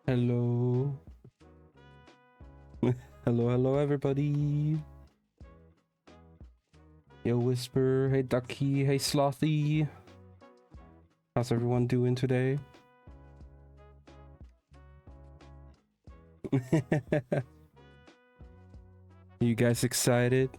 Hello. Hello, everybody. Yo, Whisper. Hey, Ducky. Hey, Slothy. How's everyone doing today? You guys excited?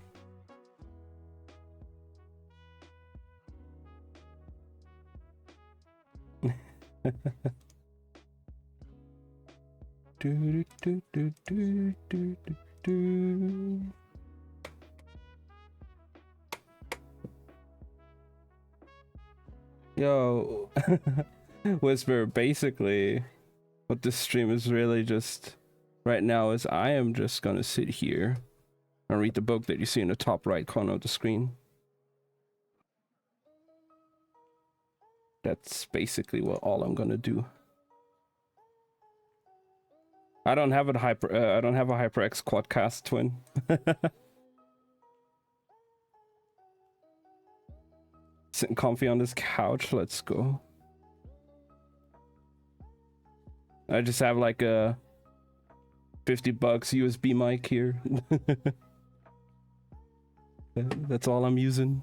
do, do, do, do, do, do, do. Yo, Whisper, basically, what this stream is really just right now is I am just gonna sit here and read the book that you see in the top right corner of the screen. That's basically all I'm gonna do. I don't have a HyperX Quadcast twin. Sitting comfy on this couch. Let's go. I just have like a $50 USB mic here. That's all I'm using.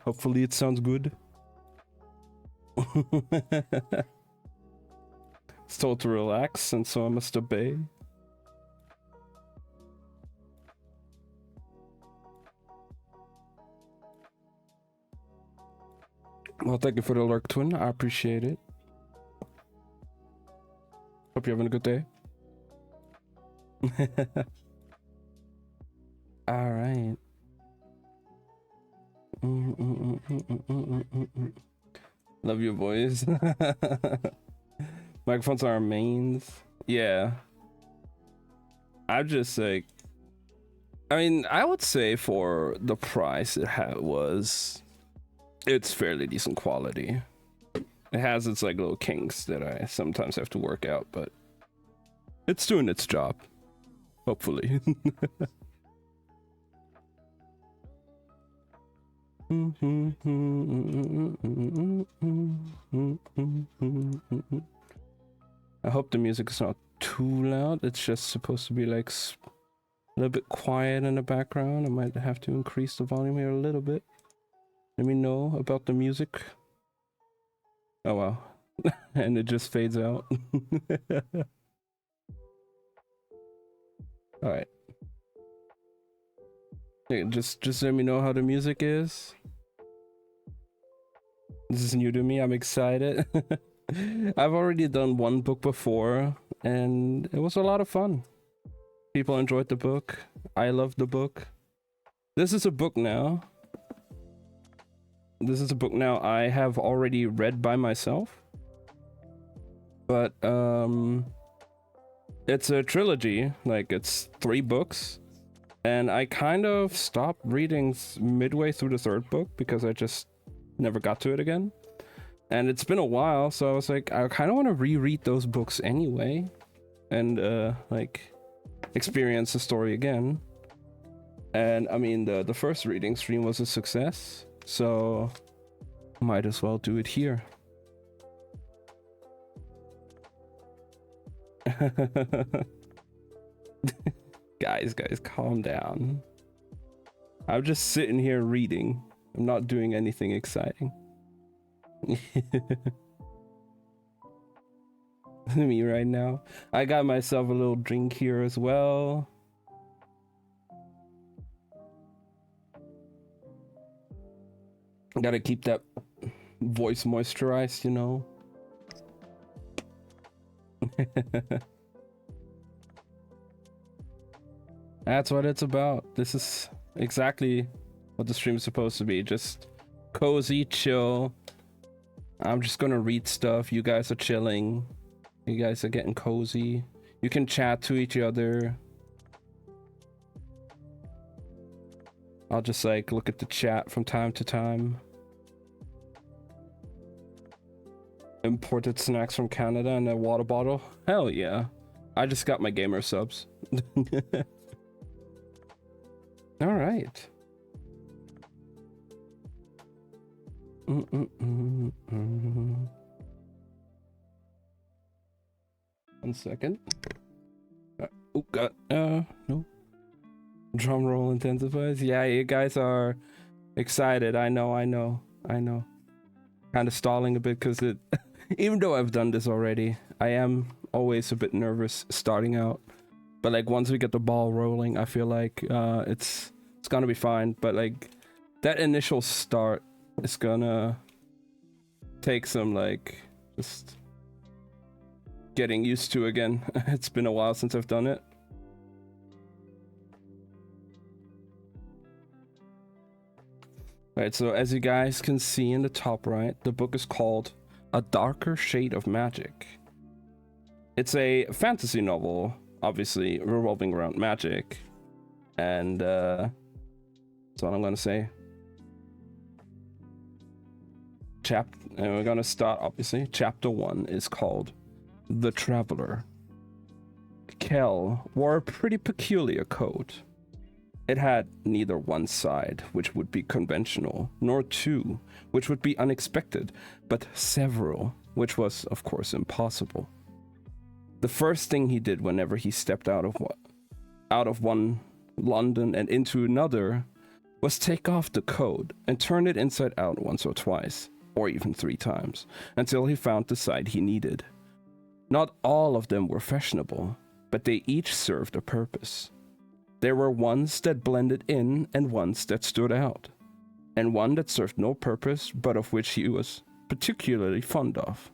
Hopefully it sounds good. It's told to relax, and so I must obey. Well, thank you for the lurk, twin. I appreciate it. Hope you're having a good day. All right. Love your voice. Microphones are our mains. Yeah. I'm just like, I mean, I would say for the price it was, it's fairly decent quality. It has its like little kinks that I sometimes have to work out, but it's doing its job. Hopefully. I hope the music is not too loud. It's just supposed to be like a little bit quiet in the background. I might have to increase the volume here a little bit. Let me know about the music. Oh wow. And it just fades out. Alright. Yeah, just let me know how the music is. This is new to me. I'm excited. I've already done one book before, and it was a lot of fun. People enjoyed the book. I loved the book. This is a book now. I have already read by myself. But, it's a trilogy. Like, it's 3 books. And I kind of stopped reading midway through the 3rd book because I just never got to it again. And it's been a while, so I was like, I kind of want to reread those books anyway. And, like, experience the story again. And, I mean, the first reading stream was a success. So, might as well do it here. Guys, calm down. I'm just sitting here reading. I'm not doing anything exciting. Me right now. I got myself a little drink here as well. Gotta keep that voice moisturized, you know. That's what it's about. This is exactly what the stream is supposed to be. Just cozy, chill. I'm just gonna read stuff. You guys are chilling. You guys are getting cozy. You can chat to each other. I'll just like look at the chat from time to time. Imported snacks from Canada and a water bottle. Hell yeah. I just got my gamer subs. All right. 1 second. Oh god. No. Drum roll intensifies. Yeah, you guys are excited. I know. Kind of stalling a bit because it, even though I've done this already, I am always a bit nervous starting out. But like once we get the ball rolling, I feel like it's gonna be fine. But like that initial start is gonna take some like just getting used to again. It's been a while since I've done it. Alright, so as you guys can see in the top right, the book is called A Darker Shade of Magic. It's a fantasy novel, obviously revolving around magic, and that's what I'm gonna say. And we're gonna start, obviously. Chapter 1 is called The Traveler. Kel wore a pretty peculiar coat. It had neither one side, which would be conventional, nor two, which would be unexpected, but several, which was, of course, impossible. The first thing he did whenever he stepped out of one London and into another was take off the coat and turn it inside out once or twice, or even 3 times, until he found the side he needed. Not all of them were fashionable, but they each served a purpose. There were ones that blended in and ones that stood out, and one that served no purpose but of which he was particularly fond of.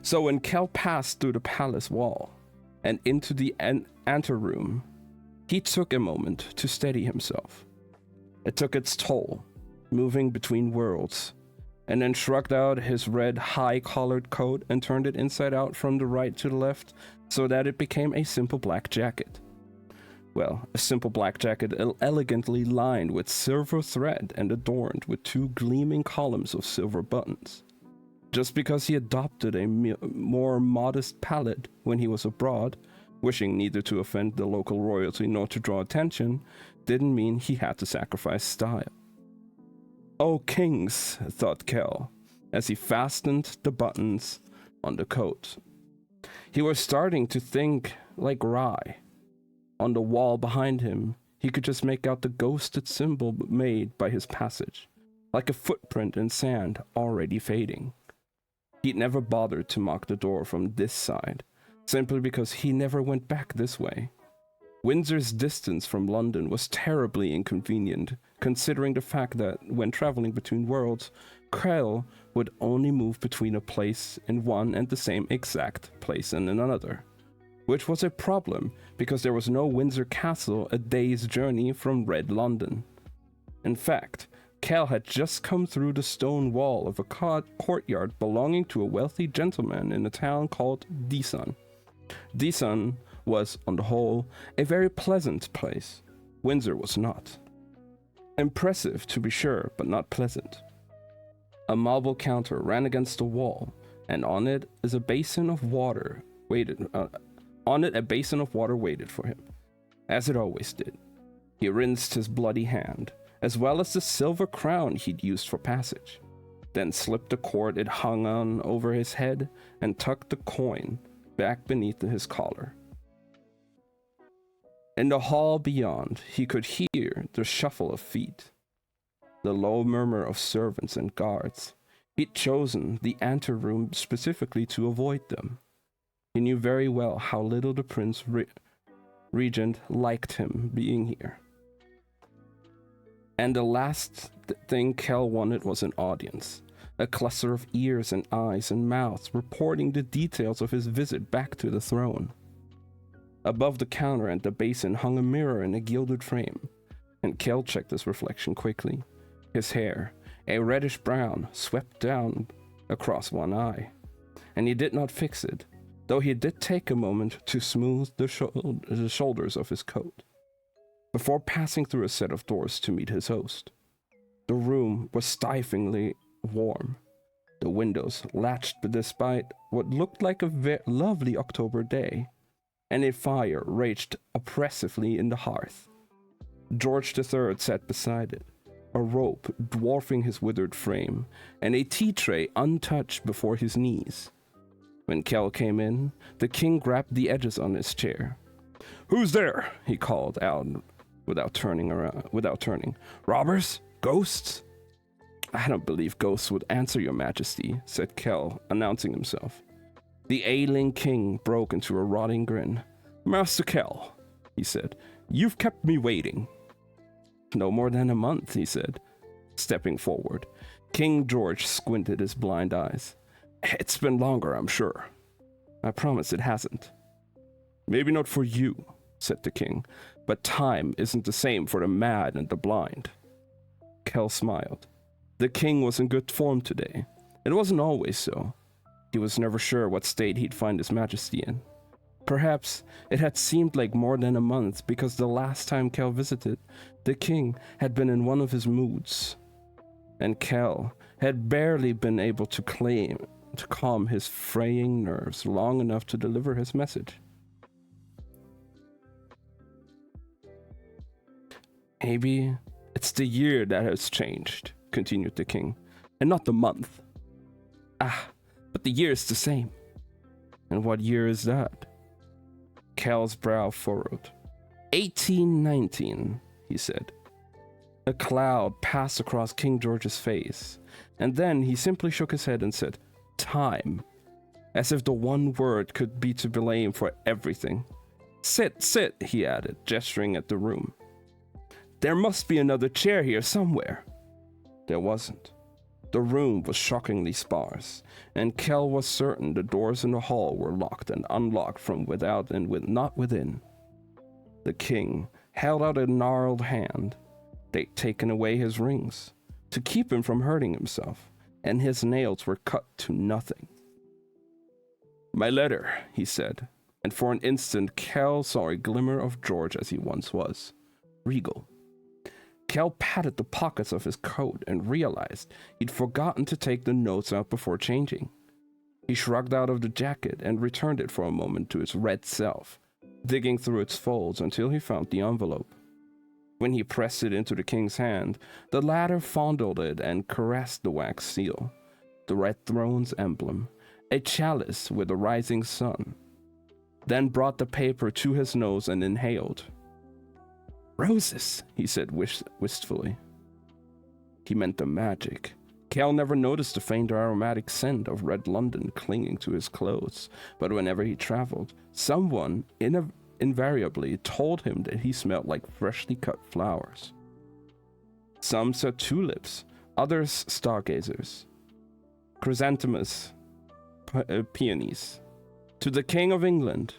So when Kel passed through the palace wall and into the anteroom, he took a moment to steady himself. It took its toll, moving between worlds, and then shrugged out his red high-collared coat and turned it inside out from the right to the left so that it became a simple black jacket. Well, a simple black jacket elegantly lined with silver thread and adorned with 2 gleaming columns of silver buttons. Just because he adopted a more modest palette when he was abroad, wishing neither to offend the local royalty nor to draw attention, didn't mean he had to sacrifice style. "Oh, kings," thought Kel, as he fastened the buttons on the coat. He was starting to think like Rye. On the wall behind him, he could just make out the ghosted symbol made by his passage, like a footprint in sand already fading. He'd never bothered to mark the door from this side, simply because he never went back this way. Windsor's distance from London was terribly inconvenient, considering the fact that, when traveling between worlds, Kel would only move between a place in one and the same exact place in another. Which was a problem, because there was no Windsor Castle a day's journey from Red London. In fact, Kel had just come through the stone wall of a courtyard belonging to a wealthy gentleman in a town called Deason. Deason was, on the whole, a very pleasant place. Windsor was not. Impressive, to be sure, but not pleasant. A marble counter ran against the wall, and on it a basin of water waited for him, as it always did. He rinsed his bloody hand, as well as the silver crown he'd used for passage, then slipped the cord it hung on over his head and tucked the coin back beneath his collar. In the hall beyond, he could hear the shuffle of feet, the low murmur of servants and guards. He'd chosen the anteroom specifically to avoid them. He knew very well how little the Prince Regent liked him being here. And the last thing Kel wanted was an audience, a cluster of ears and eyes and mouths reporting the details of his visit back to the throne. Above the counter and the basin hung a mirror in a gilded frame, and Kel checked his reflection quickly. His hair, a reddish brown, swept down across one eye, and he did not fix it, though he did take a moment to smooth the shoulders of his coat, before passing through a set of doors to meet his host. The room was stiflingly warm, the windows latched despite what looked like a lovely October day, and a fire raged oppressively in the hearth. George III sat beside it, a rope dwarfing his withered frame, and a tea tray untouched before his knees. When Kell came in, the king grabbed the edges on his chair. "Who's there?" he called out without turning. "Robbers? Ghosts?" "I don't believe ghosts would answer, your majesty," said Kell, announcing himself. The ailing king broke into a rotting grin. "Master Kell," he said, "you've kept me waiting." "No more than a month," he said, stepping forward. King George squinted his blind eyes. "It's been longer, I'm sure." "I promise it hasn't." "Maybe not for you," said the king, "but time isn't the same for the mad and the blind." Kell smiled. The king was in good form today. It wasn't always so. He was never sure what state he'd find his majesty in. Perhaps it had seemed like more than a month because the last time Kell visited, the king had been in one of his moods. And Kell had barely been able to calm his fraying nerves long enough to deliver his message. "Maybe it's the year that has changed," continued the king, "and not the month." "Ah, but the year is the same." "And what year is that?" Kell's brow furrowed. 1819, he said. A cloud passed across King George's face, and then he simply shook his head and said, "Time," as if the one word could be to blame for everything. "Sit, sit," he added, gesturing at the room. "There must be another chair here somewhere." There wasn't. The room was shockingly sparse, and Kell was certain the doors in the hall were locked and unlocked from without and not within. The king held out a gnarled hand. They'd taken away his rings to keep him from hurting himself, and his nails were cut to nothing. "My letter," he said, and for an instant Kell saw a glimmer of George as he once was, regal. Kell patted the pockets of his coat and realized he'd forgotten to take the notes out before changing. He shrugged out of the jacket and returned it for a moment to its red self, digging through its folds until he found the envelope. When he pressed it into the king's hand, the latter fondled it and caressed the wax seal, the Red Throne's emblem, a chalice with a rising sun, then brought the paper to his nose and inhaled. "Roses," he said wistfully. He meant the magic. Kell never noticed the faint aromatic scent of Red London clinging to his clothes, but whenever he traveled, someone invariably told him that he smelled like freshly cut flowers. Some said tulips, others stargazers, chrysanthemums, peonies. To the King of England,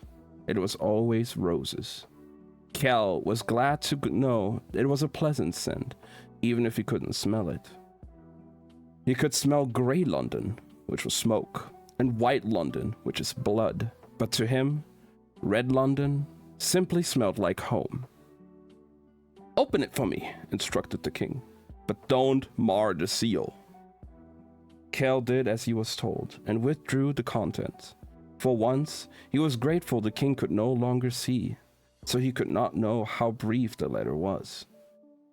it was always roses. Kell was glad to know it was a pleasant scent, even if he couldn't smell it. He could smell grey London, which was smoke, and white London, which is blood, but to him, Red London simply smelled like home. "Open it for me," instructed the king, "but don't mar the seal." Kell did as he was told, and withdrew the contents. For once, he was grateful the king could no longer see, so he could not know how brief the letter was.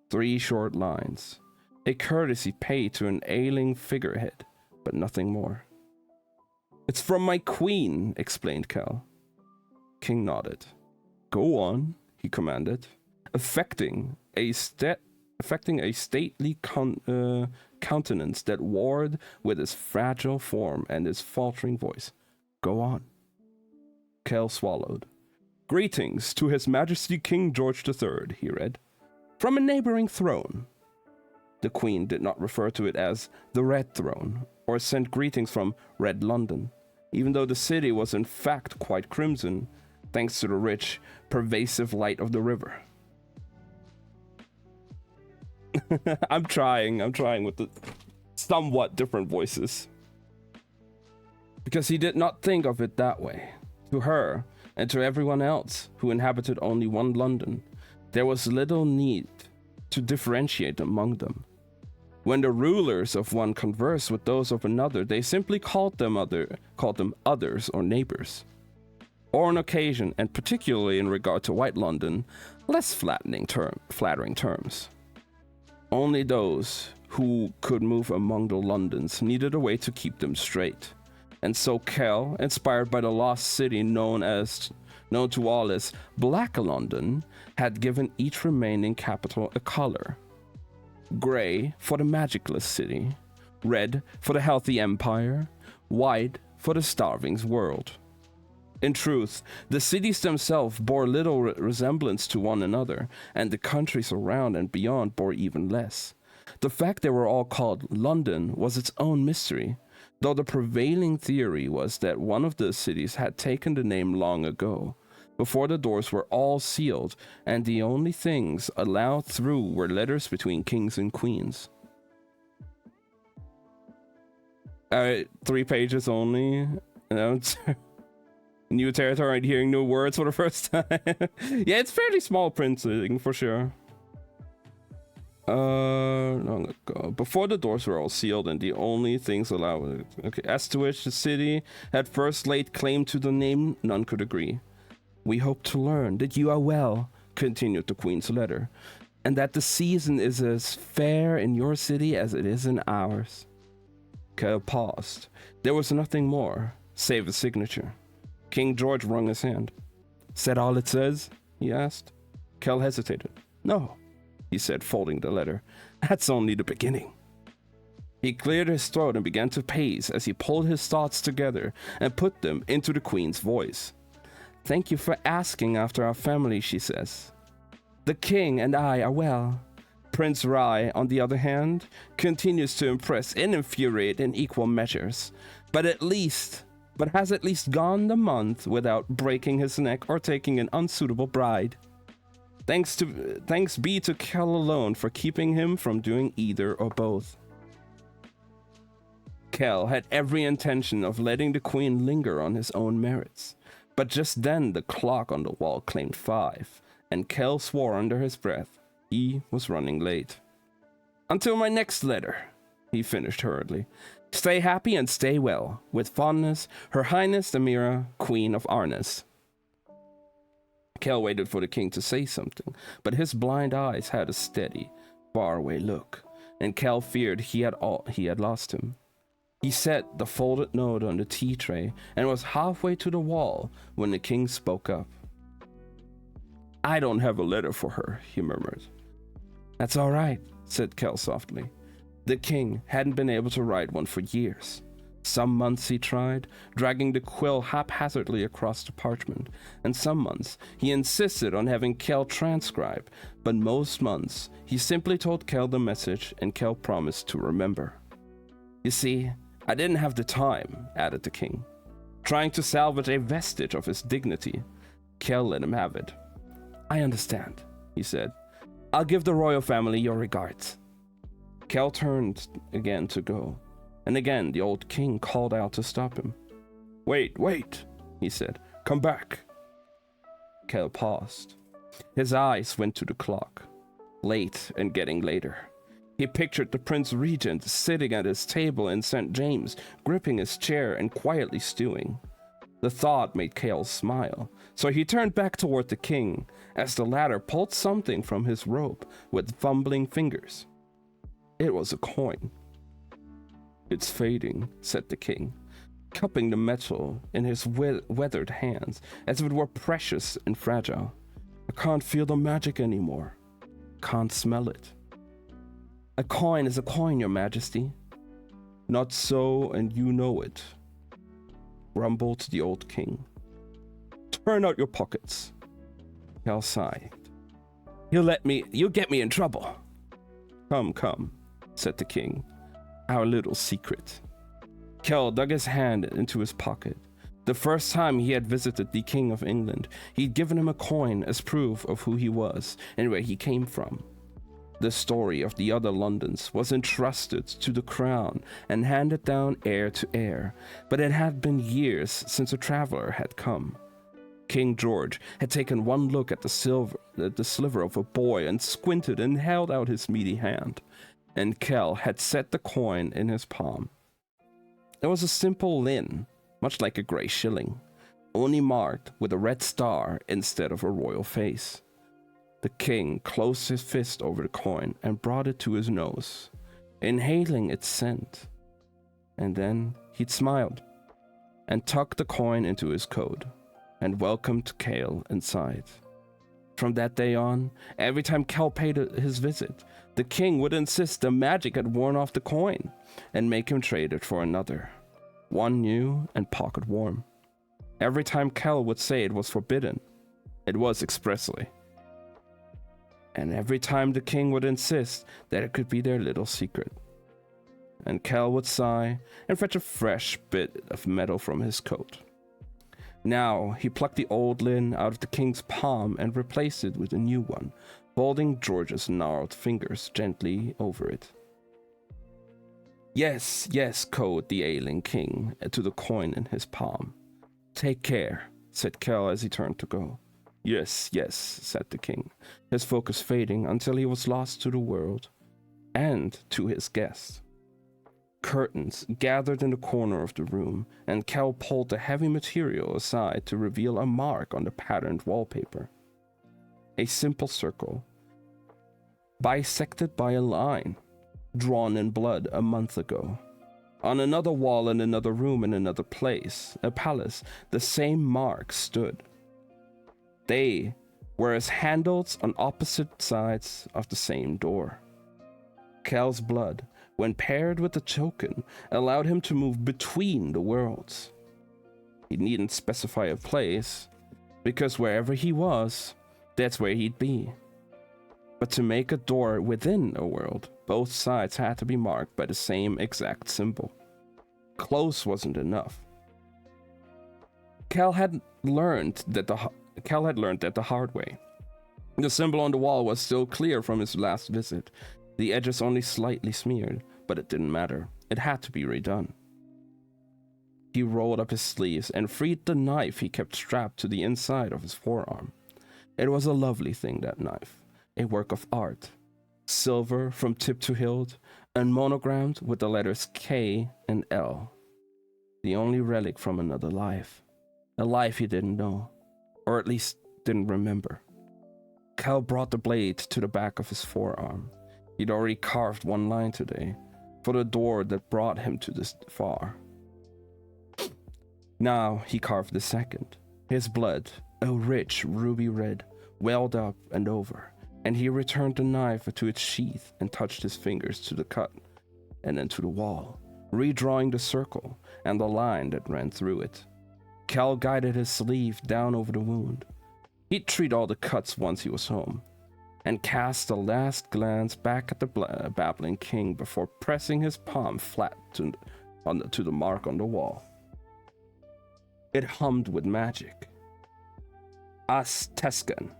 3 short lines, a courtesy paid to an ailing figurehead, but nothing more. "It's from my queen," explained Kell. King nodded. "Go on," he commanded, affecting a stately countenance that warred with his fragile form and his faltering voice. "Go on." Kell swallowed. "Greetings to His Majesty King George III," he read, "from a neighboring throne." The Queen did not refer to it as the Red Throne, or send greetings from Red London, even though the city was in fact quite crimson, thanks to the rich, pervasive light of the river. I'm trying with the somewhat different voices. Because he did not think of it that way. To her, and to everyone else who inhabited only one London, there was little need to differentiate among them. When the rulers of one conversed with those of another, they simply called them others or neighbors. Or on occasion, and particularly in regard to White London, less flattering terms. Only those who could move among the Londons needed a way to keep them straight. And so Kell, inspired by the lost city known to all as Black London, had given each remaining capital a color. Gray for the magicless city, red for the healthy empire, white for the starving world. In truth, the cities themselves bore little resemblance to one another, and the countries around and beyond bore even less. The fact they were all called London was its own mystery, though the prevailing theory was that one of the cities had taken the name long ago, before the doors were all sealed, and the only things allowed through were letters between kings and queens. Alright, 3 pages only. New territory, hearing new words for the first time. Yeah, it's fairly small printing for sure. Long ago. Before the doors were all sealed and the only things allowed. Okay, as to which the city had first laid claim to the name, none could agree. We hope to learn that you are well, continued the Queen's letter, and that the season is as fair in your city as it is in ours. Kell paused. There was nothing more, save a signature. King George wrung his hand. Said all it says? He asked. Kell hesitated. No, he said, folding the letter. That's only the beginning. He cleared his throat and began to pace as he pulled his thoughts together and put them into the Queen's voice. Thank you for asking after our family, she says. The king and I are well. Prince Rai, on the other hand, continues to impress and infuriate in equal measures, but has at least gone the month without breaking his neck or taking an unsuitable bride. Thanks be to Kell alone for keeping him from doing either or both. Kell had every intention of letting the Queen linger on his own merits, but just then the clock on the wall claimed 5, and Kell swore under his breath he was running late. Until my next letter, he finished hurriedly. Stay happy and stay well. With fondness, Her Highness Amira, Queen of Arnis. Kell waited for the king to say something, but his blind eyes had a steady, faraway look, and Kell feared he had lost him. He set the folded note on the tea tray and was halfway to the wall when the king spoke up. I don't have a letter for her, he murmured. That's all right, said Kell softly. The king hadn't been able to write one for years. Some months he tried, dragging the quill haphazardly across the parchment, and some months he insisted on having Kell transcribe, but most months he simply told Kell the message and Kell promised to remember. You see, I didn't have the time, added the king. Trying to salvage a vestige of his dignity, Kell let him have it. I understand, he said. I'll give the royal family your regards. Kell turned again to go, and again the old king called out to stop him. Wait, he said. Come back. Kell paused. His eyes went to the clock. Late and getting later. He pictured the Prince Regent sitting at his table in St. James, gripping his chair and quietly stewing. The thought made Kell smile, so he turned back toward the king as the latter pulled something from his robe with fumbling fingers. It was a coin. It's fading, said the king, cupping the metal in his weathered hands as if it were precious and fragile. I can't feel the magic anymore. Can't smell it. A coin is a coin, your majesty. Not so, and you know it, grumbled the old king. Turn out your pockets. Kell sighed. You'll get me in trouble. Come, said the king. Our little secret. Kell dug his hand into his pocket. The first time he had visited the King of England, he'd given him a coin as proof of who he was and where he came from. The story of the other Londons was entrusted to the crown and handed down heir to heir, but it had been years since a traveler had come. King George had taken one look at the sliver of a boy and squinted and held out his meaty hand, and Kell had set the coin in his palm. It was a simple lin, much like a grey shilling, only marked with a red star instead of a royal face. The king closed his fist over the coin and brought it to his nose, inhaling its scent. And then he'd smiled. and tucked the coin into his coat, and welcomed Kale inside. From that day on, every time Kel paid his visit, the king would insist the magic had worn off the coin, and make him trade it for another, one new and pocket warm. Every time Kel would say it was forbidden, it was expressly. And every time the king would insist that it could be their little secret. And Kel would sigh and fetch a fresh bit of metal from his coat. Now he plucked the old lin out of the king's palm and replaced it with a new one, folding George's gnarled fingers gently over it. Yes, yes, cooed the ailing king to the coin in his palm. Take care, said Kel as he turned to go. Yes, yes, said the king, his focus fading until he was lost to the world and to his guest. Curtains gathered in the corner of the room, and Kel pulled the heavy material aside to reveal a mark on the patterned wallpaper. A simple circle, bisected by a line, drawn in blood a month ago. On another wall in another room in another place, a palace, the same mark stood. They were as handles on opposite sides of the same door. Kel's blood, when paired with the token, allowed him to move between the worlds. He needn't specify a place, because wherever he was, that's where he'd be. But to make a door within a world, both sides had to be marked by the same exact symbol. Close wasn't enough. Kel had learned that the hard way. The symbol on the wall was still clear from his last visit, the edges only slightly smeared, but it didn't matter. It had to be redone. He rolled up his sleeves and freed the knife he kept strapped to the inside of his forearm. It was a lovely thing, that knife, a work of art. Silver from tip to hilt, and monogrammed with the letters K and L. The only relic from another life. A life he didn't know, or at least didn't remember. Kel brought the blade to the back of his forearm. He'd already carved one line today, for the door that brought him to this far. Now he carved the second. His blood, a rich ruby red, welled up and over, and he returned the knife to its sheath and touched his fingers to the cut, and then to the wall, redrawing the circle and the line that ran through it. Kel guided his sleeve down over the wound. He'd treat all the cuts once he was home, and cast a last glance back at the babbling king before pressing his palm flat to the mark on the wall. It hummed with magic. As Tescan,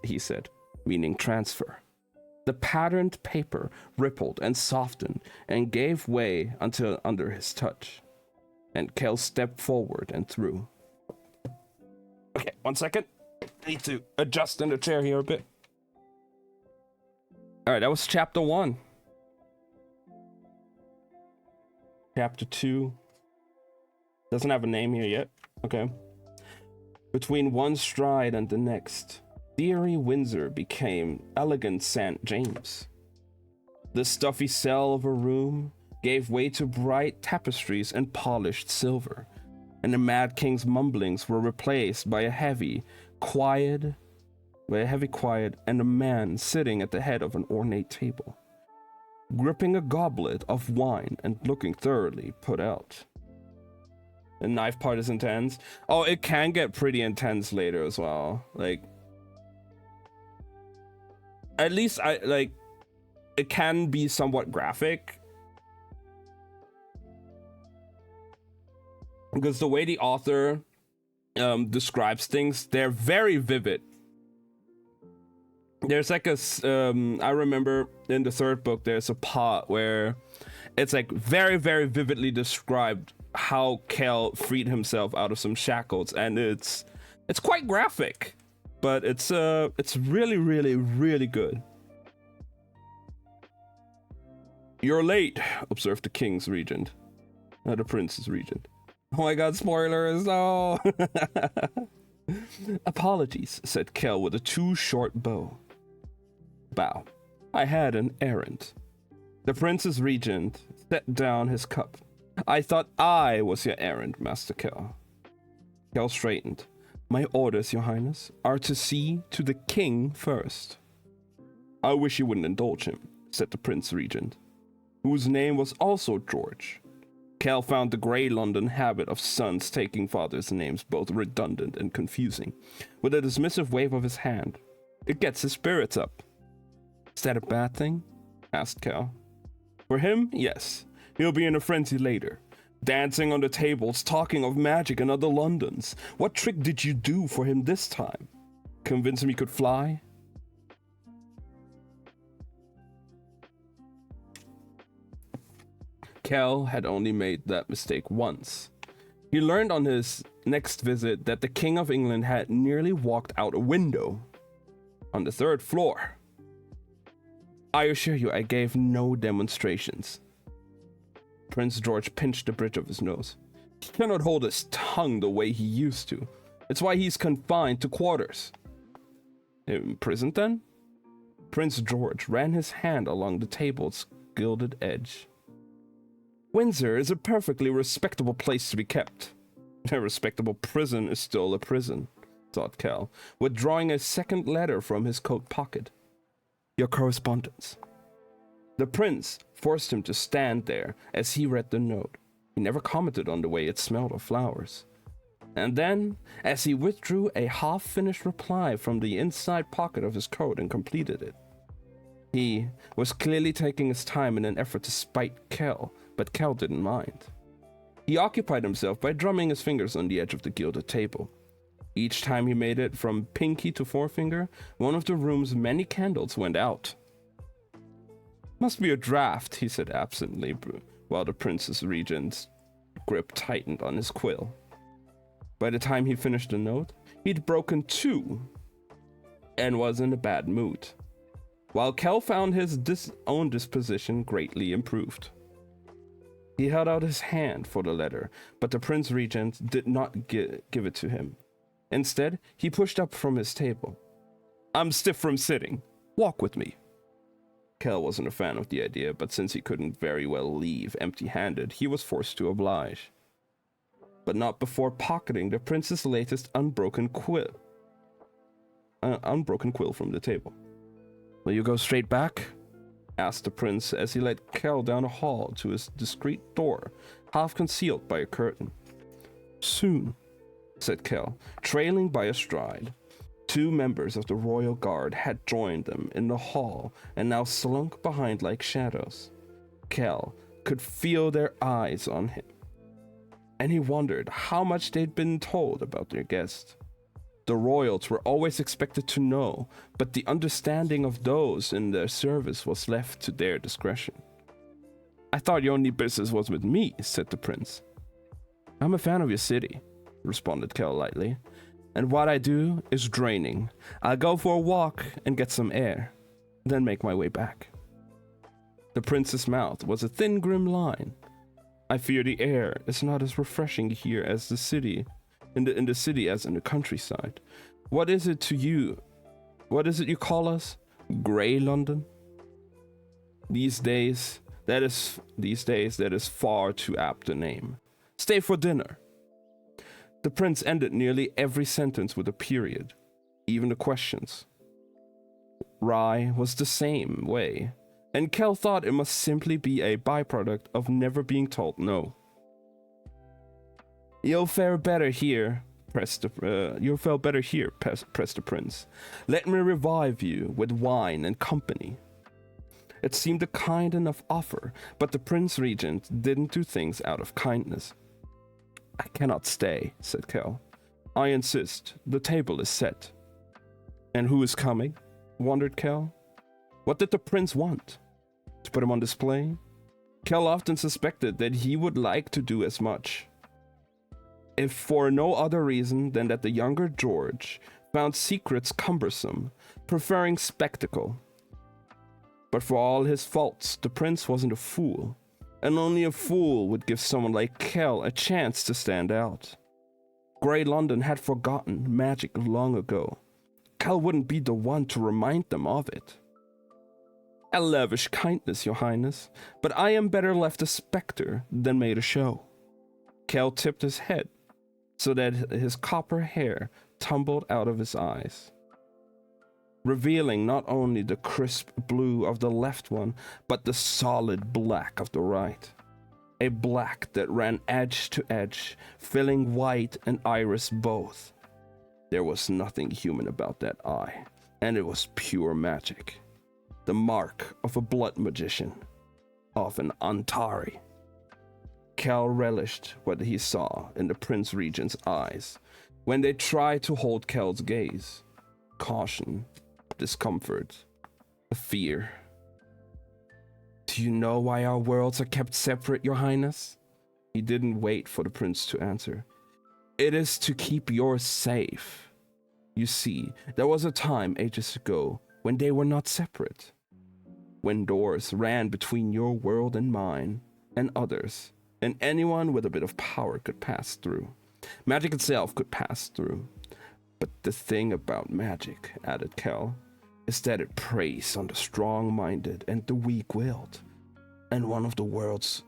he said, meaning transfer. The patterned paper rippled and softened and gave way until under his touch, and Kel stepped forward and through. Okay, 1 second. I need to adjust in the chair here a bit. Alright, that was chapter 1. Chapter 2. Doesn't have a name here yet. Okay. Between one stride and the next, Theory Windsor became elegant St. James. The stuffy cell of a room gave way to bright tapestries and polished silver, and the Mad King's mumblings were replaced by a heavy quiet, and a man sitting at the head of an ornate table, gripping a goblet of wine and looking thoroughly put out. The knife part is intense. Oh, it can get pretty intense later as well. Like, at least it can be somewhat graphic. Because the way the author describes things, they're very vivid. There's like I remember in the third book, there's a part where it's like very, very vividly described how Kel freed himself out of some shackles, and it's quite graphic, but it's really, really, really good. You're late, observed the king's regent. The prince's regent. Oh my god, spoilers, no! Apologies, said Kel with a too short bow. I had an errand. The prince's regent set down his cup I thought I was your errand, Master Kel. Kel straightened. My orders, Your Highness, are to see to the king first. I wish you wouldn't indulge him, said the Prince Regent, whose name was also George. Kel found the Grey London habit of sons taking fathers' names both redundant and confusing. With a dismissive wave of his hand, it gets his spirits up. Is that a bad thing? Asked Kel. For him, yes. He'll be in a frenzy later, dancing on the tables, talking of magic and other Londons. What trick did you do for him this time? Convince him he could fly? Kel had only made that mistake once. He learned on his next visit that the King of England had nearly walked out a window on the 3rd floor. I assure you, I gave no demonstrations. Prince George pinched the bridge of his nose. He cannot hold his tongue the way he used to. It's why he's confined to quarters. Imprisoned then? Prince George ran his hand along the table's gilded edge. Windsor is a perfectly respectable place to be kept. A respectable prison is still a prison, thought Kel, withdrawing a second letter from his coat pocket. Your correspondence. The prince forced him to stand there as he read the note. He never commented on the way it smelled of flowers. And then, as he withdrew a half-finished reply from the inside pocket of his coat and completed it, he was clearly taking his time in an effort to spite Kel, but Kel didn't mind. He occupied himself by drumming his fingers on the edge of the gilded table. Each time he made it from pinky to forefinger, one of the room's many candles went out. Must be a draft, he said absently, while the Prince's Regent's grip tightened on his quill. By the time he finished the note, he'd broken 2 and was in a bad mood, while Kel found his own disposition greatly improved. He held out his hand for the letter, but the Prince Regent did not give it to him. Instead, he pushed up from his table. I'm stiff from sitting. Walk with me. Kel wasn't a fan of the idea, but since he couldn't very well leave empty-handed, he was forced to oblige. But not before pocketing the prince's latest unbroken quill from the table. Will you go straight back? Asked the prince as he led Kel down a hall to his discreet door, half concealed by a curtain. Soon, said Kel, trailing by a stride. 2 members of the royal guard had joined them in the hall and now slunk behind like shadows. Kel could feel their eyes on him, and he wondered how much they'd been told about their guest. The royals were always expected to know, but the understanding of those in their service was left to their discretion. I thought your only business was with me, said the prince. I'm a fan of your city, responded Kel lightly, and what I do is draining. I'll go for a walk and get some air, then make my way back. The prince's mouth was a thin, grim line. I fear the air is not as refreshing here as the city, in the city as in the countryside. What is it to you? What is it you call us? Grey London? These days, that is far too apt a name. Stay for dinner. The prince ended nearly every sentence with a period, even the questions. Rye was the same way, and Kel thought it must simply be a byproduct of never being told no. You'll fare better here, pressed the prince. Let me revive you with wine and company. It seemed a kind enough offer, but the Prince Regent didn't do things out of kindness. I cannot stay, said Kel. I insist. The table is set. And who is coming? Wondered Kel. What did the prince want? To put him on display? Kel often suspected that he would like to do as much, if for no other reason than that the younger George found secrets cumbersome, preferring spectacle. But for all his faults, the prince wasn't a fool, and only a fool would give someone like Kel a chance to stand out. Grey London had forgotten magic long ago. Kel wouldn't be the one to remind them of it. A lavish kindness, your highness, but I am better left a spectre than made a show. Kel tipped his head so that his copper hair tumbled out of his eyes, revealing not only the crisp blue of the left one, but the solid black of the right. A black that ran edge to edge, filling white and iris both. There was nothing human about that eye, and it was pure magic. The mark of a blood magician, of an Antari. Kel relished what he saw in the Prince Regent's eyes when they tried to hold Kel's gaze. Caution, discomfort, a fear. Do you know why our worlds are kept separate, your highness? He didn't wait for the prince to answer. It is to keep yours safe. You see, there was a time ages ago when they were not separate. When doors ran between your world and mine, and others, and anyone with a bit of power could pass through. Magic itself could pass through. But the thing about magic, added Kel, is that it preys on the strong-minded and the weak-willed. And one of the worlds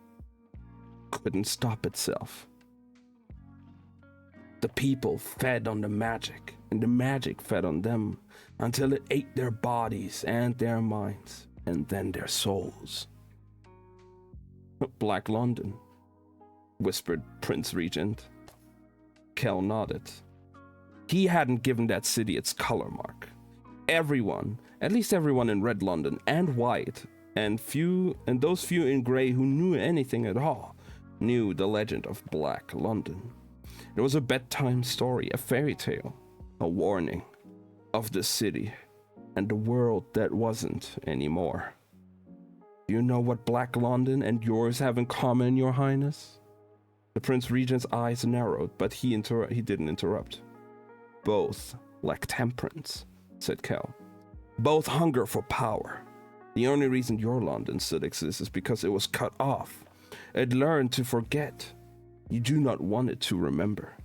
couldn't stop itself. The people fed on the magic, and the magic fed on them, until it ate their bodies and their minds, and then their souls. Black London, whispered Prince Regent. Kel nodded. He hadn't given that city its color mark. Everyone, at least everyone in Red London and White, and those few in Grey who knew anything at all, knew the legend of Black London. It was a bedtime story, a fairy tale, a warning of the city and the world that wasn't anymore. Do you know what Black London and yours have in common, your highness? The Prince Regent's eyes narrowed, but he didn't interrupt. Both lack temperance, said Kel. Both hunger for power. The only reason your London still exists is because it was cut off. It learned to forget. You do not want it to remember.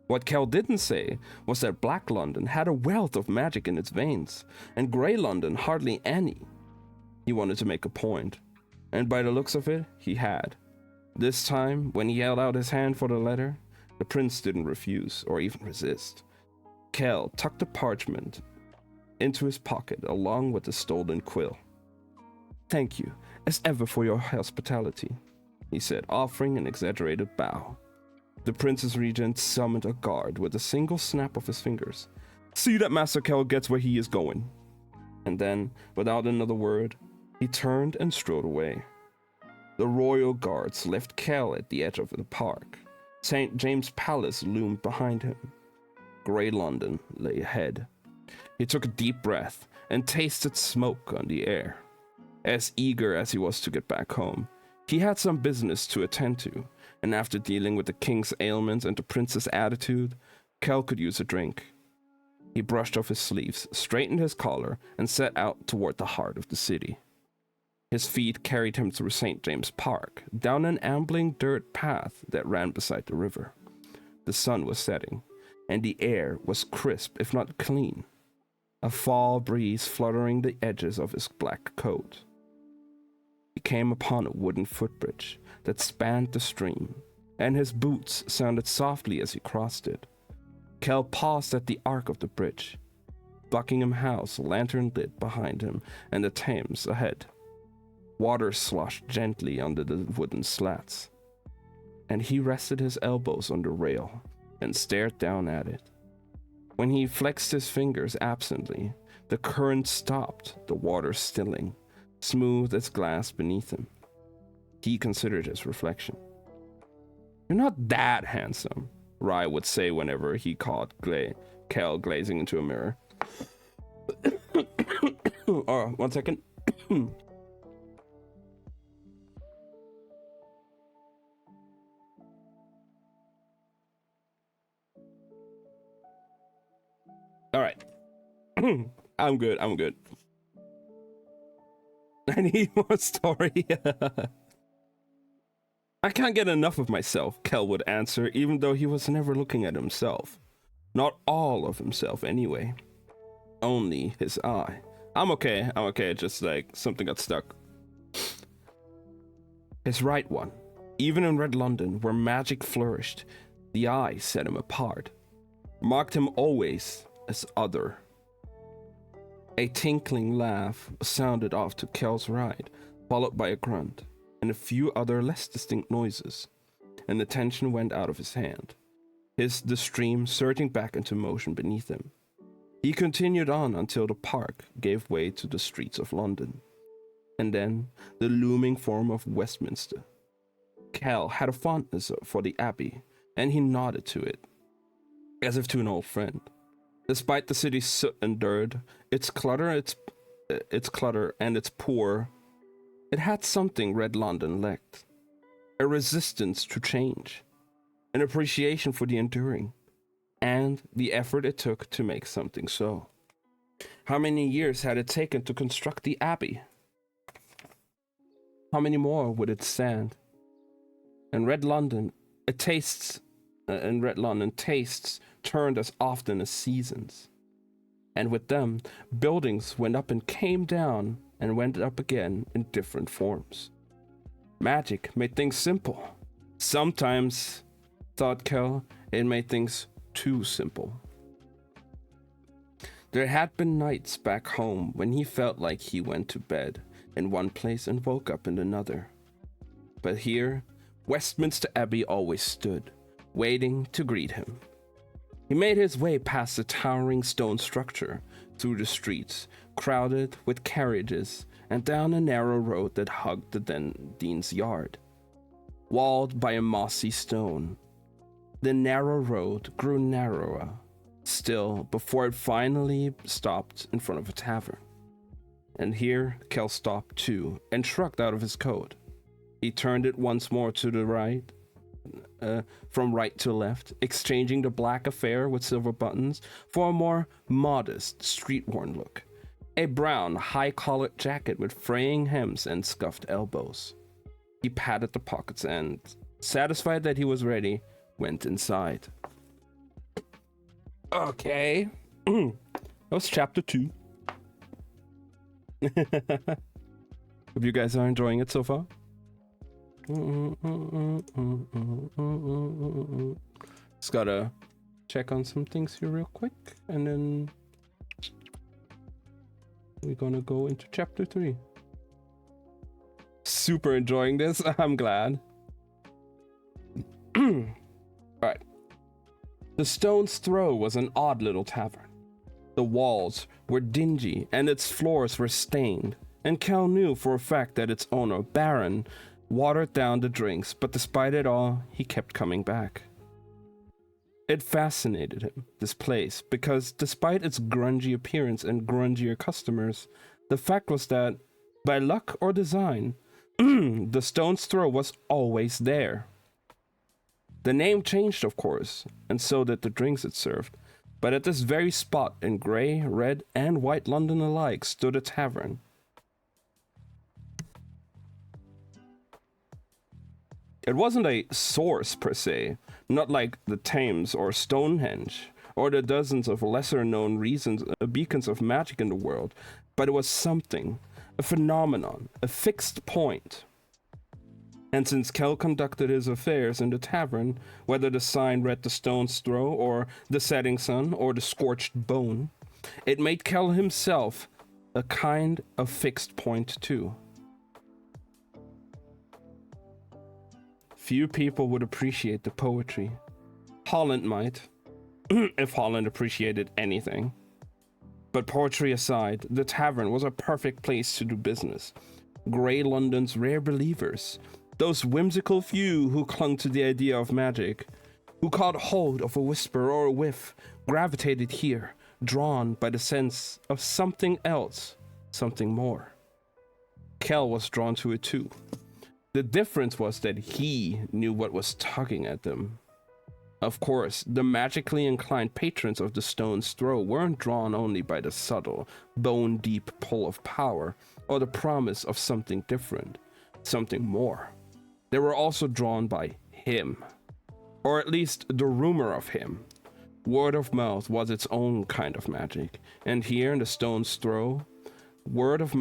What Kel didn't say was that Black London had a wealth of magic in its veins, and Grey London hardly any. He wanted to make a point, and by the looks of it, he had. This time, when he held out his hand for the letter, the prince didn't refuse or even resist. Kel tucked the parchment into his pocket along with the stolen quill. Thank you, as ever, for your hospitality, he said, offering an exaggerated bow. The Prince's Regent summoned a guard with a single snap of his fingers. See that Master Kel gets where he is going. And then, without another word, he turned and strode away. The royal guards left Kel at the edge of the park. St. James Palace loomed behind him. Grey London lay ahead. He took a deep breath and tasted smoke on the air. As eager as he was to get back home, he had some business to attend to, and after dealing with the king's ailments and the prince's attitude, Kel could use a drink. He brushed off his sleeves, straightened his collar, and set out toward the heart of the city. His feet carried him through St. James Park, down an ambling dirt path that ran beside the river. The sun was setting, and the air was crisp, if not clean. A fall breeze fluttering the edges of his black coat. He came upon a wooden footbridge that spanned the stream, and his boots sounded softly as he crossed it. Kel paused at the arc of the bridge. Buckingham House lantern lit behind him, and the Thames ahead. Water sloshed gently under the wooden slats, and he rested his elbows on the rail and stared down at it. When he flexed his fingers absently, the current stopped, the water stilling, smooth as glass beneath him. He considered his reflection. You're not that handsome, Rye would say whenever he caught Kel glazing into a mirror. Oh, 1 second. All right. I'm good. I need more story. I can't get enough of myself, Kel would answer, even though he was never looking at himself. Not all of himself, anyway. Only his eye, I'm okay. I'm okay. Just like something got stuck. His right one. Even in Red London, where magic flourished, the eye set him apart, marked him always as other. A tinkling laugh sounded off to Kel's right, followed by a grunt, and a few other less distinct noises, and the tension went out of his hand, the stream surging back into motion beneath him. He continued on until the park gave way to the streets of London, and then the looming form of Westminster. Kel had a fondness for the Abbey, and he nodded to it, as if to an old friend. Despite the city's soot and dirt, its clutter and its poor, it had something Red London lacked: a resistance to change, an appreciation for the enduring, and the effort it took to make something so. How many years had it taken to construct the Abbey? How many more would it stand? In Red London, tastes turned as often as seasons. And with them, buildings went up and came down and went up again in different forms. Magic made things simple. Sometimes, thought Kel, it made things too simple. There had been nights back home when he felt like he went to bed in one place and woke up in another. But here, Westminster Abbey always stood, waiting to greet him. He made his way past the towering stone structure, through the streets, crowded with carriages, and down a narrow road that hugged the Dean's yard. Walled by a mossy stone, the narrow road grew narrower still before it finally stopped in front of a tavern. And here Kel stopped too, and shrugged out of his coat. He turned it once more to the right, from right to left, exchanging the black affair with silver buttons for a more modest, street-worn look. A brown, high-collared jacket with fraying hems and scuffed elbows. He patted the pockets and, satisfied that he was ready, went inside. Okay. That was chapter 2. Hope you guys are enjoying it so far. Just gotta check on some things here real quick, and then we're gonna go into chapter 3. Super enjoying this. I'm glad. Alright. The Stone's Throw was an odd little tavern. The walls were dingy and its floors were stained, and Kel knew for a fact that its owner, Baron, watered down the drinks, but despite it all, he kept coming back. It fascinated him, this place, because despite its grungy appearance and grungier customers, the fact was that, by luck or design, the Stone's Throw was always there. The name changed, of course, and so did the drinks it served, but at this very spot in grey, red, and white London alike stood a tavern. It wasn't a source per se, not like the Thames or Stonehenge, or the dozens of lesser-known beacons of magic in the world, but it was something, a phenomenon, a fixed point. And since Kel conducted his affairs in the tavern, whether the sign read the Stone's Throw, or the Setting Sun, or the Scorched Bone, it made Kel himself a kind of fixed point too. Few people would appreciate the poetry. Holland might, if Holland appreciated anything. But poetry aside, the tavern was a perfect place to do business. Grey London's rare believers, those whimsical few who clung to the idea of magic, who caught hold of a whisper or a whiff, gravitated here, drawn by the sense of something else, something more. Kel was drawn to it too. The difference was that he knew what was tugging at them. Of course, the magically inclined patrons of the Stone's Throw weren't drawn only by the subtle, bone-deep pull of power, or the promise of something different, something more. They were also drawn by him, or at least the rumor of him. Word of mouth was its own kind of magic, and here in the Stone's Throw, word of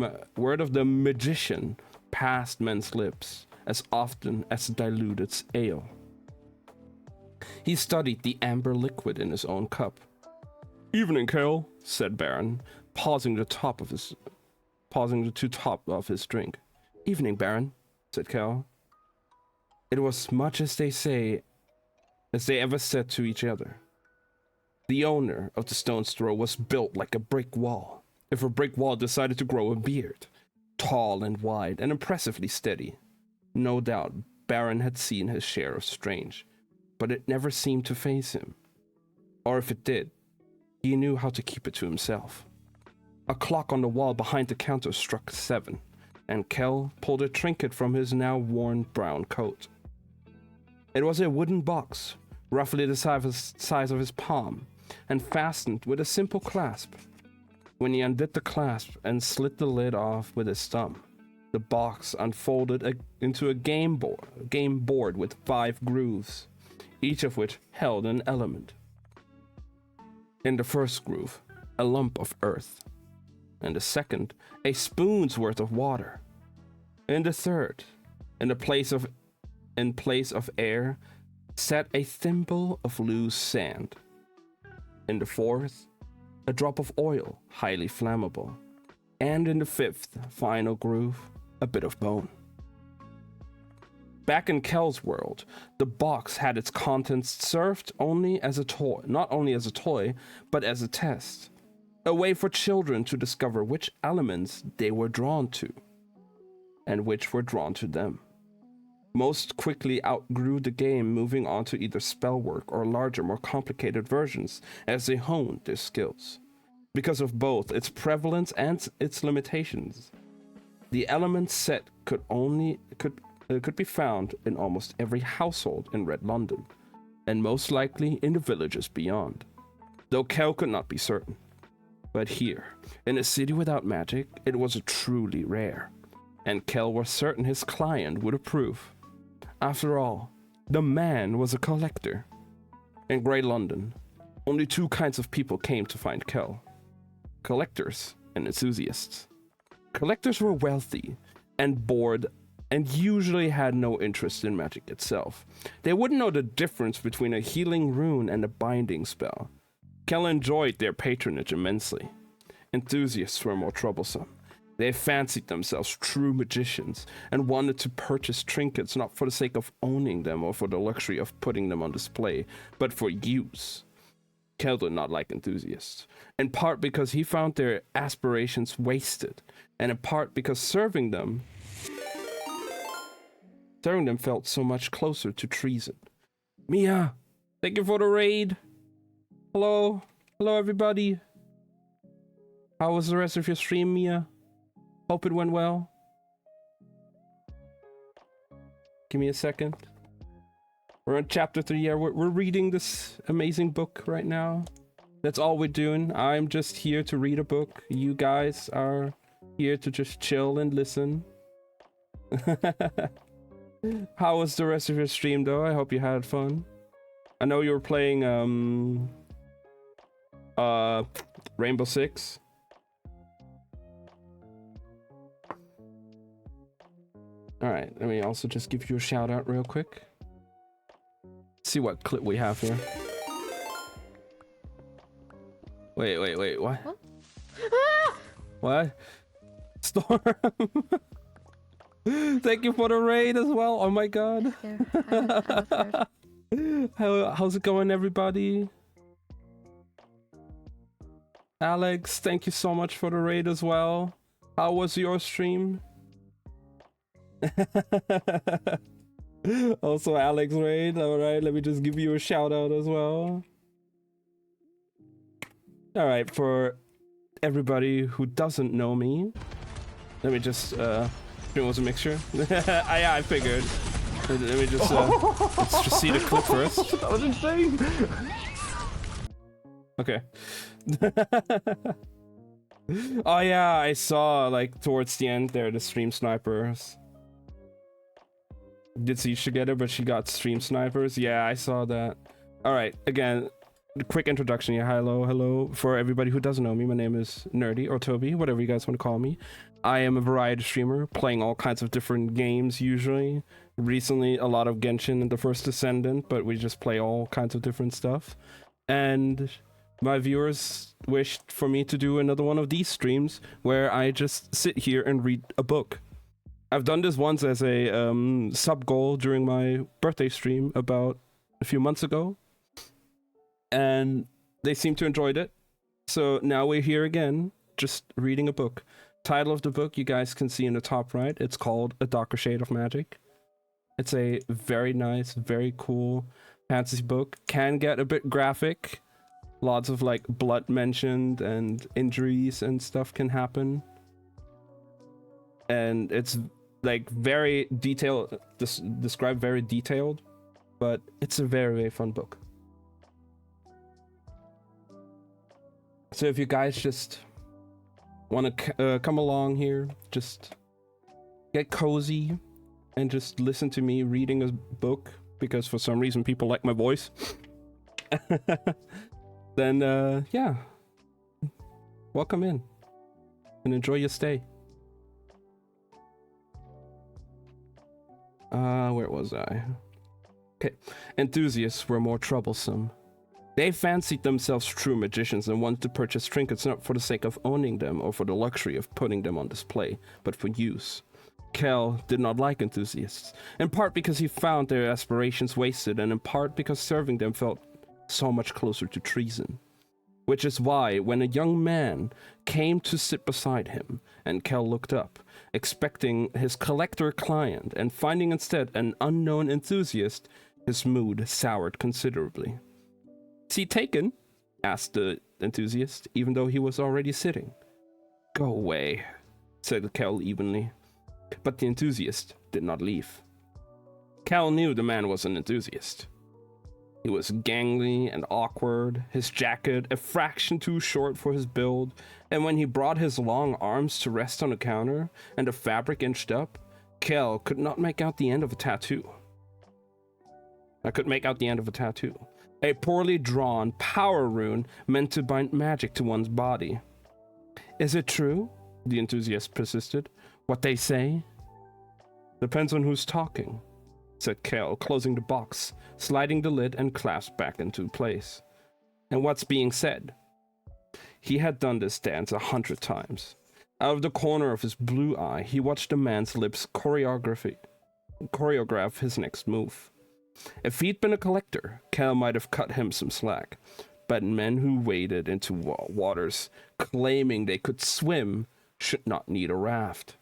the magician passed men's lips as often as diluted ale. He studied the amber liquid in his own cup. "Evening, Kel," said Baron, pausing to top of his drink. "Evening, Baron," said Kel. It was much as they ever said to each other. The owner of the stone's throw was built like a brick wall, if a brick wall decided to grow a beard, tall and wide and impressively steady. No doubt Baron had seen his share of strange, but it never seemed to faze him. Or if it did, he knew how to keep it to himself. A clock on the wall behind the counter struck 7, and Kel pulled a trinket from his now worn brown coat. It was a wooden box, roughly the size of his palm, and fastened with a simple clasp. When he undid the clasp and slid the lid off with his thumb, the box unfolded into a game board with 5 grooves, each of which held an element. In the first groove, a lump of earth. In the second, a spoon's worth of water. In the third, in place of air, sat a thimble of loose sand. In the fourth, a drop of oil, highly flammable. And in the fifth, final groove, a bit of bone. Back in Kel's world, the box had its contents served only as a toy, not only as a toy, but as a test. A way for children to discover which elements they were drawn to, and which were drawn to them. Most quickly outgrew the game, moving on to either spellwork or larger, more complicated versions as they honed their skills. Because of both its prevalence and its limitations, the element set could be found in almost every household in Red London, and most likely in the villages beyond, though Kel could not be certain. But here, in a city without magic, it was truly rare, and Kel was certain his client would approve. After all, the man was a collector. In Grey London, only 2 kinds of people came to find Kel: collectors and enthusiasts. Collectors were wealthy and bored and usually had no interest in magic itself. They wouldn't know the difference between a healing rune and a binding spell. Kel enjoyed their patronage immensely. Enthusiasts were more troublesome. They fancied themselves true magicians and wanted to purchase trinkets not for the sake of owning them or for the luxury of putting them on display, but for use. Kel did not like enthusiasts, in part because he found their aspirations wasted, and in part because serving them felt so much closer to treason. Mia, thank you for the raid. Hello everybody. How was the rest of your stream, Mia? Hope it went well. Give me a second. We're on chapter 3. Yeah, we're reading this amazing book right now. That's all we're doing. I'm just here to read a book. You guys are here to just chill and listen. How was the rest of your stream, though? I hope you had fun. I know you were playing Rainbow Six. Alright, let me also just give you a shout out real quick. See what clip we have here. Wait, what? What? Storm! Thank you for the raid as well, oh my god. How's it going, everybody? Alex, thank you so much for the raid as well. How was your stream? Also Alex raid, alright, let me just give you a shout out as well. Alright, for everybody who doesn't know me, let me just, it was a mixture. I figured. Let me just, let's just see the clip first. That was insane! Okay. Oh yeah, I saw, like, towards the end there, the stream snipers did siege together, but she got stream snipers. Yeah, I saw that. Alright, again, quick introduction. Yeah, hello. For everybody who doesn't know me, my name is Nerdy or Toby, whatever you guys want to call me. I am a variety streamer, playing all kinds of different games usually. Recently, a lot of Genshin and the First Descendant, but we just play all kinds of different stuff. And my viewers wished for me to do another one of these streams where I just sit here and read a book. I've done this once as a sub goal during my birthday stream about a few months ago, and they seem to enjoyed it. So now we're here again, just reading a book. Title of the book you guys can see in the top right. It's called A Darker Shade of Magic. It's a very nice, very cool fantasy book. Can get a bit graphic. Lots of like blood mentioned and injuries and stuff can happen. And it's like very detailed, described very detailed, but it's a very, very fun book. So if you guys just want to come along here, just get cozy and just listen to me reading a book, because for some reason people like my voice, then yeah, welcome in and enjoy your stay. Where was I? Okay. Enthusiasts were more troublesome. They fancied themselves true magicians and wanted to purchase trinkets not for the sake of owning them or for the luxury of putting them on display, but for use. Kel did not like enthusiasts, in part because he found their aspirations wasted, and in part because serving them felt so much closer to treason. Which is why, when a young man came to sit beside him, and Kel looked up, expecting his collector client, and finding instead an unknown enthusiast, his mood soured considerably. "Is he taken?" asked the enthusiast, even though he was already sitting. "Go away," said Kel evenly. But the enthusiast did not leave. Kel knew the man was an enthusiast. He was gangly and awkward, his jacket a fraction too short for his build, and when he brought his long arms to rest on the counter and the fabric inched up, Kel could not make out the end of a tattoo. A poorly drawn power rune meant to bind magic to one's body. "Is it true?" the enthusiast persisted. "What they say?" "Depends on who's talking," said Kel, closing the box, sliding the lid and clasp back into place. "And what's being said?" He had done this dance 100 times. Out of the corner of his blue eye, he watched the man's lips choreograph his next move. If he'd been a collector, Kel might have cut him some slack, but men who waded into waters claiming they could swim should not need a raft.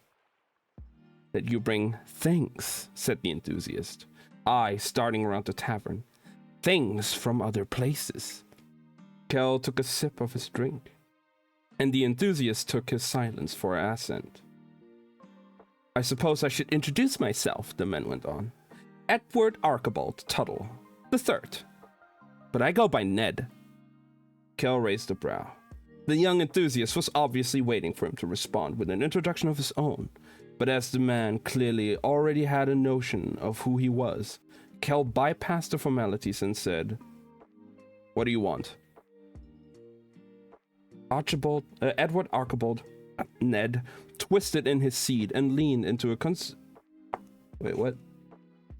"That you bring things," said the enthusiast, eye starting around the tavern. "Things from other places." Kel took a sip of his drink, and the enthusiast took his silence for assent. "I suppose I should introduce myself," the man went on. "Edward Archibald Tuttle, the third. But I go by Ned." Kel raised a brow. The young enthusiast was obviously waiting for him to respond with an introduction of his own, but as the man clearly already had a notion of who he was, Kel bypassed the formalities and said, "What do you want?" Edward Archibald, Ned, twisted in his seat and leaned into a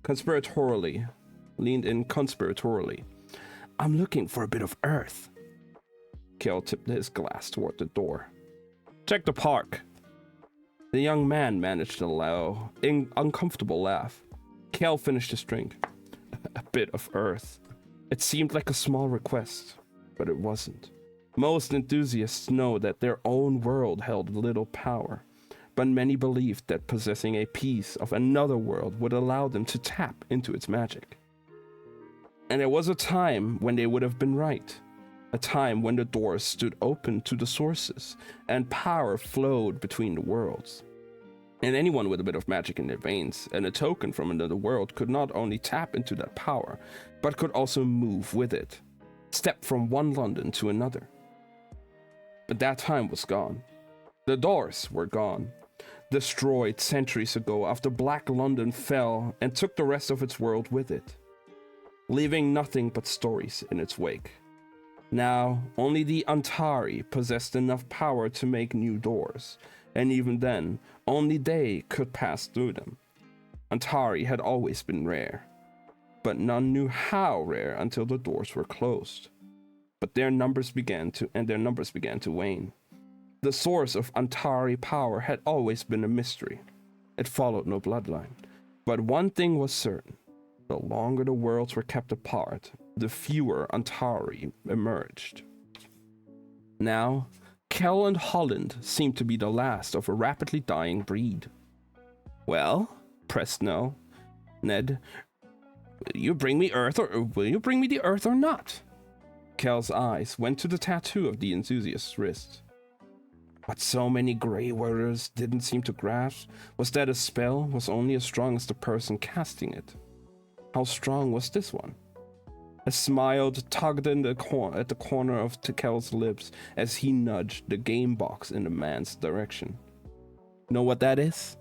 conspiratorially. "I'm looking for a bit of earth." Kel tipped his glass toward the door. "Check the park." The young man managed a low, uncomfortable laugh. Kel finished his drink. A bit of earth. It seemed like a small request, but it wasn't. Most enthusiasts know that their own world held little power, but many believed that possessing a piece of another world would allow them to tap into its magic. And there was a time when they would have been right. A time when the doors stood open to the sources, and power flowed between the worlds. And anyone with a bit of magic in their veins and a token from another world could not only tap into that power, but could also move with it, step from one London to another. But that time was gone. The doors were gone, destroyed centuries ago after Black London fell and took the rest of its world with it, leaving nothing but stories in its wake. Now, only the Antari possessed enough power to make new doors, and even then, only they could pass through them. Antari had always been rare, but none knew how rare until the doors were closed. But their numbers began to wane. The source of Antari power had always been a mystery. It followed no bloodline. But one thing was certain. The longer the worlds were kept apart, the fewer Antari emerged. Now, Kel and Holland seemed to be the last of a rapidly dying breed. Well, pressed Ned, will you bring me the earth or not? Kel's eyes went to the tattoo of the enthusiast's wrist. What so many Grey Warriors didn't seem to grasp was that a spell was only as strong as the person casting it. How strong was this one? A smile tugged at the corner of Kel's lips as he nudged the game box in the man's direction. Know what that is?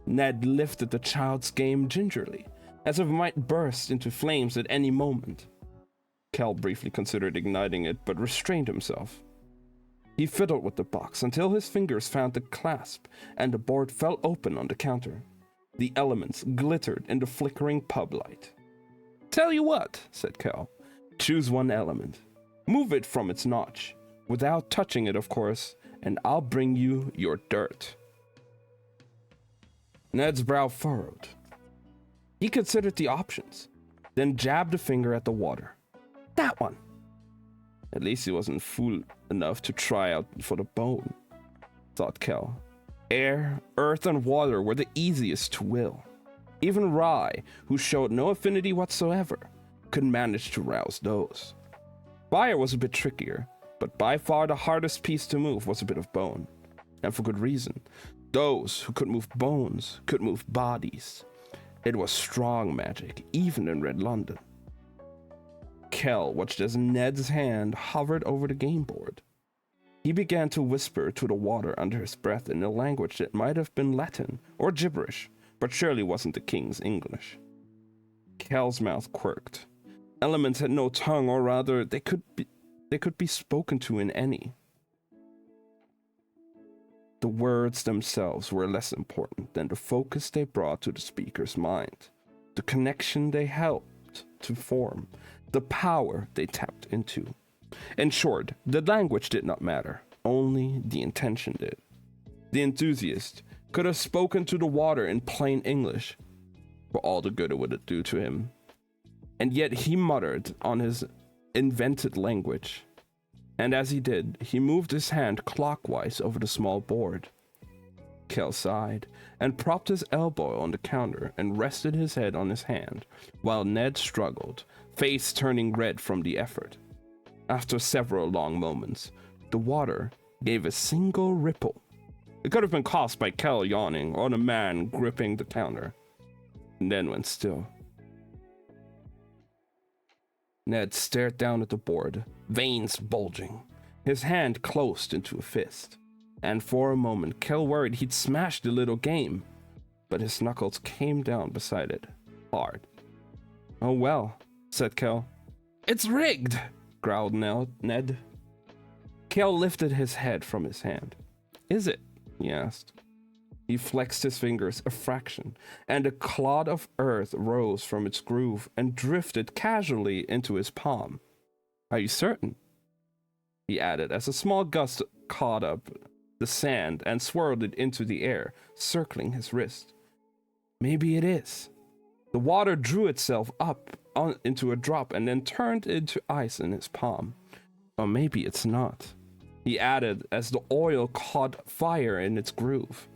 Ned lifted the child's game gingerly, as if it might burst into flames at any moment. Kel briefly considered igniting it, but restrained himself. He fiddled with the box until his fingers found the clasp and the board fell open on the counter. The elements glittered in the flickering pub light. Tell you what, said Kel. Choose one element. Move it from its notch, without touching it, of course, and I'll bring you your dirt. Ned's brow furrowed. He considered the options, then jabbed a finger at the water. That one! At least he wasn't fool enough to try out for the bone, thought Kel. Air, earth, and water were the easiest to will. Even Rye, who showed no affinity whatsoever, could manage to rouse those. Fire was a bit trickier, but by far the hardest piece to move was a bit of bone. And for good reason. Those who could move bones could move bodies. It was strong magic, even in Red London. Kel watched as Ned's hand hovered over the game board. He began to whisper to the water under his breath in a language that might have been Latin or gibberish, but surely wasn't the king's English. Kel's mouth quirked. Elements had no tongue, or rather, they could be spoken to in any. The words themselves were less important than the focus they brought to the speaker's mind, the connection they helped to form, the power they tapped into. In short, the language did not matter, only the intention did. The enthusiast could have spoken to the water in plain English, for all the good it would do to him. And yet he muttered on his invented language. And as he did, he moved his hand clockwise over the small board. Kel sighed and propped his elbow on the counter and rested his head on his hand, while Ned struggled, face turning red from the effort. After several long moments, the water gave a single ripple. It could have been caused by Kel yawning or the man gripping the counter, and then went still. Ned stared down at the board, veins bulging. His hand closed into a fist, and for a moment Kel worried he'd smashed the little game, but his knuckles came down beside it, hard. Oh well, said Kel. It's rigged, growled Ned. Kel lifted his head from his hand. Is it? He asked. He flexed his fingers a fraction, and a clod of earth rose from its groove and drifted casually into his palm. Are you certain? He added as a small gust caught up the sand and swirled it into the air, circling his wrist. Maybe it is. The water drew itself up into a drop and then turned into ice in his palm. Or maybe it's not, he added as the oil caught fire in its groove.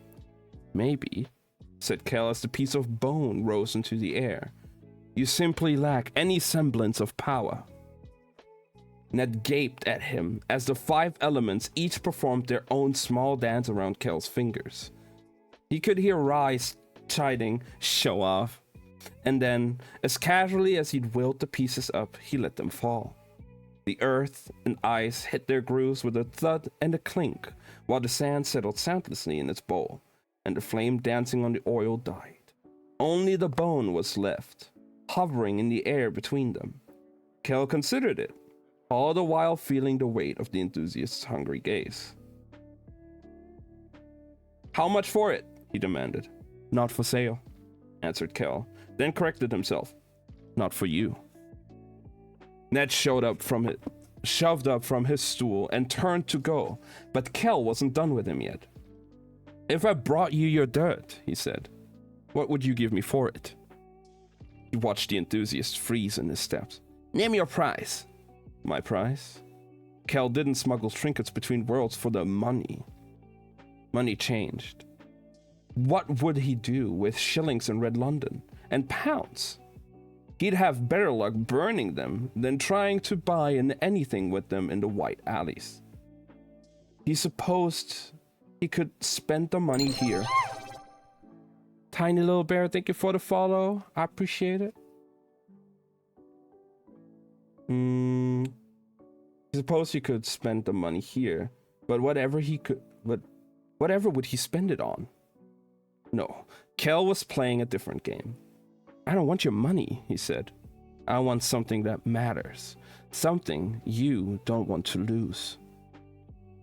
Maybe, said Kel as the piece of bone rose into the air. You simply lack any semblance of power. Ned gaped at him as the 5 elements each performed their own small dance around Kel's fingers. He could hear Rye chiding, "Show off," and then, as casually as he'd willed the pieces up, he let them fall. The earth and ice hit their grooves with a thud and a clink, while the sand settled soundlessly in its bowl, and the flame dancing on the oil died. Only the bone was left, hovering in the air between them. Kel considered it. all the while feeling the weight of the enthusiast's hungry gaze. How much for it? He demanded. Not for sale, answered Kel, then corrected himself. Not for you. Ned shoved up from his stool and turned to go, but Kel wasn't done with him yet. If I brought you your dirt, he said, what would you give me for it? He watched the enthusiast freeze in his steps. Name your price. My price? Kel didn't smuggle trinkets between worlds for the money. Money changed. What would he do with shillings in Red London and pounds? He'd have better luck burning them than trying to buy anything with them in the white alleys. He supposed he could spend the money here. Tiny little bear, thank you for the follow. I appreciate it. He supposed he could spend the money here, but whatever would he spend it on? No, Kel was playing a different game. I don't want your money, he said. I want something that matters. Something you don't want to lose.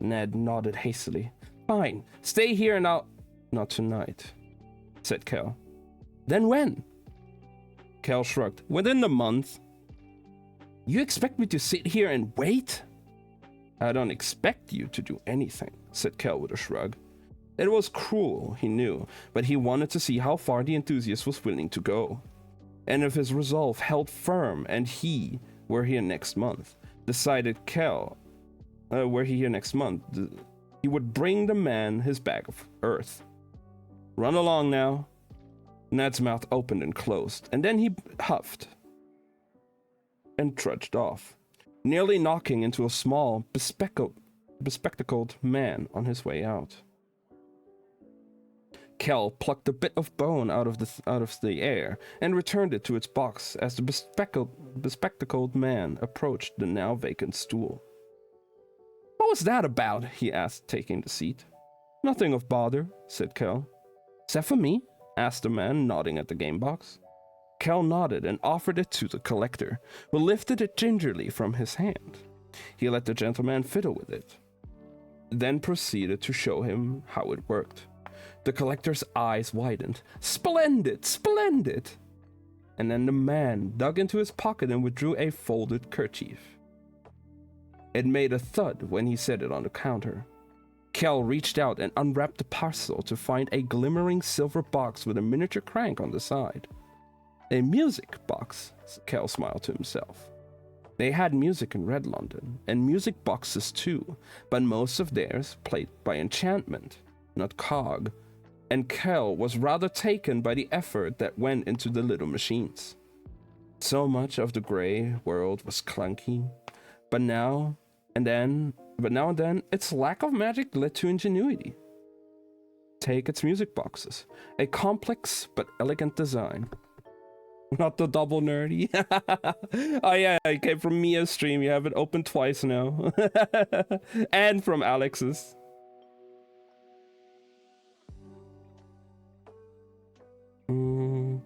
Ned nodded hastily. Fine, stay here and I'll... Not tonight, said Kel. Then when? Kel shrugged. Within the month. You expect me to sit here and wait? I don't expect you to do anything, said Kel with a shrug. It was cruel, he knew, but he wanted to see how far the enthusiast was willing to go. And if his resolve held firm and he were here next month, decided Kel, were he here next month, he would bring the man his bag of earth. Run along now. Ned's mouth opened and closed, and then he huffed and trudged off, nearly knocking into a small, bespectacled man on his way out. Kel plucked a bit of bone out of the air and returned it to its box as the bespectacled man approached the now vacant stool. What was that about? He asked, taking the seat. Nothing of bother, said Kel. Is that for me? Asked the man, nodding at the game box. Kel nodded and offered it to the collector, who lifted it gingerly from his hand. He let the gentleman fiddle with it, then proceeded to show him how it worked. The collector's eyes widened. Splendid! Splendid! And then the man dug into his pocket and withdrew a folded kerchief. It made a thud when he set it on the counter. Kel reached out and unwrapped the parcel to find a glimmering silver box with a miniature crank on the side. A music box, Kel smiled to himself. They had music in Red London, and music boxes too, but most of theirs played by enchantment, not cog, and Kel was rather taken by the effort that went into the little machines. So much of the grey world was clunky, but now and then, its lack of magic led to ingenuity. Take its music boxes, a complex but elegant design. Not the double nerdy. Oh yeah, it came from Mia's stream. You have it open twice now. And from Alex's. A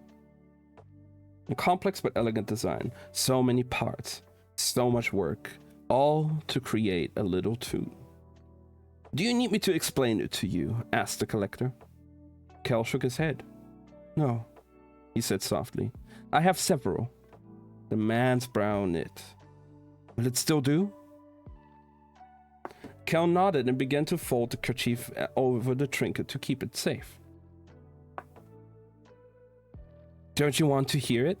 complex but elegant design. So many parts. So much work. All to create a little tune. Do you need me to explain it to you? Asked the collector. Kel shook his head. No, he said softly. I have several. The man's brow knit. Will it still do? Kel nodded and began to fold the kerchief over the trinket to keep it safe. Don't you want to hear it?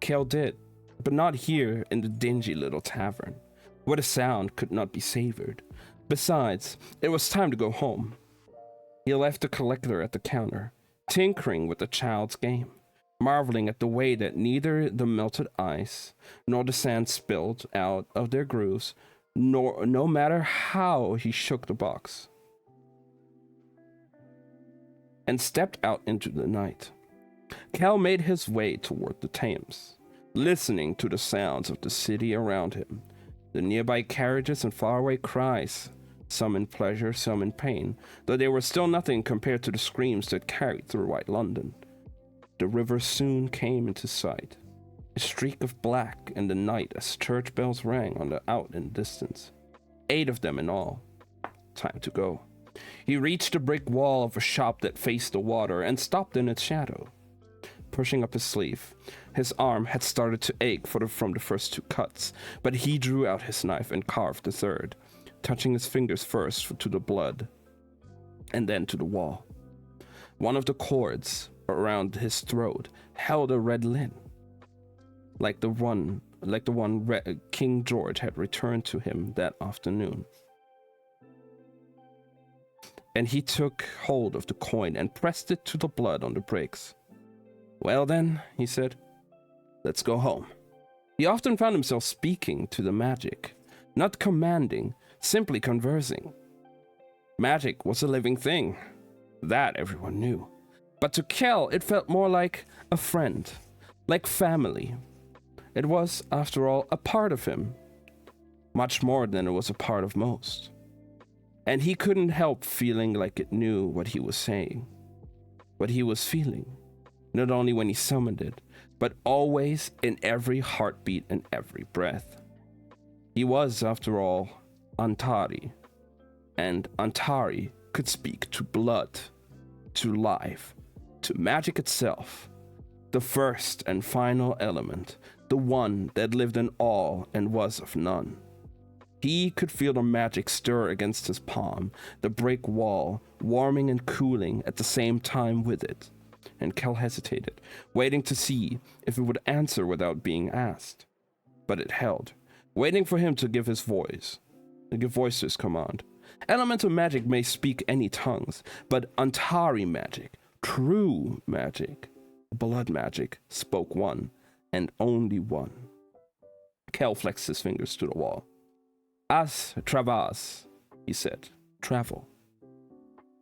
Kel did, but not here in the dingy little tavern, where the sound could not be savored. Besides, it was time to go home. He left the collector at the counter, tinkering with the child's game, marveling at the way that neither the melted ice nor the sand spilled out of their grooves, no matter how he shook the box, and stepped out into the night. Kel made his way toward the Thames, listening to the sounds of the city around him, the nearby carriages and faraway cries, some in pleasure, some in pain, though they were still nothing compared to the screams that carried through white London. The river soon came into sight. A streak of black in the night as church bells rang on the out in the distance. 8 of them in all. Time to go. He reached the brick wall of a shop that faced the water and stopped in its shadow. Pushing up his sleeve, his arm had started to ache from the first 2 cuts, but he drew out his knife and carved the third, touching his fingers first to the blood, and then to the wall. One of the cords around his throat held a red lid, like the one King George had returned to him that afternoon. And he took hold of the coin and pressed it to the blood on the bricks. Well then, he said, let's go home. He often found himself speaking to the magic, not commanding, simply conversing. Magic was a living thing. That everyone knew. But to Kel, it felt more like a friend, like family. It was, after all, a part of him. Much more than it was a part of most. And he couldn't help feeling like it knew what he was saying, what he was feeling, not only when he summoned it, but always in every heartbeat and every breath. He was, after all, Antari, and Antari could speak to blood, to life, to magic itself, the first and final element, the one that lived in all and was of none. He could feel the magic stir against his palm, the brick wall warming and cooling at the same time with it. And Kel hesitated, waiting to see if it would answer without being asked. But it held, waiting for him to give voice to his command. Elemental magic may speak any tongues, but Antari magic, true magic, blood magic, spoke one, and only one. Kel flexed his fingers to the wall. As travas, he said, travel.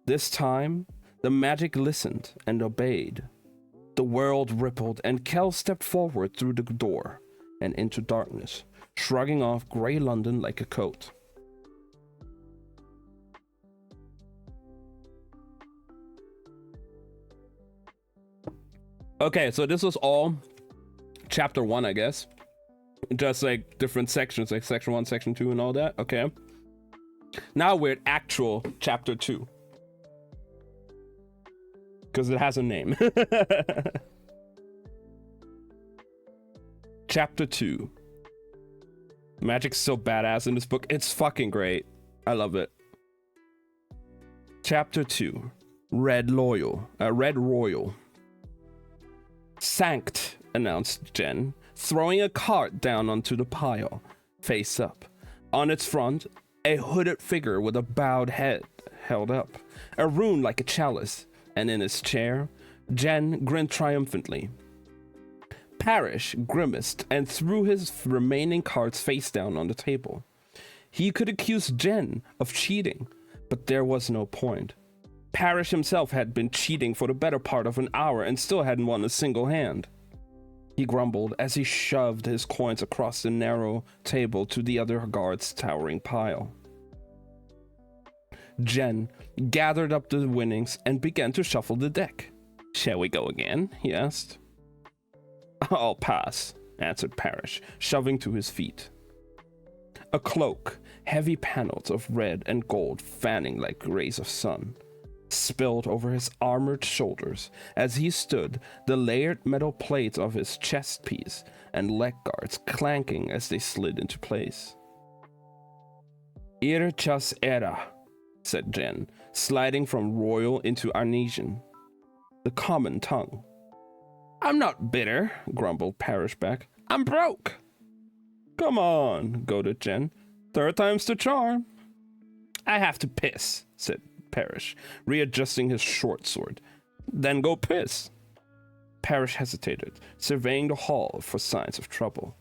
This time, the magic listened and obeyed. The world rippled, and Kel stepped forward through the door and into darkness, shrugging off grey London like a coat. Okay, so this was all chapter 1, I guess. Just like different sections, like section 1, section 2, and all that. Okay. Now we're at actual chapter 2. Because it has a name. Chapter 2. Magic's so badass in this book. It's fucking great. I love it. Chapter 2. Red Royal. Sanct, announced Jen, throwing a cart down onto the pile, face up. On its front, a hooded figure with a bowed head held up, a rune like a chalice, and in his chair, Jen grinned triumphantly. Parrish grimaced and threw his remaining cards face down on the table. He could accuse Jen of cheating, but there was no point. Parrish himself had been cheating for the better part of an hour and still hadn't won a single hand. He grumbled as he shoved his coins across the narrow table to the other guard's towering pile. Jen gathered up the winnings and began to shuffle the deck. Shall we go again? He asked. I'll pass, answered Parrish, shoving to his feet. A cloak, heavy panels of red and gold fanning like rays of sun, spilled over his armored shoulders as he stood, the layered metal plates of his chest piece and leg guards clanking as they slid into place. Irchas era, said Jen, sliding from Royal into Arnesian, the common tongue. I'm not bitter, grumbled Parrish back. I'm broke. Come on, goaded Jen. 3rd time's the charm. I have to piss, said Parrish, readjusting his short sword. Then go piss. Parrish hesitated, surveying the hall for signs of trouble.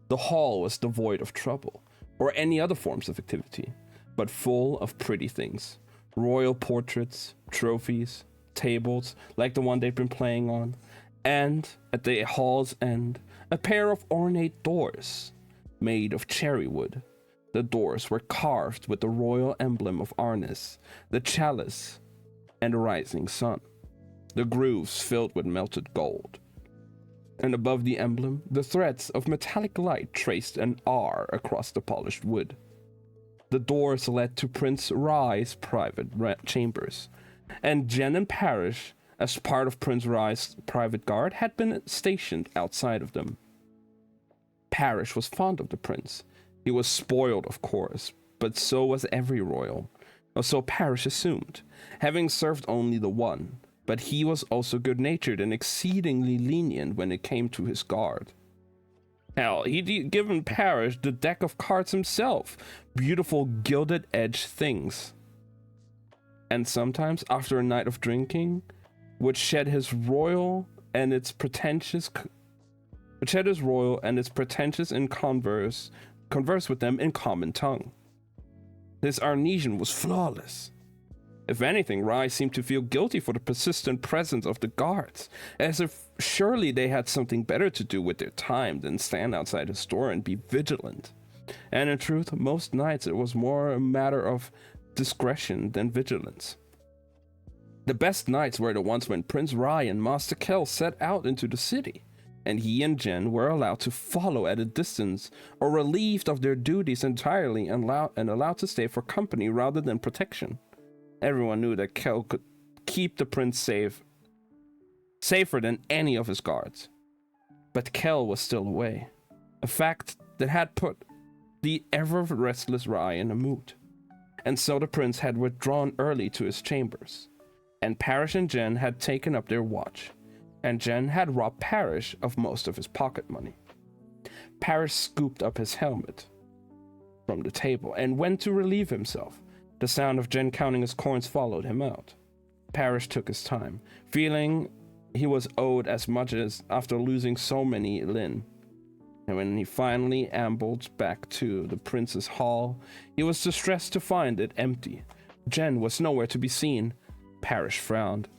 The hall was devoid of trouble, or any other forms of activity, but full of pretty things. Royal portraits, trophies, tables like the one they'd been playing on, and, at the hall's end, a pair of ornate doors, made of cherry wood. The doors were carved with the royal emblem of Arnis, the chalice, and the rising sun, the grooves filled with melted gold. and above the emblem, the threads of metallic light traced an R across the polished wood. The doors led to Prince Rai's private chambers, and Jen and Parrish, as part of Prince Rai's private guard, had been stationed outside of them. Parrish was fond of the prince. He was spoiled, of course, but so was every royal, or so Parrish assumed, having served only the one, but he was also good-natured and exceedingly lenient when it came to his guard. Hell, he'd given Parrish the deck of cards himself, beautiful gilded-edged things. And sometimes, after a night of drinking, would shed his royal and its pretentious and converse with them in common tongue. His Arnesian was flawless. If anything, Rai seemed to feel guilty for the persistent presence of the guards, as if surely they had something better to do with their time than stand outside his door and be vigilant. And in truth, most nights it was more a matter of discretion than vigilance. The best nights were the ones when Prince Rai and Master Kel set out into the city, and he and Jen were allowed to follow at a distance, or relieved of their duties entirely and allowed to stay for company rather than protection. Everyone knew that Kel could keep the prince safer than any of his guards. But Kel was still away, a fact that had put the ever-restless Rai in a mood. And so the prince had withdrawn early to his chambers, and Parrish and Jen had taken up their watch, and Jen had robbed Parrish of most of his pocket money. Parrish scooped up his helmet from the table and went to relieve himself. The sound of Jen counting his coins followed him out. Parrish took his time, feeling he was owed as much as after losing so many Lin. And when he finally ambled back to the prince's hall, he was distressed to find it empty. Jen was nowhere to be seen. Parrish frowned.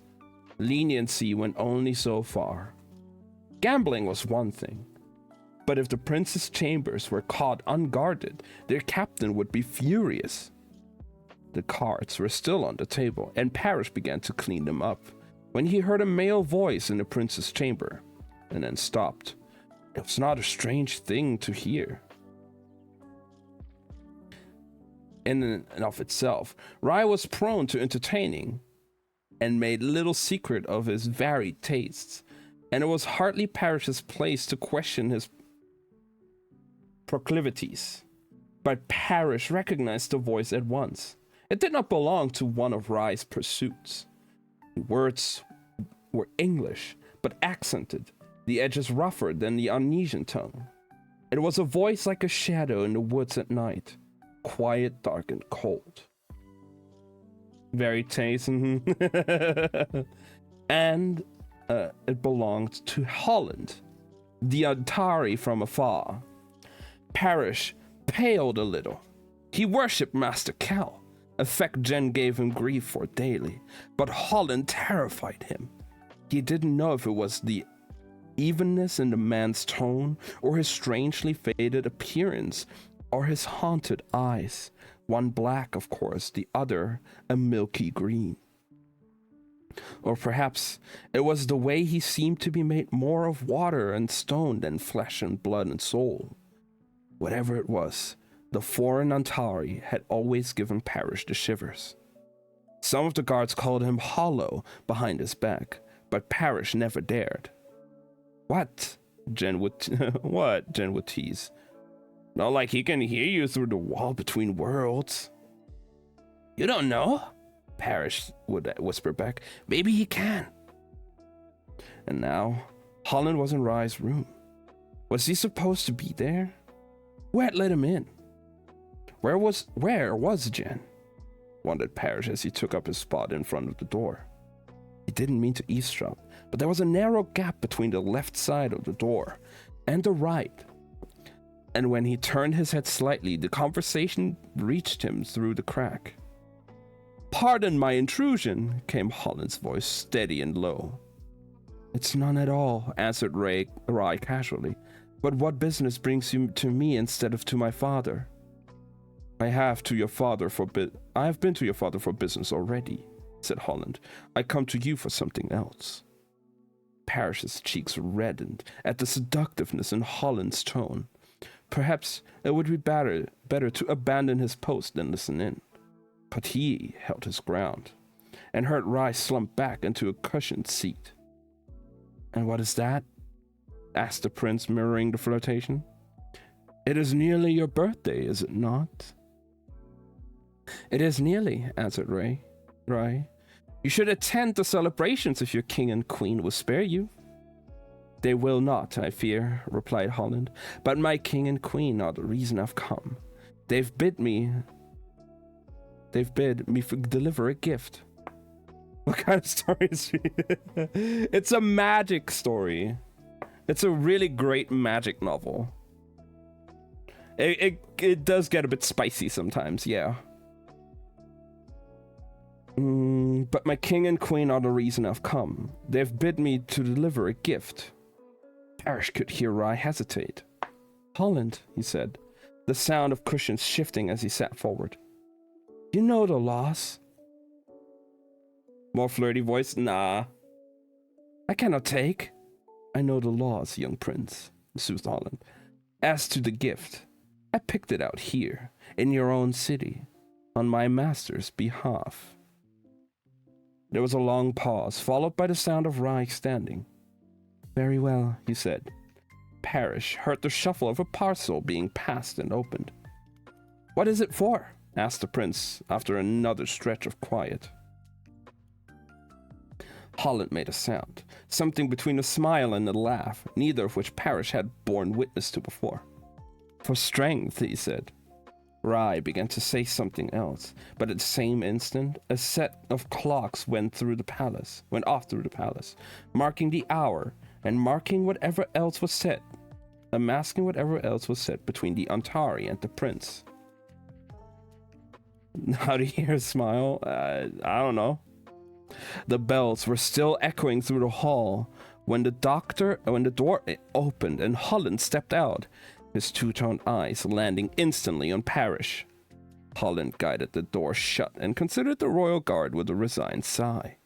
Leniency went only so far. Gambling was one thing, but if the prince's chambers were caught unguarded, their captain would be furious. The cards were still on the table, and Parrish began to clean them up, when he heard a male voice in the prince's chamber, and then stopped. It was not a strange thing to hear. In and of itself, Rai was prone to entertaining, and made little secret of his varied tastes, and it was hardly Parrish's place to question his proclivities. But Parrish recognized the voice at once. It did not belong to one of Rai's pursuits. The words were English, but accented, the edges rougher than the Arnesian tongue. It was a voice like a shadow in the woods at night, quiet, dark, and cold. Very taste, and it belonged to Holland, the Antari from afar. Parrish paled a little. He worshipped Master Kel, a fact Jen gave him grief for daily, but Holland terrified him. He didn't know if it was the evenness in the man's tone, or his strangely faded appearance, or his haunted eyes. One black, of course, the other a milky green. Or perhaps it was the way he seemed to be made more of water and stone than flesh and blood and soul. Whatever it was, the foreign Antari had always given Parrish the shivers. Some of the guards called him Hollow behind his back, but Parrish never dared. What? Jen would tease. Not like he can hear you through the wall between worlds. You don't know? Parrish would whisper back. Maybe he can. And now, Holland was in Rai's room. Was he supposed to be there? Who had let him in? Where was Jen? Wondered Parrish as he took up his spot in front of the door. He didn't mean to eavesdrop, but there was a narrow gap between the left side of the door and the right. And when he turned his head slightly, the conversation reached him through the crack. Pardon my intrusion, came Holland's voice, steady and low. It's none at all, answered Rai casually. But what business brings you to me instead of to my father? I have been to your father for business already, said Holland. I come to you for something else. Parrish's cheeks reddened at the seductiveness in Holland's tone. Perhaps it would be better to abandon his post than listen in. But he held his ground, and heard Rye slump back into a cushioned seat. "And what is that?" asked the prince, mirroring the flirtation. "It is nearly your birthday, is it not?" "It is nearly," answered Rye. "You should attend the celebrations if your king and queen will spare you." "They will not, I fear," replied Holland. "But my king and queen are the reason I've come. They've bid me deliver a gift." What kind of story is she? It's a magic story. It's a really great magic novel. It does get a bit spicy sometimes, yeah. But my king and queen are the reason I've come. They've bid me to deliver a gift. Parrish could hear Rye hesitate. "Holland," he said, the sound of cushions shifting as he sat forward. "You know the laws." More flirty voice. "Nah. I cannot take." "I know the laws, young prince," soothed Holland. "As to the gift, I picked it out here, in your own city, on my master's behalf." There was a long pause, followed by the sound of Rye standing. "Very well," he said. Parrish heard the shuffle of a parcel being passed and opened. "What is it for?" asked the prince, after another stretch of quiet. Holland made a sound, something between a smile and a laugh, neither of which Parrish had borne witness to before. "For strength," he said. Rye began to say something else, but at the same instant, a set of clocks went off through the palace, marking the hour and masking whatever else was said between the Antari and the prince. How do you hear a smile? I don't know. The bells were still echoing through the hall when the door opened and Holland stepped out, his two-toned eyes landing instantly on Parrish. Holland guided the door shut and considered the royal guard with a resigned sigh.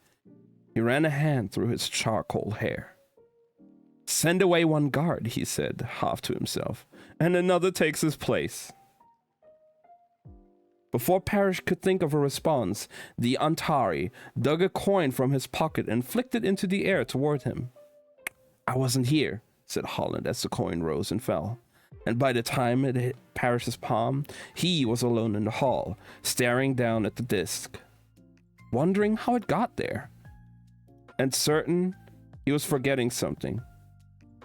He ran a hand through his charcoal hair. "Send away one guard," he said, half to himself, "and another takes his place." Before Parrish could think of a response, the Antari dug a coin from his pocket and flicked it into the air toward him. "I wasn't here," said Holland as the coin rose and fell. And by the time it hit Parrish's palm, he was alone in the hall, staring down at the disc, wondering how it got there. And certain he was forgetting something.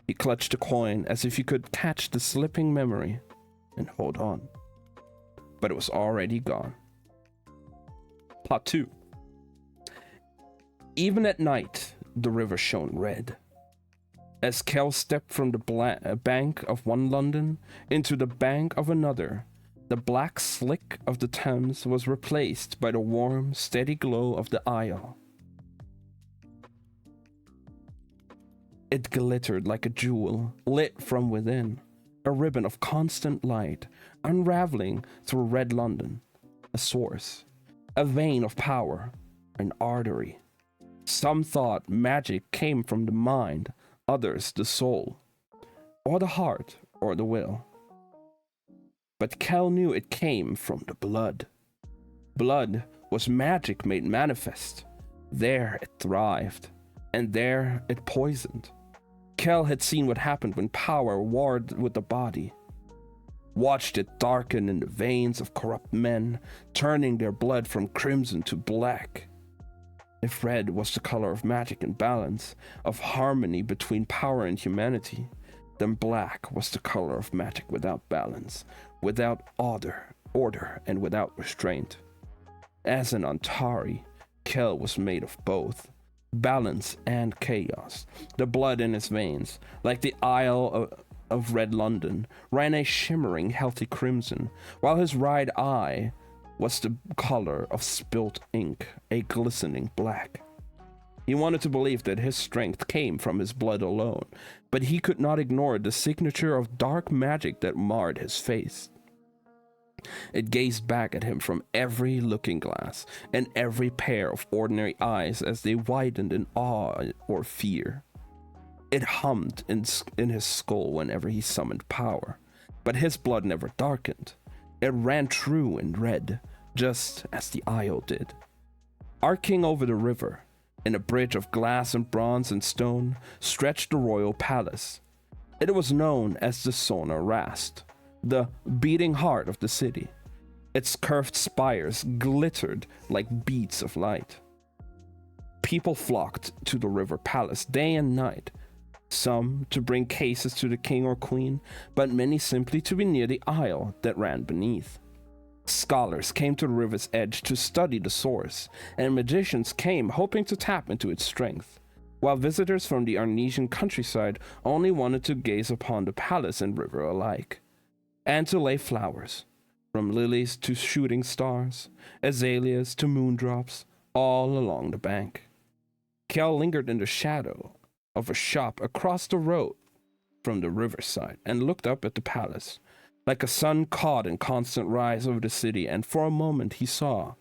He clutched the coin as if he could catch the slipping memory and hold on. But it was already gone. Plot 2. Even at night, the river shone red. As Kell stepped from the bank of one London into the bank of another, the black slick of the Thames was replaced by the warm, steady glow of the Isle. It glittered like a jewel, lit from within, a ribbon of constant light, unraveling through red London, a source, a vein of power, an artery. Some thought magic came from the mind, others the soul, or the heart, or the will. But Kell knew it came from the blood. Blood was magic made manifest. There it thrived, and there it poisoned. Kell had seen what happened when power warred with the body, watched it darken in the veins of corrupt men, turning their blood from crimson to black. If red was the color of magic and balance, of harmony between power and humanity, then black was the color of magic without balance, without order, and without restraint. As an Antari, Kell was made of both, balance and chaos. The blood in his veins, like the Isle of red London, ran a shimmering, healthy crimson, while his right eye was the color of spilt ink, a glistening black. He wanted to believe that his strength came from his blood alone, but he could not ignore the signature of dark magic that marred his face. It gazed back at him from every looking glass and every pair of ordinary eyes as they widened in awe or fear. It hummed in his skull whenever he summoned power, but his blood never darkened. It ran true and red, just as the Isle did. Arcing over the river, in a bridge of glass and bronze and stone, stretched the royal palace. It was known as the Sona Rast, the beating heart of the city. Its curved spires glittered like beads of light. People flocked to the river palace day and night, some to bring cases to the king or queen, but many simply to be near the Isle that ran beneath. Scholars came to the river's edge to study the source, and magicians came hoping to tap into its strength, while visitors from the Arnesian countryside only wanted to gaze upon the palace and river alike, and to lay flowers, from lilies to shooting stars, azaleas to moondrops, all along the bank. Kel lingered in the shadow of a shop across the road from the riverside and looked up at the palace, like a sun caught in constant rise over the city, and for a moment he saw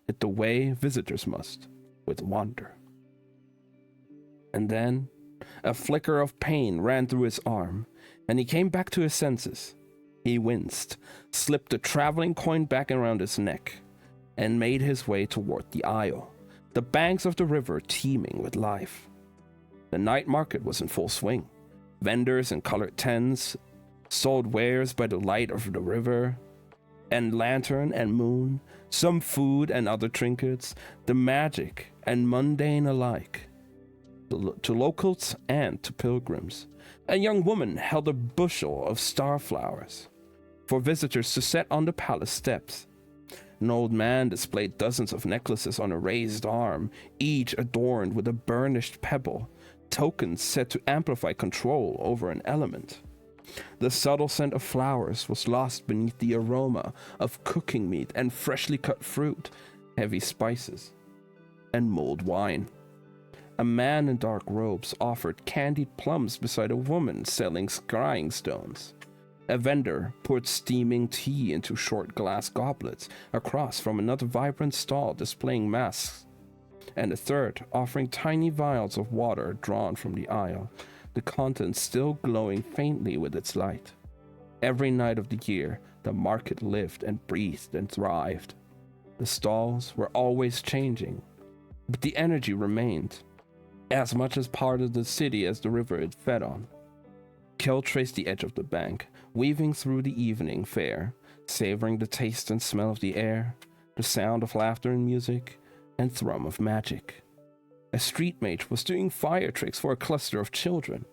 it the way visitors must, with wonder. And then a flicker of pain ran through his arm, and he came back to his senses. He winced, slipped the traveling coin back around his neck, and made his way toward the Isle, the banks of the river teeming with life. The night market was in full swing. Vendors in colored tents sold wares by the light of the river, and lantern and moon, some food and other trinkets, the magic and mundane alike, to locals and to pilgrims. A young woman held a bushel of starflowers for visitors to set on the palace steps. An old man displayed dozens of necklaces on a raised arm, each adorned with a burnished pebble, tokens said to amplify control over an element. The subtle scent of flowers was lost beneath the aroma of cooking meat and freshly cut fruit, heavy spices, and mulled wine. A man in dark robes offered candied plums beside a woman selling scrying stones. A vendor poured steaming tea into short glass goblets across from another vibrant stall displaying masks, and a third offering tiny vials of water drawn from the Isle, the contents still glowing faintly with its light. Every night of the year, the market lived and breathed and thrived. The stalls were always changing, but the energy remained, as much as part of the city as the river it fed on. Kel traced the edge of the bank, weaving through the evening fare, savoring the taste and smell of the air, the sound of laughter and music, and thrum of magic. A street mage was doing fire tricks for a cluster of children,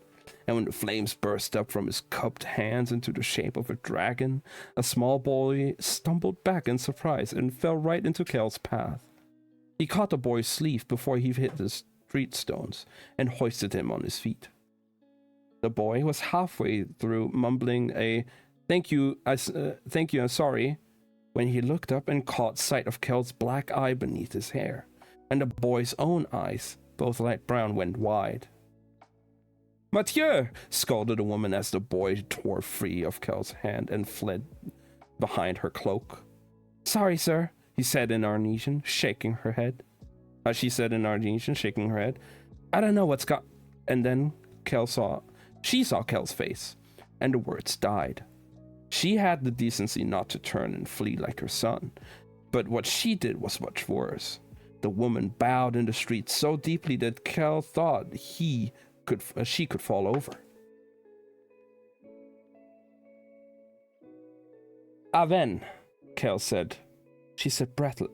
and when the flames burst up from his cupped hands into the shape of a dragon, a small boy stumbled back in surprise and fell right into Kel's path. He caught the boy's sleeve before he hit the street stones and hoisted him on his feet. The boy was halfway through mumbling a thank you, I'm sorry, when he looked up and caught sight of Kel's black eye beneath his hair, and the boy's own eyes, both light brown, went wide. Mathieu! Scolded the woman as the boy tore free of Kel's hand and fled behind her cloak. Sorry, sir, he said in Arnesian, shaking her head. She said in Arnesian, shaking her head. I don't know what's got... And then she saw Kel's face, and the words died. She had the decency not to turn and flee like her son, but what she did was much worse. The woman bowed in the street so deeply that Kel thought she could fall over. Aven, Kel said. She said breathless.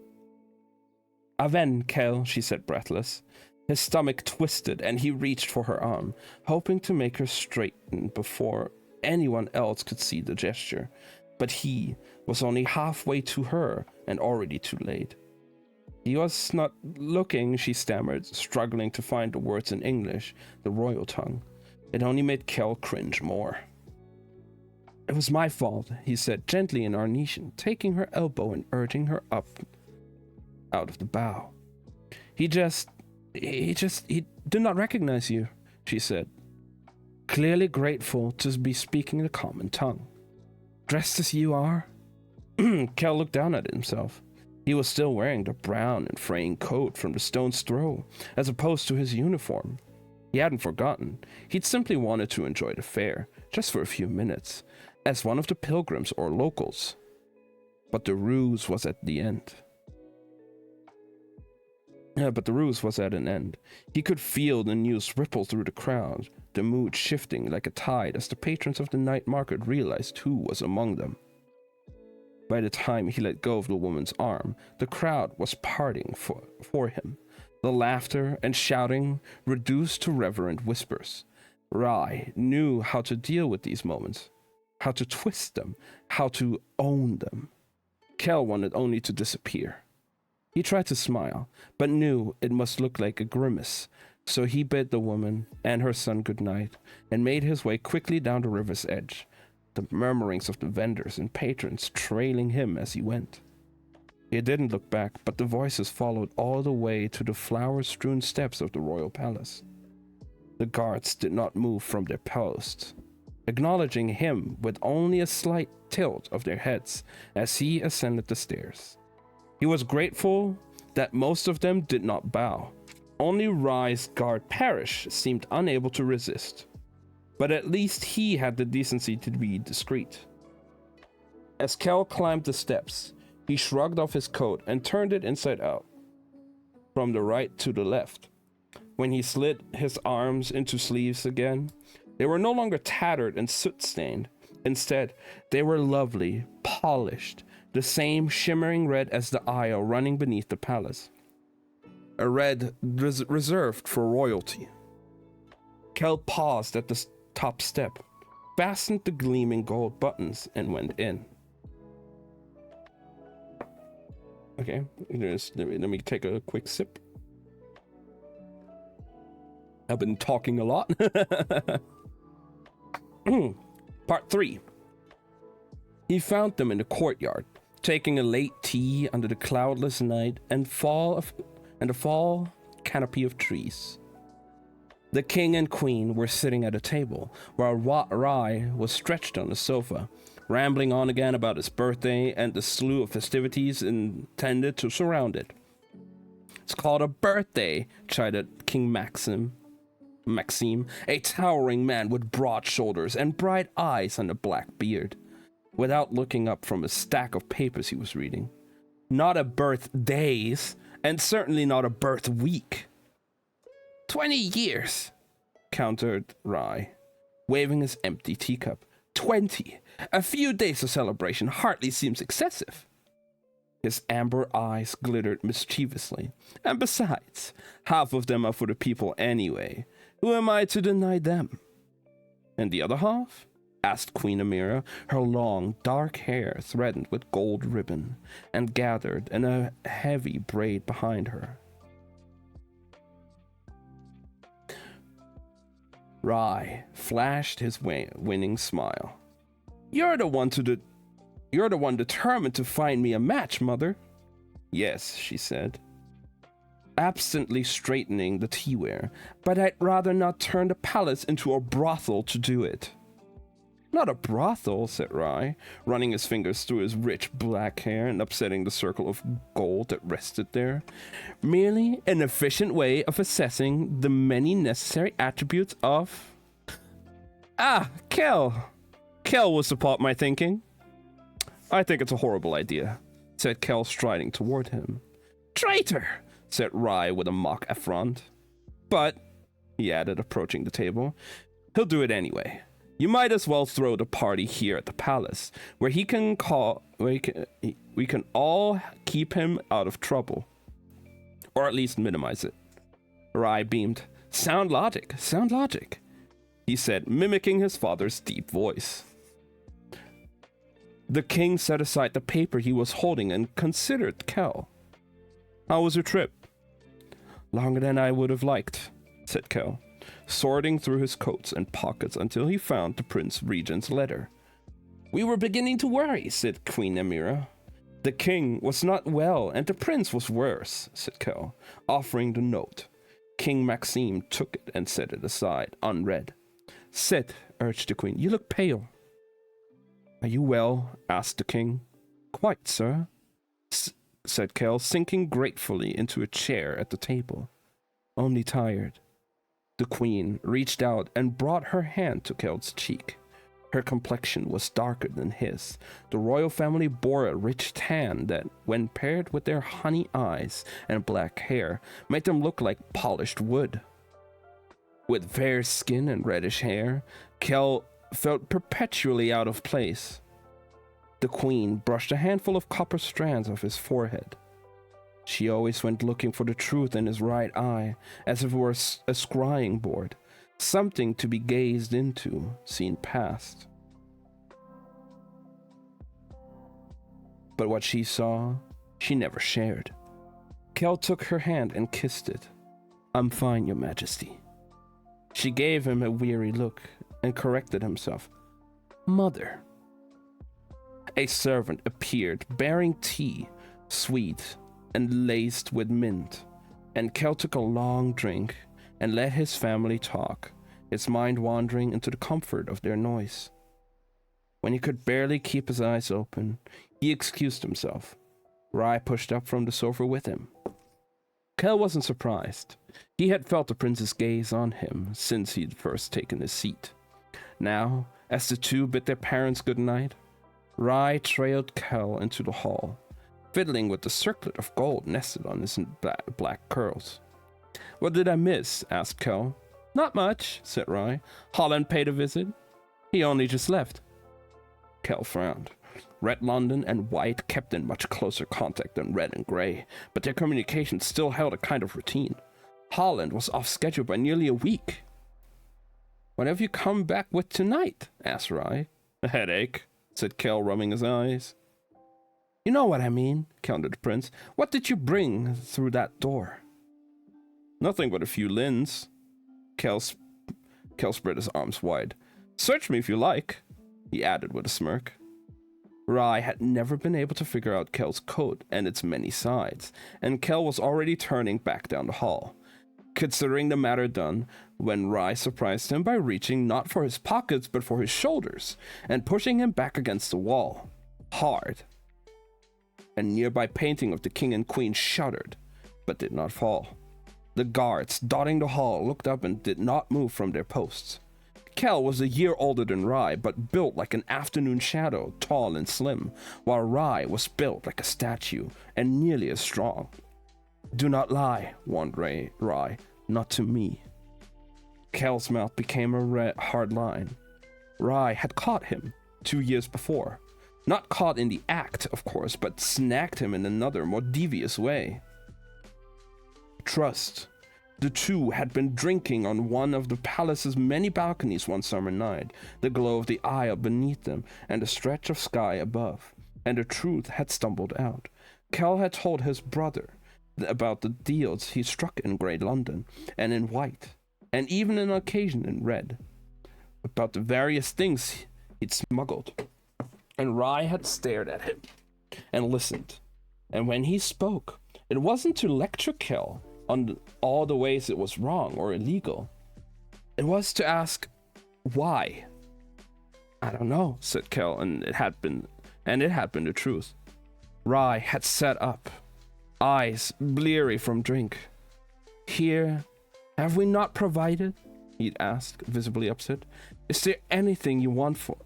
Aven, Kel, she said breathless. His stomach twisted and he reached for her arm, hoping to make her straighten before anyone else could see the gesture. But he was only halfway to her and already too late. He was not looking, she stammered, struggling to find the words in English, the royal tongue. It only made Kel cringe more. It was my fault, he said gently in Arnesian, taking her elbow and urging her up out of the bow. He did not recognize you, she said, clearly grateful to be speaking the common tongue. Dressed as you are? Kel looked down at himself. He was still wearing the brown and fraying coat from the stone's throw, as opposed to his uniform. He hadn't forgotten. He'd simply wanted to enjoy the fair, just for a few minutes, as one of the pilgrims or locals. But the ruse was at the end. But the ruse was at an end. He could feel the news ripple through the crowd, the mood shifting like a tide as the patrons of the night market realized who was among them. By the time he let go of the woman's arm, the crowd was parting for him. The laughter and shouting reduced to reverent whispers. Rai knew how to deal with these moments, how to twist them, how to own them. Kel wanted only to disappear. He tried to smile, but knew it must look like a grimace, so he bid the woman and her son good night and made his way quickly down the river's edge, the murmurings of the vendors and patrons trailing him as he went. He didn't look back, but the voices followed all the way to the flower-strewn steps of the royal palace. The guards did not move from their posts, acknowledging him with only a slight tilt of their heads as he ascended the stairs. He was grateful that most of them did not bow. Only Rai's guard Parrish seemed unable to resist, but at least he had the decency to be discreet. As Kel climbed the steps, he shrugged off his coat and turned it inside out, from the right to the left. When he slid his arms into sleeves again, they were no longer tattered and soot-stained. Instead, they were lovely, polished, the same shimmering red as the aisle running beneath the palace. A red reserved for royalty. Kel paused at the top step, fastened the gleaming gold buttons, and went in. Okay, let me take a quick sip. I've been talking a lot. Part 3. He found them in the courtyard, taking a late tea under the cloudless night and the fall canopy of trees. The king and queen were sitting at a table, while Rai was stretched on the sofa, rambling on again about his birthday and the slew of festivities intended to surround it. It's called a birthday, chided King Maxime, a towering man with broad shoulders and bright eyes and a black beard, without looking up from a stack of papers he was reading. Not a birthdays, and certainly not a birth week. 20 years, countered Rai, waving his empty teacup. 20. A few days of celebration hardly seems excessive. His amber eyes glittered mischievously. And besides, half of them are for the people anyway. Who am I to deny them? And the other half? Asked Queen Amira, her long, dark hair threaded with gold ribbon and gathered in a heavy braid behind her. Rai flashed his winning smile. You're the one determined to find me a match, mother. Yes, she said, absently straightening the teaware, but I'd rather not turn the palace into a brothel to do it. Not a brothel, said Rai, running his fingers through his rich black hair and upsetting the circle of gold that rested there. Merely an efficient way of assessing the many necessary attributes of... Kel! Kel will support my thinking. I think it's a horrible idea, said Kel, striding toward him. Traitor, said Rai with a mock affront. But, he added, approaching the table, he'll do it anyway. You might as well throw the party here at the palace, where we can all keep him out of trouble. Or at least minimize it. Rai beamed. Sound logic, he said, mimicking his father's deep voice. The king set aside the paper he was holding and considered Kel. How was your trip? Longer than I would have liked, said Kel, sorting through his coats and pockets until he found the Prince Regent's letter. We were beginning to worry, said Queen Amira. The king was not well, and the prince was worse, said Kel, offering the note. King Maxime took it and set it aside, unread. Sit, urged the queen. You look pale. Are you well? Asked the king. Quite, sir, said Kel, sinking gratefully into a chair at the table. Only tired. The queen reached out and brought her hand to Kel's cheek. Her complexion was darker than his. The royal family bore a rich tan that, when paired with their honey eyes and black hair, made them look like polished wood. With fair skin and reddish hair, Kel felt perpetually out of place. The queen brushed a handful of copper strands off his forehead. She always went looking for the truth in his right eye, as if it were a scrying board, something to be gazed into, seen past. But what she saw, she never shared. Kel took her hand and kissed it. "I'm fine, Your Majesty." She gave him a weary look and corrected himself. "Mother." A servant appeared, bearing tea, sweet and laced with mint, and Kel took a long drink and let his family talk, his mind wandering into the comfort of their noise. When he could barely keep his eyes open, he excused himself. Rai pushed up from the sofa with him. Kel wasn't surprised. He had felt the prince's gaze on him since he'd first taken his seat. Now, as the two bid their parents good night, Rai trailed Kel into the hall, fiddling with the circlet of gold nested on his black curls. "What did I miss?" asked Kel. "Not much," said Rai. "Holland paid a visit. He only just left." Kel frowned. Red London and White kept in much closer contact than Red and Grey, but their communication still held a kind of routine. Holland was off schedule by nearly a week. "What have you come back with tonight?" asked Rai. "A headache," said Kel, rubbing his eyes. "You know what I mean," countered the prince. "What did you bring through that door?" "Nothing but a few lins." Kel spread his arms wide. "Search me if you like," he added with a smirk. Rai had never been able to figure out Kel's coat and its many sides, and Kel was already turning back down the hall, considering the matter done, when Rai surprised him by reaching not for his pockets but for his shoulders, and pushing him back against the wall, hard. A nearby painting of the king and queen shuddered, but did not fall. The guards dotting the hall looked up and did not move from their posts. Kel was a year older than Rai, but built like an afternoon shadow, tall and slim, while Rai was built like a statue and nearly as strong. "Do not lie," warned Rai, "not to me." Kel's mouth became a hard line. Rai had caught him 2 years before. Not caught in the act, of course, but snagged him in another, more devious way. Trust. The two had been drinking on one of the palace's many balconies one summer night, the glow of the isle beneath them and the stretch of sky above, and the truth had stumbled out. Kel had told his brother about the deals he struck in Grey London and in White, and even an occasion in Red, about the various things he'd smuggled. And Rai had stared at him and listened, and when he spoke, it wasn't to lecture Kel on all the ways it was wrong or illegal. It was to ask, why? "I don't know," said Kel, and it had been the truth. Rai had sat up, eyes bleary from drink. "Here, have we not provided?" he'd asked, visibly upset. Is there anything you want for?"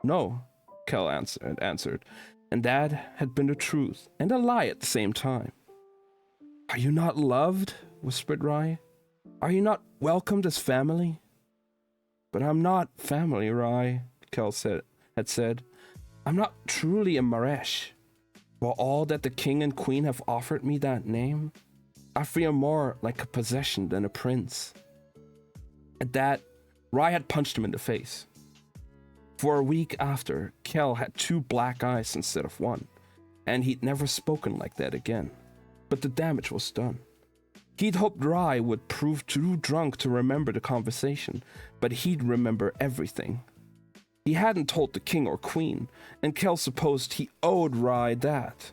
"No," Kel answered. And that had been the truth and a lie at the same time. "Are you not loved?" whispered Rai. "Are you not welcomed as family?" "But I'm not family, Rai," Kel had said. "I'm not truly a Maresh. For all that the king and queen have offered me that name, I feel more like a possession than a prince." At that, Rai had punched him in the face. For a week after, Kel had 2 black eyes instead of 1, and he'd never spoken like that again. But the damage was done. He'd hoped Rai would prove too drunk to remember the conversation, but he'd remember everything. He hadn't told the king or queen, and Kel supposed he owed Rai that.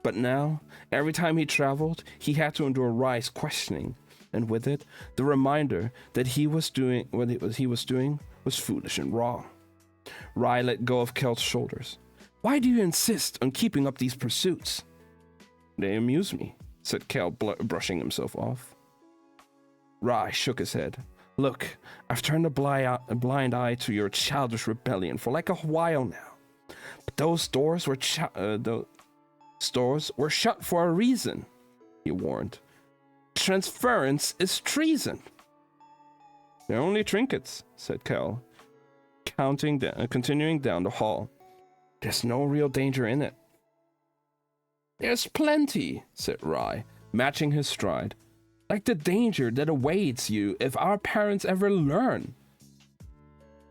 But now, every time he traveled, he had to endure Rai's questioning, and with it, the reminder that what he was doing was foolish and wrong. Rai let go of Kel's shoulders. "Why do you insist on keeping up these pursuits?" "They amuse me," said Kel, brushing himself off. Rye shook his head. Look, I've turned a blind eye to your childish rebellion for like a while now. But those doors were shut for a reason, he warned. Transference is treason. They're only trinkets, said Kel, continuing down the hall. There's no real danger in it. There's plenty, said Rye, matching his stride. Like the danger that awaits you if our parents ever learn.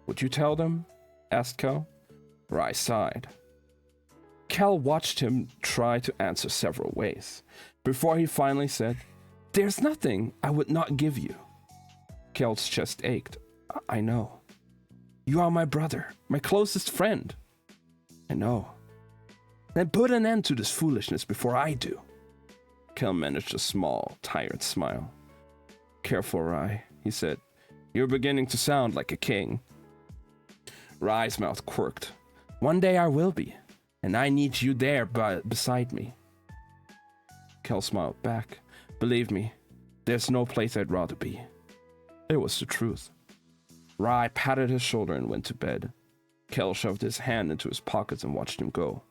Would you tell them? Asked Kel. Rye sighed. Kel watched him try to answer several ways, before he finally said, There's nothing I would not give you. Kel's chest ached. I know. You are my brother, my closest friend. I know. Then put an end to this foolishness before I do. Kel managed a small, tired smile. Careful, Rye, he said. You're beginning to sound like a king. Rye's mouth quirked. One day I will be, and I need you there beside me. Kel smiled back. Believe me, there's no place I'd rather be. It was the truth. Rye patted his shoulder and went to bed. Kel shoved his hand into his pockets and watched him go.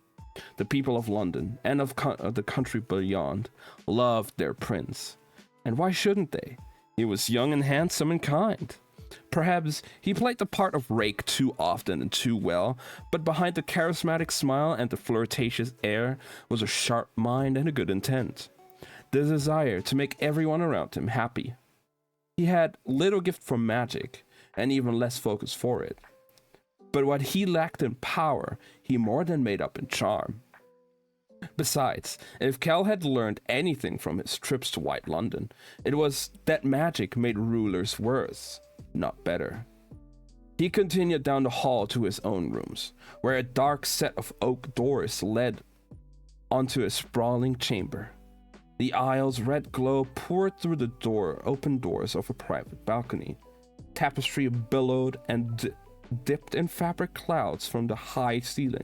The people of London and of the country beyond loved their prince. And why shouldn't they? He was young and handsome and kind. Perhaps he played the part of rake too often and too well, but behind the charismatic smile and the flirtatious air was a sharp mind and a good intent. The desire to make everyone around him happy. He had little gift for magic, and even less focus for it. But what he lacked in power, he more than made up in charm. Besides, if Kel had learned anything from his trips to White London, it was that magic made rulers worse, not better. He continued down the hall to his own rooms, where a dark set of oak doors led onto a sprawling chamber. The aisle's red glow poured through the open doors of a private balcony. Tapestry billowed and dipped in fabric clouds from the high ceiling.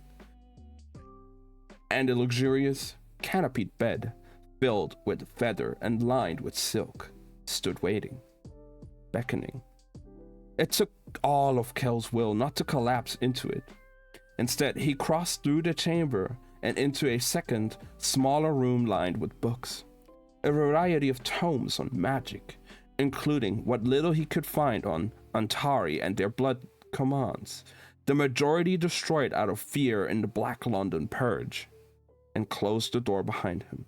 And a luxurious, canopied bed, filled with feather and lined with silk, stood waiting, beckoning. It took all of Kel's will not to collapse into it. Instead, he crossed through the chamber and into a second, smaller room lined with books. A variety of tomes on magic, including what little he could find on Antari and their blood commands, the majority destroyed out of fear in the Black London Purge, and closed the door behind him.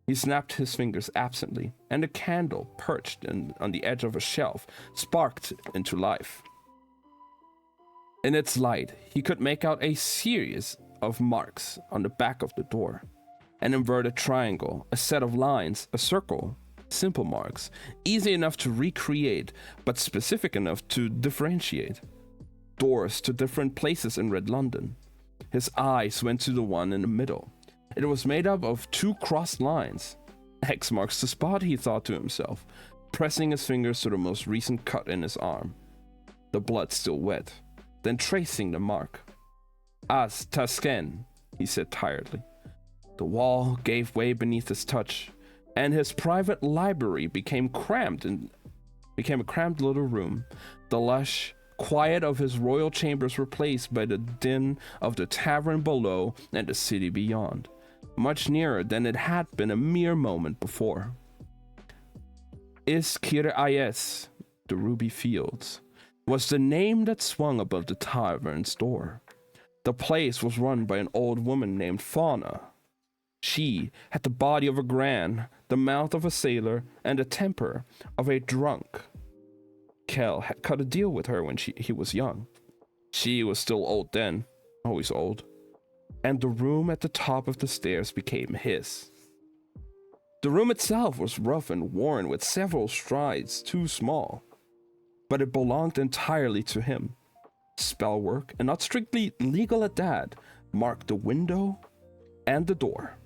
He snapped his fingers absently, and a candle perched on the edge of a shelf sparked into life. In its light, he could make out a series of marks on the back of the door. An inverted triangle, a set of lines, a circle, simple marks, easy enough to recreate, but specific enough to differentiate. Doors to different places in Red London. His eyes went to the one in the middle. It was made up of 2 crossed lines. X marks the spot, he thought to himself, pressing his fingers to the most recent cut in his arm. The blood still wet, then tracing the mark. As Tasken, he said tiredly. The wall gave way beneath his touch, and his private library became a cramped little room. The lush quiet of his royal chambers replaced by the din of the tavern below and the city beyond, much nearer than it had been a mere moment before. Iskir Ayes, the Ruby Fields, was the name that swung above the tavern's door. The place was run by an old woman named Fauna. She had the body of a Gran, the mouth of a sailor, and the temper of a drunk. Kel had cut a deal with her when he was young. She was still old then, always old. And the room at the top of the stairs became his. The room itself was rough and worn with several strides too small, but it belonged entirely to him. Spellwork, and not strictly legal at that, marked the window and the door,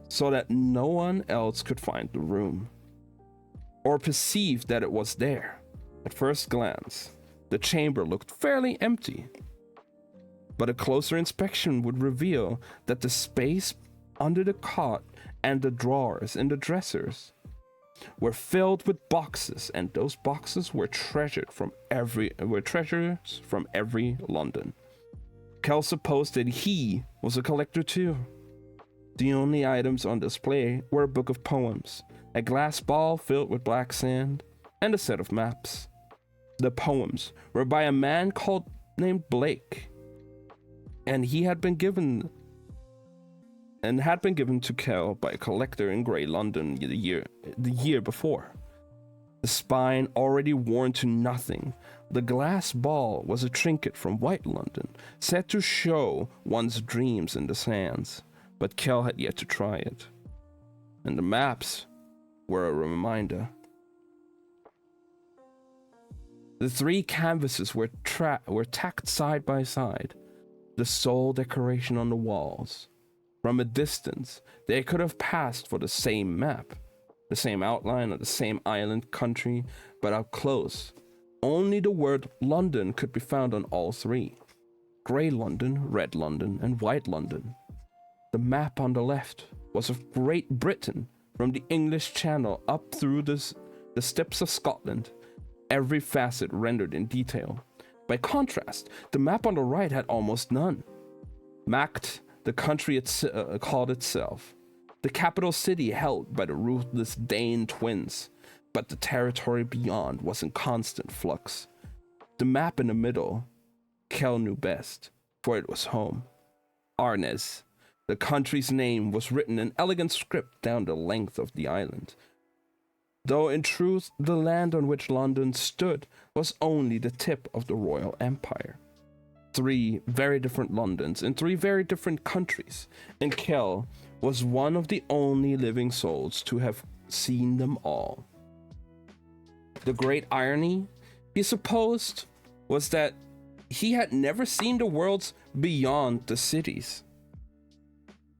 so that no one else could find the room, or perceive that it was there. At first glance, the chamber looked fairly empty, but a closer inspection would reveal that the space under the cot and the drawers in the dressers were filled with boxes, and those boxes were treasures from every London. Kell supposed that he was a collector too. The only items on display were a book of poems, a glass ball filled with black sand, and a set of maps. The poems were by a man named Blake, and had been given to Kell by a collector in Grey London the year before. The spine already worn to nothing, the glass ball was a trinket from White London, set to show one's dreams in the sands, but Kell had yet to try it. And the maps were a reminder. The 3 canvases were tacked side by side, the sole decoration on the walls. From a distance, they could have passed for the same map, the same outline of the same island country, but up close, only the word London could be found on all 3. Grey London, Red London, and White London. The map on the left was of Great Britain, from the English Channel up through the steppes of Scotland, every facet rendered in detail. By contrast, the map on the right had almost none. Macked, the country called itself, the capital city held by the ruthless Dane twins, but the territory beyond was in constant flux. The map in the middle, Kell knew best, for it was home. Arnes, the country's name, was written in elegant script down the length of the island, though in truth the land on which London stood was only the tip of the Royal Empire. 3 very different Londons in 3 very different countries, and Kell was one of the only living souls to have seen them all. The great irony, he supposed, was that he had never seen the worlds beyond the cities.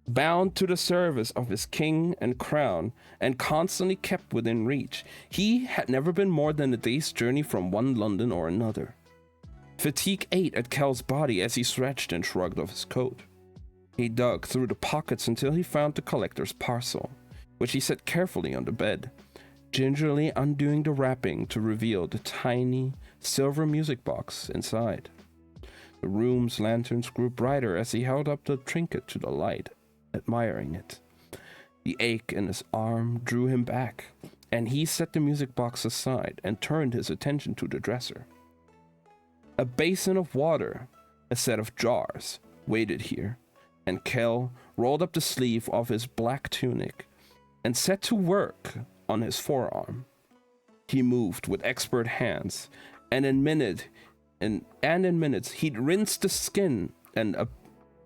Bound to the service of his king and crown, and constantly kept within reach, he had never been more than a day's journey from one London or another. Fatigue ate at Kell's body as he stretched and shrugged off his coat. He dug through the pockets until he found the collector's parcel, which he set carefully on the bed, gingerly undoing the wrapping to reveal the tiny silver music box inside. The room's lanterns grew brighter as he held up the trinket to the light, admiring it. The ache in his arm drew him back, and he set the music box aside and turned his attention to the dresser. A basin of water, a set of jars, waited here, and Kell rolled up the sleeve of his black tunic and set to work on his forearm. He moved with expert hands, and in minutes he'd rinsed the skin and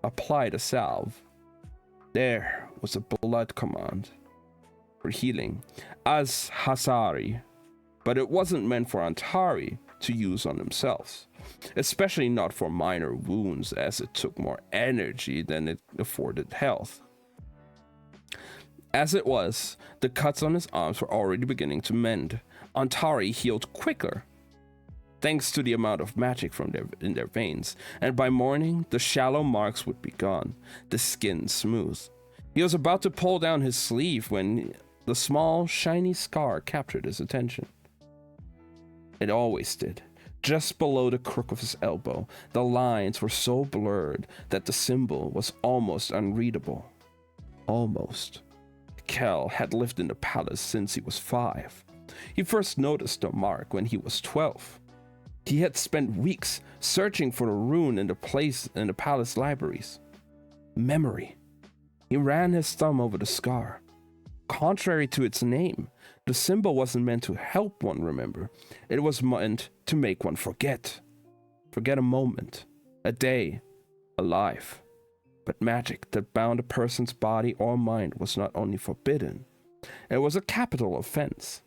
applied a salve. There was a blood command for healing, as Hasari, but it wasn't meant for Antari to use on themselves, especially not for minor wounds, as it took more energy than it afforded health. As it was, the cuts on his arms were already beginning to mend. Antari healed quicker, thanks to the amount of magic in their veins, and by morning, the shallow marks would be gone, the skin smooth. He was about to pull down his sleeve when the small, shiny scar captured his attention. It always did. Just below the crook of his elbow, the lines were so blurred that the symbol was almost unreadable. Almost. Kell had lived in the palace since he was 5. He first noticed the mark when he was 12. He had spent weeks searching for the rune in the palace libraries. Memory. He ran his thumb over the scar. Contrary to its name, the symbol wasn't meant to help one remember. It was meant to make one forget. Forget a moment, a day, a life. But magic that bound a person's body or mind was not only forbidden, it was a capital offense.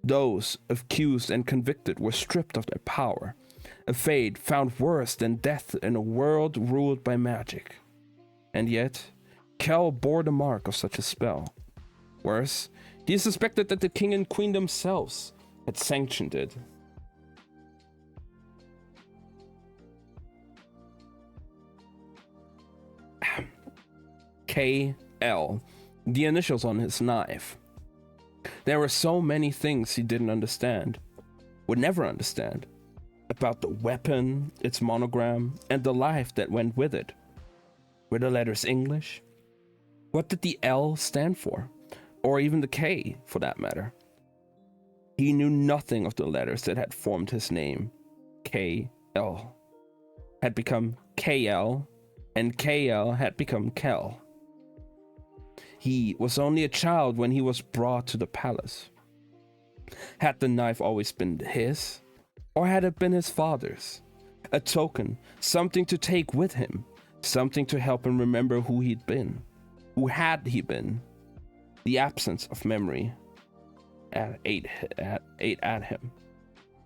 Those accused and convicted were stripped of their power, a fate found worse than death in a world ruled by magic. And yet, Kell bore the mark of such a spell. Worse, he suspected that the king and queen themselves had sanctioned it. KL the initials on his knife. There were so many things he didn't understand, would never understand, about the weapon, its monogram, and the life that went with it. Were the letters English? What did the L stand for? Or even the K, for that matter? He knew nothing of the letters that had formed his name. K-L had become KL, and KL had become Kel. He was only a child when he was brought to the palace. Had the knife always been his? Or had it been his father's? A token, something to take with him, something to help him remember who he'd been. Who had he been? The absence of memory ate at him.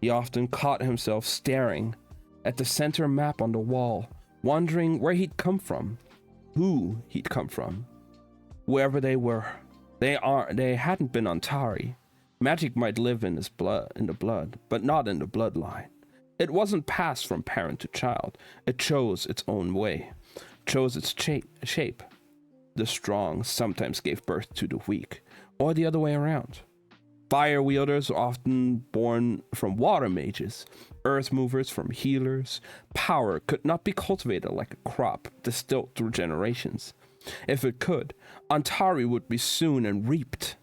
He often caught himself staring at the center map on the wall, wondering where he'd come from, who he'd come from, wherever they were. They hadn't been Antari. Magic might live in the blood, but not in the bloodline. It wasn't passed from parent to child. It chose its own way, chose its shape. The strong sometimes gave birth to the weak, or the other way around. Fire wielders were often born from water mages, earth movers from healers. Power could not be cultivated like a crop, distilled through generations. If it could, Antari would be sown and reaped.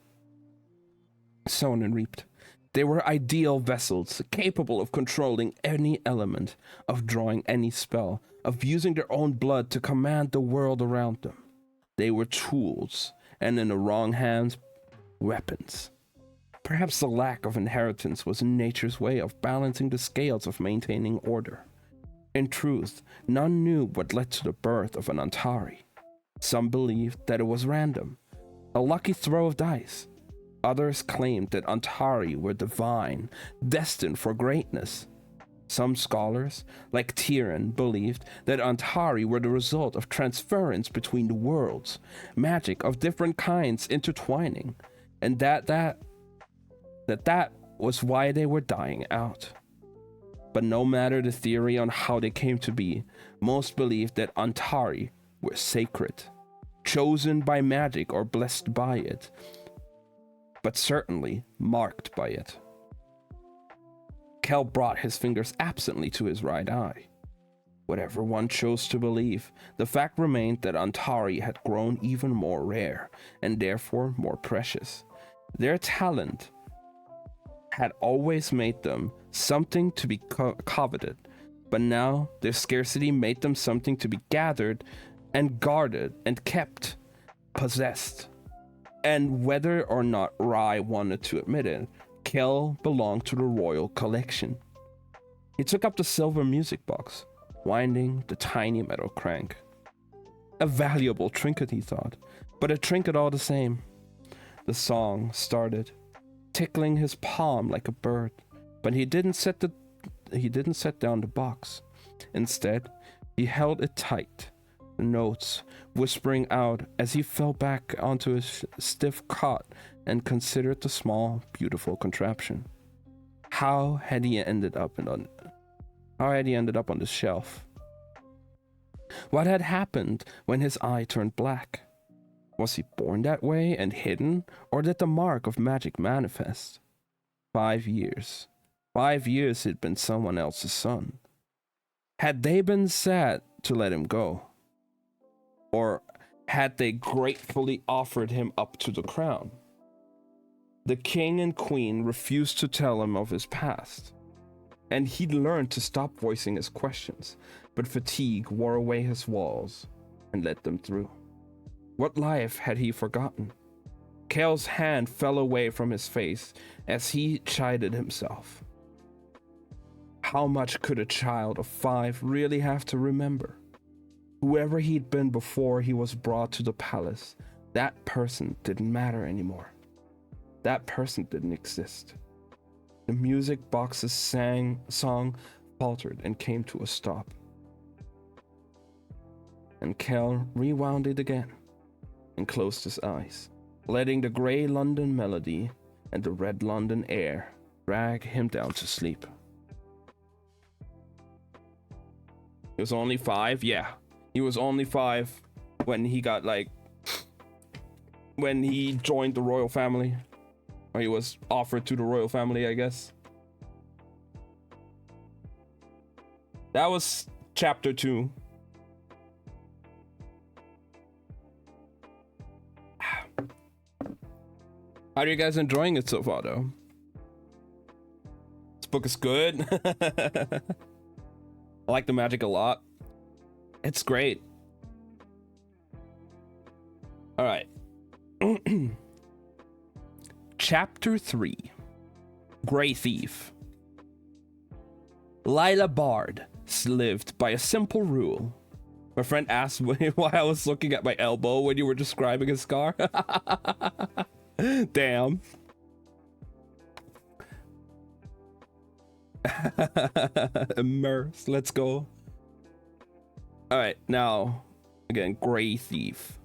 They were ideal vessels, capable of controlling any element, of drawing any spell, of using their own blood to command the world around them. They were tools, and in the wrong hands, weapons. Perhaps the lack of inheritance was nature's way of balancing the scales of maintaining order. In truth, none knew what led to the birth of an Antari. Some believed that it was random, a lucky throw of dice. Others claimed that Antari were divine, destined for greatness. Some scholars, like Tyrion, believed that Antari were the result of transference between the worlds, magic of different kinds intertwining, and that was why they were dying out. But no matter the theory on how they came to be, most believed that Antari were sacred, chosen by magic or blessed by it, but certainly marked by it. Kel brought his fingers absently to his right eye. Whatever one chose to believe, the fact remained that Antari had grown even more rare, and therefore more precious. Their talent had always made them something to be coveted, but now their scarcity made them something to be gathered and guarded and kept, possessed. And whether or not Rai wanted to admit it, Kel belonged to the royal collection. He took up the silver music box, winding the tiny metal crank. A valuable trinket, he thought, but a trinket all the same. The song started, tickling his palm like a bird, but he didn't set down the box. Instead, he held it tight, the notes whispering out as he fell back onto his stiff cot and considered the small, beautiful contraption. How had he ended up on the shelf? What had happened when his eye turned black? Was he born that way and hidden, or did the mark of magic manifest? 5 years. 5 years he'd been someone else's son. Had they been sad to let him go? Or had they gratefully offered him up to the crown? The king and queen refused to tell him of his past, and he'd learned to stop voicing his questions, but fatigue wore away his walls and let them through. What life had he forgotten? Kel's hand fell away from his face as he chided himself. How much could a child of 5 really have to remember? Whoever he'd been before he was brought to the palace, that person didn't matter anymore. That person didn't exist. The music box's song faltered and came to a stop. And Kel rewound it again and closed his eyes, letting the grey London melody and the red London air drag him down to sleep. He was only 5? Yeah. He was only 5 when he got when he joined the royal family. Or he was offered to the royal family, I guess. That was chapter 2. How are you guys enjoying it so far, though? This book is good. I like the magic a lot. It's great. All right. Chapter 3. Grey Thief. Lila Bard lived by a simple rule. My friend asked why I was looking at my elbow when you were describing a scar. Damn. Immerse. Let's go. Alright, now, again, Grey Thief.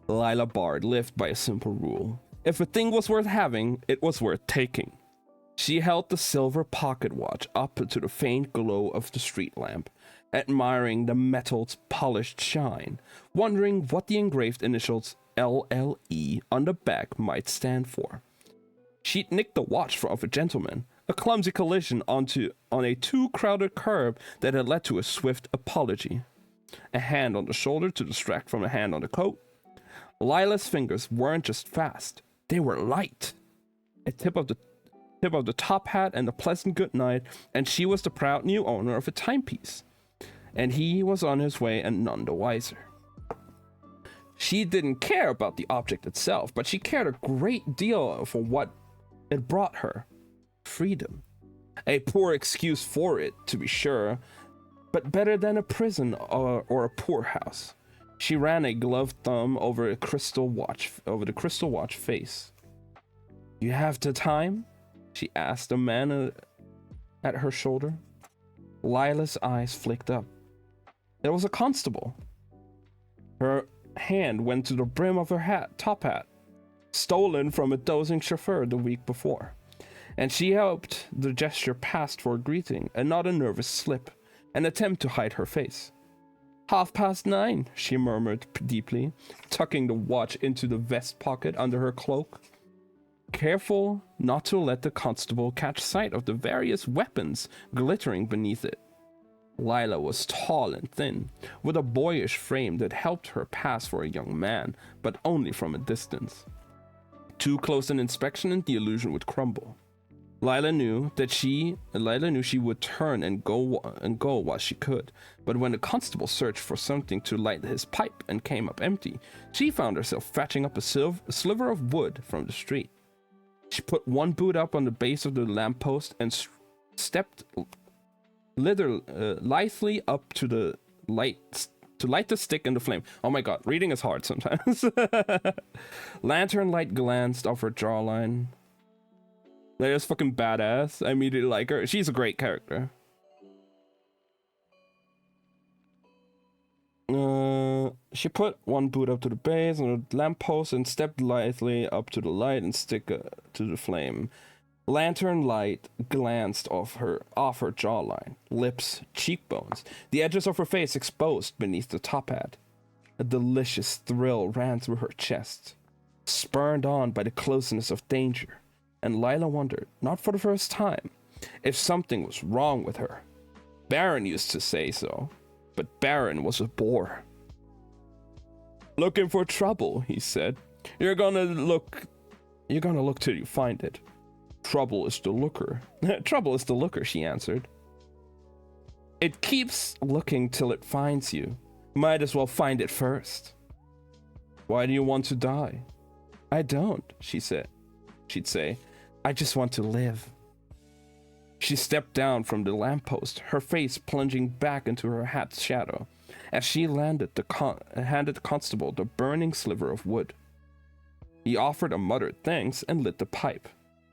Lila Bard lived by a simple rule. If a thing was worth having, it was worth taking. She held the silver pocket watch up to the faint glow of the street lamp, admiring the metal's polished shine, wondering what the engraved initials LLE on the back might stand for. She'd nicked the watch off a gentleman, a clumsy collision on a too-crowded curb that had led to a swift apology. A hand on the shoulder to distract from a hand on the coat. Lila's fingers weren't just fast, they were light. A tip of the top hat and a pleasant good night, and she was the proud new owner of a timepiece. And he was on his way and none the wiser. She didn't care about the object itself, but she cared a great deal for what it brought her. Freedom. A poor excuse for it, to be sure, but better than a prison or a poorhouse. She ran a gloved thumb over the crystal watch face. You have the time? She asked the man at her shoulder. Lila's eyes flicked up. It was a constable. Her hand went to the brim of her top hat, stolen from a dozing chauffeur the week before, and she hoped the gesture passed for a greeting and not a nervous slip, an attempt to hide her face. 9:30, she murmured deeply, tucking the watch into the vest pocket under her cloak, careful not to let the constable catch sight of the various weapons glittering beneath it. Lila was tall and thin, with a boyish frame that helped her pass for a young man, but only from a distance. Too close an inspection and the illusion would crumble. Lila knew she would turn and go while she could, but when the constable searched for something to light his pipe and came up empty, she found herself fetching up a sliver of wood from the street. She put one boot up on the base of the lamppost and stepped lithely up to the light to light the stick in the flame. Oh my god, reading is hard sometimes. Lantern light glanced off her jawline. That is fucking badass. I immediately like her. She's a great character. She put one boot up to the base on the lamppost and stepped lightly up to the light and stick to the flame. Lantern light glanced off her jawline, lips, cheekbones, the edges of her face exposed beneath the top hat. A delicious thrill ran through her chest, spurred on by the closeness of danger, and Lila wondered, not for the first time, if something was wrong with her. Baron used to say so, but Baron was a bore. Looking for trouble, he said. You're gonna look till you find it. Trouble is the looker. Trouble is the looker, she answered. It keeps looking till it finds you. Might as well find it first. Why do you want to die? I don't, she'd say. I just want to live. She stepped down from the lamppost, her face plunging back into her hat's shadow, as she handed the constable the burning sliver of wood. He offered a muttered thanks and lit the pipe,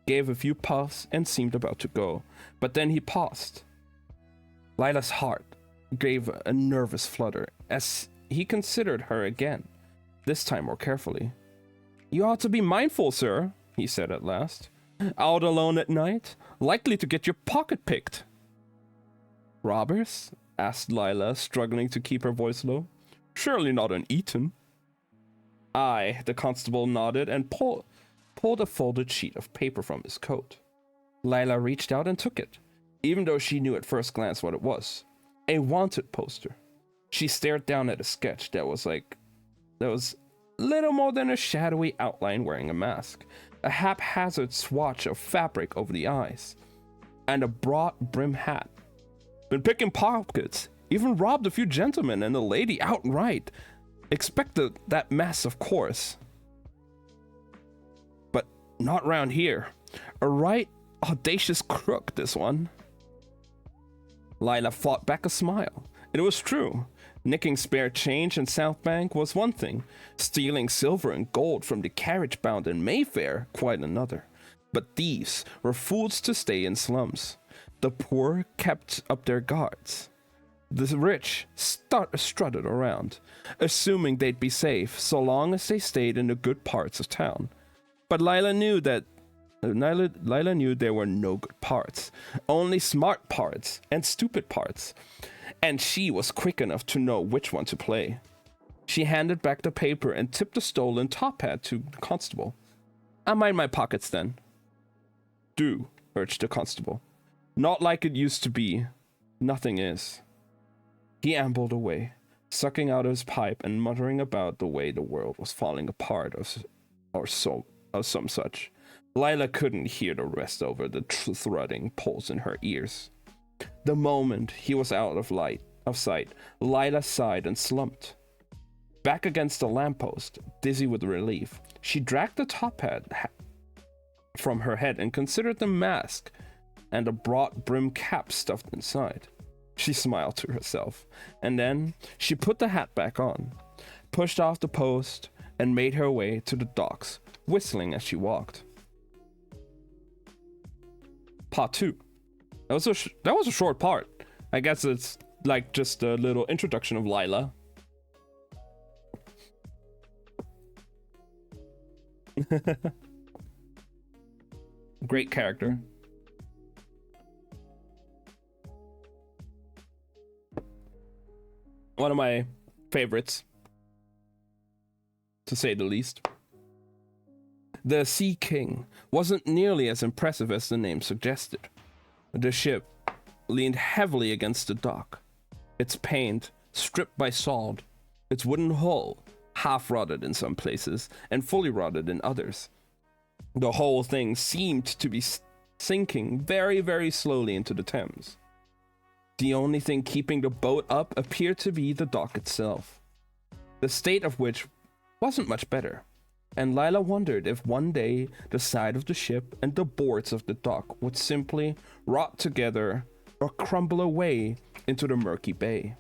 gave a few puffs and seemed about to go, but then he paused. Lila's heart gave a nervous flutter as he considered her again, this time more carefully. You ought to be mindful, sir, he said at last. Out alone at night? Likely to get your pocket picked. Robbers? Asked Lila, struggling to keep her voice low. Surely not an Eton. Aye, the constable nodded and pulled a folded sheet of paper from his coat. Lila reached out and took it, even though she knew at first glance what it was. A wanted poster. She stared down at a sketch that was little more than a shadowy outline wearing a mask, a haphazard swatch of fabric over the eyes, and a broad brim hat. Been picking pockets, even robbed a few gentlemen and a lady outright. Expected that mess, of course. But not round here. A right audacious crook, this one. Lila fought back a smile. It was true. Nicking spare change in South Bank was one thing. Stealing silver and gold from the carriage bound in Mayfair, quite another. But thieves were fools to stay in slums. The poor kept up their guards. The rich strutted around, assuming they'd be safe so long as they stayed in the good parts of town. But Lila knew there were no good parts, only smart parts and stupid parts, and she was quick enough to know which one to play. She handed back the paper and tipped the stolen top hat to the constable. "I mind my pockets then." "Do," urged the constable. "Not like it used to be. Nothing is." He ambled away, sucking out his pipe and muttering about the way the world was falling apart or some such. Lila couldn't hear the rest over the throbbing pulse in her ears. The moment he was out of sight, Lila sighed and slumped. Back against the lamppost, dizzy with relief, she dragged the top hat from her head and considered the mask and a broad brim cap stuffed inside. She smiled to herself, and then she put the hat back on, pushed off the post, and made her way to the docks, whistling as she walked. Part 2. That was a short part. I guess it's like just a little introduction of Lila. Great character. One of my favorites, to say the least. The Sea King wasn't nearly as impressive as the name suggested. The ship leaned heavily against the dock, its paint stripped by salt, its wooden hull half rotted in some places and fully rotted in others. The whole thing seemed to be sinking very, very slowly into the Thames. The only thing keeping the boat up appeared to be the dock itself, the state of which wasn't much better, and Lila wondered if one day the side of the ship and the boards of the dock would simply rot together or crumble away into the murky bay.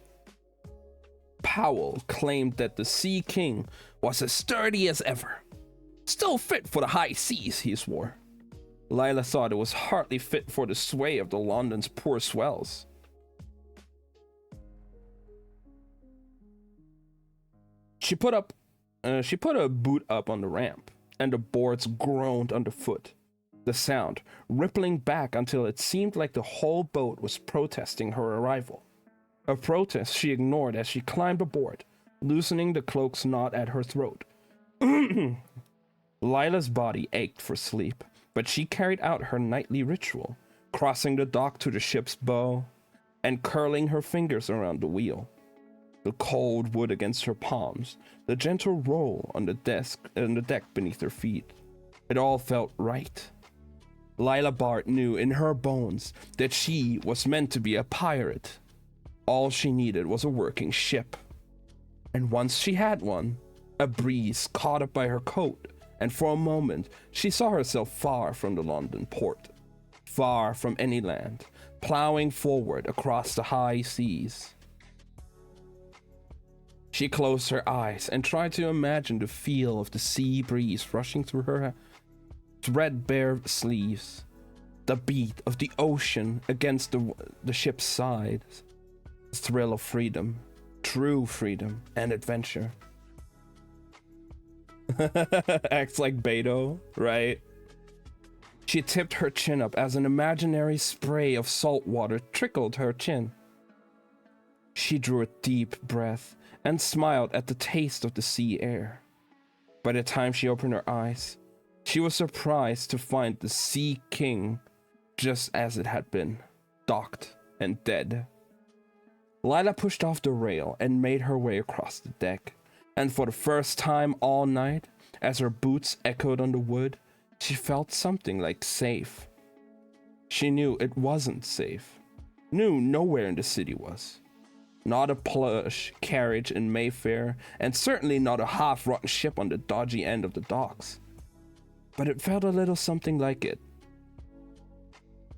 Powell claimed that the Sea King was as sturdy as ever, still fit for the high seas, he swore. Lila thought it was hardly fit for the sway of the London's poor swells. She put a boot up on the ramp, and the boards groaned underfoot, the sound rippling back until it seemed like the whole boat was protesting her arrival. A protest she ignored as she climbed aboard, loosening the cloak's knot at her throat. Lila's body ached for sleep, but she carried out her nightly ritual, crossing the dock to the ship's bow and curling her fingers around the wheel. The cold wood against her palms, the gentle roll on the deck beneath her feet. It all felt right. Lila Bart knew in her bones that she was meant to be a pirate. All she needed was a working ship. And once she had one, a breeze caught up by her coat, and for a moment she saw herself far from the London port, far from any land, plowing forward across the high seas. She closed her eyes and tried to imagine the feel of the sea breeze rushing through her threadbare sleeves, the beat of the ocean against the ship's sides, the thrill of freedom, true freedom and adventure. Acts like Beto, right? She tipped her chin up as an imaginary spray of salt water trickled her chin. She drew a deep breath and smiled at the taste of the sea air. By the time she opened her eyes, she was surprised to find the Sea King just as it had been, docked and dead. Lila pushed off the rail and made her way across the deck, and for the first time all night, as her boots echoed on the wood, she felt something like safe. She knew it wasn't safe. Knew nowhere in the city was. Not a plush carriage in Mayfair, and certainly not a half-rotten ship on the dodgy end of the docks. But it felt a little something like it.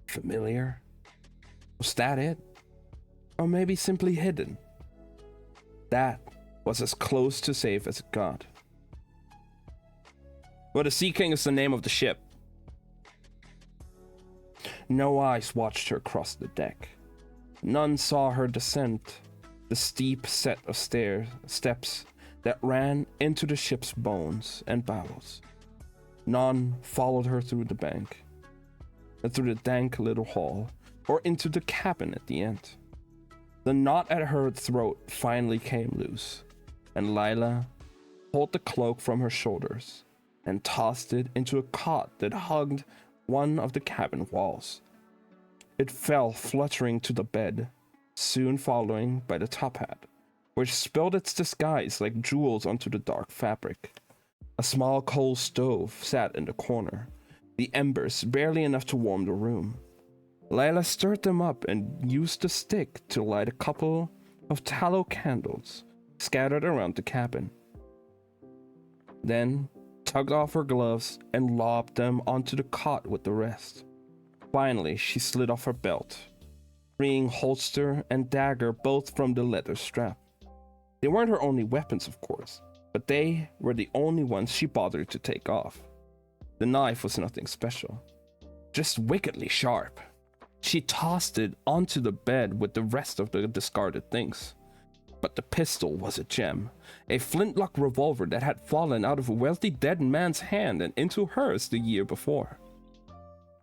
Familiar? Was that it? Or maybe simply hidden? That was as close to safe as it got. But the Sea King is the name of the ship. No eyes watched her cross the deck. None saw her descend the steep set of steps that ran into the ship's bones and bowels. None followed her through the bank, and through the dank little hall, or into the cabin at the end. The knot at her throat finally came loose, and Lila pulled the cloak from her shoulders and tossed it into a cot that hugged one of the cabin walls. It fell fluttering to the bed, soon following by the top hat, which spilled its disguise like jewels onto the dark fabric. A small coal stove sat in the corner, the embers barely enough to warm the room. Lila stirred them up and used the stick to light a couple of tallow candles scattered around the cabin. Then tugged off her gloves and lobbed them onto the cot with the rest. Finally, she slid off her belt, freeing holster and dagger both from the leather strap. They weren't her only weapons, of course, but they were the only ones she bothered to take off. The knife was nothing special, just wickedly sharp. She tossed it onto the bed with the rest of the discarded things. But the pistol was a gem, a flintlock revolver that had fallen out of a wealthy dead man's hand and into hers the year before.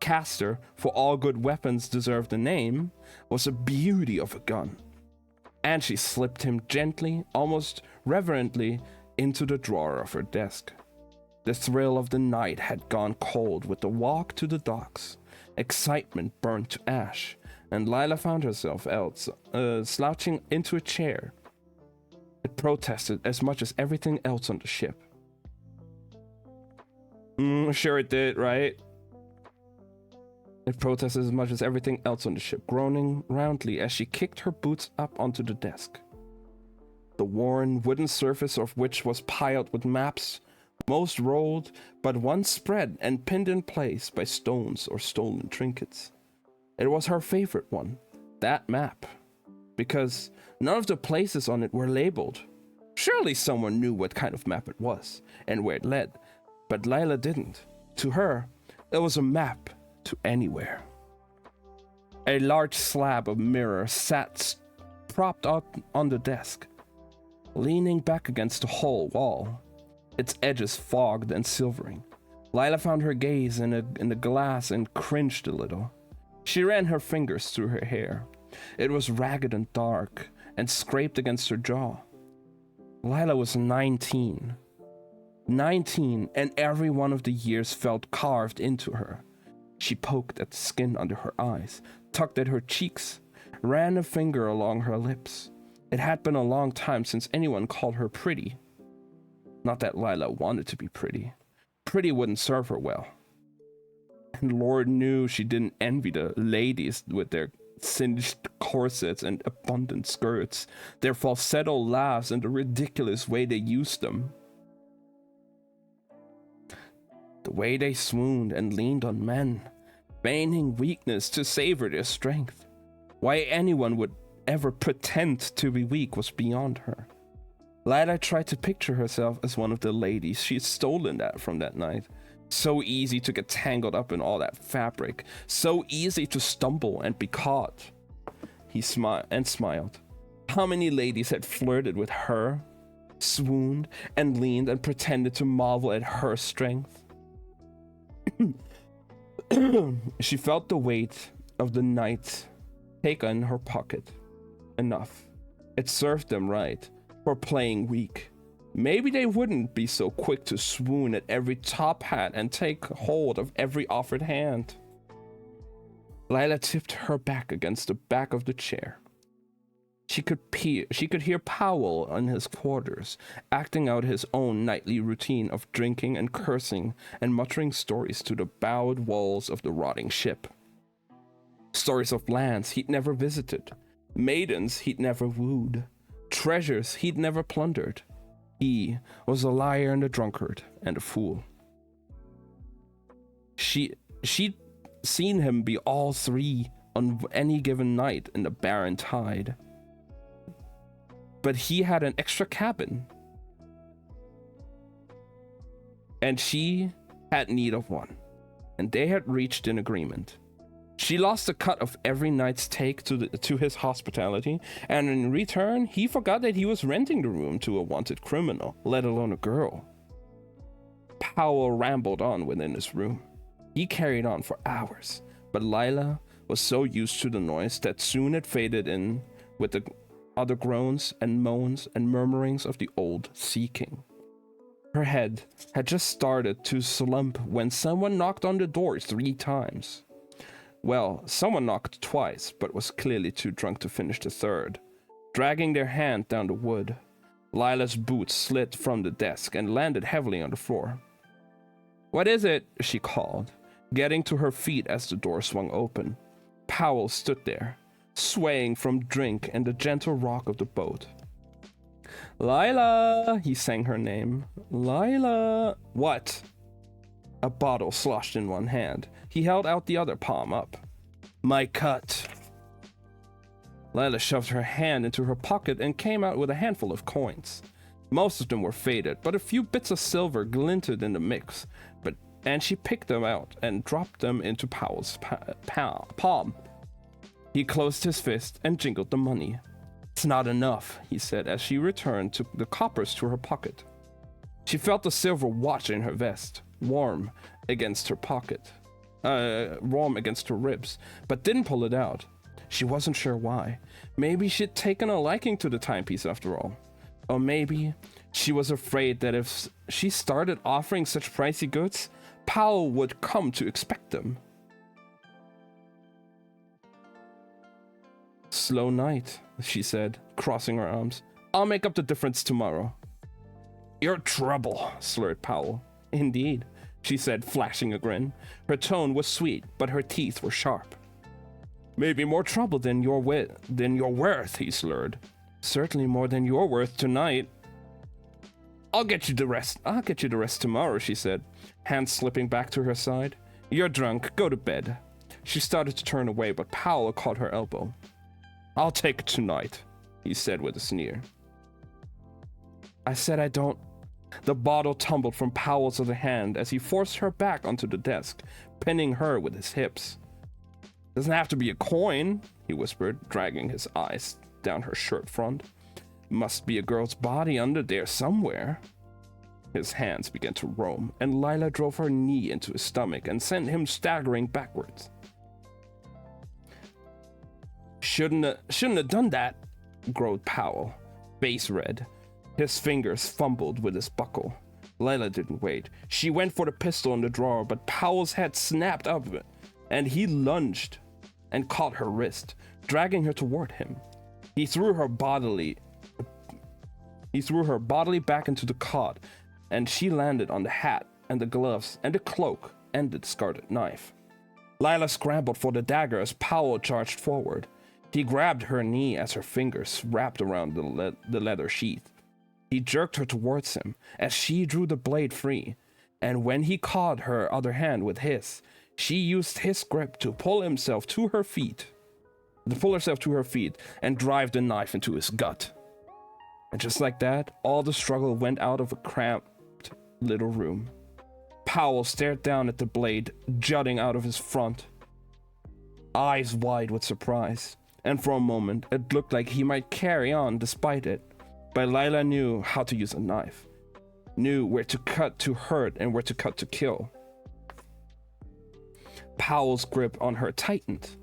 Castor, for all good weapons deserved a name, was a beauty of a gun. And she slipped him gently, almost reverently, into the drawer of her desk. The thrill of the night had gone cold with the walk to the docks. Excitement burned to ash, and Lila found herself slouching into a chair. It protested as much as everything else on the ship. Sure it did, right? It protested as much as everything else on the ship, groaning roundly as she kicked her boots up onto the desk. The worn wooden surface of which was piled with maps, most rolled, but one spread and pinned in place by stones or stolen trinkets. It was her favorite one, that map, because none of the places on it were labeled. Surely someone knew what kind of map it was and where it led, but Lila didn't. To her, it was a map to anywhere. A large slab of mirror sat propped up on the desk, leaning back against the whole wall, its edges fogged and silvering. Lila found her gaze in the glass and cringed a little. She ran her fingers through her hair. It was ragged and dark and scraped against her jaw. Lila was 19. 19, and every one of the years felt carved into her. She poked at the skin under her eyes, tugged at her cheeks, ran a finger along her lips. It had been a long time since anyone called her pretty. Not that Lila wanted to be pretty. Pretty wouldn't serve her well. And Lord knew she didn't envy the ladies with their singed corsets and abundant skirts, their falsetto laughs and the ridiculous way they used them. The way they swooned and leaned on men, feigning weakness to savor their strength. Why anyone would ever pretend to be weak was beyond her. Lila tried to picture herself as one of the ladies she'd stolen that from that night. So easy to get tangled up in all that fabric. So easy to stumble and be caught. He smiled. How many ladies had flirted with her, swooned and leaned and pretended to marvel at her strength? She felt the weight of the night take on her pocket. Enough. It served them right for playing weak. maybe they wouldn't be so quick to swoon at every top hat and take hold of every offered hand. Lila tipped her back against the back of the chair. She could hear Powell in his quarters, acting out his own nightly routine of drinking and cursing and muttering stories to the bowed walls of the rotting ship. Stories of lands he'd never visited, maidens he'd never wooed, treasures he'd never plundered. He was a liar and a drunkard and a fool. She'd seen him be all three on any given night in the barren tide. But he had an extra cabin, and she had need of one, and they had reached an agreement. She lost a cut of every night's take to his hospitality, and in return, he forgot that he was renting the room to a wanted criminal, let alone a girl. Powell rambled on within his room. He carried on for hours, but Lila was so used to the noise that soon it faded in with the other groans and moans and murmurings of the old Sea King. Her head had just started to slump when someone knocked on the door 3 times. Well, someone knocked twice, but was clearly too drunk to finish the third. Dragging their hand down the wood, Lila's boots slid from the desk and landed heavily on the floor. "What is it?" she called, getting to her feet as the door swung open. Powell stood there, swaying from drink and the gentle rock of the boat. "Lila," he sang her name. "Lila." "What?" A bottle sloshed in one hand. He held out the other palm up. "My cut." Lila shoved her hand into her pocket and came out with a handful of coins. Most of them were faded, but a few bits of silver glinted in the mix, and she picked them out and dropped them into Powell's palm. He closed his fist and jingled the money. "It's not enough," he said as she returned the coppers to her pocket. She felt the silver watch in her vest, warm against her ribs, but didn't pull it out. She wasn't sure why. Maybe she'd taken a liking to the timepiece after all. Or maybe she was afraid that if she started offering such pricey goods, Powell would come to expect them. "Slow night," she said, crossing her arms. "I'll make up the difference tomorrow." "You're trouble," slurred Powell. "Indeed," she said, flashing a grin. Her tone was sweet, but her teeth were sharp. "Maybe more trouble than you're worth," he slurred. "Certainly more than you're worth tonight." I'll get you the rest tomorrow," she said, hands slipping back to her side. "You're drunk. Go to bed." She started to turn away, but Powell caught her elbow. "I'll take it tonight," he said with a sneer. "I said I don't." The bottle tumbled from Powell's other hand as he forced her back onto the desk, pinning her with his hips. "Doesn't have to be a coin," he whispered, dragging his eyes down her shirt front. "Must be a girl's body under there somewhere." His hands began to roam, and Lila drove her knee into his stomach and sent him staggering backwards. Shouldn't have done that," growled Powell, face red. His fingers fumbled with his buckle. Lila didn't wait. She went for the pistol in the drawer, but Powell's head snapped up, and he lunged and caught her wrist, dragging her toward him. He threw her bodily back into the cot, and she landed on the hat and the gloves and the cloak and the discarded knife. Lila scrambled for the dagger as Powell charged forward. He grabbed her knee as her fingers wrapped around the leather sheath. He jerked her towards him as she drew the blade free, and when he caught her other hand with his, she used his grip to pull herself to her feet and drive the knife into his gut. And just like that, all the struggle went out of a cramped little room. Powell stared down at the blade jutting out of his front, eyes wide with surprise, and for a moment it looked like he might carry on despite it. But Lila knew how to use a knife, knew where to cut to hurt and where to cut to kill. Powell's grip on her tightened,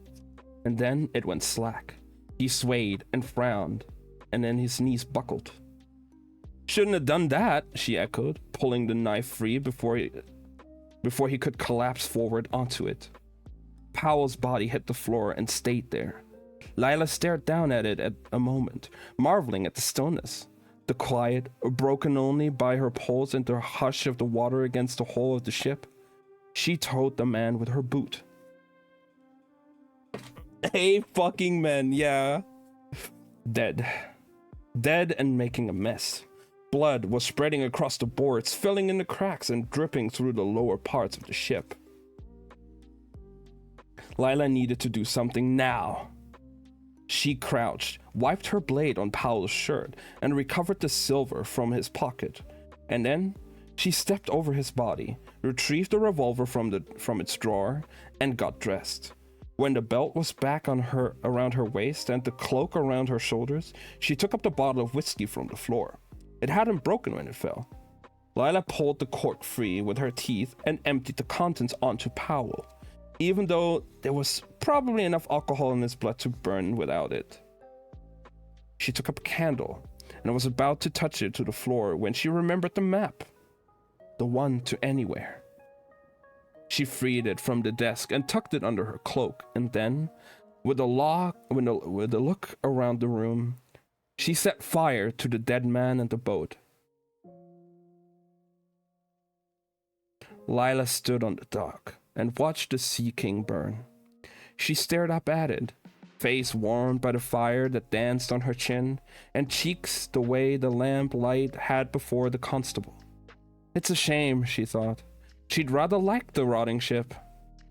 and then it went slack. He swayed and frowned, and then his knees buckled. Shouldn't have done that, she echoed, pulling the knife free before he could collapse forward onto it. Powell's body hit the floor and stayed there. Lila stared down at it at a moment, marveling at the stillness. The quiet, broken only by her pulse and the hush of the water against the hull of the ship. She told the man with her boot. Hey, fucking men, yeah. Dead. Dead and making a mess. Blood was spreading across the boards, filling in the cracks and dripping through the lower parts of the ship. Lila needed to do something now. She crouched, wiped her blade on Powell's shirt, and recovered the silver from his pocket. And then she stepped over his body, retrieved the revolver from its drawer, and got dressed. When the belt was back on her around her waist and the cloak around her shoulders, she took up the bottle of whiskey from the floor. It hadn't broken when it fell. Lila pulled the cork free with her teeth and emptied the contents onto Powell, even though there was probably enough alcohol in his blood to burn without it. She took up a candle and was about to touch it to the floor when she remembered the map. The one to anywhere. She freed it from the desk and tucked it under her cloak, and then, with a look around the room, she set fire to the dead man and the boat. Lila stood on the dock and watched the Sea King burn. She stared up at it, face warmed by the fire that danced on her chin, and cheeks the way the lamp light had before the constable. It's a shame, she thought. She'd rather like the rotting ship,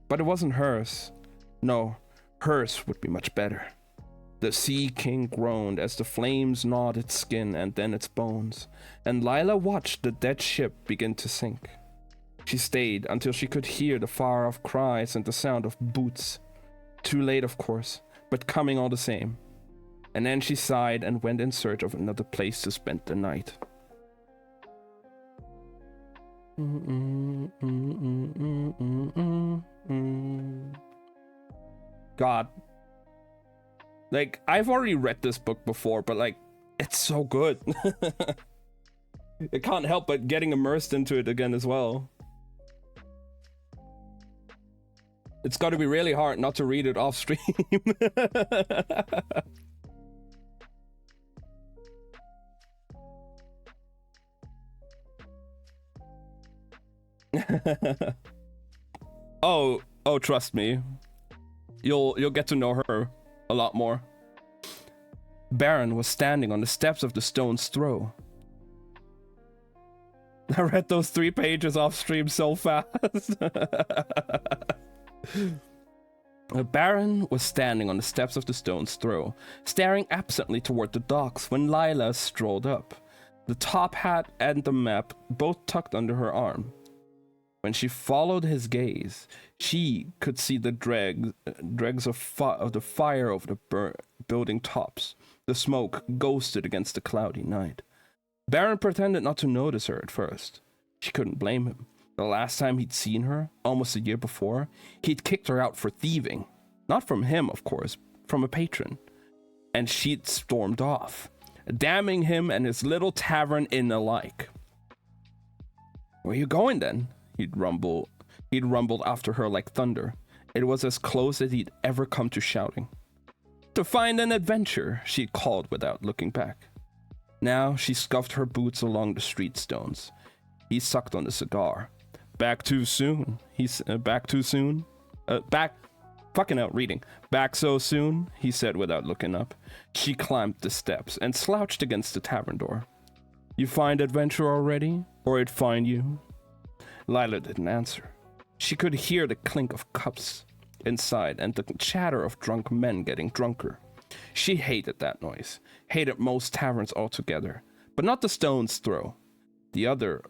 but it wasn't hers. No, hers would be much better. The Sea King groaned as the flames gnawed its skin and then its bones, and Lila watched the dead ship begin to sink. She stayed until she could hear the far-off cries and the sound of boots. Too late, of course, but coming all the same. And then she sighed and went in search of another place to spend the night. God. Like, I've already read this book before, but like, it's so good. I can't help but getting immersed into it again as well. It's got to be really hard not to read it off stream. Oh, trust me. You'll get to know her a lot more. Baron was standing on the steps of the Stone's Throw. I read those 3 pages off stream so fast. Baron was standing on the steps of the Stone's Throw, staring absently toward the docks when Lila strolled up, the top hat and the map both tucked under her arm. When she followed his gaze, she could see the dregs of the fire over the building tops, the smoke ghosted against the cloudy night. Baron pretended not to notice her at first. She couldn't blame him. The last time he'd seen her, almost a year before, he'd kicked her out for thieving. Not from him, of course, from a patron. And she'd stormed off, damning him and his little tavern inn alike. Where you going then? He'd rumbled after her like thunder. It was as close as he'd ever come to shouting. To find an adventure, she called without looking back. Now she scuffed her boots along the street stones. He sucked on the cigar. Back too soon. Back too soon? Back so soon, he said without looking up. She climbed the steps and slouched against the tavern door. You find adventure already? Or it find you? Lila didn't answer. She could hear the clink of cups inside and the chatter of drunk men getting drunker. She hated that noise, hated most taverns altogether, but not the Stone's Throw. The others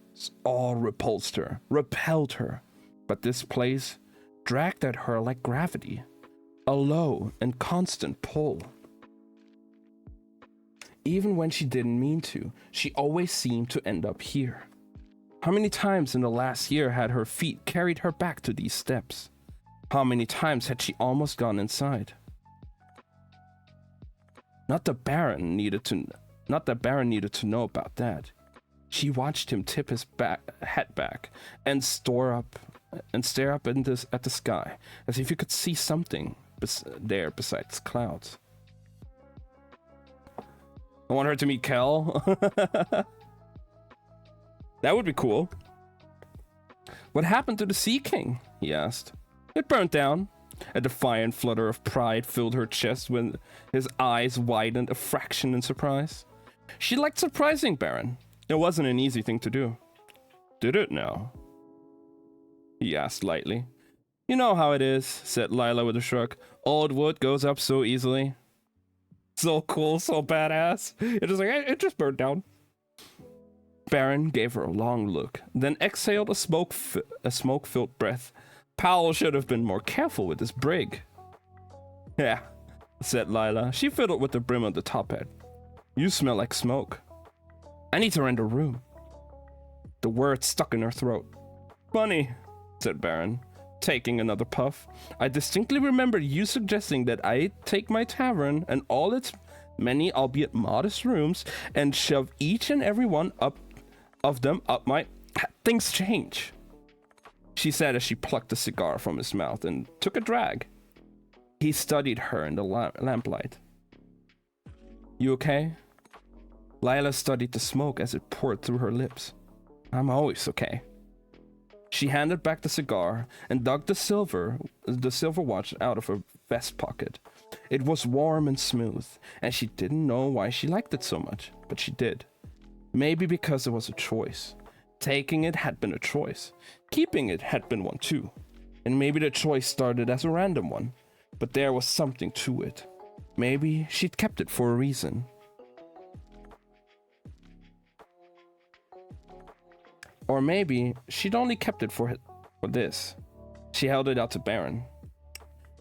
all repelled her, but this place dragged at her like gravity, a low and constant pull. Even when she didn't mean to, she always seemed to end up here. How many times in the last year had her feet carried her back to these steps? How many times had she almost gone inside? Not that Baron needed to know about that. She watched him tip his hat back and stare up at the sky, as if he could see something there besides clouds. I want her to meet Kel. That would be cool. What happened to the Sea King? He asked. It burnt down. A defiant flutter of pride filled her chest when his eyes widened a fraction in surprise. She liked surprising Baron. It wasn't an easy thing to do. Did it now? He asked lightly. You know how it is, said Lila with a shrug. Old wood goes up so easily. So cool, so badass. It was like, it just burned down. Baron gave her a long look, then exhaled a smoke-filled breath. Powell should have been more careful with his brig. Yeah, said Lila. She fiddled with the brim of the top hat. You smell like smoke. I need to rent a room. The word stuck in her throat. Funny, said Baron, taking another puff. I distinctly remember you suggesting that I take my tavern and all its many, albeit modest rooms and shove each and every one of them up my... Things change, she said as she plucked a cigar from his mouth and took a drag. He studied her in the lamplight. You okay? Lila studied the smoke as it poured through her lips. I'm always okay. She handed back the cigar and dug the silver watch out of her vest pocket. It was warm and smooth, and she didn't know why she liked it so much, but she did. Maybe because it was a choice. Taking it had been a choice. Keeping it had been one too. And maybe the choice started as a random one, but there was something to it. Maybe she'd kept it for a reason. Or maybe she'd only kept it for this. She held it out to Baron.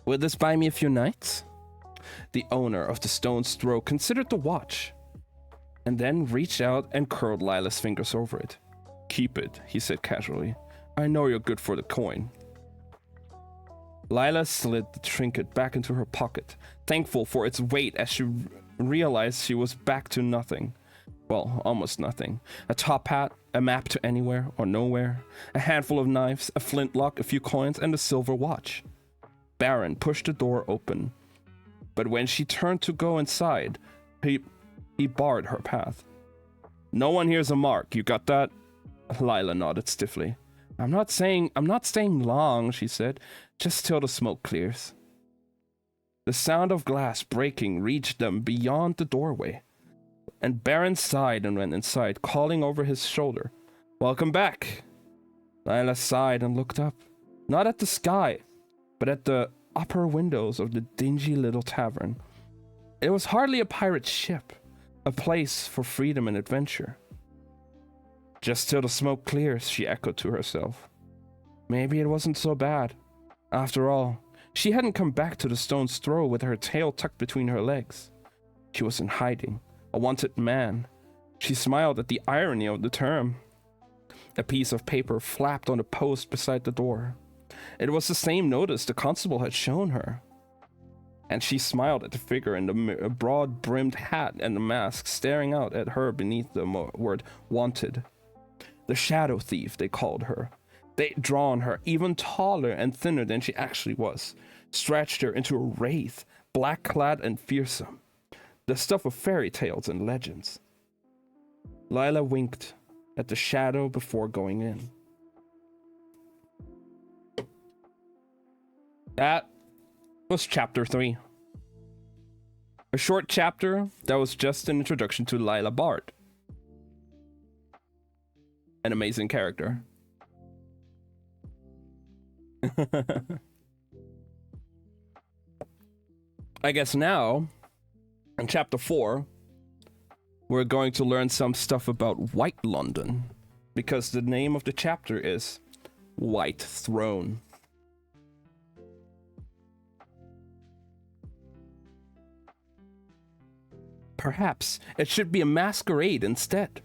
Will this buy me a few nights? The owner of the Stone's Throw considered the watch, and then reached out and curled Lila's fingers over it. Keep it, he said casually. I know you're good for the coin. Lila slid the trinket back into her pocket, thankful for its weight as she realized she was back to nothing. Well, almost nothing. A top hat, a map to anywhere or nowhere, a handful of knives, a flintlock, a few coins, and a silver watch. Baron pushed the door open, but when she turned to go inside, he barred her path. No one here's a mark, you got that? Lila nodded stiffly. I'm not staying long, she said, just till the smoke clears. The sound of glass breaking reached them beyond the doorway, and Baron sighed and went inside, calling over his shoulder, Welcome back. Lila sighed and looked up, not at the sky, but at the upper windows of the dingy little tavern. It was hardly a pirate ship, a place for freedom and adventure. Just till the smoke clears, she echoed to herself. Maybe it wasn't so bad. After all, she hadn't come back to the Stone's Throw with her tail tucked between her legs. She was in hiding, a wanted man. She smiled at the irony of the term. A piece of paper flapped on a post beside the door. It was the same notice the constable had shown her. And she smiled at the figure in the broad-brimmed hat and the mask staring out at her beneath the word wanted. The shadow thief, they called her. They'd drawn her even taller and thinner than she actually was, stretched her into a wraith, black-clad and fearsome, the stuff of fairy tales and legends. Lila winked at the shadow before going in. That was chapter 3. A short chapter that was just an introduction to Lila Bard. An amazing character. I guess now, in chapter 4, we're going to learn some stuff about White London, because the name of the chapter is White Throne. Perhaps it should be a masquerade instead.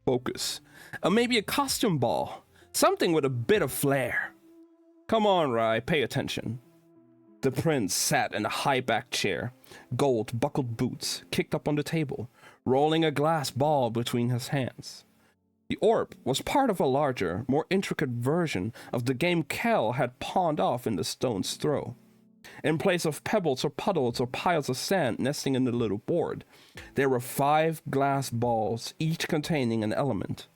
Focus. Maybe a costume ball. Something with a bit of flair. Come on, Rai, pay attention. The prince sat in a high-backed chair, gold-buckled boots kicked up on the table, rolling a glass ball between his hands. The orb was part of a larger, more intricate version of the game Kel had pawned off in the stone's throw. In place of pebbles or puddles or piles of sand nesting in the little board, there were 5 glass balls, each containing an element.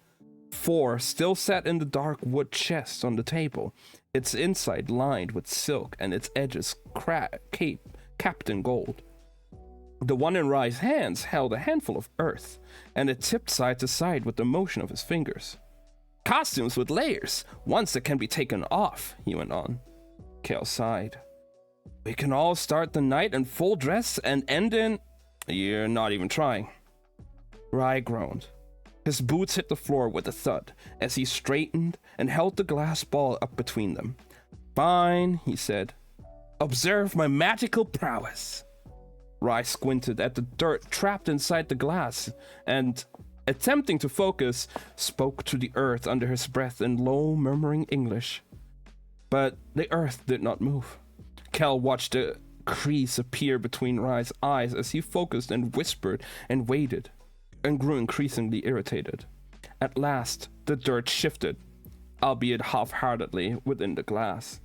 4 still sat in the dark wood chest on the table, its inside lined with silk and its edges capped in gold. The one in Rye's hands held a handful of earth, and it tipped side to side with the motion of his fingers. Costumes with layers, ones that can be taken off, he went on. Kel sighed. We can all start the night in full dress and end in... You're not even trying. Rye groaned. His boots hit the floor with a thud as he straightened and held the glass ball up between them. Fine, he said. Observe my magical prowess. Rye squinted at the dirt trapped inside the glass and, attempting to focus, spoke to the earth under his breath in low, murmuring English. But the earth did not move. Kel watched a crease appear between Rye's eyes as he focused and whispered and waited, and grew increasingly irritated. At last, the dirt shifted, albeit half-heartedly, within the glass.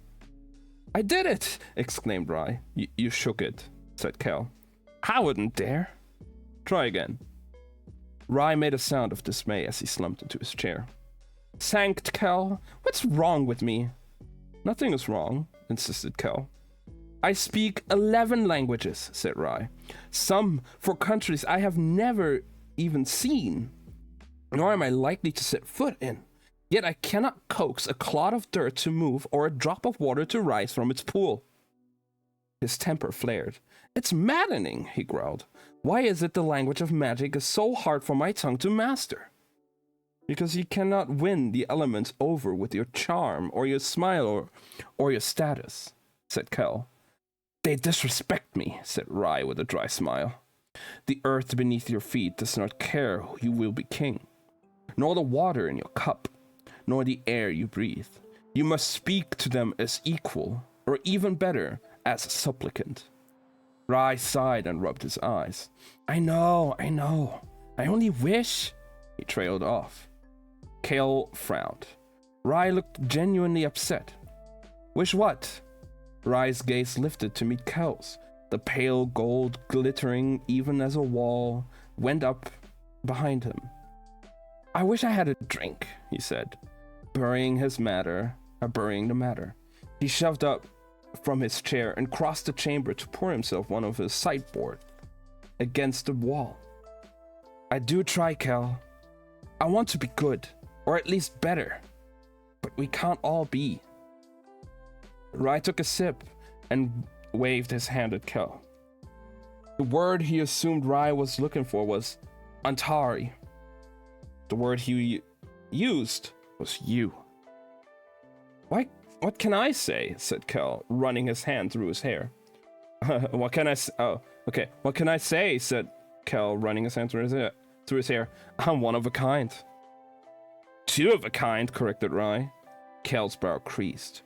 I did it! Exclaimed Rye. You shook it, said Kel. I wouldn't dare. Try again. Rye made a sound of dismay as he slumped into his chair. Sankt Kel, what's wrong with me? Nothing is wrong, insisted Kel. I speak 11 languages, said Rye. Some for countries I have never even seen, nor am I likely to set foot in. Yet I cannot coax a clod of dirt to move or a drop of water to rise from its pool. His temper flared. It's maddening, he growled. Why is it the language of magic is so hard for my tongue to master? Because you cannot win the elements over with your charm or your smile or your status, said Kel. They disrespect me, said Rye with a dry smile. The earth beneath your feet does not care who will be king, nor the water in your cup, nor the air you breathe. You must speak to them as equal, or even better, as a supplicant. Rye sighed and rubbed his eyes. I know. I only wish... He trailed off. Kel frowned. Rye looked genuinely upset. Wish what? Rye's gaze lifted to meet Kel's. The pale gold glittering even as a wall went up behind him. I wish I had a drink, he said, burying the matter. He shoved up from his chair and crossed the chamber to pour himself one of his sideboard against the wall. I do try, Kel. I want to be good, or at least better, but we can't all be. Rye took a sip and waved his hand at Kel. The word he assumed Rye was looking for was Antari. The word he used was you. What can I say? Said Kel, running his hand through his hair. What can I say? Oh, okay. What can I say? Said Kel, running his hand through his hair. I'm one of a kind. 2 of a kind, corrected Rye. Kel's brow creased.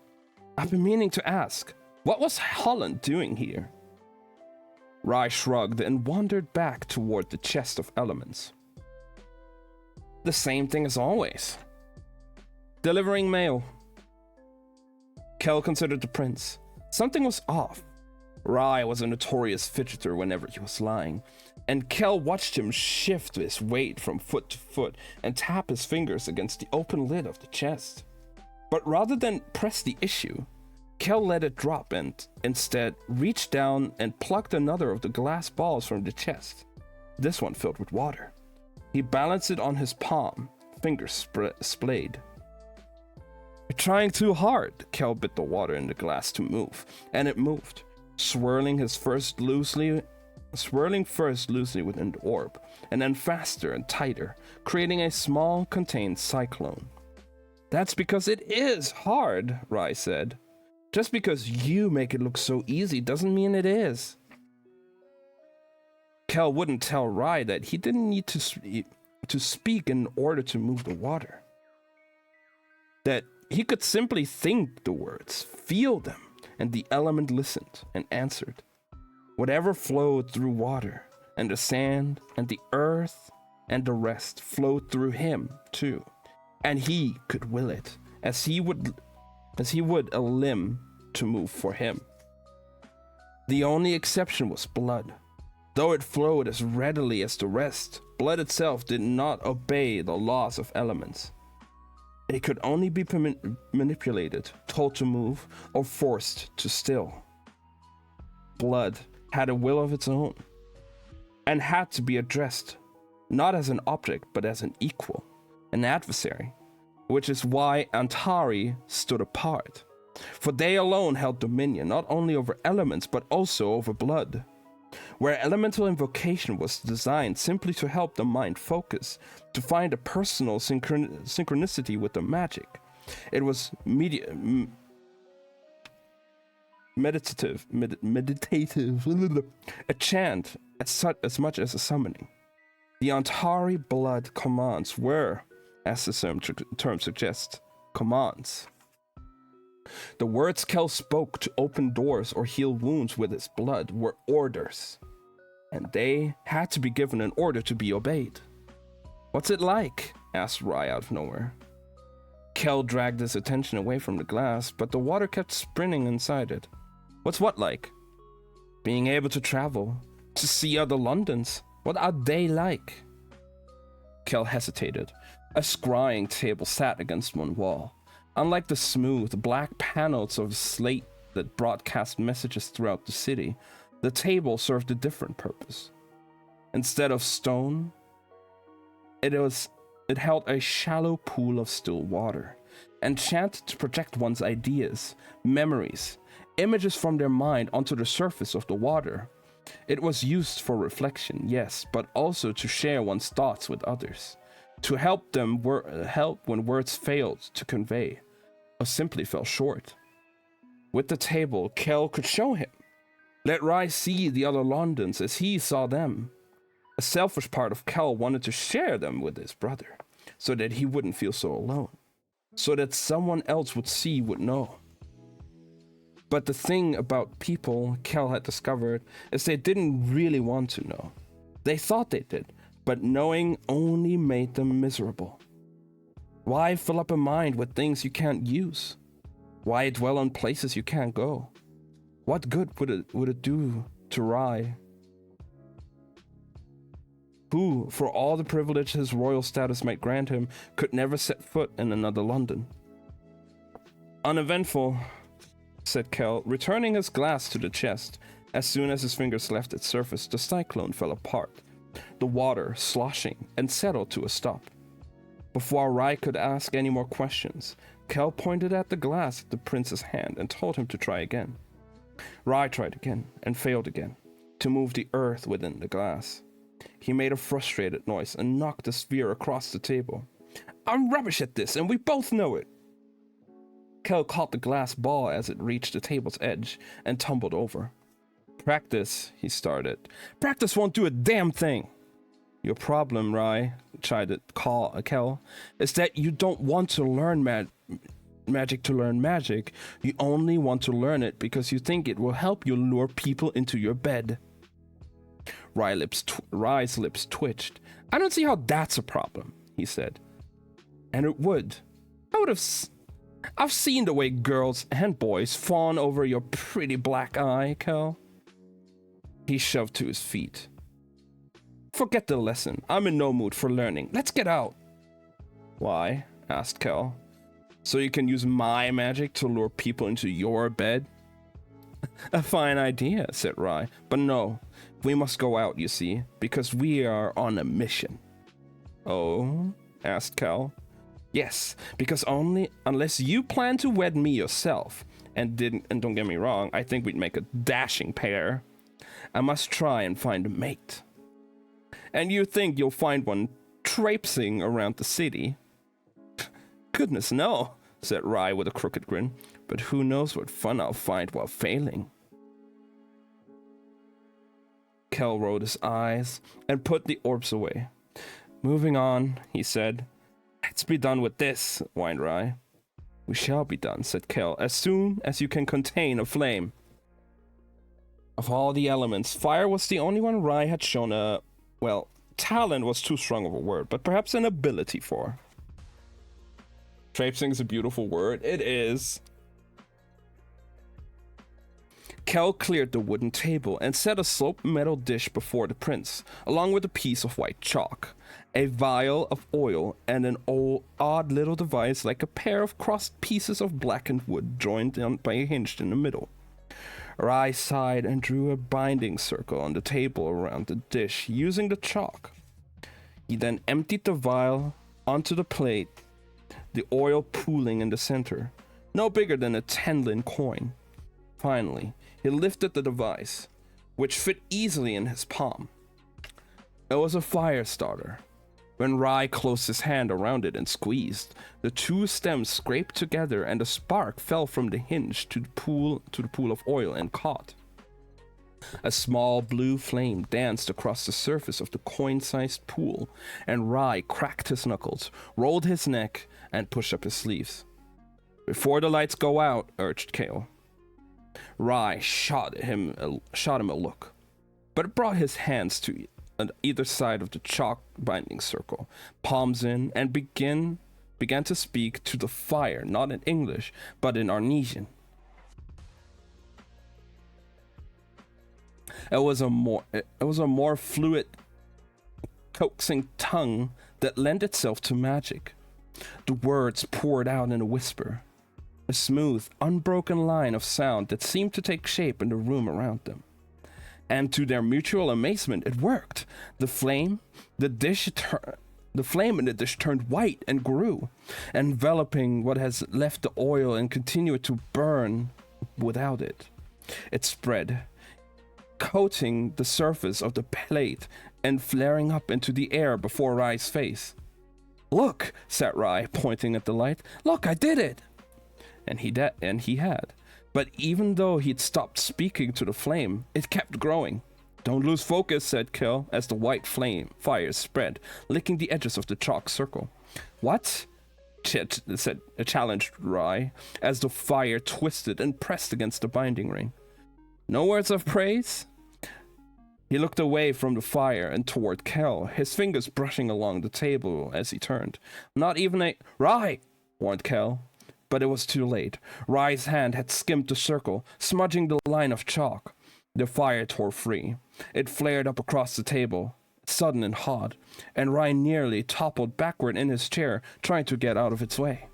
I've been meaning to ask, what was Holland doing here? Rye shrugged and wandered back toward the chest of elements. The same thing as always. Delivering mail. Kel considered the prince. Something was off. Rye was a notorious fidgeter whenever he was lying, and Kel watched him shift his weight from foot to foot and tap his fingers against the open lid of the chest. But rather than press the issue, Kel let it drop and instead reached down and plucked another of the glass balls from the chest, this one filled with water. He balanced it on his palm, fingers splayed. You're trying too hard. Kel bit the water in the glass to move, and it moved, swirling first loosely within the orb, and then faster and tighter, creating a small, contained cyclone. That's because it is hard, Rye said. Just because you make it look so easy doesn't mean it is. Kel wouldn't tell Rye that he didn't need to speak in order to move the water. That he could simply think the words, feel them, and the element listened and answered. Whatever flowed through water, and the sand, and the earth, and the rest flowed through him, too. and he could will it, as he would a limb to move for him. The only exception was blood. Though it flowed as readily as the rest, blood itself did not obey the laws of elements. It could only be manipulated, told to move, or forced to still. Blood had a will of its own, and had to be addressed, not as an object, but as an equal, an adversary, which is why Antari stood apart. For they alone held dominion, not only over elements, but also over blood. Where elemental invocation was designed simply to help the mind focus, to find a personal synchronicity with the magic, it was meditative, a chant as much as a summoning. The Antari blood commands were, as the term suggests, commands. The words Kel spoke to open doors or heal wounds with his blood were orders, and they had to be given an order to be obeyed. "What's it like?" asked Rai out of nowhere. Kel dragged his attention away from the glass, but the water kept sprinting inside it. "What's what like?" "Being able to travel, to see other Londons. What are they like?" Kel hesitated. A scrying table sat against one wall. Unlike the smooth, black panels of slate that broadcast messages throughout the city, the table served a different purpose. Instead of stone, it held a shallow pool of still water, enchanted to project one's ideas, memories, images from their mind onto the surface of the water. It was used for reflection, yes, but also to share one's thoughts with others, to help when words failed to convey, or simply fell short. With the table, Kel could show him. Let Rai see the other Londons as he saw them. A selfish part of Kel wanted to share them with his brother, so that he wouldn't feel so alone, so that someone else would know. But the thing about people, Kel had discovered, is they didn't really want to know. They thought they did, but knowing only made them miserable. Why fill up a mind with things you can't use? Why dwell on places you can't go? What good would it do to Rai, who, for all the privilege his royal status might grant him, could never set foot in another London? "Uneventful," said Kel, returning his glass to the chest. As soon as his fingers left its surface, the cyclone fell apart, the water sloshing, and settled to a stop. Before Rai could ask any more questions, Kel pointed at the glass at the prince's hand and told him to try again. Rai tried again, and failed again, to move the earth within the glass. He made a frustrated noise and knocked the sphere across the table. "I'm rubbish at this, and we both know it." Kel caught the glass ball as it reached the table's edge and tumbled over. "Practice," he started. "Practice won't do a damn thing." "Your problem, Rai," chided Kel, "is that you don't want to learn magic to learn magic. You only want to learn it because you think it will help you lure people into your bed." Rai's lips twitched. "I don't see how that's a problem," he said. "And it would. I've seen the way girls and boys fawn over your pretty black eye, Kel." He shoved to his feet. "Forget the lesson. I'm in no mood for learning. Let's get out." "Why?" asked Kel. "So you can use my magic to lure people into your bed?" "A fine idea," said Rai. "But no, we must go out, you see, because we are on a mission." "Oh?" asked Kel. "Yes, because unless you plan to wed me yourself, and don't get me wrong, I think we'd make a dashing pair, I must try and find a mate." "And you think you'll find one traipsing around the city?" "Goodness, no," said Rai with a crooked grin. "But who knows what fun I'll find while failing." Kel rolled his eyes and put the orbs away. "Moving on," he said. "Let's be done with this," whined Rai. "We shall be done," said Kel, "as soon as you can contain a flame." Of all the elements, fire was the only one Rai had shown talent was too strong of a word, but perhaps an ability for. Traipsing is a beautiful word. It is. Kel cleared the wooden table and set a sloped metal dish before the prince, along with a piece of white chalk, a vial of oil, and an odd little device like a pair of crossed pieces of blackened wood joined by a hinge in the middle. Rai sighed and drew a binding circle on the table around the dish using the chalk. He then emptied the vial onto the plate, the oil pooling in the center, no bigger than a 10-lin coin. Finally, he lifted the device, which fit easily in his palm. It was a fire starter. When Rai closed his hand around it and squeezed, the two stems scraped together and a spark fell from the hinge to the pool of oil and caught. A small blue flame danced across the surface of the coin-sized pool, and Rai cracked his knuckles, rolled his neck, and pushed up his sleeves. "Before the lights go out," urged Kale. Rai shot him a look, but it brought his hands to on either side of the chalk binding circle, palms in, and began to speak to the fire, not in English, but in Arnesian. It was a more fluid, coaxing tongue that lent itself to magic. The words poured out in a whisper, a smooth, unbroken line of sound that seemed to take shape in the room around them. And to their mutual amazement, it worked. The flame in the dish turned white and grew, enveloping what has left the oil and continued to burn without it. It spread, coating the surface of the plate and flaring up into the air before Rai's face. "Look," said Rai, pointing at the light. "Look, I did it!" And he had. But even though he'd stopped speaking to the flame, it kept growing. "Don't lose focus," said Kel, as the white fire spread, licking the edges of the chalk circle. "What?" challenged Rai, as the fire twisted and pressed against the binding ring. "No words of praise?" He looked away from the fire and toward Kel, his fingers brushing along the table as he turned. "Not even a—" "Rai!" warned Kel. But it was too late. Rai's hand had skimmed the circle, smudging the line of chalk. The fire tore free. It flared up across the table, sudden and hot, and Rai nearly toppled backward in his chair, trying to get out of its way.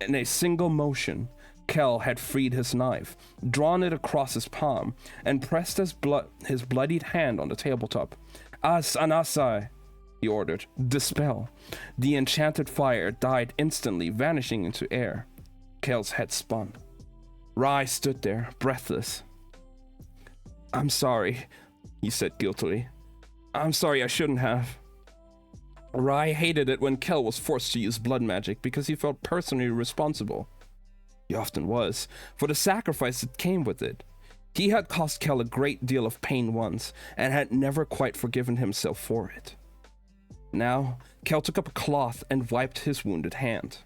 In a single motion, Kel had freed his knife, drawn it across his palm, and pressed his bloodied hand on the tabletop. "As Anasai," he ordered. "Dispel." The enchanted fire died instantly, vanishing into air. Kel's head spun. Rai stood there, breathless. "I'm sorry," he said guiltily. "I'm sorry, I shouldn't have." Rai hated it when Kel was forced to use blood magic because he felt personally responsible. He often was, for the sacrifice that came with it. He had caused Kel a great deal of pain once, and had never quite forgiven himself for it. Now, Kel took up a cloth and wiped his wounded hand.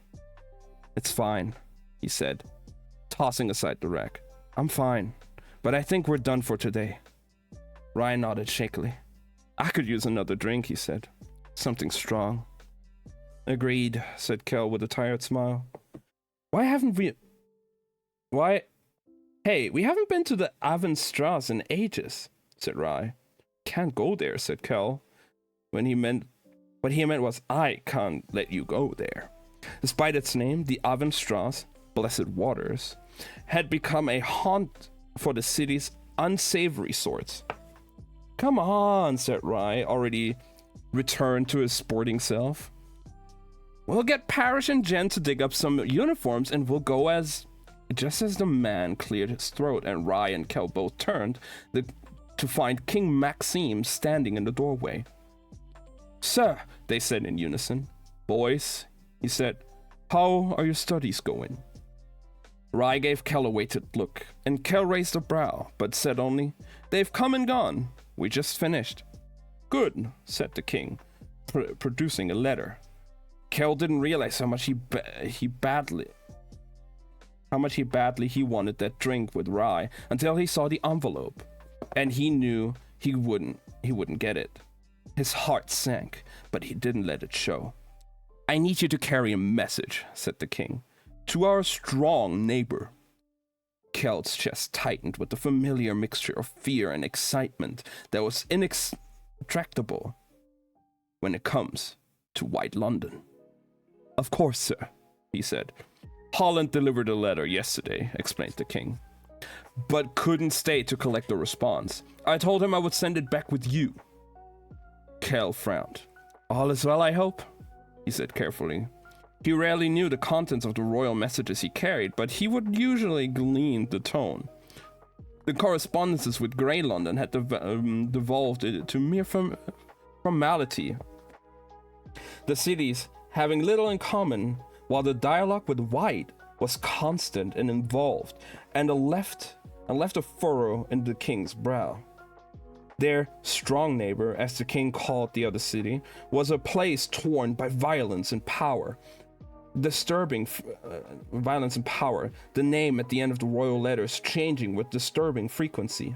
"It's fine," he said, tossing aside the rack. "I'm fine, but I think we're done for today." Rai nodded shakily. "I could use another drink," he said. "Something strong." "Agreed," said Kel with a tired smile. We haven't been to the Avonstrasse in ages," said Rai. "Can't go there," said Kel. What he meant was, "I can't let you go there." Despite its name, the Avonstrasse, Blessed Waters, had become a haunt for the city's unsavory sorts. "Come on," said Rai, already returned to his sporting self. "We'll get Parrish and Jen to dig up some uniforms and we'll go as..." Just as the man cleared his throat and Rai and Kel both turned to find King Maxime standing in the doorway. "Sir," they said in unison. "Boys," he said, "how are your studies going?" Rai gave Kel a weighted look, and Kel raised a brow, but said only, "They've come and gone. We just finished." "Good," said the king, producing a letter. Kel didn't realize how much he badly wanted that drink with Rai until he saw the envelope, and he knew he wouldn't get it. His heart sank, but he didn't let it show. I need you to carry a message, said the king, to our strong neighbor. Kel's chest tightened with the familiar mixture of fear and excitement that was inextractable when it comes to White London. Of course, sir, he said. Holland delivered a letter yesterday, explained the king, but couldn't stay to collect a response. I told him I would send it back with you. Kel frowned. All is well, I hope, he said carefully. He rarely knew the contents of the royal messages he carried, but he would usually glean the tone. The correspondences with Grey London had devolved to mere formality, the cities having little in common, while the dialogue with White was constant and involved, and left a furrow in the king's brow. Their strong neighbor, as the king called the other city, was a place torn by violence and power. Violence and power, the name at the end of the royal letters changing with disturbing frequency.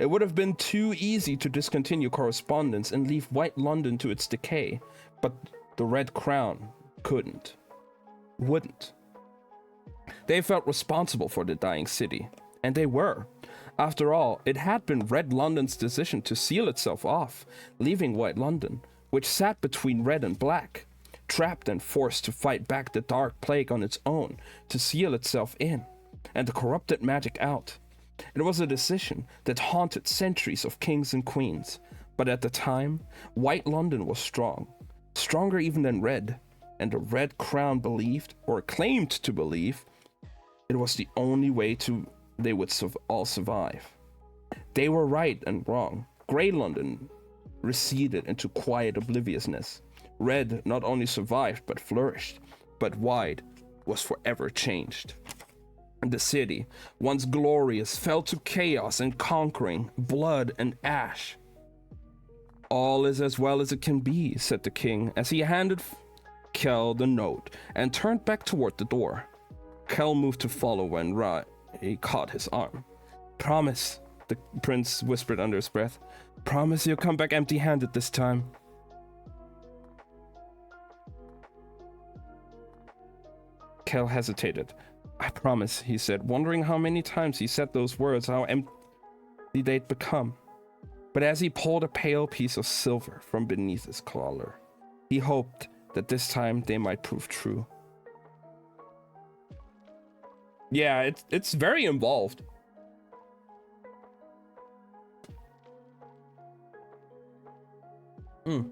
It would have been too easy to discontinue correspondence and leave White London to its decay, but the Red Crown wouldn't. They felt responsible for the dying city, and they were. After all, it had been Red London's decision to seal itself off, leaving White London, which sat between red and black, trapped and forced to fight back the dark plague on its own, to seal itself in, and the corrupted magic out. It was a decision that haunted centuries of kings and queens, but at the time, White London was strong, stronger even than Red, and the Red Crown believed, or claimed to believe, it was the only way they would all survive. They were right and wrong. Grey London receded into quiet obliviousness. Red not only survived but flourished, but White was forever changed. The city, once glorious, fell to chaos and conquering, blood and ash. All is as well as it can be, said the king, as he handed Kel the note and turned back toward the door. Kel moved to follow when he caught his arm. Promise, the prince whispered under his breath. Promise you'll come back empty-handed this time. Kel hesitated. I promise, he said, wondering how many times he said those words, how empty they'd become. But as he pulled a pale piece of silver from beneath his collar, he hoped that this time they might prove true. Yeah, it's very involved. I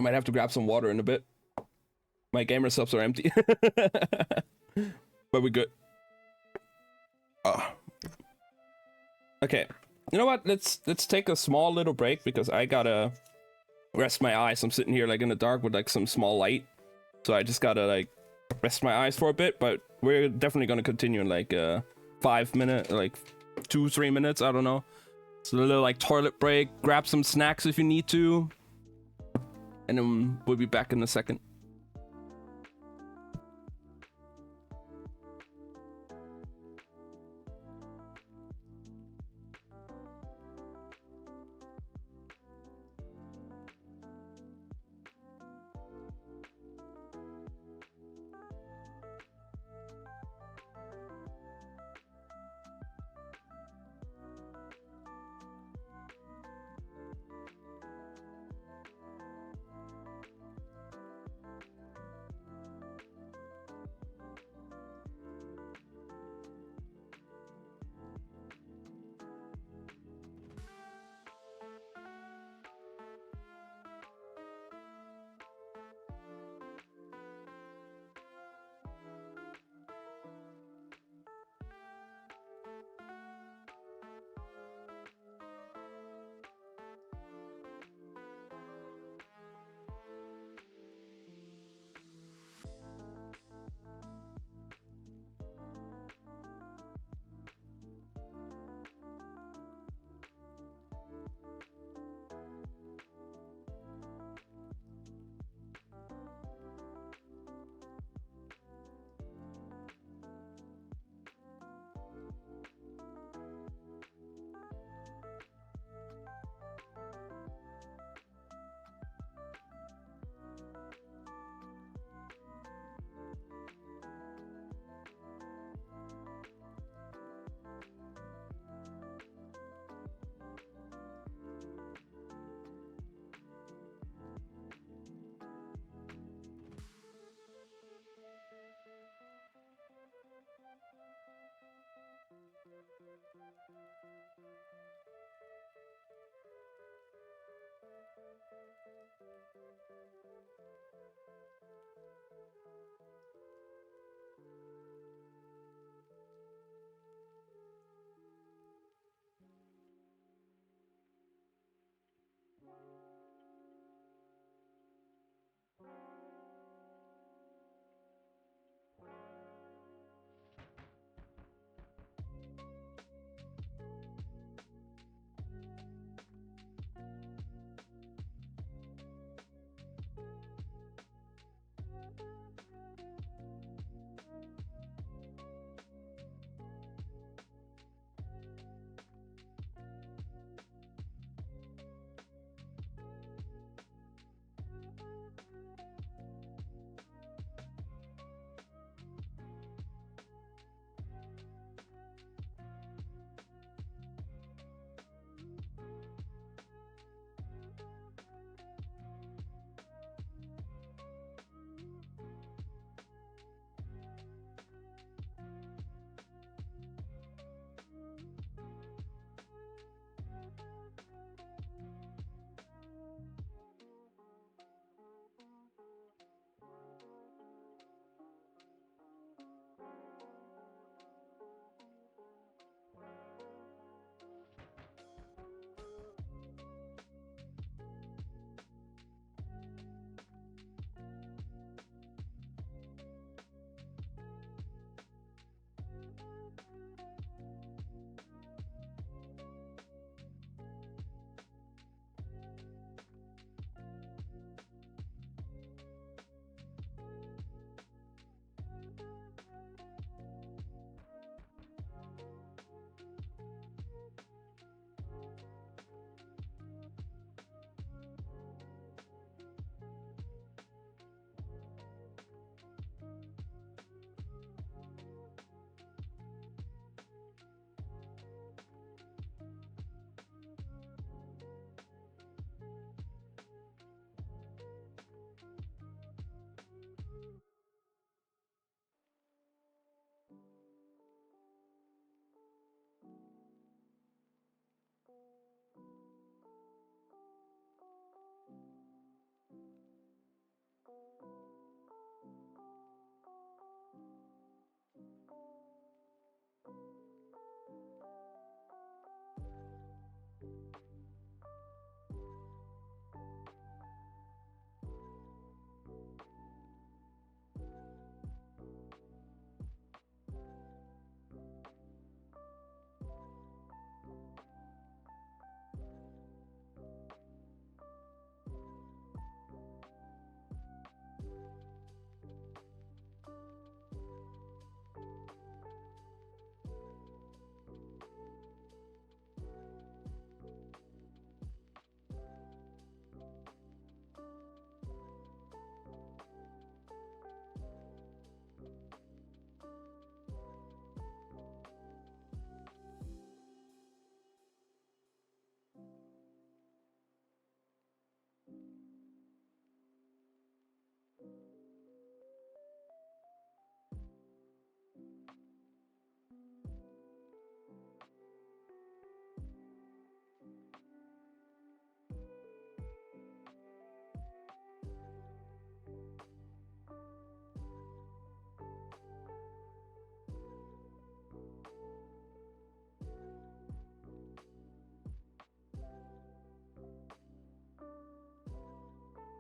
might have to grab some water in a bit. My gamer subs are empty. But we good. Okay. You know what? Let's take a small little break because I gotta rest my eyes. I'm sitting here like in the dark with like some small light. So I just gotta like rest my eyes for a bit, but we're definitely gonna continue in like 5 minutes, like 2-3 minutes, I don't know. So a little like toilet break, grab some snacks if you need to. And then we'll be back in a second.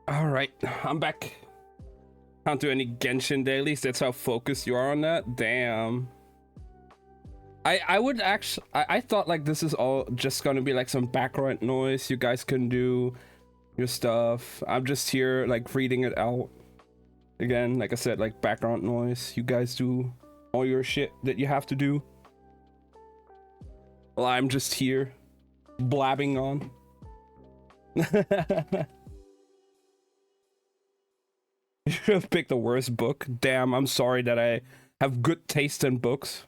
All right, I'm back. Can't do any Genshin dailies. That's how focused you are on that. Damn. I would actually I thought like this is all just gonna be like some background noise. You guys can do your stuff. I'm just here like reading it out. Again, like I said, like background noise. You guys do all your shit that you have to do. Well, I'm just here blabbing on. You should have picked the worst book. Damn, I'm sorry that I have good taste in books.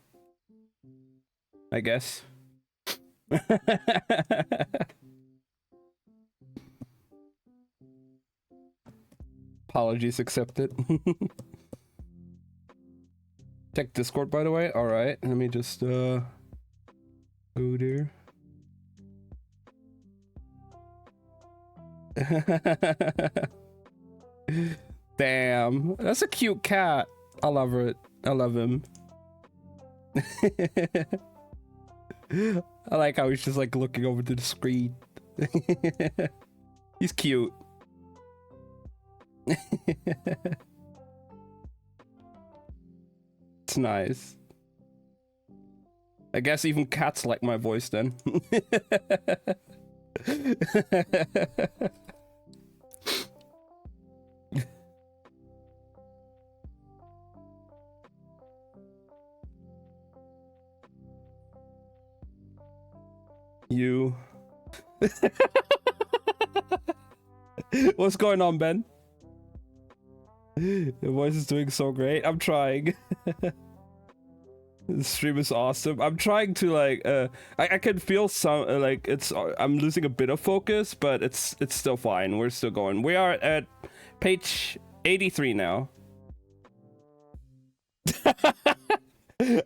I guess. Apologies accepted. Check Discord, by the way. All right, let me just go there. Damn, that's a cute cat. I love it. I love him. I like how he's just like looking over to the screen. He's cute. It's nice. I guess even cats like my voice then. You. What's going on, Ben? Your voice is doing so great. I'm trying. The stream is awesome. I'm trying to like I can feel some like it's I'm losing a bit of focus, but it's still fine. We're still going. We are at page 83 now.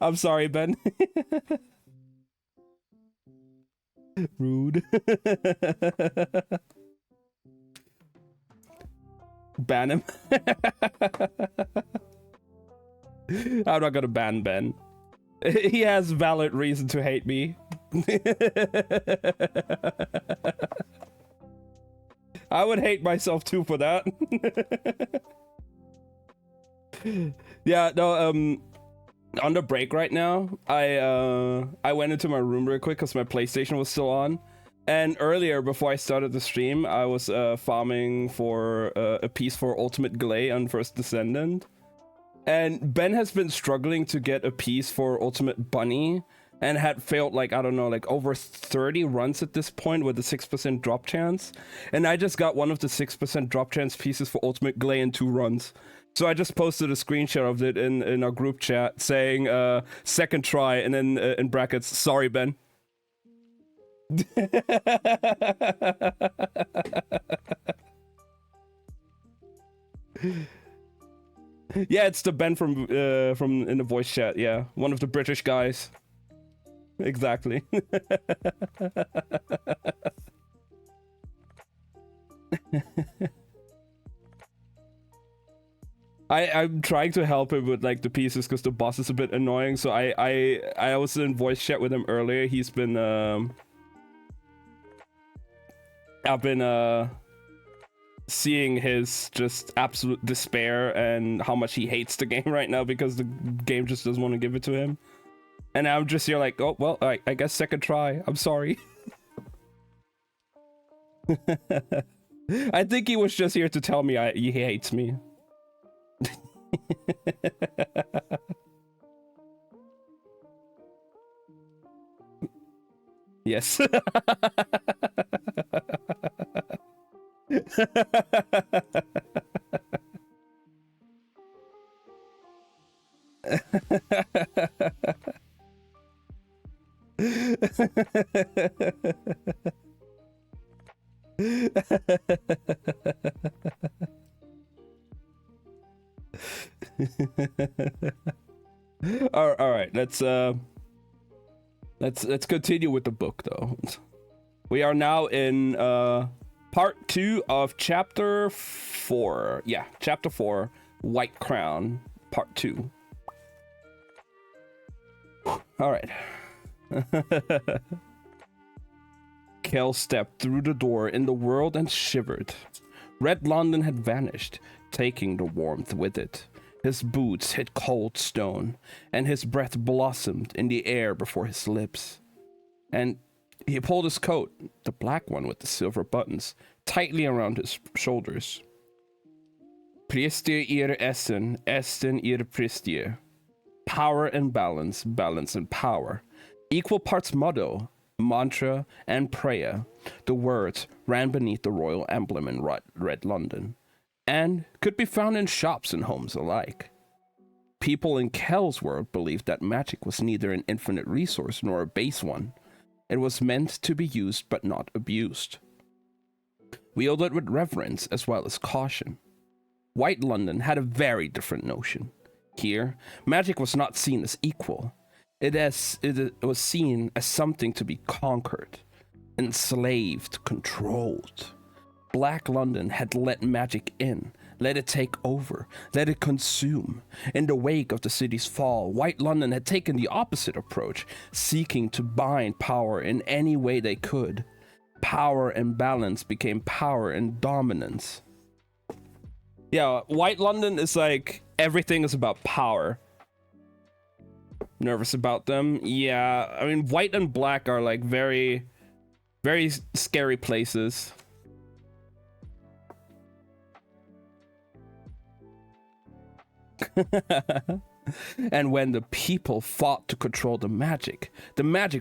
I'm sorry, Ben. Rude. Ban him. I'm not gonna ban Ben. He has valid reason to hate me. I would hate myself too for that. Yeah, no, on the break right now, I went into my room real quick because my PlayStation was still on. And earlier, before I started the stream, I was farming for a piece for Ultimate Glay on First Descendant. And Ben has been struggling to get a piece for Ultimate Bunny and had failed like, I don't know, like over 30 runs at this point with a 6% drop chance. And I just got one of the 6% drop chance pieces for Ultimate Glay in 2 runs. So I just posted a screenshot of it in our group chat saying second try and then in brackets, sorry, Ben. Yeah, it's the Ben from in the voice chat. Yeah, one of the British guys. Exactly. I'm trying to help him with like the pieces because the boss is a bit annoying. So I was in voice chat with him earlier. He's been I've been seeing his just absolute despair and how much he hates the game right now because the game just doesn't want to give it to him. And I'm just here like, oh, well, I guess second try. I'm sorry. I think he was just here to tell me he hates me. Yes. All right, let's continue with the book though. We are now in part 2 of chapter 4. Yeah, chapter 4, White Crown, part 2. All right. Kel stepped through the door in the world and shivered. Red London had vanished, taking the warmth with it. His boots hit cold stone, and his breath blossomed in the air before his lips. And he pulled his coat, the black one with the silver buttons, tightly around his shoulders. Priestir ir essen, essen ir priestir. Power and balance, balance and power. Equal parts motto, mantra, and prayer. The words ran beneath the royal emblem in Red London, and could be found in shops and homes alike. People in Kel's world believed that magic was neither an infinite resource nor a base one. It was meant to be used but not abused. Wielded with reverence as well as caution. White London had a very different notion. Here, magic was not seen as equal. It was seen as something to be conquered, enslaved, controlled. Black London had let magic in, let it take over, let it consume. In the wake of the city's fall, White London had taken the opposite approach, seeking to bind power in any way they could. Power and balance became power and dominance. Yeah, White London is like, everything is about power. Nervous about them? Yeah, I mean, white and black are like very, very scary places. And when the people fought to control the magic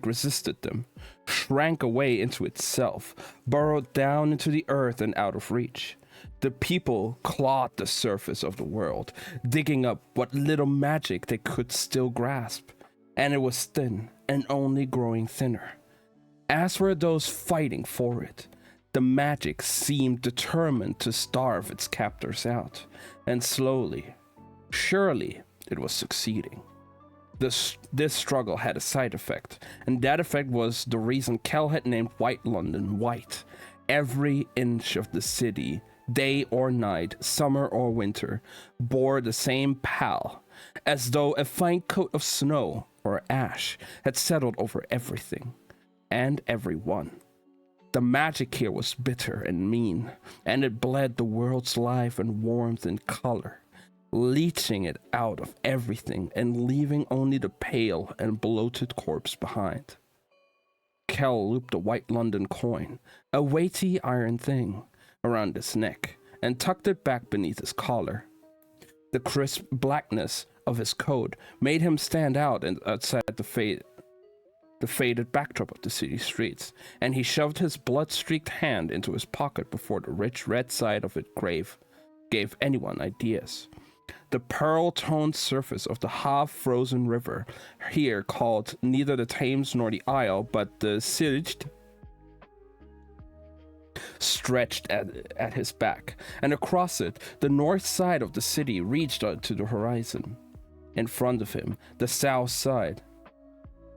resisted them, shrank away into itself, burrowed down into the earth and out of reach. The people clawed the surface of the world, digging up what little magic they could still grasp, and it was thin and only growing thinner. As for those fighting for it, the magic seemed determined to starve its captors out, and slowly, surely, it was succeeding. This struggle had a side effect, and that effect was the reason Kel had named White London White. Every inch of the city, day or night, summer or winter, bore the same pall, as though a fine coat of snow or ash had settled over everything and everyone. The magic here was bitter and mean, and it bled the world's life and warmth and color, leeching it out of everything and leaving only the pale and bloated corpse behind. Kel looped a White London coin, a weighty iron thing, around his neck and tucked it back beneath his collar. The crisp blackness of his coat made him stand out outside the faded backdrop of the city streets, and he shoved his blood-streaked hand into his pocket before the rich red side of it gave anyone ideas. The pearl-toned surface of the half-frozen river, here called neither the Thames nor the Isle, but the Silj, stretched at his back, and across it, the north side of the city reached out to the horizon. In front of him, the south side.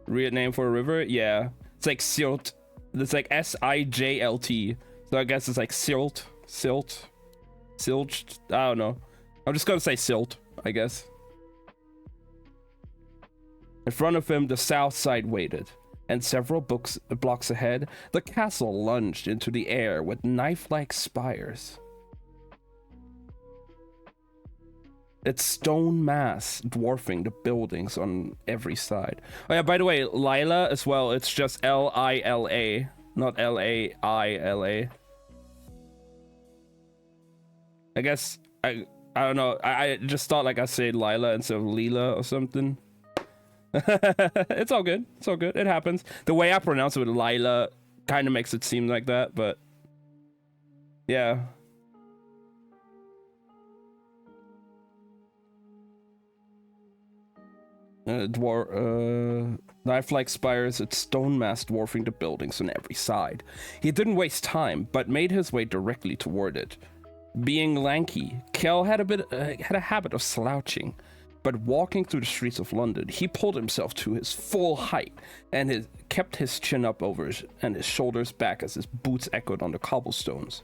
Real name for a river? Yeah. It's like Silt. It's like Sijlt. So I guess it's like Silt. Silj. I don't know. I'm just gonna say Silt, I guess. In front of him, the south side waited, and several blocks ahead, the castle lunged into the air with knife-like spires. Its stone mass dwarfing the buildings on every side. Oh yeah, by the way, Lila as well, it's just Lila, not Laila. I guess, I don't know, I just thought like I said Lila instead of Lila or something. It's all good, it happens. The way I pronounce it with Lila kind of makes it seem like that, but yeah. Knife-like spires, its stone mass dwarfing the buildings on every side. He didn't waste time, but made his way directly toward it. Being lanky, Kel had a habit of slouching, but walking through the streets of London, he pulled himself to his full height and kept his chin up over and his shoulders back as his boots echoed on the cobblestones.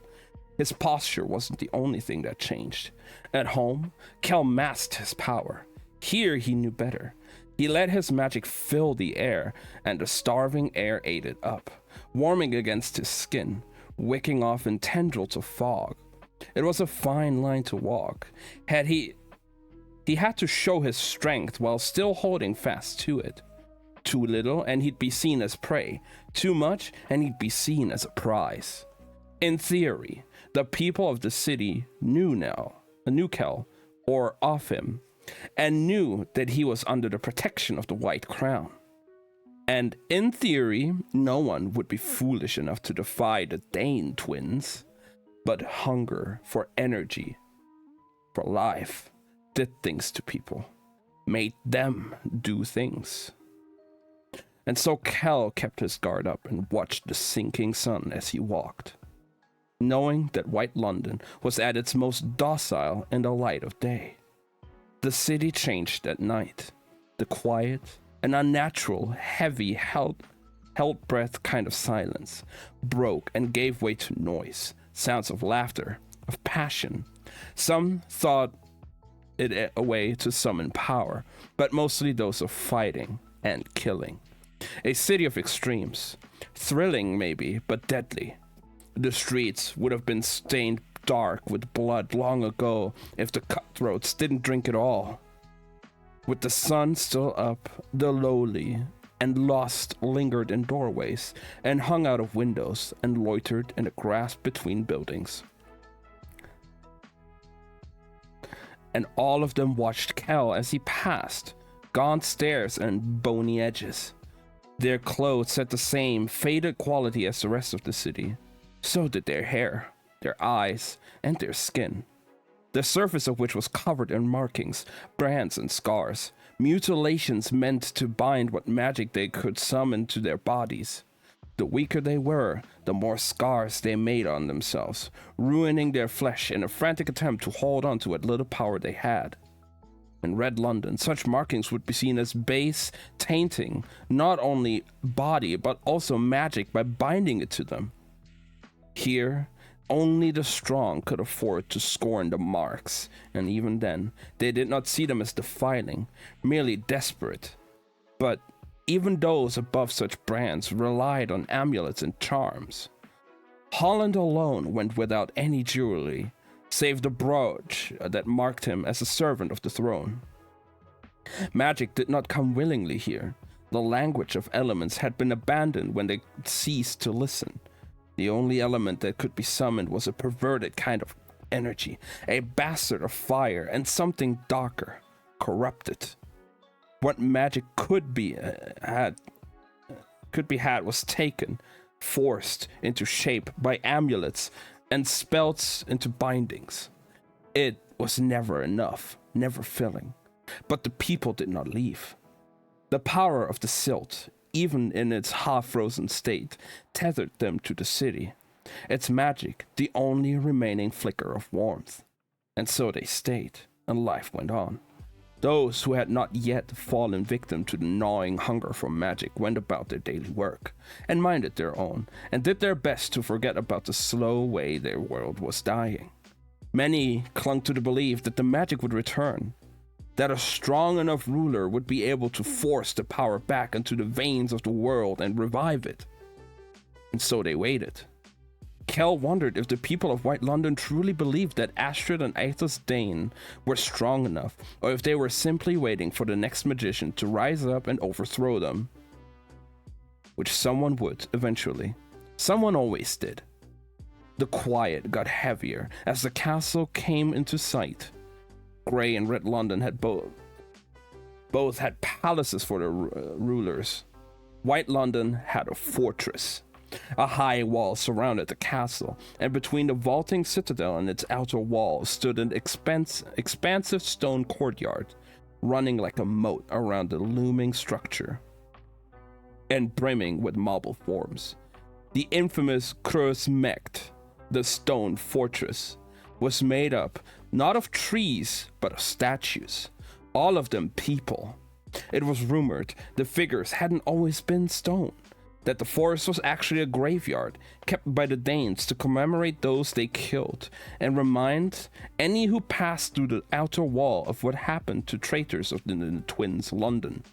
His posture wasn't the only thing that changed. At home, Kel masked his power. Here he knew better. He let his magic fill the air, and the starving air ate it up, warming against his skin, wicking off in tendrils of fog. It was a fine line to walk. He had to show his strength while still holding fast to it. Too little, and he'd be seen as prey. Too much, and he'd be seen as a prize. In theory, the people of the city knew Kel, or of him, and knew that he was under the protection of the White Crown. And in theory, no one would be foolish enough to defy the Dane twins. But hunger for energy, for life, did things to people, made them do things. And so Kel kept his guard up and watched the sinking sun as he walked, knowing that White London was at its most docile in the light of day. The city changed at night. The quiet and unnatural, heavy, held breath kind of silence broke and gave way to noise, sounds of laughter, of passion. Some thought it a way to summon power, but mostly those of fighting and killing. A city of extremes, thrilling maybe, but deadly. The streets would have been stained dark with blood long ago if the cutthroats didn't drink it all. With the sun still up, the lowly and lost lingered in doorways and hung out of windows and loitered in the grass between buildings. And all of them watched Kel as he passed, gaunt stares and bony edges. Their clothes had the same faded quality as the rest of the city. So did their hair, their eyes, and their skin, the surface of which was covered in markings, brands, and scars, mutilations meant to bind what magic they could summon to their bodies. The weaker they were, the more scars they made on themselves, ruining their flesh in a frantic attempt to hold on to what little power they had. In Red London, such markings would be seen as base, tainting not only body but also magic by binding it to them. Here, only the strong could afford to scorn the marks, and even then, they did not see them as defiling, merely desperate. But even those above such brands relied on amulets and charms. Holland alone went without any jewelry, save the brooch that marked him as a servant of the throne. Magic did not come willingly here. The language of elements had been abandoned when they ceased to listen. The only element that could be summoned was a perverted kind of energy, a bastard of fire, and something darker, corrupted. What magic could be had was taken, forced into shape by amulets, and spelt into bindings. It was never enough, never filling. But the people did not leave. The power of the silt, even in its half-frozen state, tethered them to the city. Its magic, the only remaining flicker of warmth. And so they stayed, and life went on. Those who had not yet fallen victim to the gnawing hunger for magic went about their daily work, and minded their own, and did their best to forget about the slow way their world was dying. Many clung to the belief that the magic would return, that a strong enough ruler would be able to force the power back into the veins of the world and revive it. And so they waited. Kel wondered if the people of White London truly believed that Astrid and Aethys Dane were strong enough, or if they were simply waiting for the next magician to rise up and overthrow them. Which someone would, eventually. Someone always did. The quiet got heavier as the castle came into sight. Grey and Red London had both had palaces for their rulers. White London had a fortress. A high wall surrounded the castle, and between the vaulting citadel and its outer wall stood an expansive stone courtyard, running like a moat around the looming structure, and brimming with marble forms. The infamous Kreuz Mecht, the stone fortress, was made up not of trees, but of statues, all of them people. It was rumored the figures hadn't always been stone, that the forest was actually a graveyard kept by the Danes to commemorate those they killed and remind any who passed through the outer wall of what happened to traitors in the twins' London.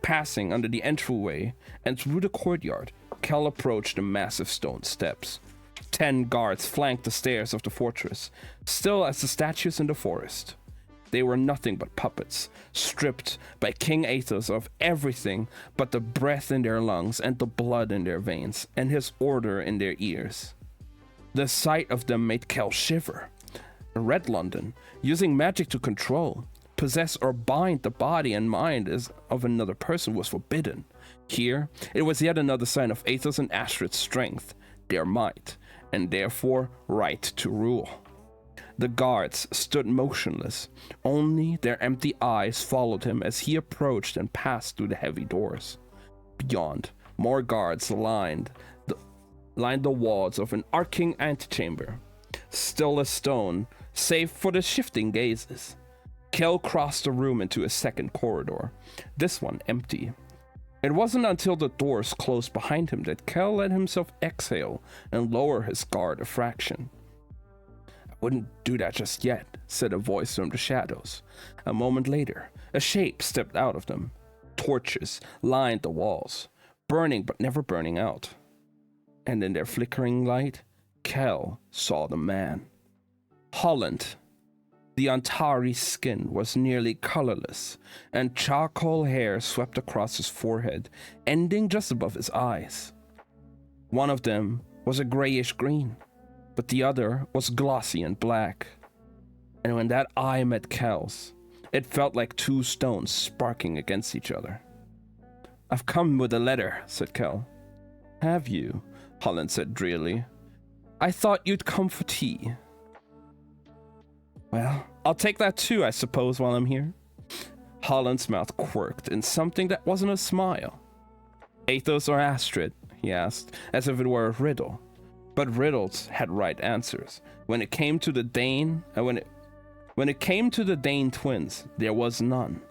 Passing under the entryway and through the courtyard, Kel approached the massive stone steps. 10 guards flanked the stairs of the fortress, still as the statues in the forest. They were nothing but puppets, stripped by King Aethys of everything but the breath in their lungs and the blood in their veins, and his order in their ears. The sight of them made Kel shiver. Red London, using magic to control, possess, or bind the body and mind of another person was forbidden. Here, it was yet another sign of Aethys and Astrid's strength, their might, and therefore right to rule. The guards stood motionless. Only their empty eyes followed him as he approached and passed through the heavy doors. Beyond, more guards lined the walls of an arcing antechamber, still as stone, save for the shifting gazes. Kel crossed the room into a second corridor, this one empty. It wasn't until the doors closed behind him that Kel let himself exhale and lower his guard a fraction. "I wouldn't do that just yet," said a voice from the shadows. A moment later, a shape stepped out of them. Torches lined the walls, burning but never burning out. And in their flickering light, Kel saw the man. Holland. The Antari's skin was nearly colorless, and charcoal hair swept across his forehead, ending just above his eyes. One of them was a grayish green, but the other was glossy and black. And when that eye met Kel's, it felt like two stones sparking against each other. "I've come with a letter," said Kel. "Have you?" Holland said drearily. "I thought you'd come for tea." "Well, I'll take that too, I suppose, while I'm here." Holland's mouth quirked in something that wasn't a smile. "Athos or Astrid?" he asked, as if it were a riddle. But riddles had right answers. When it came to the Dane twins, there was none.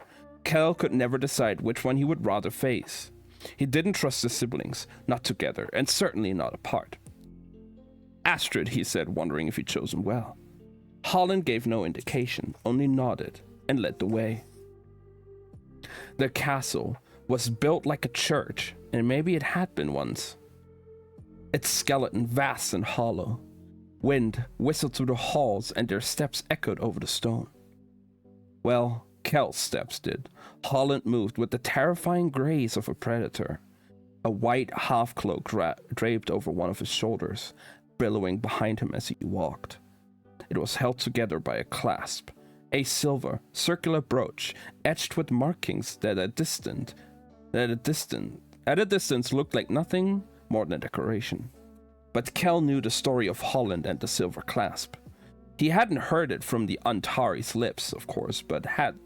Kel could never decide which one he would rather face. He didn't trust the siblings, not together, and certainly not apart. "Astrid," he said, wondering if he'd chosen well. Holland gave no indication, only nodded and led the way. Their castle was built like a church, and maybe it had been once. Its skeleton vast and hollow. Wind whistled through the halls, and their steps echoed over the stone. Well, Kel's steps did. Holland moved with the terrifying grace of a predator. A white half-cloak draped over one of his shoulders, billowing behind him as he walked. It was held together by a clasp, a silver, circular brooch etched with markings that at a distance looked like nothing more than decoration. But Kel knew the story of Holland and the silver clasp. He hadn't heard it from the Antari's lips, of course, but had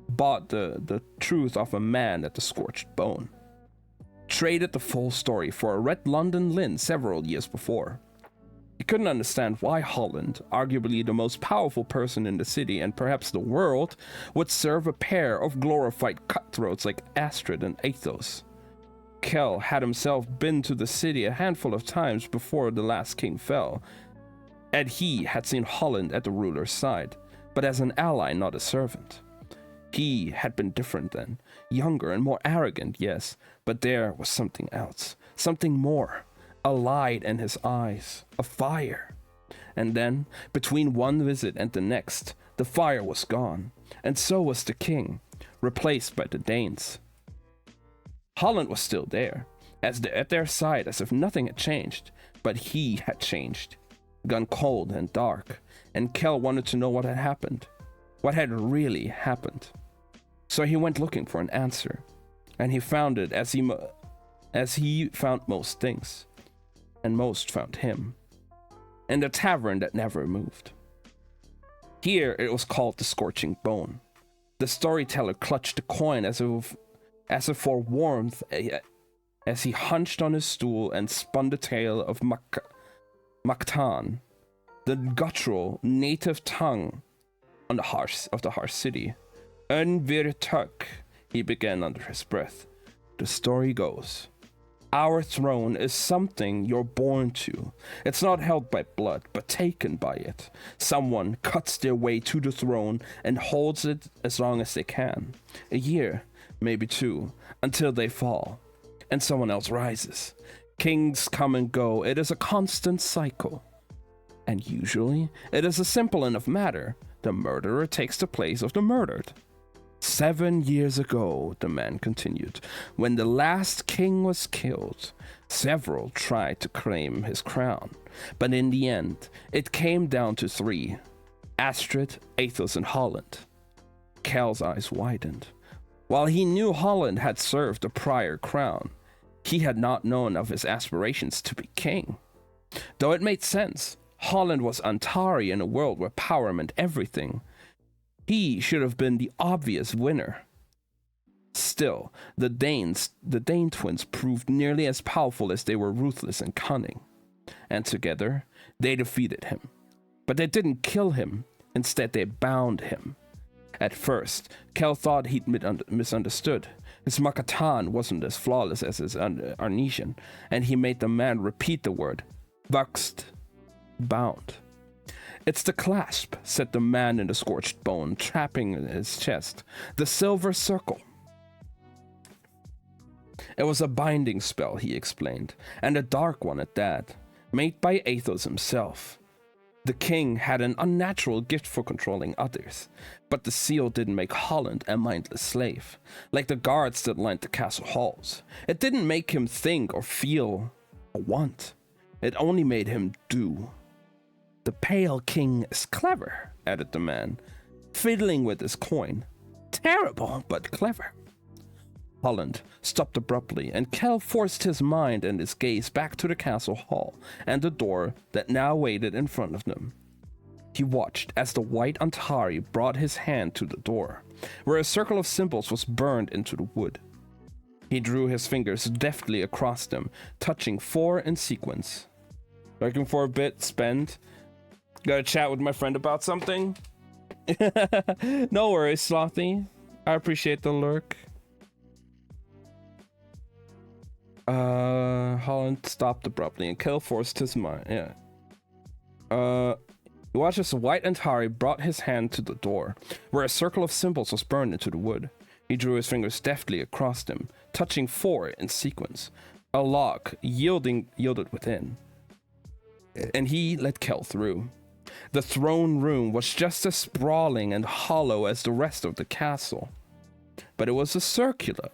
bought the truth of a man at the Scorched Bone. Traded the full story for a red London Lynn several years before. He couldn't understand why Holland, arguably the most powerful person in the city and perhaps the world, would serve a pair of glorified cutthroats like Astrid and Athos. Kel had himself been to the city a handful of times before the last king fell, and he had seen Holland at the ruler's side, but as an ally, not a servant. He had been different then, younger and more arrogant, yes, but there was something else, something more. A light in his eyes, a fire. And then, between one visit and the next, the fire was gone, and so was the king, replaced by the Danes. Holland was still there, at their side as if nothing had changed, but he had changed, gone cold and dark, and Kel wanted to know what had happened, what had really happened. So he went looking for an answer, and he found it as he found most things. And most found him, in the tavern that never moved. Here it was called the Scorching Bone. The storyteller clutched the coin as if for warmth, as he hunched on his stool and spun the tale of Mactan, the guttural native tongue of the harsh city. Unvirtuk, he began under his breath. The story goes. Our throne is something you're born to. It's not held by blood, but taken by it. Someone cuts their way to the throne and holds it as long as they can. A year, maybe two, until they fall. And someone else rises. Kings come and go. It is a constant cycle. And usually, it is a simple enough matter. The murderer takes the place of the murdered. 7 years ago, the man continued, when the last king was killed, several tried to claim his crown, but in the end, it came down to 3, Astrid, Athos, and Holland. Kel's eyes widened. While he knew Holland had served the prior crown, he had not known of his aspirations to be king. Though it made sense, Holland was Antari in a world where power meant everything. He should have been the obvious winner. Still, the Dane twins proved nearly as powerful as they were ruthless and cunning. And together, they defeated him. But they didn't kill him. Instead, they bound him. At first, Kel thought he'd misunderstood. His Makatan wasn't as flawless as his Arnesian, and he made the man repeat the word, Vuxed, bound. It's the clasp, said the man in the scorched bone, trapping his chest. The silver circle. It was a binding spell, he explained, and a dark one at that, made by Athos himself. The king had an unnatural gift for controlling others, but the seal didn't make Holland a mindless slave, like the guards that lined the castle halls. It didn't make him think or feel or want. It only made him do. The Pale King is clever, added the man, fiddling with his coin. Terrible, but clever. Holland stopped abruptly, and Kell forced his mind and his gaze back to the castle hall and the door that now waited in front of them. He watched as the white Antari brought his hand to the door, where a circle of symbols was burned into the wood. He drew his fingers deftly across them, touching 4 in sequence. Looking for a bit, spend. Gotta chat with my friend about something? No worries, Slothy. I appreciate the lurk. Holland stopped abruptly and Kell forced his mind. He watched as White Antari brought his hand to the door, where a circle of symbols was burned into the wood. He drew his fingers deftly across them, touching 4 in sequence. A lock yielded within, and he let Kell through. The throne room was just as sprawling and hollow as the rest of the castle, but it was circular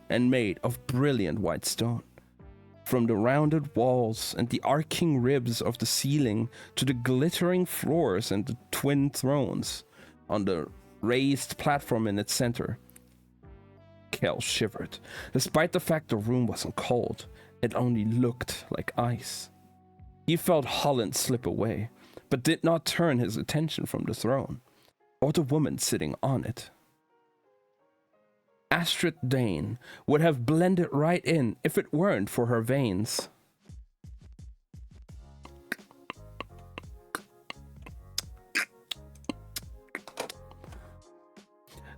and made of brilliant white stone. From the rounded walls and the arcing ribs of the ceiling to the glittering floors and the twin thrones on the raised platform in its center. Kell shivered. Despite the fact the room wasn't cold, it only looked like ice. He felt Holland slip away, but did not turn his attention from the throne, or the woman sitting on it. Astrid Dane would have blended right in if it weren't for her veins.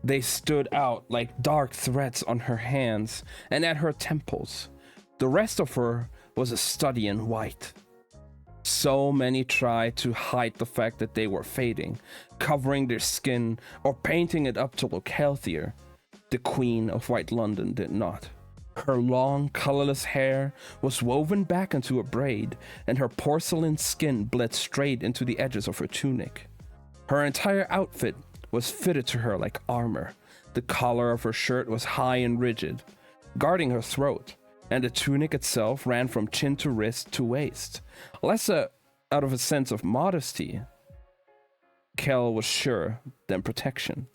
They stood out like dark threads on her hands and at her temples. The rest of her was a study in white. So many tried to hide the fact that they were fading, covering their skin or painting it up to look healthier. The Queen of White London did not. Her long, colorless hair was woven back into a braid, and her porcelain skin bled straight into the edges of her tunic. Her entire outfit was fitted to her like armor. The collar of her shirt was high and rigid, guarding her throat, and the tunic itself ran from chin to wrist to waist. Less out of a sense of modesty, Kell was sure, than protection.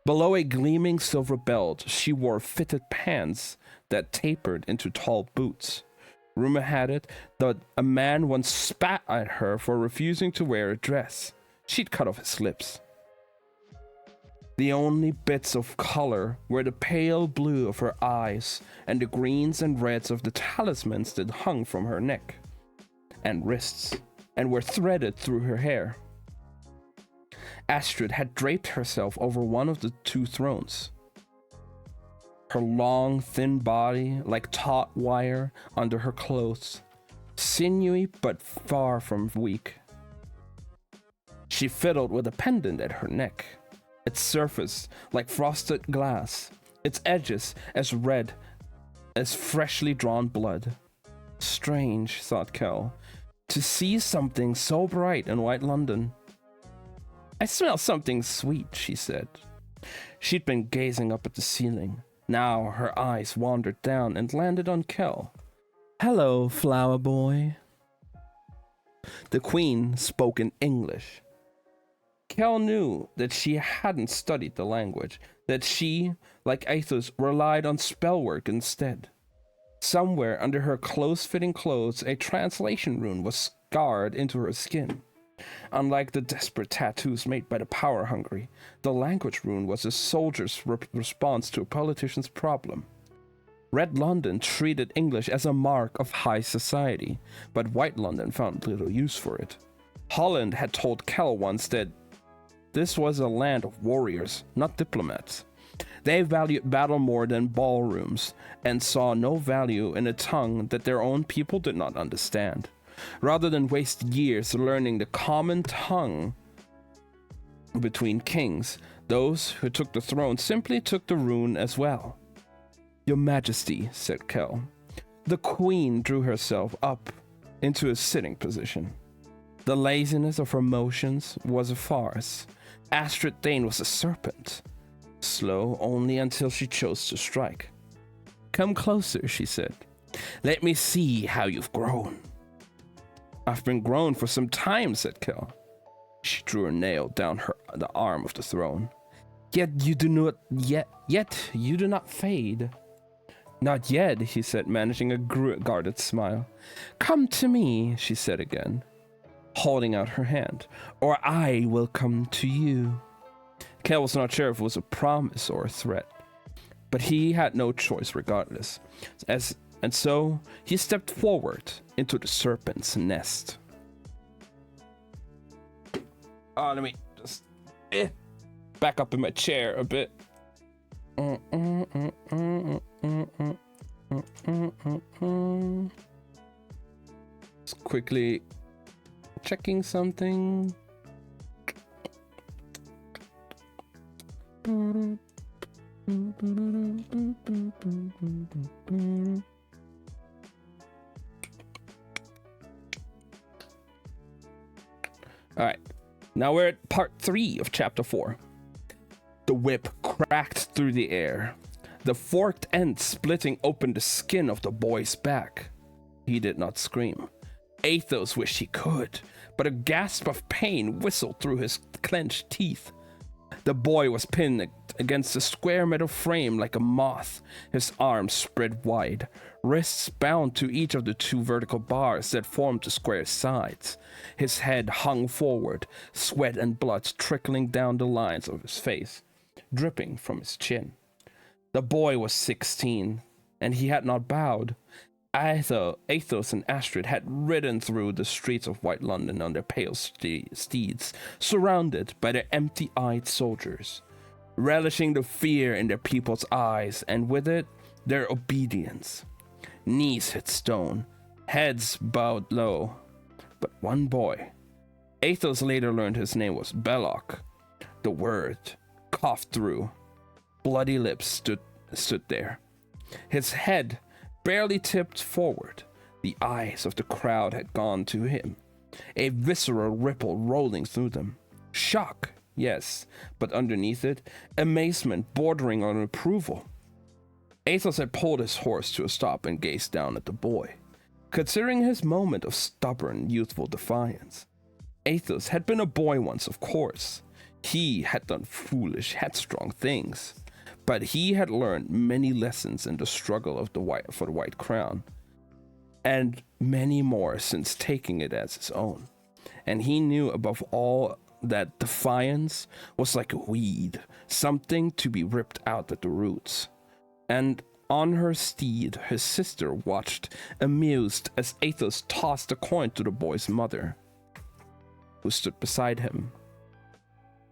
Below a gleaming silver belt, she wore fitted pants that tapered into tall boots. Rumor had it that a man once spat at her for refusing to wear a dress. She'd cut off his lips. The only bits of color were the pale blue of her eyes and the greens and reds of the talismans that hung from her neck and wrists and were threaded through her hair. Astrid had draped herself over one of the 2 thrones. Her long, thin body like taut wire under her clothes, sinewy but far from weak. She fiddled with a pendant at her neck, its surface like frosted glass, its edges as red as freshly drawn blood. Strange, thought Kell, to see something so bright in White London. I smell something sweet, she said. She'd been gazing up at the ceiling. Now her eyes wandered down and landed on Kell. Hello, flower boy. The Queen spoke in English. Kell knew that she hadn't studied the language, that she, like Athos, relied on spellwork instead. Somewhere under her close-fitting clothes, a translation rune was scarred into her skin. Unlike the desperate tattoos made by the power-hungry, the language rune was a soldier's response to a politician's problem. Red London treated English as a mark of high society, but White London found little use for it. Holland had told Kell once that this was a land of warriors, not diplomats. They valued battle more than ballrooms, and saw no value in a tongue that their own people did not understand. Rather than waste years learning the common tongue between kings, those who took the throne simply took the rune as well. "Your Majesty," said Kel. The queen drew herself up into a sitting position. The laziness of her motions was a farce. Astrid Dane was a serpent, slow only until she chose to strike. "Come closer," she said. "Let me see how you've grown." "I've been grown for some time," said Kel. She drew a nail down the arm of the throne. Yet you do not fade." "Not yet," he said, managing a guarded smile. "Come to me," she said again, holding out her hand, "or I will come to you." Kel was not sure if it was a promise or a threat, but he had no choice regardless, and so he stepped forward into the serpent's nest. Let me just back up in my chair a bit. Just quickly checking something. All right, now we're at part 3 of chapter 4. The whip cracked through the air, the forked end splitting open the skin of the boy's back. He did not scream. Athos wished he could, but a gasp of pain whistled through his clenched teeth. The boy was pinned against a square metal frame like a moth, his arms spread wide, wrists bound to each of the 2 vertical bars that formed the square's sides. His head hung forward, sweat and blood trickling down the lines of his face, dripping from his chin. The boy was 16, and he had not bowed. Athos and Astrid had ridden through the streets of White London on their pale steeds, surrounded by their empty-eyed soldiers, relishing the fear in their people's eyes, and with it, their obedience. Knees hit stone, heads bowed low. But one boy, Athos later learned his name was Belloc, the word coughed through. Bloody lips stood there. His head barely tipped forward. The eyes of the crowd had gone to him, a visceral ripple rolling through them. Shock, yes, but underneath it, amazement bordering on approval. Athos had pulled his horse to a stop and gazed down at the boy, considering his moment of stubborn, youthful defiance. Athos had been a boy once, of course. He had done foolish, headstrong things, but he had learned many lessons in the struggle of for the White Crown, and many more since taking it as his own. And he knew above all that defiance was like a weed, something to be ripped out at the roots. And on her steed, his sister watched, amused, as Athos tossed a coin to the boy's mother, who stood beside him.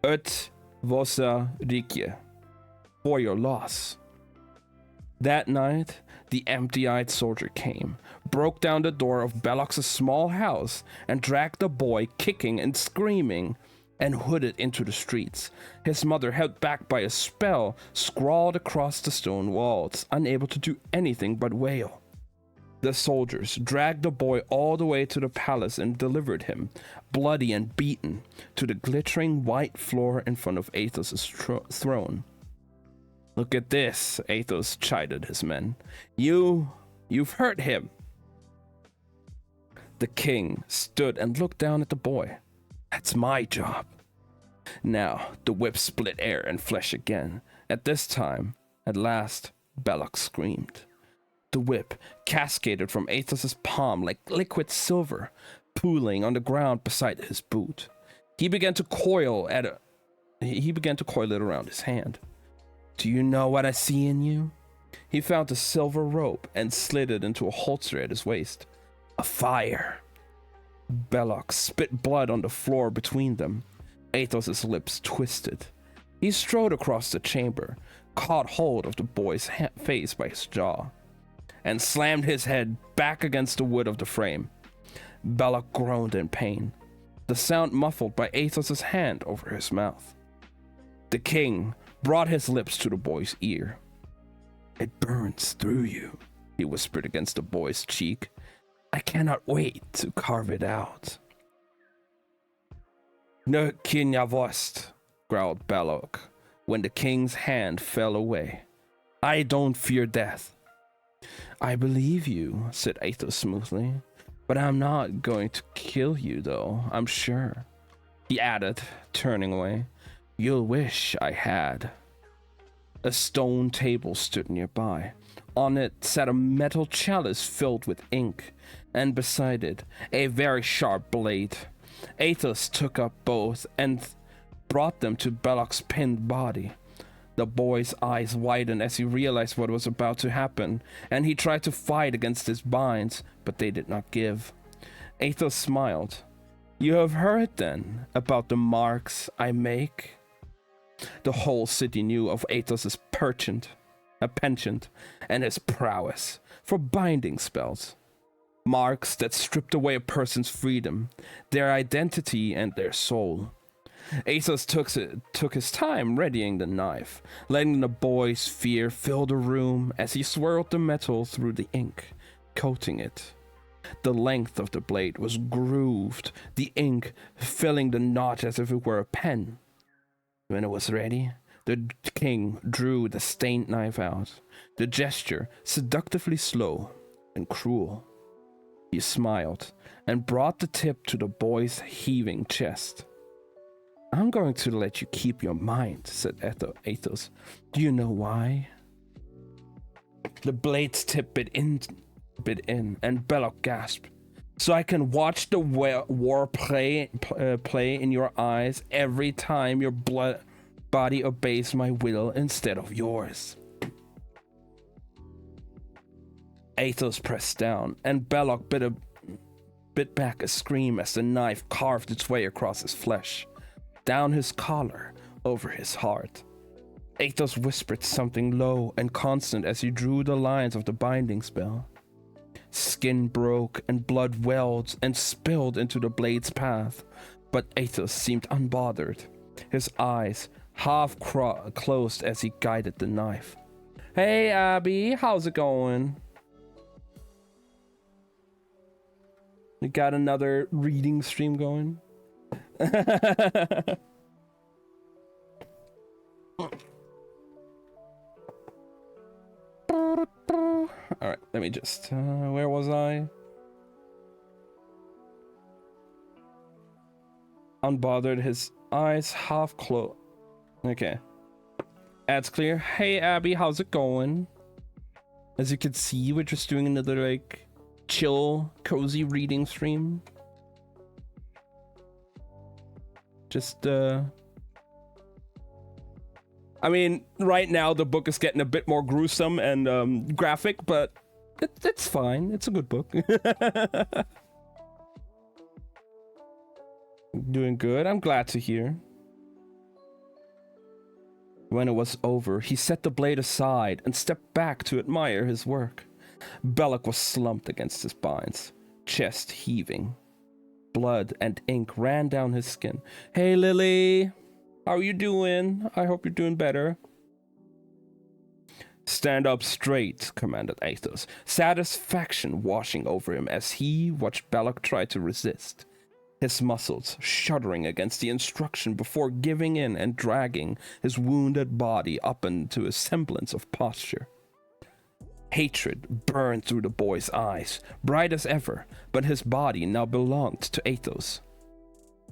"Ut vosa riquie," for your loss. That night, the empty-eyed soldier came, broke down the door of Belloc's small house, and dragged the boy, kicking and screaming, and hooded into the streets. His mother, held back by a spell, scrawled across the stone walls, unable to do anything but wail. The soldiers dragged the boy all the way to the palace and delivered him, bloody and beaten, to the glittering white floor in front of Athos's throne. "Look at this," Athos chided his men. You've hurt him." The king stood and looked down at the boy. "That's my job." Now, the whip split air and flesh again. At this time, at last, Belloc screamed. The whip cascaded from Athos's palm like liquid silver, pooling on the ground beside his boot. He began to coil it around his hand. "Do you know what I see in you?" He found a silver rope and slid it into a holster at his waist. "A fire." Belloc spit blood on the floor between them. Athos's lips twisted. He strode across the chamber, caught hold of the boy's face by his jaw and slammed his head back against the wood of the frame. Belloc groaned in pain, the sound muffled by Athos's hand over his mouth. The king brought his lips to the boy's ear. "It burns through you," he whispered against the boy's cheek. "I cannot wait to carve it out." "No kinyavost," growled Belloc when the king's hand fell away. "I don't fear death." "I believe you," said Athos smoothly, "but I'm not going to kill you, though, I'm sure." He added, turning away, "You'll wish I had." A stone table stood nearby. On it sat a metal chalice filled with ink, and beside it, a very sharp blade. Athos took up both and brought them to Belloc's pinned body. The boy's eyes widened as he realized what was about to happen, and he tried to fight against his binds, but they did not give. Athos smiled. "You have heard, then, about the marks I make?" The whole city knew of Athos's penchant, and his prowess for binding spells. Marks that stripped away a person's freedom, their identity, and their soul. Athos took his time readying the knife, letting the boy's fear fill the room as he swirled the metal through the ink, coating it. The length of the blade was grooved, the ink filling the notch as if it were a pen. When it was ready, the king drew the stained knife out, the gesture seductively slow and cruel. He smiled and brought the tip to the boy's heaving chest. "I'm going to let you keep your mind," said Athos. "Do you know why?" The blade's tip bit in, and Belloc gasped. "So I can watch the war play in your eyes every time your body obeys my will instead of yours." Athos pressed down, and Belloc bit back a scream as the knife carved its way across his flesh, down his collar, over his heart. Athos whispered something low and constant as he drew the lines of the binding spell. Skin broke and blood welled and spilled into the blade's path, but Athos seemed unbothered, his eyes half closed as he guided the knife. "Hey, Abby, how's it going?" We got another reading stream going. Alright, let me just... where was I? Unbothered, his eyes half closed. Okay. Ad's clear. "Hey, Abby, how's it going?" As you can see, we're just doing another, like, chill, cozy reading stream. Just, I mean, right now the book is getting a bit more gruesome and graphic, but it's fine. It's a good book. Doing good. I'm glad to hear. When it was over, he set the blade aside and stepped back to admire his work. Belloc was slumped against his binds, chest heaving. Blood and ink ran down his skin. "Hey, Lily! How are you doing? I hope you're doing better." "Stand up straight," commanded Athos, satisfaction washing over him as he watched Belloc try to resist, his muscles shuddering against the instruction before giving in and dragging his wounded body up into a semblance of posture. Hatred burned through the boy's eyes, bright as ever, but his body now belonged to Athos.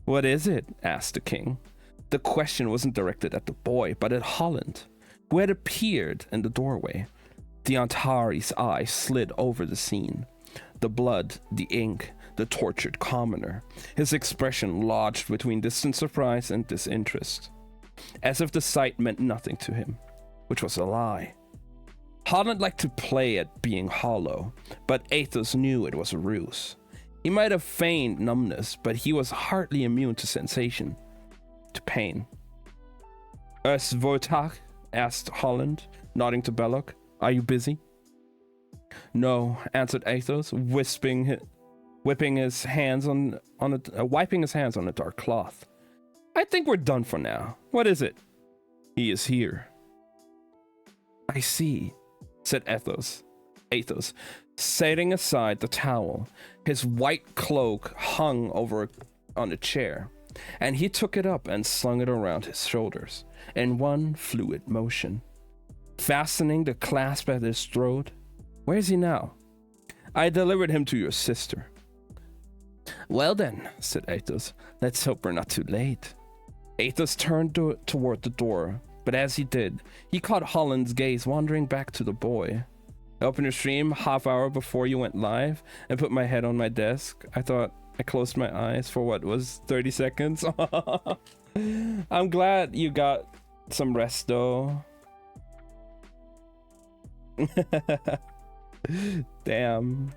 "What is it?" asked the king. The question wasn't directed at the boy, but at Holland, who had appeared in the doorway. The Antari's eye slid over the scene. The blood, the ink, the tortured commoner. His expression lodged between distant surprise and disinterest, as if the sight meant nothing to him, which was a lie. Holland liked to play at being hollow, but Athos knew it was a ruse. He might have feigned numbness, but he was hardly immune to sensation, to pain. "Us Votach," asked Holland, nodding to Belloc. Are you busy? No, answered Athos, wiping his hands on the dark cloth. I think we're done for now. What is it? He is here. I see, said Athos, setting aside the towel. His white cloak hung over on a chair, and he took it up and slung it around his shoulders in one fluid motion, fastening the clasp at his throat. Where is he now? I delivered him to your sister. Well then, said Athos, let's hope we're not too late. Athos turned toward the door, but as he did, he caught Holland's gaze wandering back to the boy. I opened your stream half hour before you went live and put my head on my desk. I thought I closed my eyes for what was 30 seconds. I'm glad you got some rest though. Damn.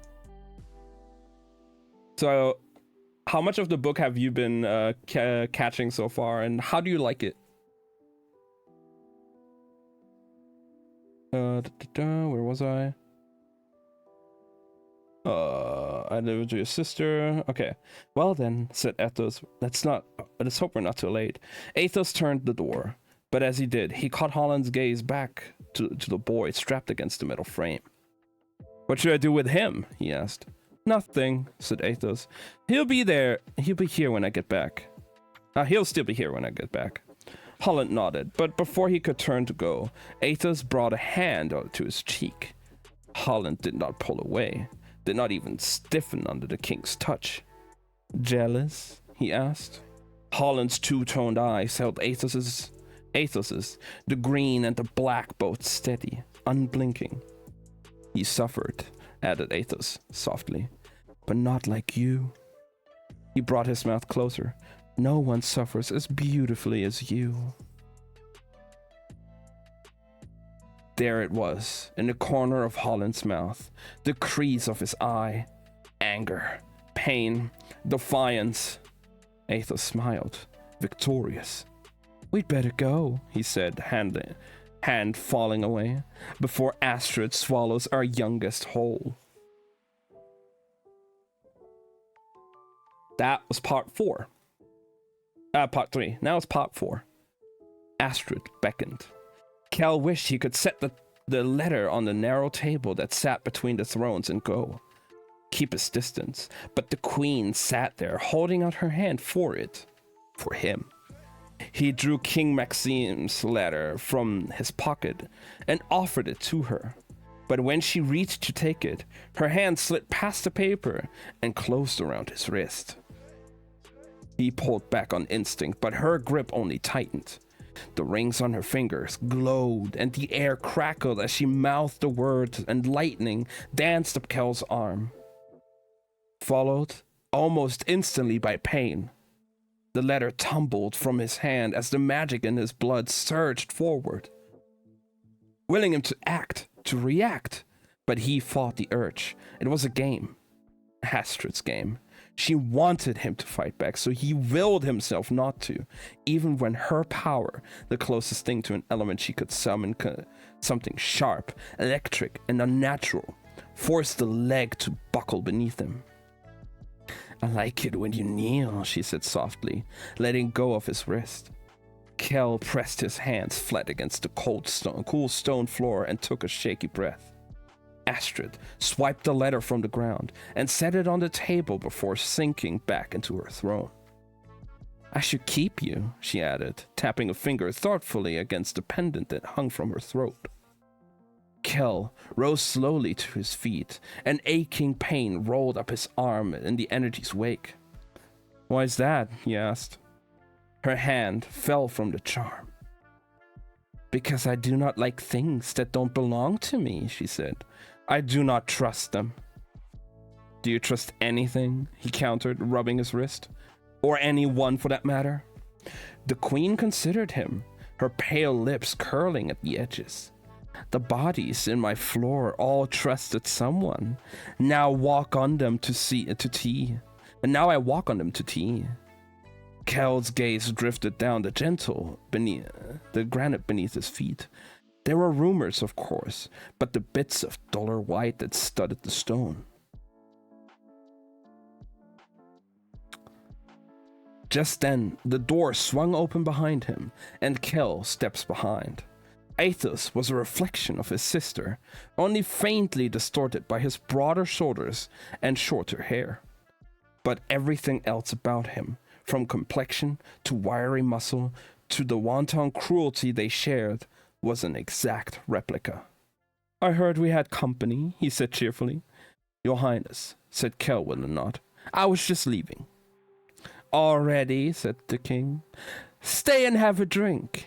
So, how much of the book have you been catching so far, and how do you like it? Where was I? I delivered to your sister. Okay. Well then, said Athos, let's hope we're not too late. Athos turned the door, but as he did, he caught Holland's gaze back to the boy strapped against the metal frame. What should I do with him? He asked. Nothing, said Athos. He'll be here when I get back. He'll still be here when I get back. Holland nodded, but before he could turn to go, Athos brought a hand to his cheek. Holland did not pull away, did not even stiffen under the king's touch. Jealous? He asked. Holland's two-toned eyes held Athos's, the green and the black both steady, unblinking. He suffered, added Athos softly, but not like you. He brought his mouth closer. No one suffers as beautifully as you. There it was, in the corner of Holland's mouth, the crease of his eye. Anger, pain, defiance. Athos smiled, victorious. We'd better go, he said, hand falling away, before Astrid swallows our youngest whole. That was part 4. Part 3. Now it's part 4. Astrid beckoned. Cal wished he could set the letter on the narrow table that sat between the thrones and go. Keep his distance, but the queen sat there, holding out her hand for it. For him. He drew King Maxime's letter from his pocket and offered it to her. But when she reached to take it, her hand slid past the paper and closed around his wrist. He pulled back on instinct, but her grip only tightened. The rings on her fingers glowed, and the air crackled as she mouthed the words, and lightning danced up Kel's arm. Followed almost instantly by pain. The letter tumbled from his hand as the magic in his blood surged forward, willing him to act, to react, but he fought the urge. It was a game. Astrid's game. She wanted him to fight back, so he willed himself not to, even when her power, the closest thing to an element she could summon, something sharp, electric, and unnatural, forced the leg to buckle beneath him. I like it when you kneel, she said softly, letting go of his wrist. Kel pressed his hands flat against the cool stone floor and took a shaky breath. Astrid swiped the letter from the ground and set it on the table before sinking back into her throne. I should keep you, she added, tapping a finger thoughtfully against the pendant that hung from her throat. Kel rose slowly to his feet, and aching pain rolled up his arm in the energy's wake. Why is that? He asked. Her hand fell from the charm. Because I do not like things that don't belong to me, she said. I do not trust them. Do you trust anything? He countered, rubbing his wrist. Or anyone for that matter? The queen considered him, her pale lips curling at the edges. The bodies in my floor all trusted someone. Now walk on them to tea. And now I walk on them to tea. Kel's gaze drifted down the granite beneath his feet. There were rumors, of course, but the bits of duller white that studded the stone. Just then, the door swung open behind him, and Kel steps behind. Athos was a reflection of his sister, only faintly distorted by his broader shoulders and shorter hair. But everything else about him, from complexion to wiry muscle to the wanton cruelty they shared, was an exact replica. "I heard we had company," he said cheerfully. "Your Highness," said Kel with a nod. "I was just leaving." "Already?" said the king. "Stay and have a drink."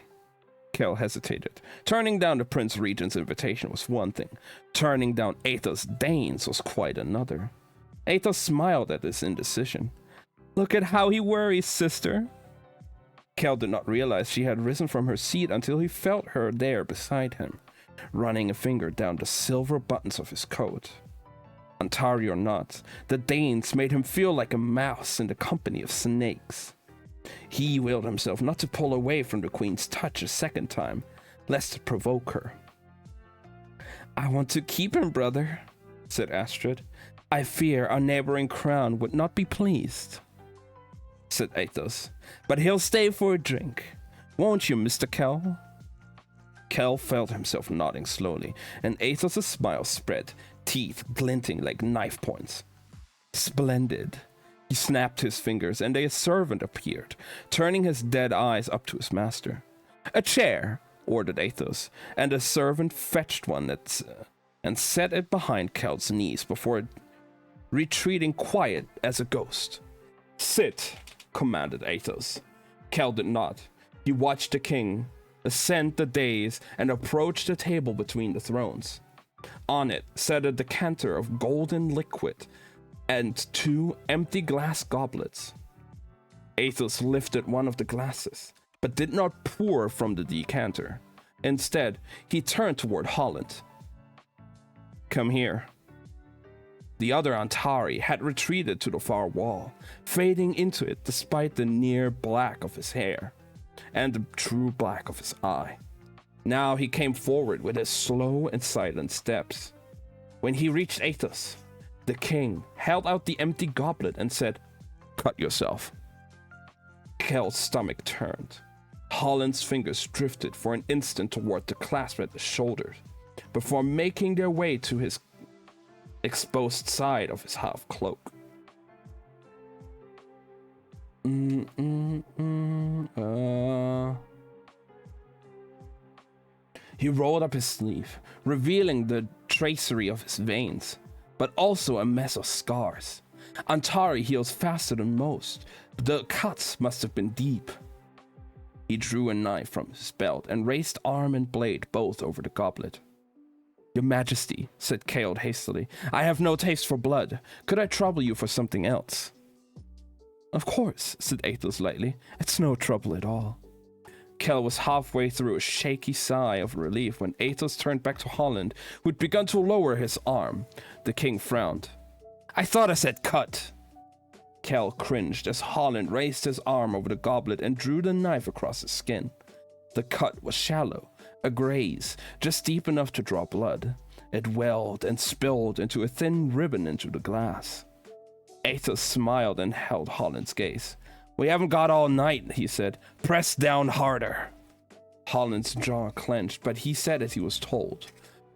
Kel hesitated. Turning down the Prince Regent's invitation was one thing. Turning down Athos' Danes was quite another. Athos smiled at his indecision. "Look at how he worries, sister." Kel did not realize she had risen from her seat until he felt her there beside him, running a finger down the silver buttons of his coat. Antari or not, the Danes made him feel like a mouse in the company of snakes. He willed himself not to pull away from the queen's touch a second time, lest it provoke her. "I want to keep him, brother," said Astrid. "I fear our neighboring crown would not be pleased," said Athos. "But he'll stay for a drink. Won't you, Mr. Kel?" Kel felt himself nodding slowly, and Athos' smile spread, teeth glinting like knife points. "Splendid." He snapped his fingers, and a servant appeared, turning his dead eyes up to his master. "A chair," ordered Athos, and the servant fetched one and set it behind Kel's knees before retreating quiet as a ghost. "Sit," commanded Athos. Kel did not. He watched the king ascend the dais and approach the table between the thrones. On it sat a decanter of golden liquid and 2 empty glass goblets. Athos lifted one of the glasses, but did not pour from the decanter. Instead, he turned toward Holland. "Come here." The other Antari had retreated to the far wall, fading into it despite the near black of his hair and the true black of his eye. Now he came forward with his slow and silent steps. When he reached Athos, the king held out the empty goblet and said, "Cut yourself." Kel's stomach turned. Holland's fingers drifted for an instant toward the clasp at his shoulder, before making their way to his exposed side of his half cloak. He rolled up his sleeve, revealing the tracery of his veins, but also a mess of scars. Antari heals faster than most, but the cuts must have been deep. He drew a knife from his belt and raised arm and blade both over the goblet. "Your Majesty," said Kel hastily, "I have no taste for blood. Could I trouble you for something else?" "Of course," said Athos lightly. "It's no trouble at all." Kel was halfway through a shaky sigh of relief when Athos turned back to Holland, who'd begun to lower his arm. The king frowned. "I thought I said cut." Kel cringed as Holland raised his arm over the goblet and drew the knife across his skin. The cut was shallow, a graze, just deep enough to draw blood. It welled and spilled into a thin ribbon into the glass. Athos smiled and held Holland's gaze. "We haven't got all night," he said. "Press down harder." Holland's jaw clenched, but he said as he was told.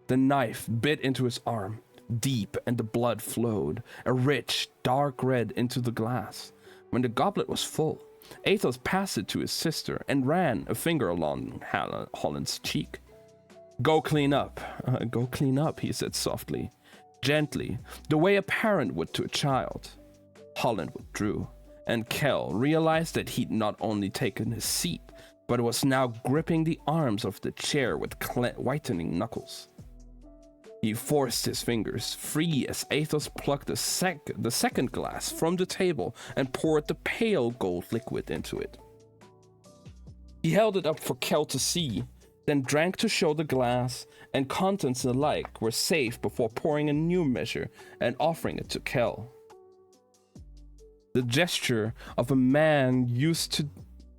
The knife bit into his arm, deep, and the blood flowed, a rich, dark red, into the glass. When the goblet was full, Athos passed it to his sister and ran a finger along Holland's cheek. Go clean up, he said softly, gently, the way a parent would to a child. Holland withdrew, and Kel realized that he'd not only taken his seat, but was now gripping the arms of the chair with whitening knuckles. He forced his fingers free as Athos plucked the second glass from the table and poured the pale gold liquid into it. He held it up for Kel to see, then drank to show the glass and contents alike were safe before pouring a new measure and offering it to Kel. the gesture of a man used to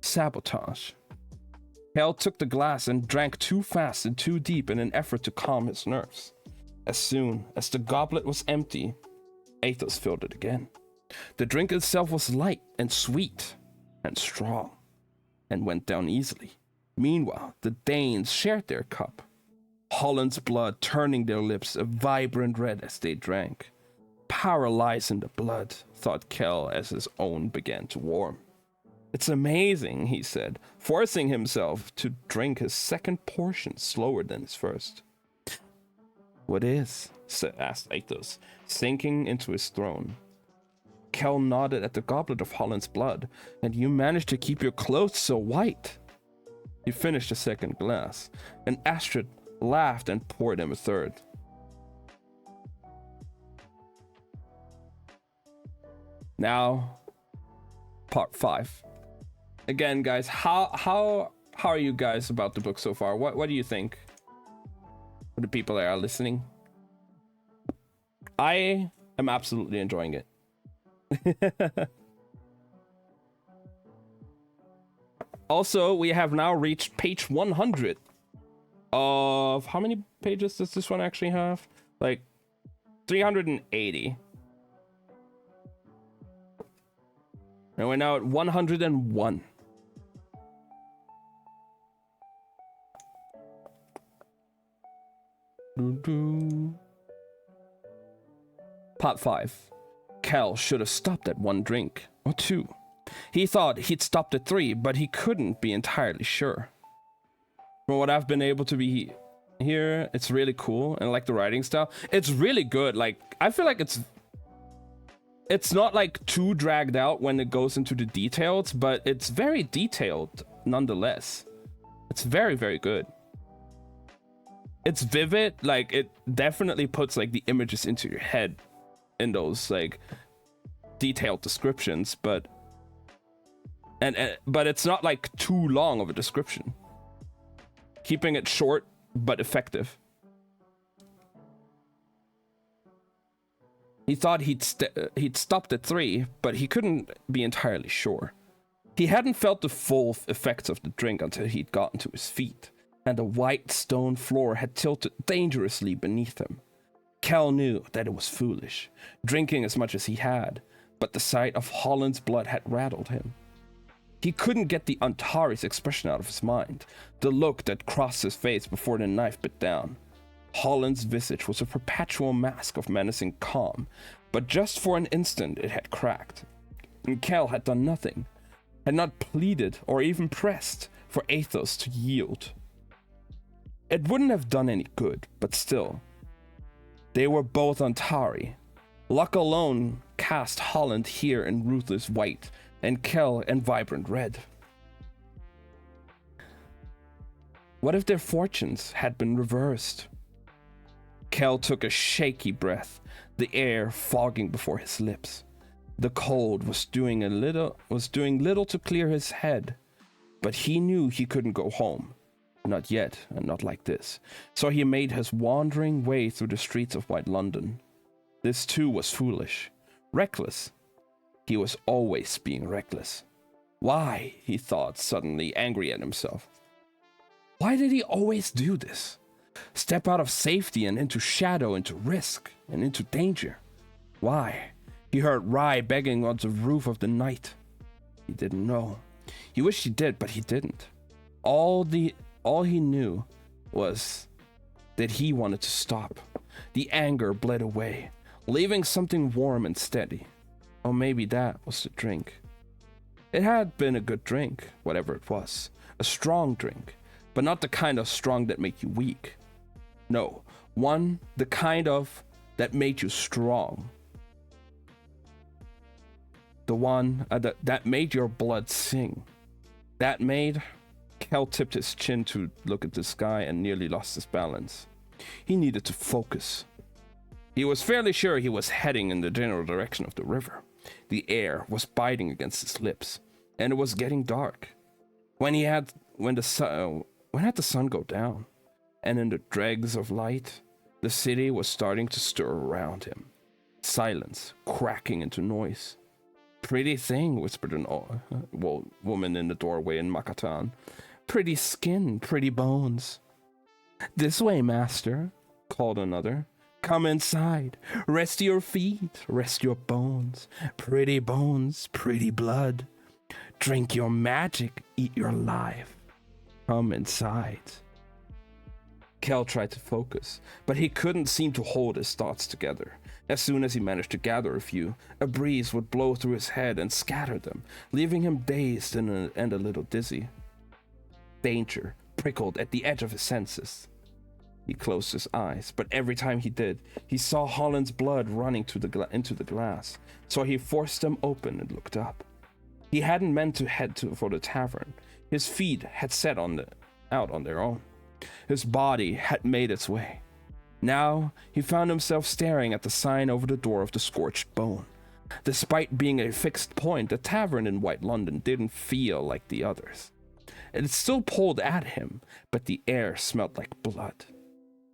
sabotage. Kel took the glass and drank too fast and too deep in an effort to calm his nerves. As soon as the goblet was empty, Athos filled it again. The drink itself was light and sweet and strong and went down easily. Meanwhile, the Danes shared their cup, Holland's blood turning their lips a vibrant red as they drank. Paralyzing the blood, thought Kel as his own began to warm. It's amazing, he said, forcing himself to drink his second portion slower than his first. What is? Asked Athos, sinking into his throne. Kel nodded at the goblet of Holland's blood. And you managed to keep your clothes so white. He finished the second glass, and Astrid laughed and poured him a third. Now, part 5. Again, guys, how are you guys about the book so far? What do you think? For the people that are listening, I am absolutely enjoying it. Also, we have now reached page 100 of how many pages does this one actually have? Like 380. And we're now at 101. Part 5. Kel should have stopped at 1 drink, or 2. He thought he'd stopped at 3, but he couldn't be entirely sure. From what I've been able to be here, it's really cool, and I like the writing style. It's really good. Like, I feel like it's not like too dragged out when it goes into the details, but it's very detailed nonetheless. It's very, very good. It's vivid, like it definitely puts like the images into your head in those like detailed descriptions, but it's not like too long of a description. Keeping it short but effective. He thought he'd stopped at 3, but he couldn't be entirely sure. He hadn't felt the full effects of the drink until he'd gotten to his feet, and the white stone floor had tilted dangerously beneath him. Kel knew that it was foolish, drinking as much as he had, but the sight of Holland's blood had rattled him. He couldn't get the Antari's expression out of his mind, the look that crossed his face before the knife bit down. Holland's visage was a perpetual mask of menacing calm, but just for an instant it had cracked. And Kel had done nothing, had not pleaded or even pressed for Athos to yield. It wouldn't have done any good, but still. They were both Antari. Luck alone cast Holland here in ruthless white, and Kel in vibrant red. What if their fortunes had been reversed? Kel took a shaky breath, the air fogging before his lips. The cold was doing little to clear his head, but he knew he couldn't go home. Not yet, and not like this. So he made his wandering way through the streets of White London. This too was foolish. Reckless. He was always being reckless. Why, he thought, suddenly angry at himself. Why did he always do this? Step out of safety and into shadow, into risk, and into danger. Why? He heard Rye begging on the roof of the night. He didn't know. He wished he did, but he didn't. All he knew was that he wanted to stop. The anger bled away, leaving something warm and steady. Or maybe that was the drink. It had been a good drink, whatever it was. A strong drink, but not the kind of strong that made you weak. No, the kind of that made you strong. The one that made your blood sing. That made... Kel tipped his chin to look at the sky and nearly lost his balance. He needed to focus. He was fairly sure he was heading in the general direction of the river. The air was biting against his lips, and it was getting dark. When had the sun go down? And in the dregs of light, the city was starting to stir around him. Silence cracking into noise. Pretty thing, whispered an woman in the doorway in Makatan. Pretty skin, pretty bones. This way, master, called another. Come inside. Rest your feet, rest your bones. Pretty bones, pretty blood. Drink your magic, eat your life. Come inside. Kel tried to focus, but he couldn't seem to hold his thoughts together. As soon as he managed to gather a few, a breeze would blow through his head and scatter them, leaving him dazed and a little dizzy. Danger prickled at the edge of his senses. He closed his eyes, but every time he did, he saw Holland's blood running into the glass, so he forced them open and looked up. He hadn't meant to head for the tavern. His feet had set out on their own. His body had made its way. Now, he found himself staring at the sign over the door of the Scorched Bone. Despite being a fixed point, the tavern in White London didn't feel like the others. It still pulled at him, but the air smelled like blood,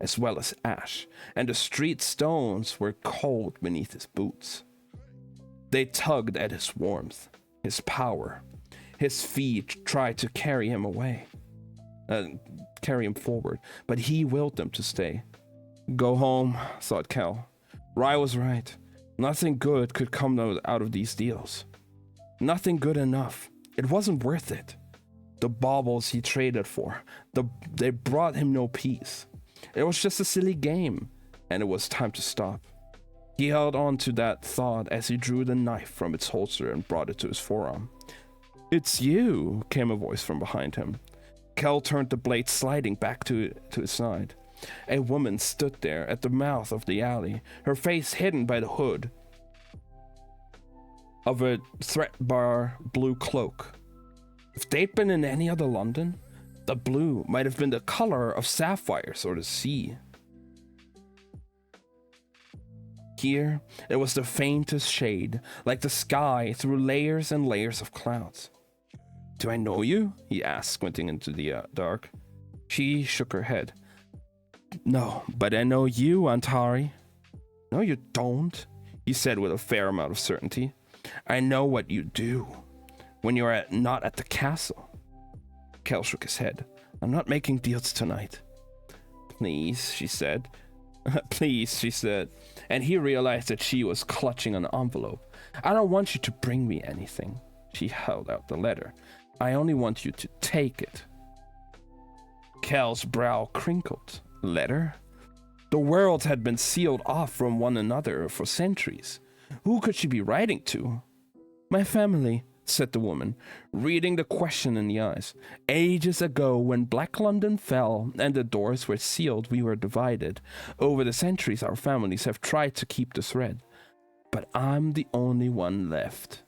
as well as ash, and the street stones were cold beneath his boots. They tugged at his warmth, his power. His feet tried to carry him forward, but he willed them to stay. Go home, thought Kel. Rye was right. Nothing good could come out of these deals. Nothing good enough. It wasn't worth it. The baubles he traded for, they brought him no peace. It was just a silly game, and it was time to stop. He held on to that thought as he drew the knife from its holster and brought it to his forearm. It's you, came a voice from behind him. Kel turned the blade sliding back to his side. A woman stood there at the mouth of the alley, her face hidden by the hood of a threadbare blue cloak. If they'd been in any other London, the blue might have been the color of sapphires or the sea. Here, it was the faintest shade, like the sky through layers and layers of clouds. Do I know you? He asked, squinting into the dark. She shook her head. No, but I know you, Antari. No, you don't, he said with a fair amount of certainty. I know what you do when you're not at the castle. Kel shook his head. I'm not making deals tonight. Please, she said. Please, she said, and he realized that she was clutching an envelope. I don't want you to bring me anything. She held out the letter. I only want you to take it. Kel's brow crinkled. Letter? The worlds had been sealed off from one another for centuries. Who could she be writing to? My family, said the woman, reading the question in the eyes. Ages ago, when Black London fell and the doors were sealed, we were divided. Over the centuries, our families have tried to keep the thread, but I'm the only one left.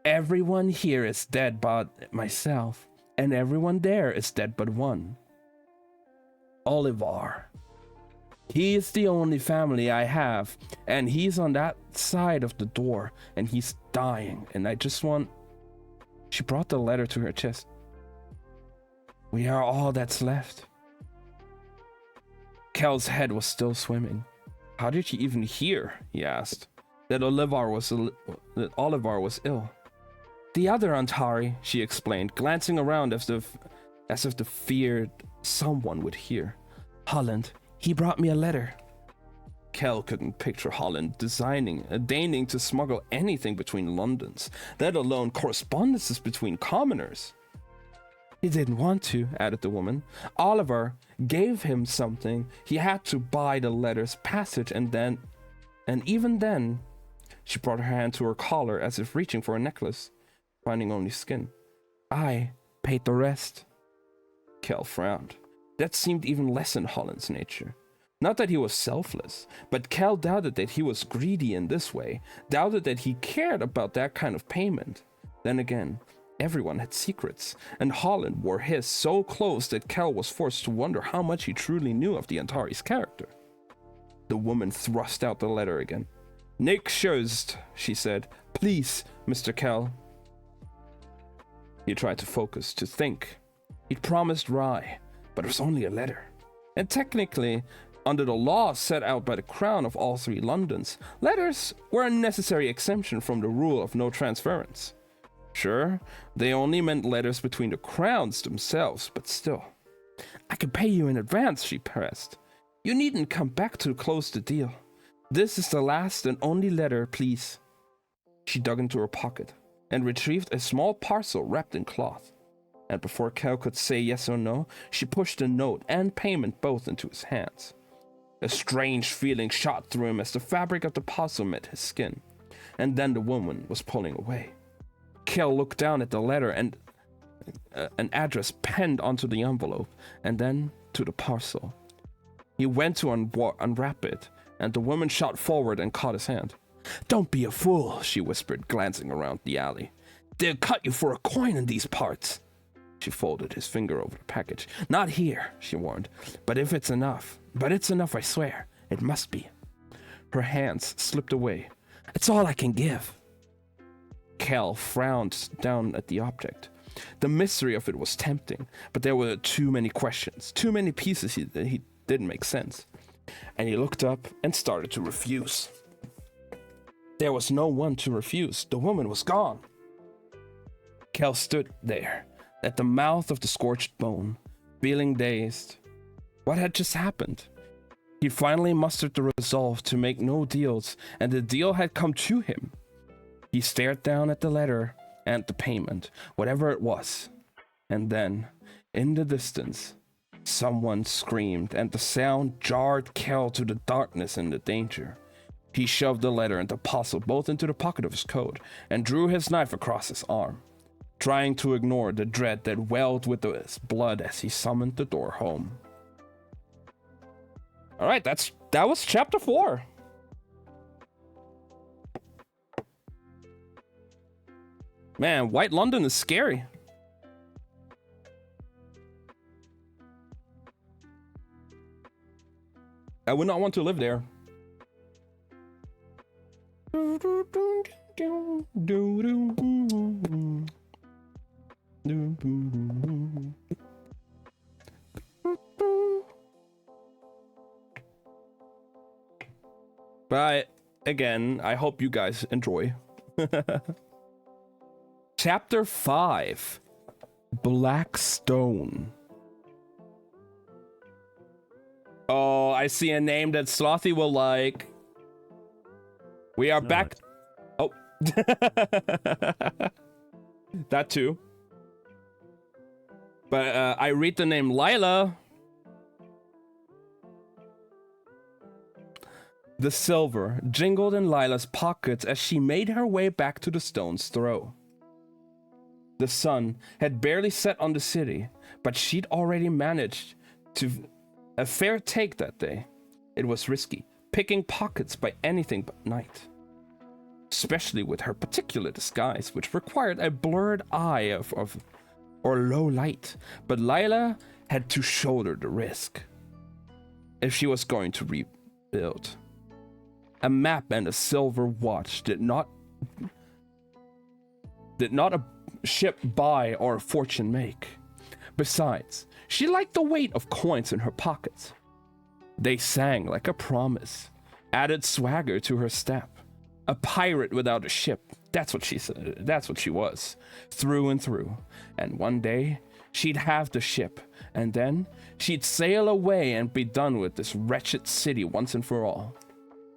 Everyone here is dead but myself, and everyone there is dead but one. Olivar. He is the only family I have, and he's on that side of the door, and he's dying, and I just want... She brought the letter to her chest. We are all that's left. Kel's head was still swimming. How did she even hear, he asked, that Olivar was ill? The other Antari, she explained, glancing around as if the feared someone would hear. Holland, he brought me a letter. Kel couldn't picture Holland deigning to smuggle anything between Londons, let alone correspondences between commoners. He didn't want to, added the woman. Oliver gave him something. He had to buy the letter's passage, and even then, she brought her hand to her collar as if reaching for a necklace, finding only skin. I paid the rest. Kel frowned. That seemed even less in Holland's nature. Not that he was selfless, but Kel doubted that he was greedy in this way, doubted that he cared about that kind of payment. Then again, everyone had secrets, and Holland wore his so close that Kel was forced to wonder how much he truly knew of the Antari's character. The woman thrust out the letter again. Nick Schurst, she said. Please, Mr. Kel. He tried to focus, to think. He'd promised Rye, but it was only a letter. And technically, Under the laws set out by the Crown of all three Londons, letters were a necessary exemption from the rule of no transference. Sure, they only meant letters between the crowns themselves, but still. I can pay you in advance, she pressed. You needn't come back to close the deal. This is the last and only letter, please. She dug into her pocket and retrieved a small parcel wrapped in cloth. And before Kel could say yes or no, she pushed the note and payment both into his hands. A strange feeling shot through him as the fabric of the parcel met his skin. And then the woman was pulling away. Kel looked down at the letter and an address penned onto the envelope, and then to the parcel. He went to unwrap it, and the woman shot forward and caught his hand. Don't be a fool, she whispered, glancing around the alley. They'll cut you for a coin in these parts. She folded his finger over the package. Not here, she warned. But it's enough, I swear. It must be. Her hands slipped away. It's all I can give. Kel frowned down at the object. The mystery of it was tempting, but there were too many questions, too many pieces that he didn't make sense. And he looked up and started to refuse. There was no one to refuse. The woman was gone. Kel stood there, at the mouth of the scorched bone, feeling dazed. What had just happened? He finally mustered the resolve to make no deals, and the deal had come to him. He stared down at the letter and the payment, whatever it was. And then, in the distance, someone screamed, and the sound jarred Kel to the darkness and the danger. He shoved the letter and the parcel both into the pocket of his coat and drew his knife across his arm, trying to ignore the dread that welled with his blood as he summoned the door home. All right, that was chapter 4. Man, White London is scary. I would not want to live there. But again, I hope you guys enjoy. Chapter 5, Blackstone. Oh, I see a name that Slothy will like. We are back. Oh. That too. But I read the name Lila. The silver jingled in Lila's pockets as she made her way back to the stone's throw. The sun had barely set on the city, but she'd already managed to a fair take that day. It was risky, picking pockets by anything but night. Especially with her particular disguise, which required a blurred eye or low light. But Lila had to shoulder the risk if she was going to rebuild. A map and a silver watch did not a ship buy or a fortune make. Besides, she liked the weight of coins in her pockets. They sang like a promise, added swagger to her step. A pirate without a ship, that's what she said. That's what she was, through and through. And one day, she'd have the ship, and then she'd sail away and be done with this wretched city once and for all.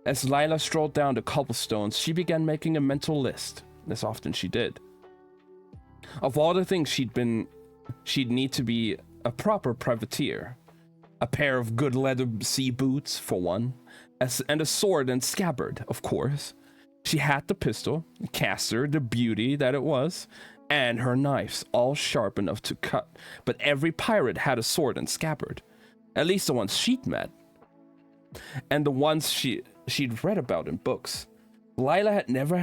As Lila strolled down the cobblestones, she began making a mental list, as often she did, of all the things she'd need to be a proper privateer. A pair of good leather sea boots, for one, and a sword and scabbard, of course. She had the pistol, Castor, the beauty that it was, and her knives, all sharp enough to cut. But every pirate had a sword and scabbard, at least the ones she'd met, and the ones she'd read about in books. Lila had never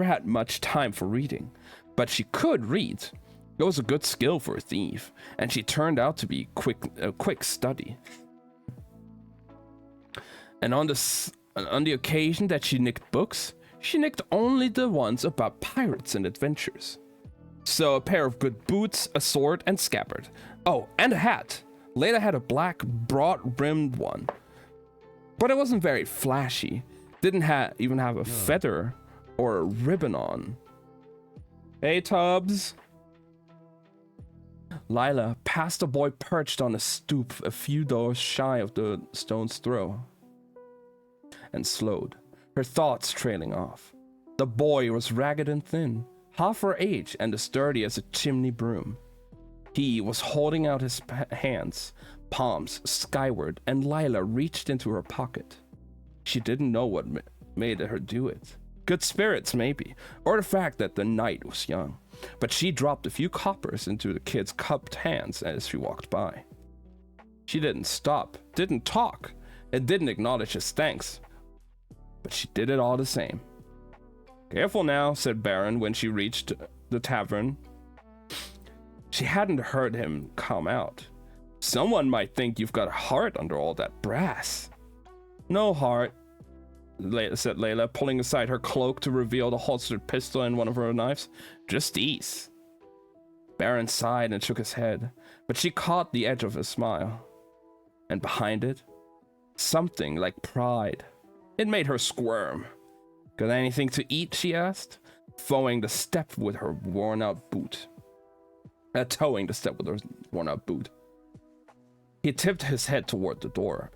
had much time for reading, but she could read. It was a good skill for a thief, and she turned out to be a quick study. And on the occasion that she nicked books, she nicked only the ones about pirates and adventures. So a pair of good boots, a sword, and scabbard. Oh, and a hat. Layla had a black, broad-brimmed one, but it wasn't very flashy. Didn't even have a feather or a ribbon on. Hey, Tubbs. Layla passed a boy perched on a stoop a few doors shy of the stone's throw, and slowed, her thoughts trailing off. The boy was ragged and thin, half her age and as sturdy as a chimney broom. He was holding out his hands, palms skyward, and Layla reached into her pocket. She didn't know what made her do it. Good spirits, maybe, or the fact that the night was young. But she dropped a few coppers into the kid's cupped hands as she walked by. She didn't stop, didn't talk, and didn't acknowledge his thanks. But she did it all the same. Careful now, said Baron when she reached the tavern. She hadn't heard him come out. Someone might think you've got a heart under all that brass. No heart, said Layla, pulling aside her cloak to reveal the holstered pistol and one of her knives. Just these. Baron sighed and shook his head, but she caught the edge of his smile. And behind it, something like pride. It made her squirm. Got anything to eat, she asked, towing the step with her worn-out boot. He tipped his head toward the door,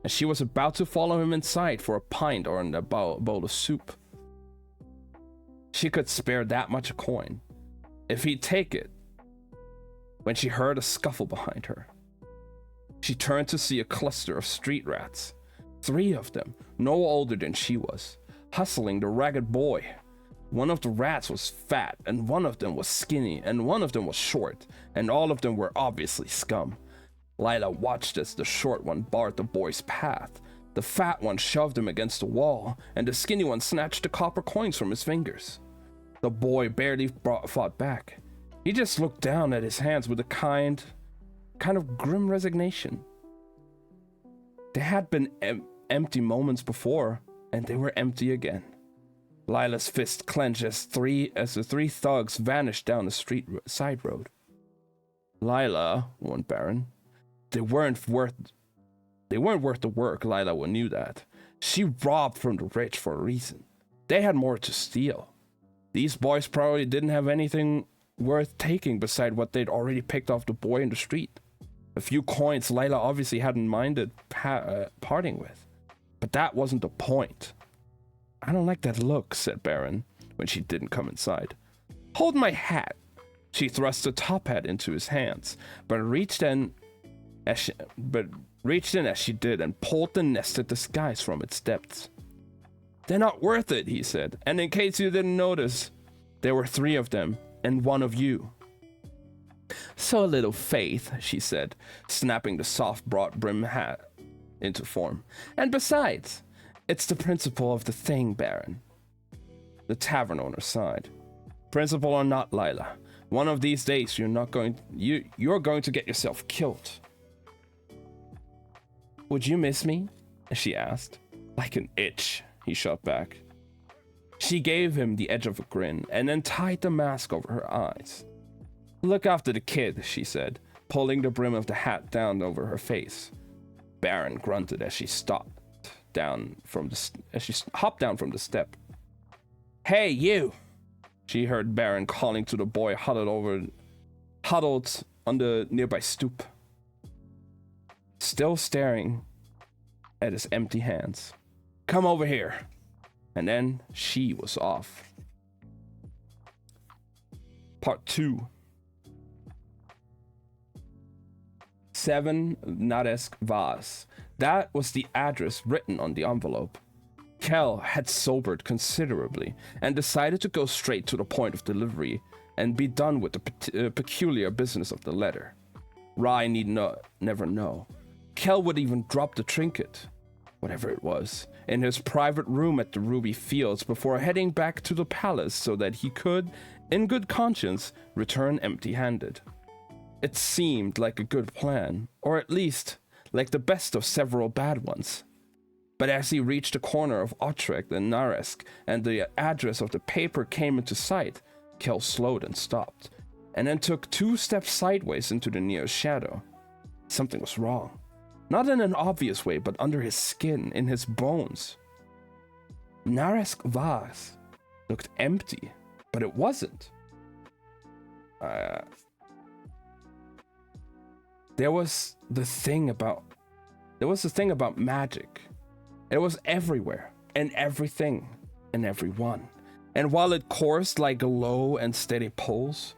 and she was about to follow him inside for a pint or a bowl of soup. She could spare that much a coin, if he'd take it, when she heard a scuffle behind her. She turned to see a cluster of street rats, 3 of them, no older than she was, hustling the ragged boy. One of the rats was fat, and one of them was skinny, and one of them was short, and all of them were obviously scum. Layla watched as the short one barred the boy's path. The fat one shoved him against the wall, and the skinny one snatched the copper coins from his fingers. The boy barely fought back. He just looked down at his hands with a kind of grim resignation. There had been empty moments before, and they were empty again. Layla's fist clenched as the 3 thugs vanished down the side road. Layla, warned Baron, they weren't worth the work. Layla knew that. She robbed from the rich for a reason. They had more to steal. These boys probably didn't have anything worth taking beside what they'd already picked off the boy in the street. A few coins Layla obviously hadn't minded parting with. But that wasn't the point. I don't like that look, said Baron, when she didn't come inside. Hold my hat. She thrust the top hat into his hands, but reached in as she did and pulled the nested disguise from its depths. They're not worth it, he said, and in case you didn't notice, there were 3 of them, and 1 of you. So little faith, she said, snapping the soft broad-brimmed hat into form. And besides, it's the principle of the thing, Baron. The tavern owner sighed. Principle or not, Layla, one of these days you're going to get yourself killed. Would you miss me? She asked. Like an itch, he shot back. She gave him the edge of a grin and then tied the mask over her eyes. Look after the kid, she said, pulling the brim of the hat down over her face. Baron grunted as she hopped down from the step. Hey, you! She heard Baron calling to the boy huddled on the nearby stoop, still staring at his empty hands. Come over here. And then she was off. Part 2. 7 Nadesk Vaz. That was the address written on the envelope. Kel had sobered considerably and decided to go straight to the point of delivery and be done with the peculiar business of the letter. Rye need never know. Kel would even drop the trinket, whatever it was, in his private room at the Ruby Fields before heading back to the palace so that he could, in good conscience, return empty-handed. It seemed like a good plan, or at least like the best of several bad ones. But as he reached the corner of Utrecht and Naresk and the address of the paper came into sight, Kel slowed and stopped, and then took 2 steps sideways into the nearest shadow. Something was wrong. Not in an obvious way, but under his skin, in his bones. Naresk Vaz looked empty, but it wasn't. There was the thing about magic. It was everywhere, and everything, and everyone. And while it coursed like a low and steady pulse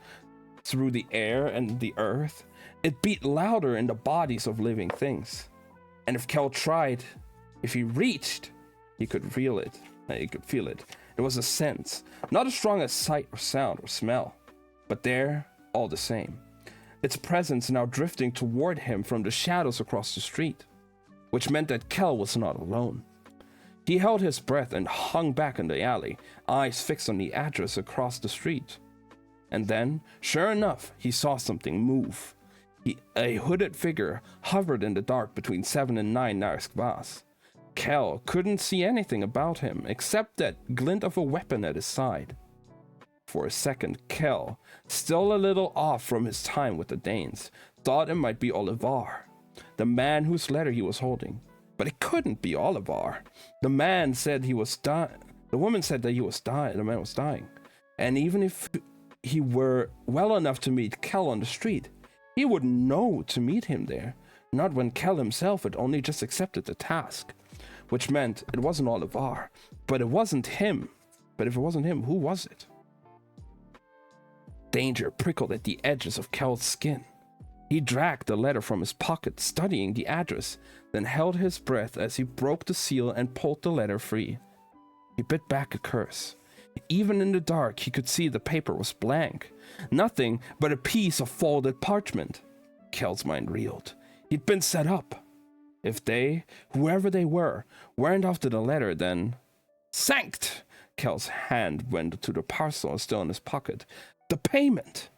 through the air and the earth, it beat louder in the bodies of living things. And if Kel tried, if he reached, he could feel it. He could feel it. It was a sense, not as strong as sight or sound or smell, but there, all the same. Its presence now drifting toward him from the shadows across the street, which meant that Kel was not alone. He held his breath and hung back in the alley, eyes fixed on the address across the street. And then, sure enough, he saw something move. A hooded figure hovered in the dark between 7 and 9 Naresk Vaz. Kel couldn't see anything about him except that glint of a weapon at his side. For a second, Kel, still a little off from his time with the Danes, thought it might be Olivar, the man whose letter he was holding. But it couldn't be Olivar. The man said he was dying. The woman said that he was dying. The man was dying. And even if he were well enough to meet Kel on the street, he wouldn't know to meet him there. Not when Kel himself had only just accepted the task. Which meant it wasn't Olivar. But it wasn't him. But if it wasn't him, who was it? Danger prickled at the edges of Kel's skin. He dragged the letter from his pocket, studying the address, then held his breath as he broke the seal and pulled the letter free. He bit back a curse. Even in the dark, he could see the paper was blank. Nothing but a piece of folded parchment. Kel's mind reeled. He'd been set up. If they, whoever they were, weren't after the letter, then... Sankt! Kel's hand went to the parcel still in his pocket. The payment!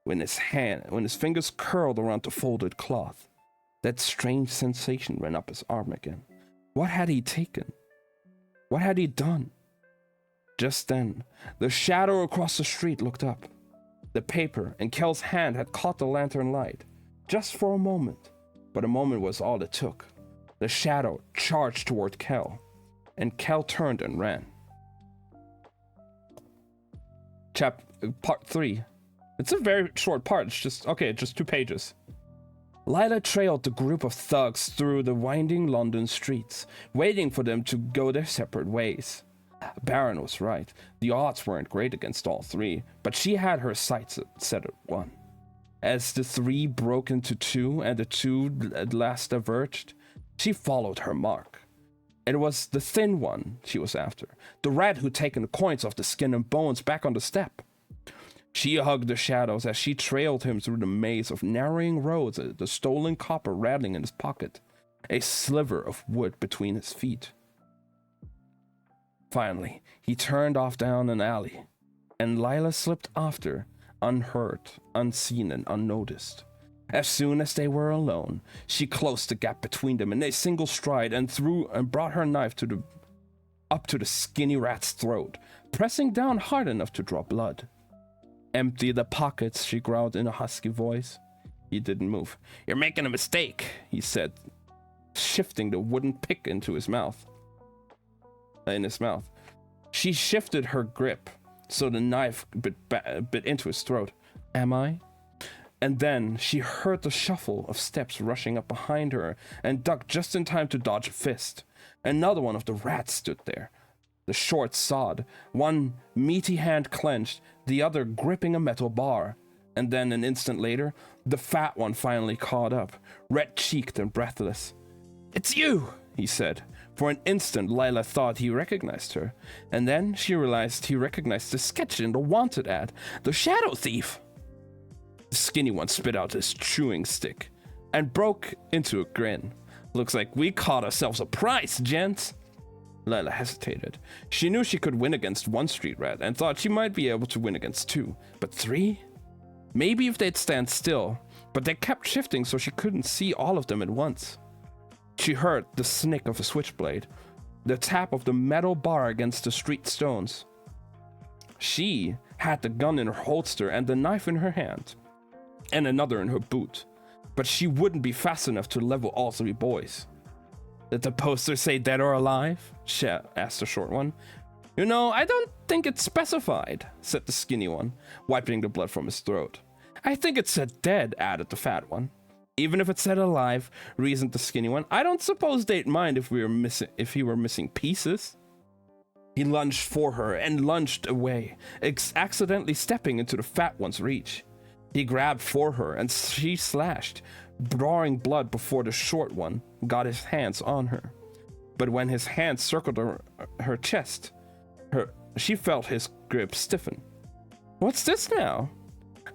When his fingers curled around the folded cloth, that strange sensation ran up his arm again. What had he taken? What had he done? Just then, the shadow across the street looked up. The paper in Kel's hand had caught the lantern light, just for a moment, but a moment was all it took. The shadow charged toward Kel, and Kel turned and ran. Part 3. It's a very short part. It's just 2 pages. Lila trailed the group of thugs through the winding London streets, waiting for them to go their separate ways. Baron was right. The odds weren't great against all three, but she had her sights set at one. As the 3 broke into 2 and the 2 at last diverged, she followed her mark. It was the thin one she was after, the rat who'd taken the coins off the skin and bones back on the step. She hugged the shadows as she trailed him through the maze of narrowing roads, the stolen copper rattling in his pocket, a sliver of wood between his feet. Finally, he turned off down an alley, and Lila slipped after, unhurt, unseen, and unnoticed. As soon as they were alone, she closed the gap between them in a single stride and brought her knife up to the skinny rat's throat, pressing down hard enough to draw blood. Empty the pockets, she growled in a husky voice. He didn't move. You're making a mistake, he said, shifting the wooden pick into his mouth. She shifted her grip so the knife bit into his throat. Am I? And then she heard the shuffle of steps rushing up behind her and ducked just in time to dodge a fist. Another one of the rats stood there. The short sod, one meaty hand clenched, the other gripping a metal bar. And then an instant later, the fat one finally caught up, red-cheeked and breathless. It's you, he said. For an instant, Lila thought he recognized her. And then she realized he recognized the sketch in the wanted ad, the shadow thief. The skinny one spit out his chewing stick and broke into a grin. Looks like we caught ourselves a prize, gents. Lila hesitated. She knew she could win against 1 street rat and thought she might be able to win against 2. But 3? Maybe if they'd stand still, but they kept shifting so she couldn't see all of them at once. She heard the snick of a switchblade, the tap of the metal bar against the street stones. She had the gun in her holster and the knife in her hand, and another in her boot. but she wouldn't be fast enough to level all 3 boys. Did the poster say dead or alive? Asked the short one. You know, I don't think it's specified, said the skinny one, wiping the blood from his throat. I think it said dead, added the fat one. Even if it said alive, reasoned the skinny one, I don't suppose they'd mind if he were missing pieces. He lunged for her and lunged away, accidentally stepping into the fat one's reach. He grabbed for her and she slashed, drawing blood before the short one got his hands on her. But when his hands circled her chest, she felt his grip stiffen. What's this now?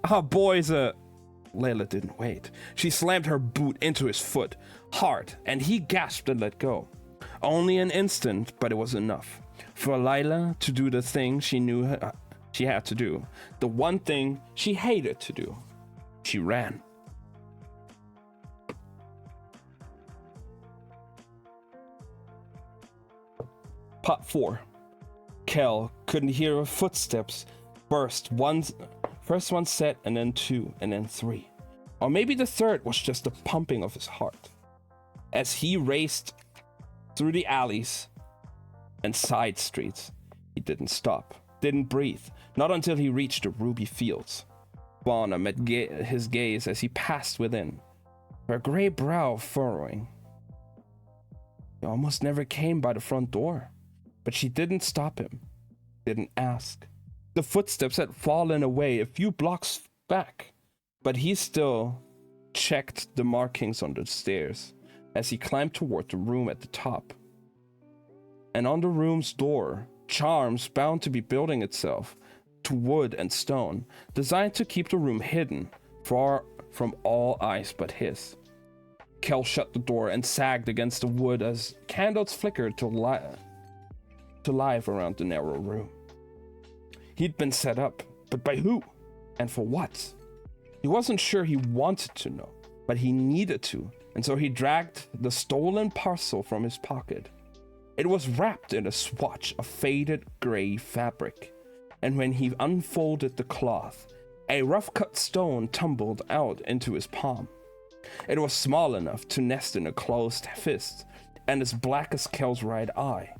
Oh, boys, Layla didn't wait. She slammed her boot into his foot, hard, and he gasped and let go. Only an instant, but it was enough for Layla to do the thing she knew she had to do, the one thing she hated to do. She ran. Part 4. Kel couldn't hear her footsteps burst. First one set, and then 2, and then 3. Or maybe the third was just the pumping of his heart. As he raced through the alleys and side streets, he didn't stop, didn't breathe, not until he reached the ruby fields. Fauna met his gaze as he passed within, her gray brow furrowing. He almost never came by the front door, but she didn't stop him, didn't ask. The footsteps had fallen away a few blocks back, but he still checked the markings on the stairs as he climbed toward the room at the top. And on the room's door, charms bound to be building itself to wood and stone, designed to keep the room hidden far from all eyes but his. Kel shut the door and sagged against the wood as candles flickered to life around the narrow room. He'd been set up, but by who? And for what? He wasn't sure he wanted to know, but he needed to, and so he dragged the stolen parcel from his pocket. It was wrapped in a swatch of faded gray fabric, and when he unfolded the cloth, a rough-cut stone tumbled out into his palm. It was small enough to nest in a closed fist, and as black as Kel's right eye,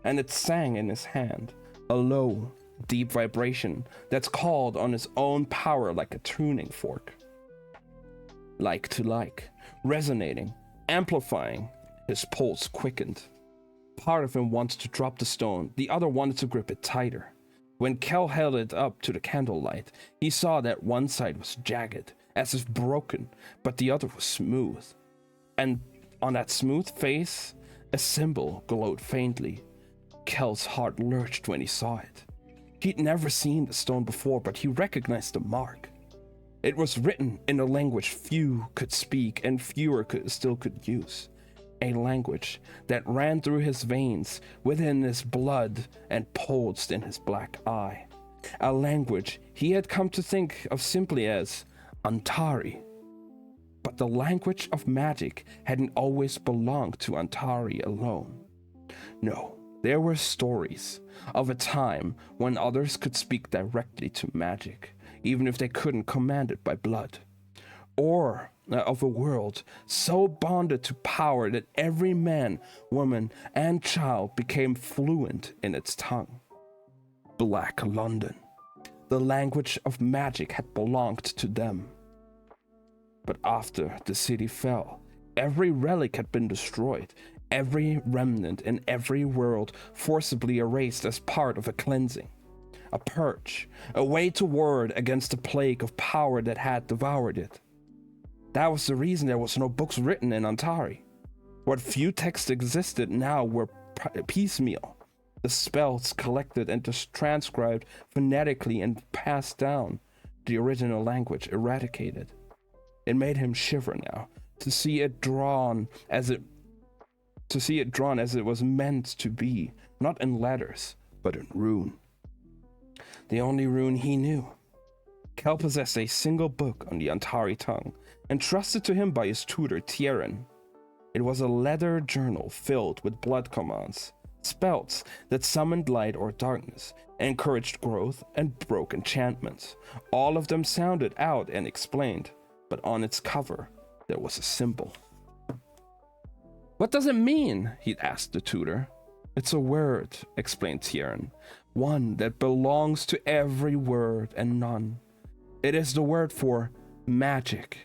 and it sang in his hand, a low, deep vibration that's called on its own power like a tuning fork. Like to like, resonating, amplifying, his pulse quickened. Part of him wanted to drop the stone, the other wanted to grip it tighter. When Kel held it up to the candlelight, he saw that one side was jagged, as if broken, but the other was smooth. And on that smooth face, a symbol glowed faintly. Kel's heart lurched when he saw it. He'd never seen the stone before, but he recognized the mark. It was written in a language few could speak and fewer still could use. A language that ran through his veins, within his blood, and pulsed in his black eye. A language he had come to think of simply as Antari. But the language of magic hadn't always belonged to Antari alone. No, there were stories of a time when others could speak directly to magic, even if they couldn't command it by blood. Or of a world so bonded to power that every man, woman, and child became fluent in its tongue. Black London. The language of magic had belonged to them. But after the city fell, every relic had been destroyed, every remnant in every world forcibly erased as part of a cleansing. A purge, a way to ward against the plague of power that had devoured it. That was the reason there was no books written in Antari. What few texts existed now were piecemeal. The spells collected and transcribed phonetically and passed down, the original language eradicated. It made him shiver now, to see it drawn as it was meant to be, not in letters, but in rune. The only rune he knew. Kel possessed a single book on the Antari tongue, entrusted to him by his tutor Tieran. It was a leather journal filled with blood commands, spells that summoned light or darkness, encouraged growth, and broke enchantments. All of them sounded out and explained, but on its cover, there was a symbol. "What does it mean?" he asked the tutor. "It's a word," explained Tieran. "One that belongs to every word and none. It is the word for magic.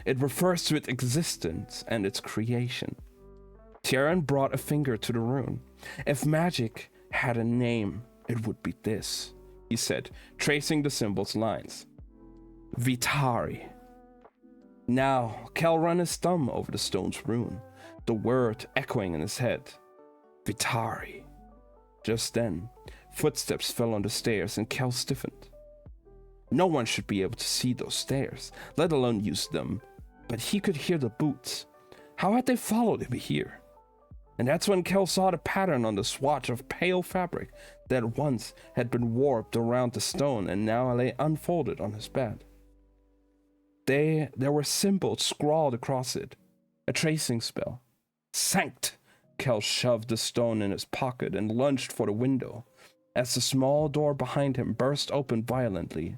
It refers to its existence and its creation." Tieran brought a finger to the rune. "If magic had a name, it would be this," he said, tracing the symbol's lines. "Vitari." Now, Kel ran his thumb over the stone's rune, the word echoing in his head. Vitari. Just then, footsteps fell on the stairs and Kel stiffened. No one should be able to see those stairs, let alone use them, but he could hear the boots. How had they followed him here? And that's when Kel saw the pattern on the swatch of pale fabric that once had been warped around the stone and now lay unfolded on his bed. There were symbols scrawled across it, a tracing spell. Sanct! Kel shoved the stone in his pocket and lunged for the window. As the small door behind him burst open violently,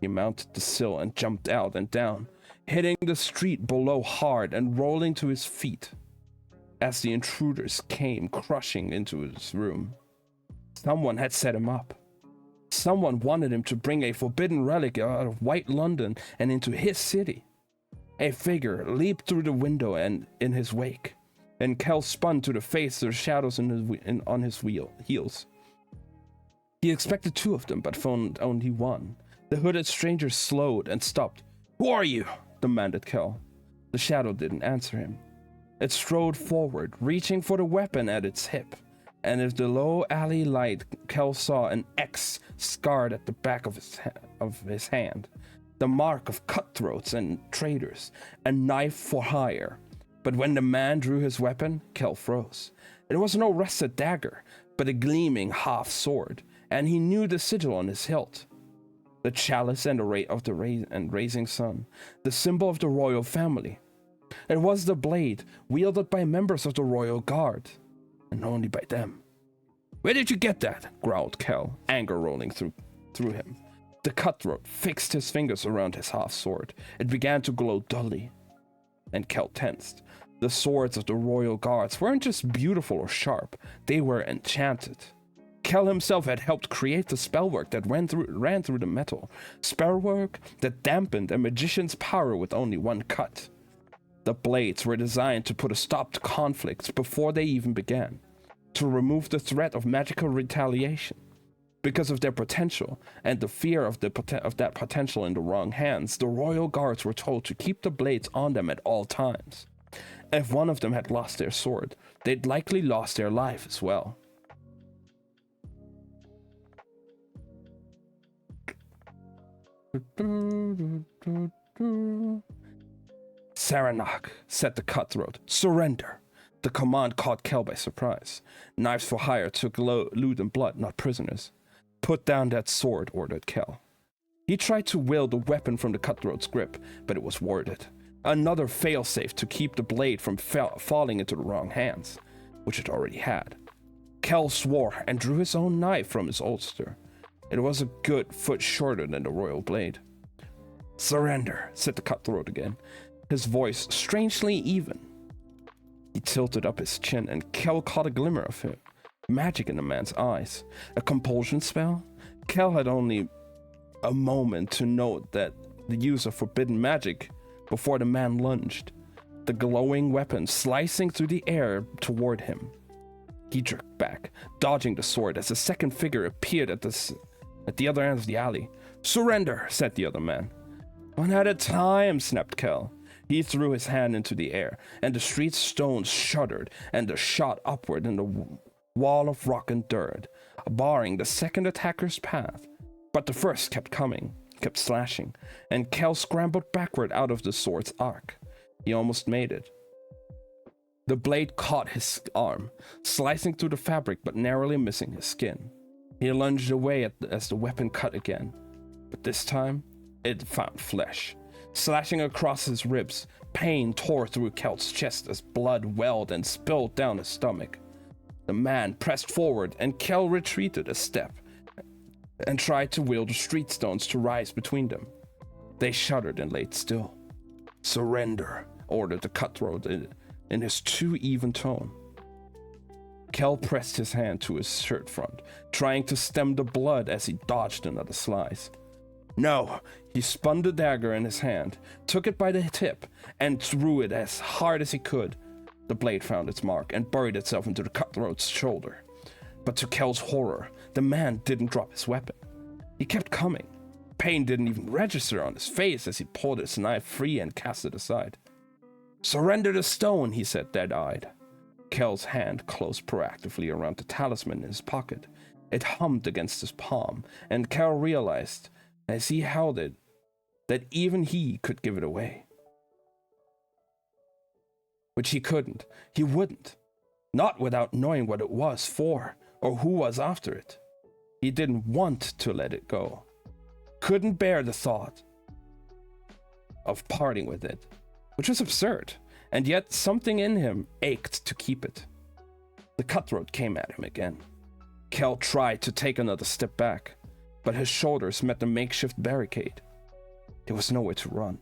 he mounted the sill and jumped out and down, hitting the street below hard and rolling to his feet as the intruders came crushing into his room. Someone had set him up. Someone wanted him to bring a forbidden relic out of White London and into his city. A figure leaped through the window and in his wake, and Kel spun to the face of the shadows on his heels. He expected two of them, but found only one. The hooded stranger slowed and stopped. "Who are you?" demanded Kel. The shadow didn't answer him. It strode forward, reaching for the weapon at its hip, and in the low alley light, Kel saw an X scarred at the back of his hand, the mark of cutthroats and traitors, a knife for hire. But when the man drew his weapon, Kel froze. It was no rusted dagger, but a gleaming half sword, and he knew the sigil on his hilt. The chalice and the raising sun, the symbol of the royal family. It was the blade wielded by members of the royal guard, and only by them. "Where did you get that?" growled Kel, anger rolling through him. The cutthroat fixed his fingers around his half sword. It began to glow dully, and Kel tensed. The swords of the royal guards weren't just beautiful or sharp, they were enchanted. Kel himself had helped create the spellwork that ran through the metal, spellwork that dampened a magician's power with only one cut. The blades were designed to put a stop to conflicts before they even began, to remove the threat of magical retaliation. Because of their potential and the fear of that potential in the wrong hands, the royal guards were told to keep the blades on them at all times. If one of them had lost their sword, they'd likely lost their life as well. "Saranac," said the cutthroat. "Surrender." The command caught Kel by surprise. Knives for hire took loot and blood, not prisoners. "Put down that sword," ordered Kel. He tried to will the weapon from the cutthroat's grip, but it was warded. Another failsafe to keep the blade from falling into the wrong hands, which it already had. Kel swore and drew his own knife from his holster. It was a good foot shorter than the royal blade. "Surrender," said the cutthroat again, his voice strangely even. He tilted up his chin, and Kel caught a glimmer of magic in the man's eyes. A compulsion spell? Kel had only a moment to note that the use of forbidden magic before the man lunged, the glowing weapon slicing through the air toward him. He jerked back, dodging the sword as a second figure appeared at the other end of the alley. "Surrender," said the other man. "One at a time," snapped Kel. He threw his hand into the air, and the street stones shuddered and shot upward in the wall of rock and dirt, barring the second attacker's path. But the first kept coming, kept slashing, and Kel scrambled backward out of the sword's arc. He almost made it. The blade caught his arm, slicing through the fabric but narrowly missing his skin. He lunged away as the weapon cut again, but this time it found flesh. Slashing across his ribs, pain tore through Kel's chest as blood welled and spilled down his stomach. The man pressed forward, and Kel retreated a step and tried to wield the street stones to rise between them. They shuddered and laid still. "Surrender," ordered the cutthroat in his too even tone. Kel pressed his hand to his shirt front, trying to stem the blood as he dodged another slice. No, he spun the dagger in his hand, took it by the tip, and threw it as hard as he could. The blade found its mark and buried itself into the cutthroat's shoulder. But to Kel's horror, the man didn't drop his weapon. He kept coming. Pain didn't even register on his face as he pulled his knife free and cast it aside. "Surrender the stone," he said, dead-eyed. Kel's hand closed proactively around the talisman in his pocket. It hummed against his palm, and Kel realized, as he held it, that even he could give it away. Which he couldn't. He wouldn't. Not without knowing what it was for, or who was after it. He didn't want to let it go. Couldn't bear the thought of parting with it, which was absurd, and yet something in him ached to keep it. The cutthroat came at him again. Kel tried to take another step back, but his shoulders met the makeshift barricade. There was nowhere to run.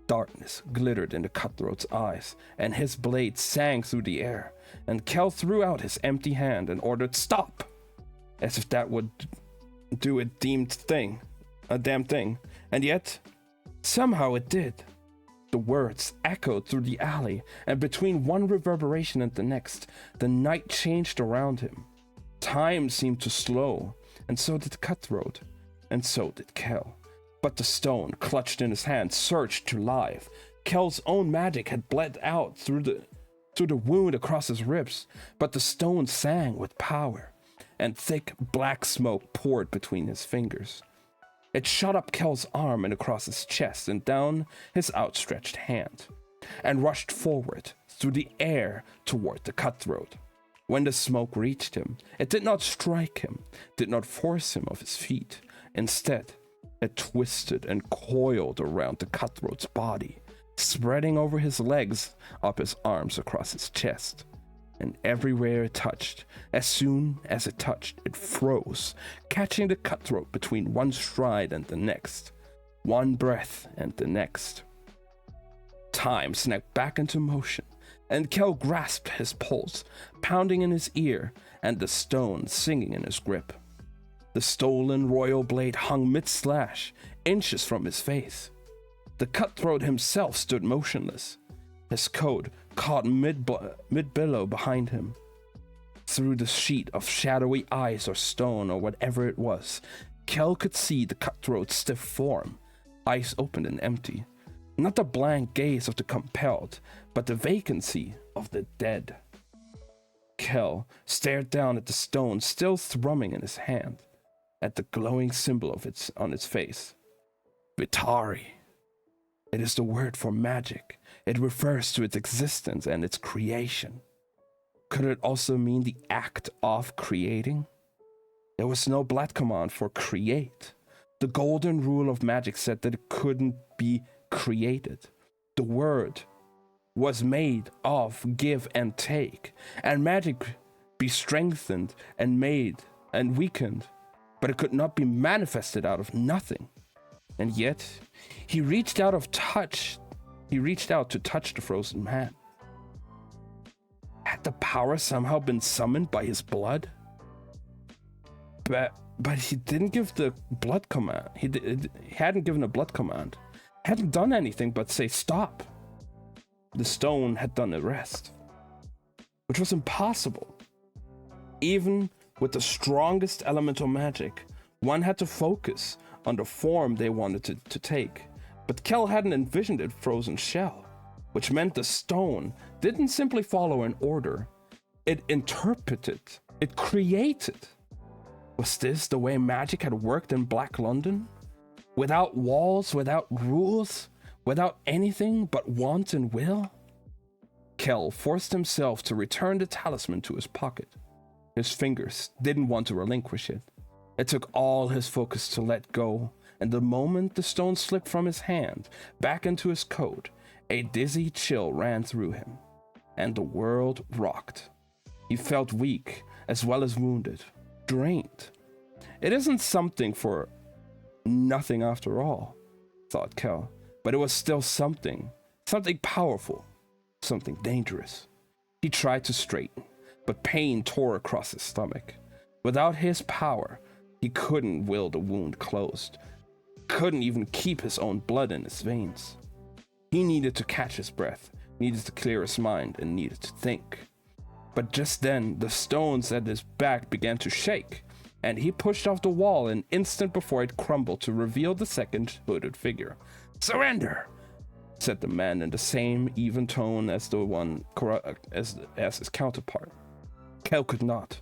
Darkness glittered in the cutthroat's eyes, and his blade sang through the air, and Kel threw out his empty hand and ordered "Stop!" as if that would do a damn thing, and yet, somehow it did. The words echoed through the alley, and between one reverberation and the next, the night changed around him. Time seemed to slow, and so did the cutthroat, and so did Kel. But the stone, clutched in his hand, surged to life. Kel's own magic had bled out through the wound across his ribs, but the stone sang with power, and thick black smoke poured between his fingers. It shot up Kel's arm and across his chest and down his outstretched hand, and rushed forward through the air toward the cutthroat. When the smoke reached him, it did not strike him, did not force him off his feet. Instead, it twisted and coiled around the cutthroat's body, spreading over his legs, up his arms, across his chest. And everywhere it touched, as soon as it touched, it froze, catching the cutthroat between one stride and the next, one breath and the next. Time snapped back into motion, and Kel grasped his pulse, pounding in his ear, and the stone singing in his grip. The stolen royal blade hung mid-slash, inches from his face. The cutthroat himself stood motionless, his coat caught mid-billow behind him. Through the sheet of shadowy ice or stone or whatever it was, Kel could see the cutthroat's stiff form, eyes open and empty. Not the blank gaze of the compelled, but the vacancy of the dead. Kel stared down at the stone still thrumming in his hand, at the glowing symbol of on its face. Vitari. It is the word for magic. It refers to its existence and its creation. Could it also mean the act of creating? There was no blood command for create. The golden rule of magic said that it couldn't be created. The word was made of give and take, and magic be strengthened and made and weakened, but it could not be manifested out of nothing. And yet, he reached out to touch the frozen man. Had the power somehow been summoned by his blood? But he didn't give the blood command. He hadn't given a blood command. Hadn't done anything but say stop. The stone had done the rest, which was impossible. Even with the strongest elemental magic, one had to focus on the form they wanted to take. But Kel hadn't envisioned a frozen shell, which meant the stone didn't simply follow an order. It interpreted, it created. Was this the way magic had worked in Black London? Without walls, without rules, without anything but want and will? Kel forced himself to return the talisman to his pocket. His fingers didn't want to relinquish it. It took all his focus to let go, and the moment the stone slipped from his hand back into his coat, a dizzy chill ran through him, and the world rocked. He felt weak as well as wounded, drained. It isn't something for nothing after all, thought Kel, but it was still something Something powerful, something dangerous. He tried to straighten, but pain tore across his stomach. Without his power, he couldn't will the wound closed, couldn't even keep his own blood in his veins. He needed to catch his breath, needed to clear his mind, and needed to think. But just then, the stones at his back began to shake, and he pushed off the wall an instant before it crumbled to reveal the second hooded figure. "Surrender!" said the man in the same even tone as the one as his counterpart. Kel could not.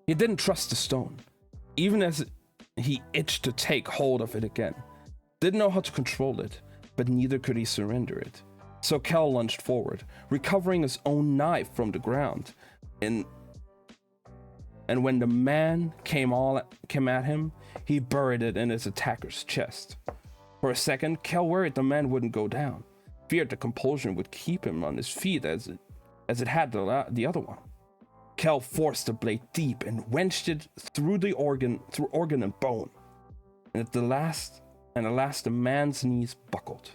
He didn't trust the stone, even as he itched to take hold of it again. Didn't know how to control it, but neither could he surrender it. So Kel lunged forward, recovering his own knife from the ground. And when the man came at him, he buried it in his attacker's chest. For a second, Kel worried the man wouldn't go down, feared the compulsion would keep him on his feet as it had the other one. Kel forced the blade deep and wrenched it through organ and bone. And at the last, the man's knees buckled.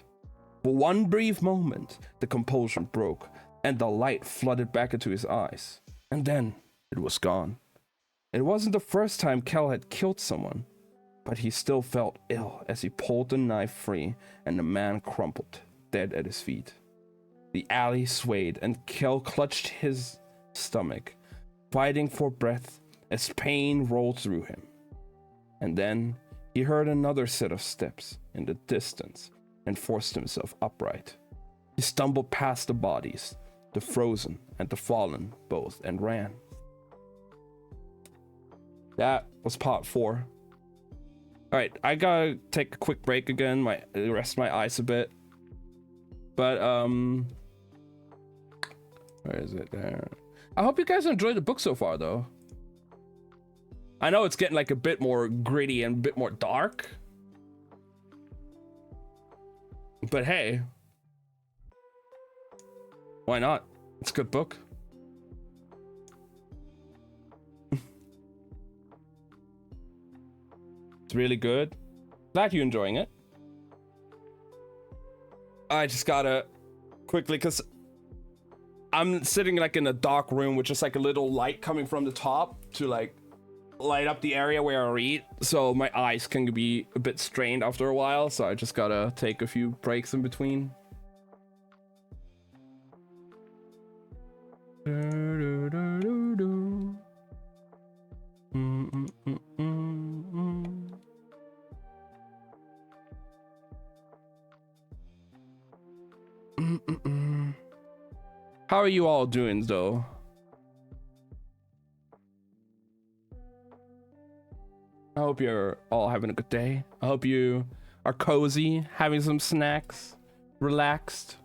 For one brief moment, the compulsion broke, and the light flooded back into his eyes. And then it was gone. It wasn't the first time Kel had killed someone, but he still felt ill as he pulled the knife free and the man crumpled, dead at his feet. The alley swayed and Kel clutched his stomach, fighting for breath as pain rolled through him. And then he heard another set of steps in the distance and forced himself upright. He stumbled past the bodies, the frozen and the fallen both, and ran. That was part 4. Alright, I gotta take a quick break again, rest my eyes a bit. But, where is it there? I hope you guys enjoyed the book so far, though. I know it's getting like a bit more gritty and a bit more dark. But hey, why not? It's a good book. It's really good. Glad you're enjoying it. I just gotta quickly, because I'm sitting like in a dark room with just like a little light coming from the top to like light up the area where I read, so my eyes can be a bit strained after a while, so I just gotta take a few breaks in between. How are you all doing though? I hope you're all having a good day. I hope you are cozy, having some snacks, relaxed.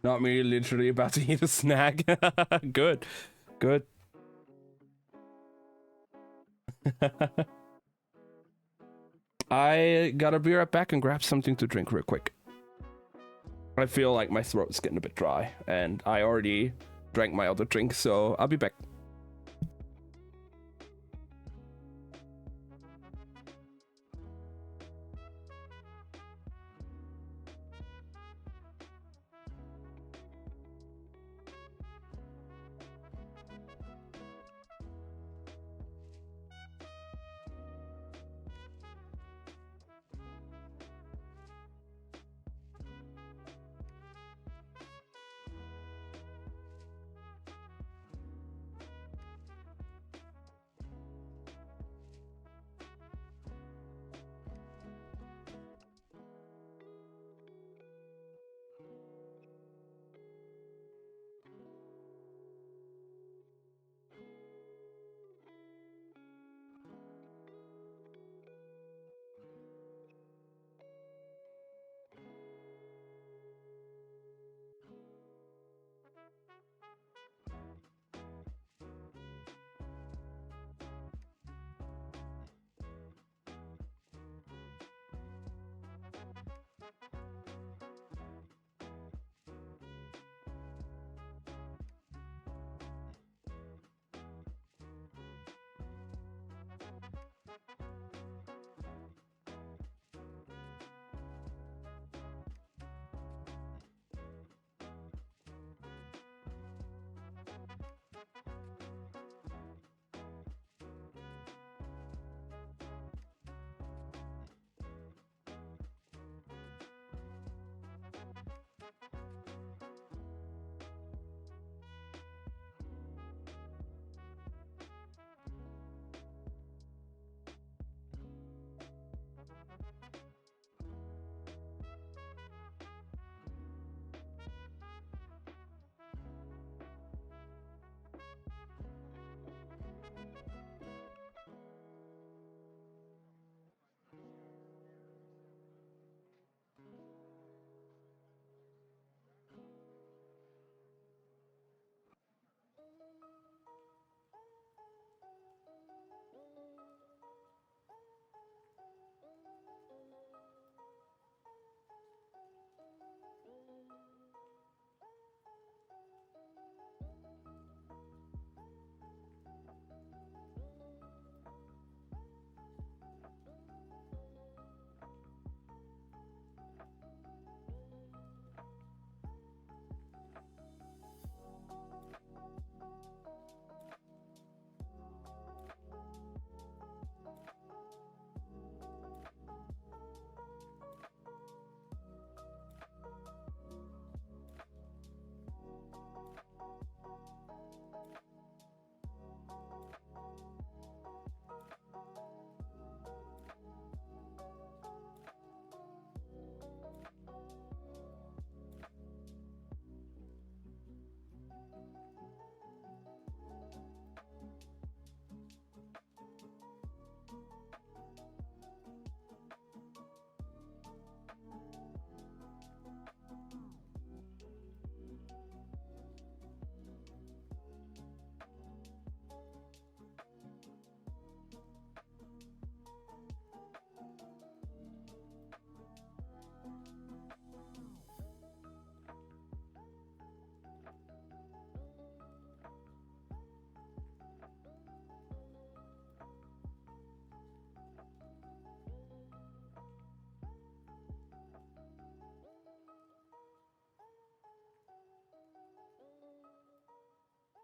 Not me literally about to eat a snack. Good. Good. I gotta be right back and grab something to drink real quick. I feel like my throat's getting a bit dry, and I already drank my other drink, so I'll be back.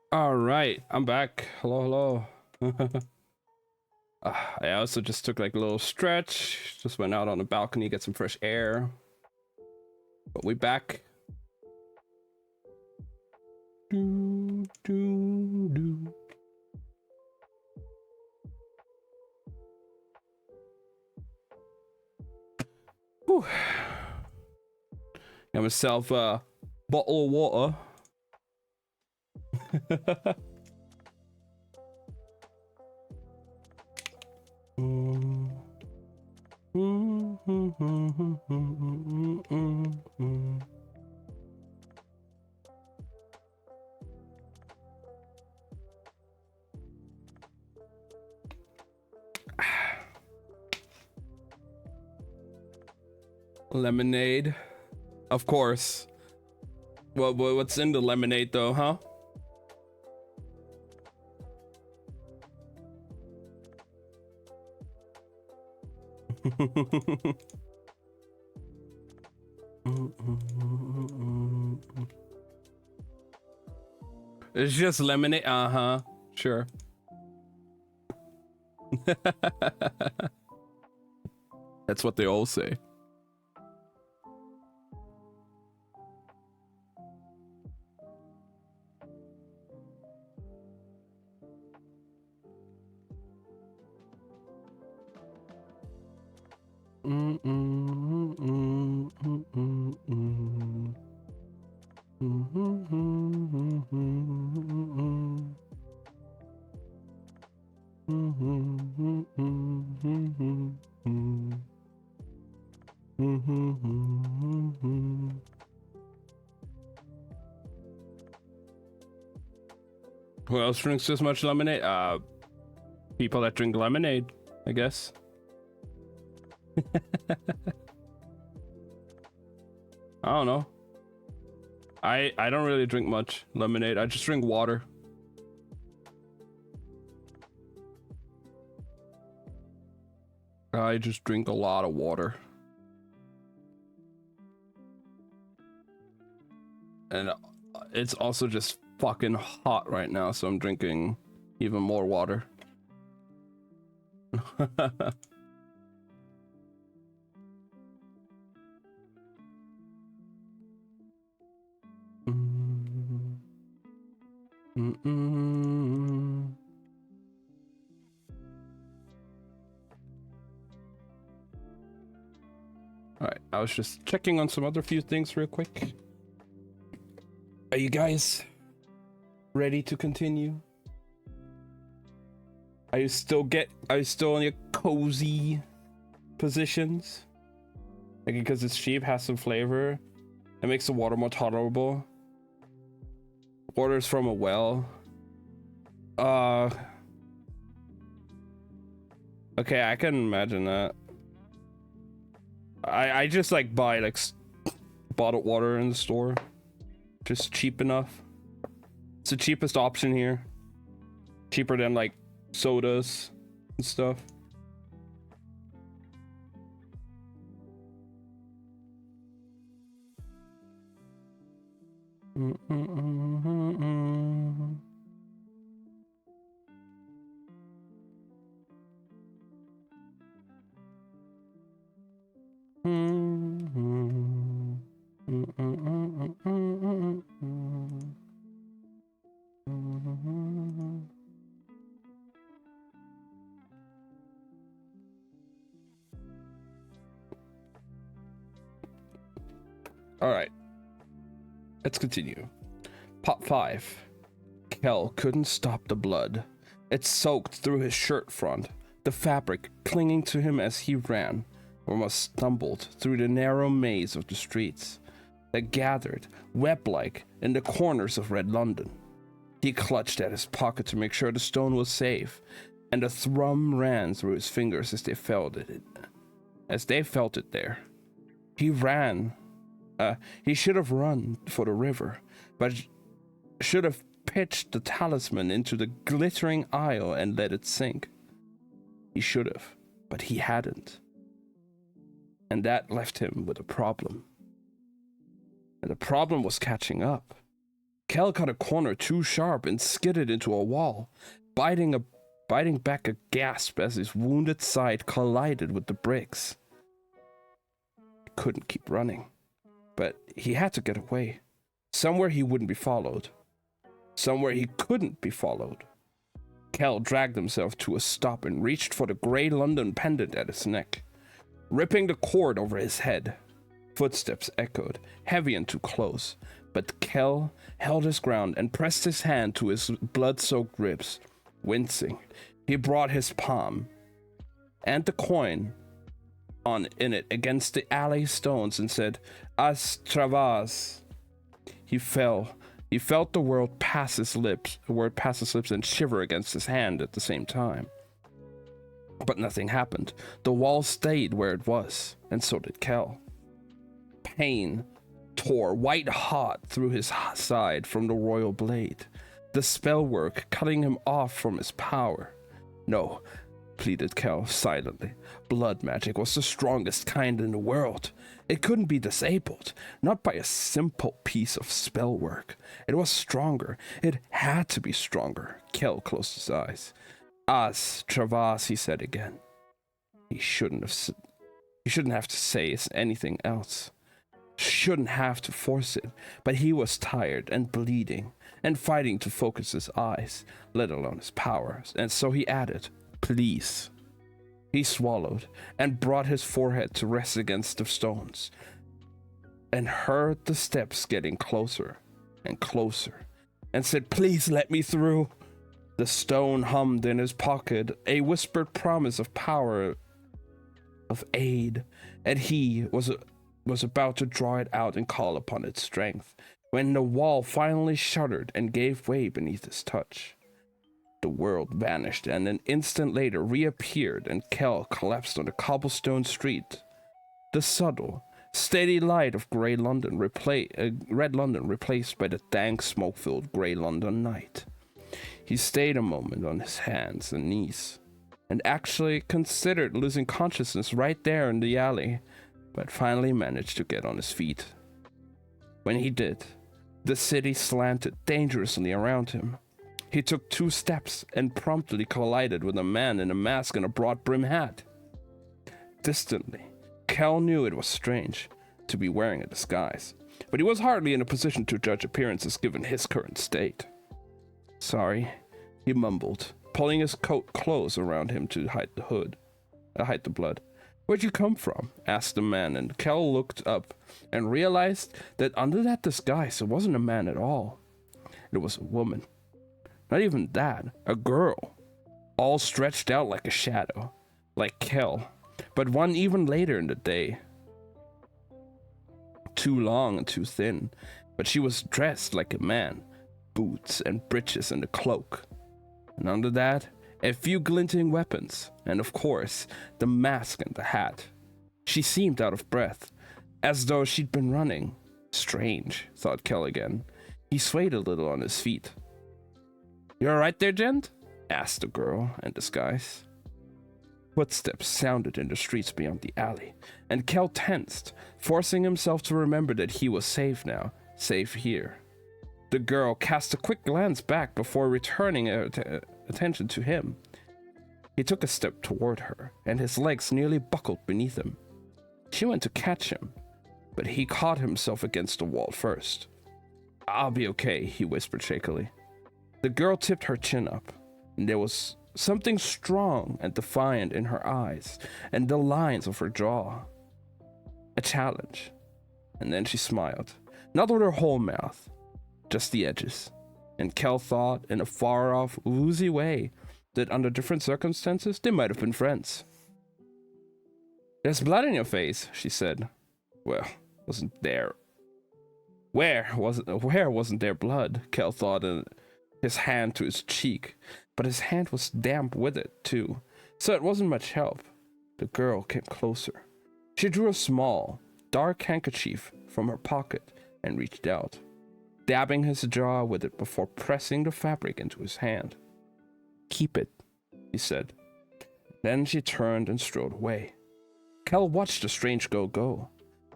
All right, I'm back. Hello, hello. I also just took like a little stretch. Just went out on the balcony, get some fresh air. But we back. Do, do, do. Whew. Got myself a bottle of water. Lemonade, of course. What's in the lemonade though, huh? It's just lemonade. Uh-huh. Sure. That's what they all say. Who else drinks this much lemonade? People that drink lemonade, I guess. I don't know. I don't really drink much lemonade. I just drink water. I just drink a lot of water. And it's also just fucking hot right now, so I'm drinking even more water. Alright, I was just checking on some other few things real quick. Are you guys ready to continue? Are you still in your cozy positions? Like, because it's cheap, has some flavor, it makes the water more tolerable. Water is from a well. Okay, I can imagine that. I just like buy like bottled water in the store. Just cheap enough. It's the cheapest option here. Cheaper than like sodas and stuff. All right, let's continue. Part 5. Kel couldn't stop the blood. It soaked through his shirt front, the fabric clinging to him as he ran, almost stumbled through the narrow maze of the streets that gathered, web-like, in the corners of Red London. He clutched at his pocket to make sure the stone was safe, and the thrum ran through his fingers as they felt it there. He ran. He should have run for the river, but should have pitched the talisman into the glittering isle and let it sink. He should have, but he hadn't. And that left him with a problem. And the problem was catching up. Kel cut a corner too sharp and skidded into a wall, biting back a gasp as his wounded side collided with the bricks. He couldn't keep running, but he had to get away. Somewhere he wouldn't be followed. Somewhere he couldn't be followed. Kel dragged himself to a stop and reached for the Grey London pendant at his neck, ripping the cord over his head. Footsteps echoed, heavy and too close, but Kel held his ground and pressed his hand to his blood-soaked ribs. Wincing, he brought his palm and the coin in it against the alley stones and said, "As travas." He felt the word pass his lips and shiver against his hand at the same time. But nothing happened. The wall stayed where it was, and so did Kel. Pain tore white hot through his side from the royal blade, the spell work cutting him off from his power. No, pleaded Kel silently. Blood magic was the strongest kind in the world. It couldn't be disabled, not by a simple piece of spell work. It was stronger. It had to be stronger. Kel closed his eyes. As Travas, he said again. He shouldn't have to say anything else. Shouldn't have to force it, but he was tired and bleeding and fighting to focus his eyes, let alone his powers, and so he added, "Please." He swallowed and brought his forehead to rest against the stones and heard the steps getting closer and closer and said, "Please let me through." The stone hummed in his pocket, a whispered promise of power, of aid, and he was about to draw it out and call upon its strength when the wall finally shuddered and gave way beneath his touch. The world vanished and an instant later reappeared and Kel collapsed on the cobblestone street. The subtle, steady light of Red London replaced by the dank, smoke-filled Grey London night. He stayed a moment on his hands and knees and actually considered losing consciousness right there in the alley, but finally managed to get on his feet. When he did, the city slanted dangerously around him. He took 2 steps and promptly collided with a man in a mask and a broad-brimmed hat. Distantly, Kel knew it was strange to be wearing a disguise, but he was hardly in a position to judge appearances given his current state. "Sorry," he mumbled, pulling his coat close around him to hide the blood. "Where'd you come from?" asked the man, and Kel looked up and realized that under that disguise it wasn't a man at all. It was a woman. Not even that, a girl, all stretched out like a shadow, like Kel, but one even later in the day. Too long and too thin, but she was dressed like a man, boots and breeches and a cloak. And under that, a few glinting weapons, and of course, the mask and the hat. She seemed out of breath, as though she'd been running. Strange, thought Kel again. He swayed a little on his feet. "You all right there, gent?" asked the girl in disguise. Footsteps sounded in the streets beyond the alley, and Kel tensed, forcing himself to remember that he was safe now, safe here. The girl cast a quick glance back before returning attention to him. He took a step toward her, and his legs nearly buckled beneath him. She went to catch him, but he caught himself against the wall first. "I'll be okay," he whispered shakily. The girl tipped her chin up, and there was something strong and defiant in her eyes and the lines of her jaw. A challenge. And then she smiled, not with her whole mouth, just the edges. And Kel thought, in a far-off, woozy way, that under different circumstances they might have been friends. "There's blood in your face," she said. "Well, wasn't there? Where wasn't there blood?" Kel thought, his hand to his cheek, but his hand was damp with it, too, so it wasn't much help. The girl came closer. She drew a small, dark handkerchief from her pocket and reached out, dabbing his jaw with it before pressing the fabric into his hand. "Keep it," he said. Then she turned and strode away. Kel watched the strange girl go,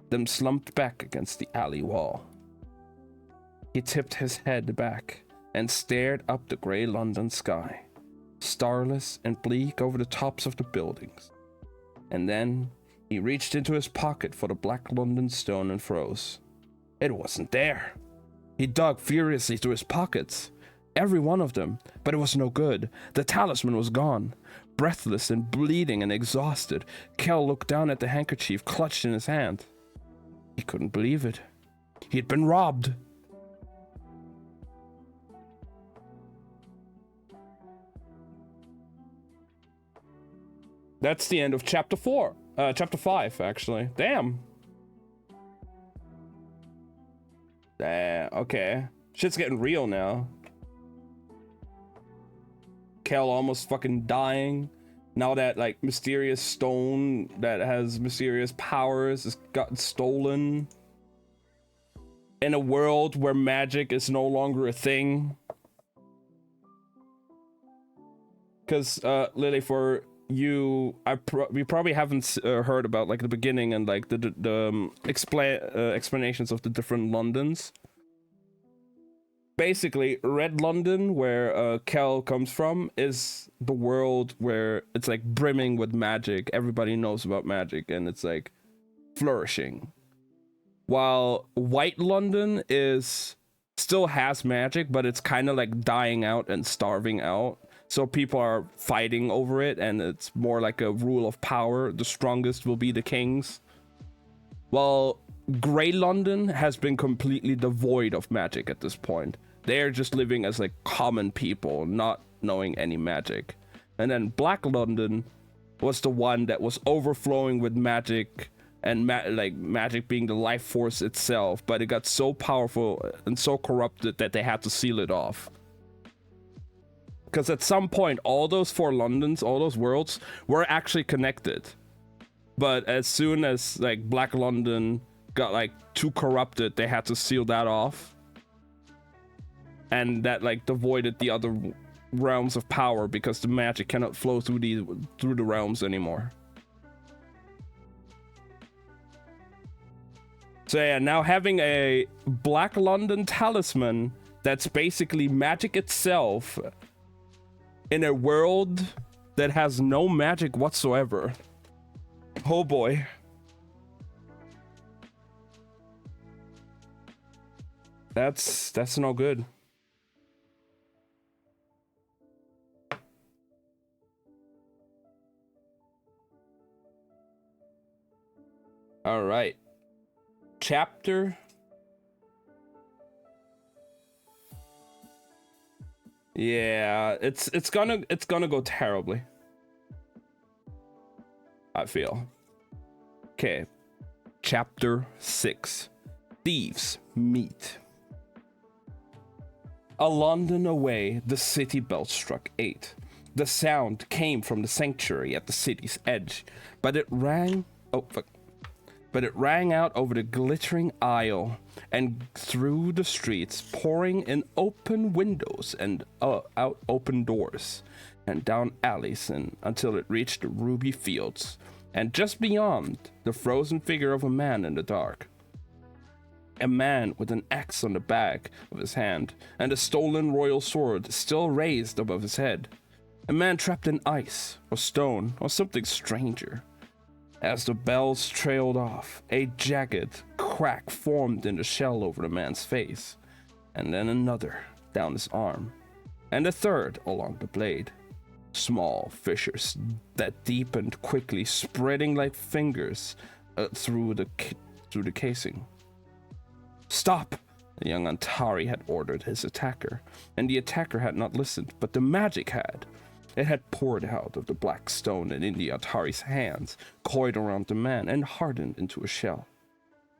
then slumped back against the alley wall. He tipped his head back and stared up the grey London sky, starless and bleak over the tops of the buildings. And then he reached into his pocket for the black London stone and froze. It wasn't there. He dug furiously through his pockets, every one of them, but it was no good. The talisman was gone. Breathless and bleeding and exhausted, Kel looked down at the handkerchief clutched in his hand. He couldn't believe it. He had been robbed. That's the end of chapter 4. Chapter 5, actually. Damn. Okay. Shit's getting real now. Kel almost fucking dying. Now that, like, mysterious stone that has mysterious powers has gotten stolen. In a world where magic is no longer a thing. Because, Lily, for you, we probably haven't heard about, like, the beginning and, like, the explanations of the different Londons. Basically, Red London, where Kel comes from, is the world where it's like brimming with magic. Everybody knows about magic and it's like flourishing. While White London still has magic, but it's kind of like dying out and starving out. So people are fighting over it and it's more like a rule of power. The strongest will be the kings. While Grey London has been completely devoid of magic at this point. They're just living as like common people, not knowing any magic. And then Black London was the one that was overflowing with magic and magic being the life force itself, but it got so powerful and so corrupted that they had to seal it off. Because at some point, all those 4 Londons, all those worlds were actually connected. But as soon as like Black London got like too corrupted, they had to seal that off, and that like devoided the other realms of power because the magic cannot flow through the realms anymore. So yeah, now having a Black London talisman that's basically magic itself in a world that has no magic whatsoever. Oh boy. That's no good. All right. Chapter. Yeah, it's gonna go terribly, I feel. Okay. Chapter 6. Thieves meet. A London away, the city bell struck 8. The sound came from the sanctuary at the city's edge, but it rang out over the glittering Isle and through the streets, pouring in open windows and out open doors, and down alleys until it reached the ruby fields, and just beyond, the frozen figure of a man in the dark. A man with an axe on the back of his hand and a stolen royal sword still raised above his head. A man trapped in ice or stone or something stranger. As the bells trailed off, a jagged crack formed in the shell over the man's face, and then another down his arm, and a third along the blade. Small fissures that deepened quickly, spreading like fingers through the casing. Stop! The young Antari had ordered his attacker, and the attacker had not listened, but the magic had. It had poured out of the black stone and in the Antari's hands, coiled around the man, and hardened into a shell.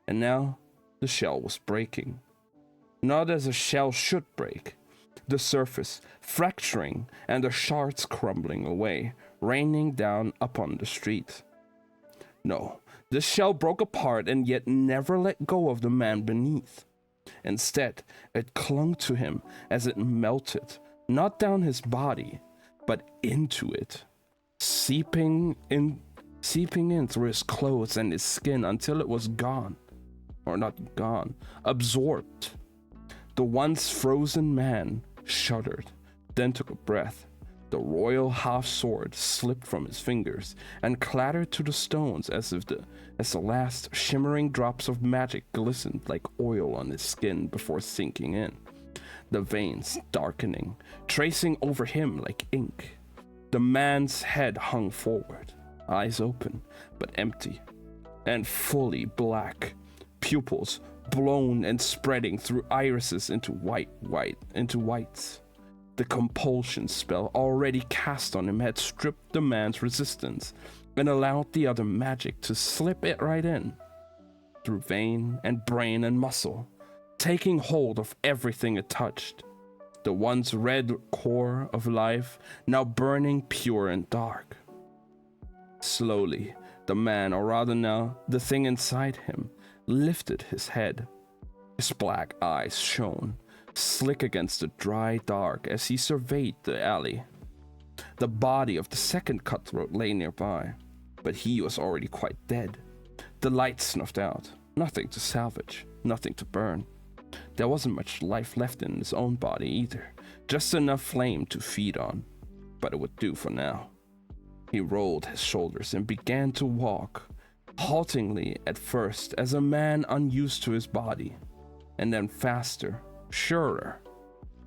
And now, the shell was breaking. Not as a shell should break. The surface fracturing and the shards crumbling away, raining down upon the street. No, the shell broke apart and yet never let go of the man beneath. Instead, it clung to him as it melted, not down his body, but into it, seeping in through his clothes and his skin until it was gone. Or not gone, absorbed. The once frozen man shuddered, then took a breath. The royal half-sword slipped from his fingers and clattered to the stones as the last shimmering drops of magic glistened like oil on his skin before sinking in, the veins darkening, tracing over him like ink. The man's head hung forward, eyes open, but empty, and fully black, pupils blown and spreading through irises into whites. The compulsion spell already cast on him had stripped the man's resistance and allowed the other magic to slip it right in, through vein and brain and muscle, taking hold of everything it touched. The once red core of life now burning pure and dark. Slowly, the man, or rather now, the thing inside him, lifted his head. His black eyes shone, slick against the dry dark as he surveyed the alley. The body of the second cutthroat lay nearby, but he was already quite dead. The light snuffed out, nothing to salvage, nothing to burn. There wasn't much life left in his own body either, just enough flame to feed on, but it would do for now. He rolled his shoulders and began to walk, haltingly at first as a man unused to his body, and then faster, surer.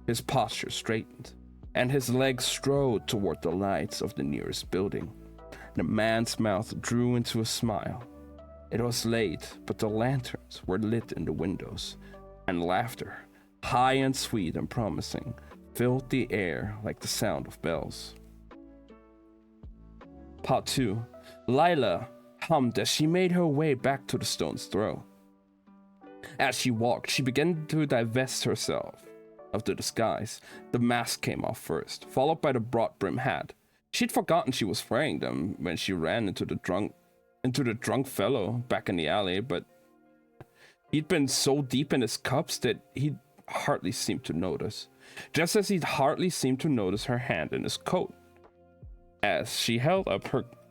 His posture straightened, and his legs strode toward the lights of the nearest building. The man's mouth drew into a smile. It was late, but the lanterns were lit in the windows, and laughter, high and sweet and promising, filled the air like the sound of bells. Part 2. Lila hummed as she made her way back to the stone's throw. As she walked, she began to divest herself of the disguise. The mask came off first, followed by the broad-brim hat. She'd forgotten she was wearing them when she ran into the drunk fellow back in the alley, but he'd been so deep in his cups that he'd hardly seemed to notice, just as he'd hardly seemed to notice her hand in his coat as she held up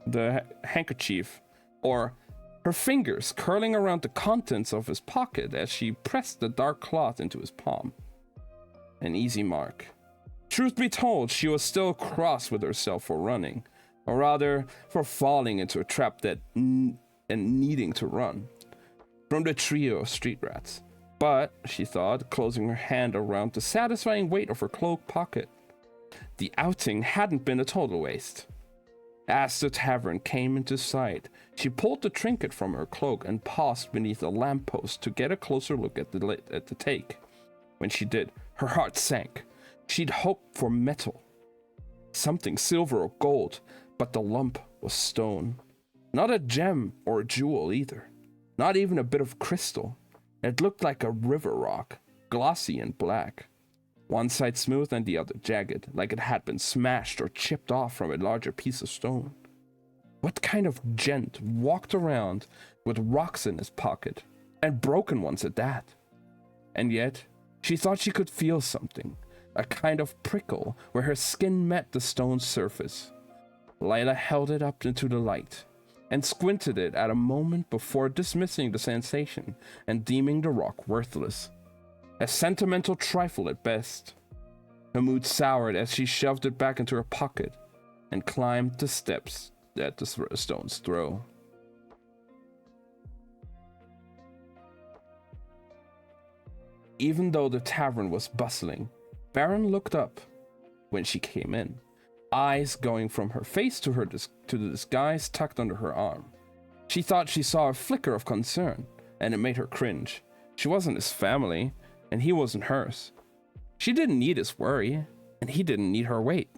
the handkerchief, or her fingers curling around the contents of his pocket as she pressed the dark cloth into his palm. An easy mark. Truth be told, she was still cross with herself for running, or rather, for falling into a trap and needing to run from the trio of street rats. But, she thought, closing her hand around the satisfying weight of her cloak pocket, the outing hadn't been a total waste. As the tavern came into sight, she pulled the trinket from her cloak and paused beneath a lamppost to get a closer look at the take. When she did, her heart sank. She'd hoped for metal, something silver or gold, but the lump was stone. Not a gem or a jewel either, not even a bit of crystal. It looked like a river rock, glossy and black. One side smooth and the other jagged, like it had been smashed or chipped off from a larger piece of stone. What kind of gent walked around with rocks in his pocket, and broken ones at that? And yet, she thought she could feel something, a kind of prickle where her skin met the stone's surface. Lila held it up into the light, and squinted it at a moment before dismissing the sensation and deeming the rock worthless. A sentimental trifle at best. Her mood soured as she shoved it back into her pocket and climbed the steps at the stone's throw. Even though the tavern was bustling, Baron looked up when she came in, eyes going from her face to the disguise tucked under her arm. She thought she saw a flicker of concern, and it made her cringe. She wasn't his family, and he wasn't hers. She didn't need his worry, and he didn't need her weight.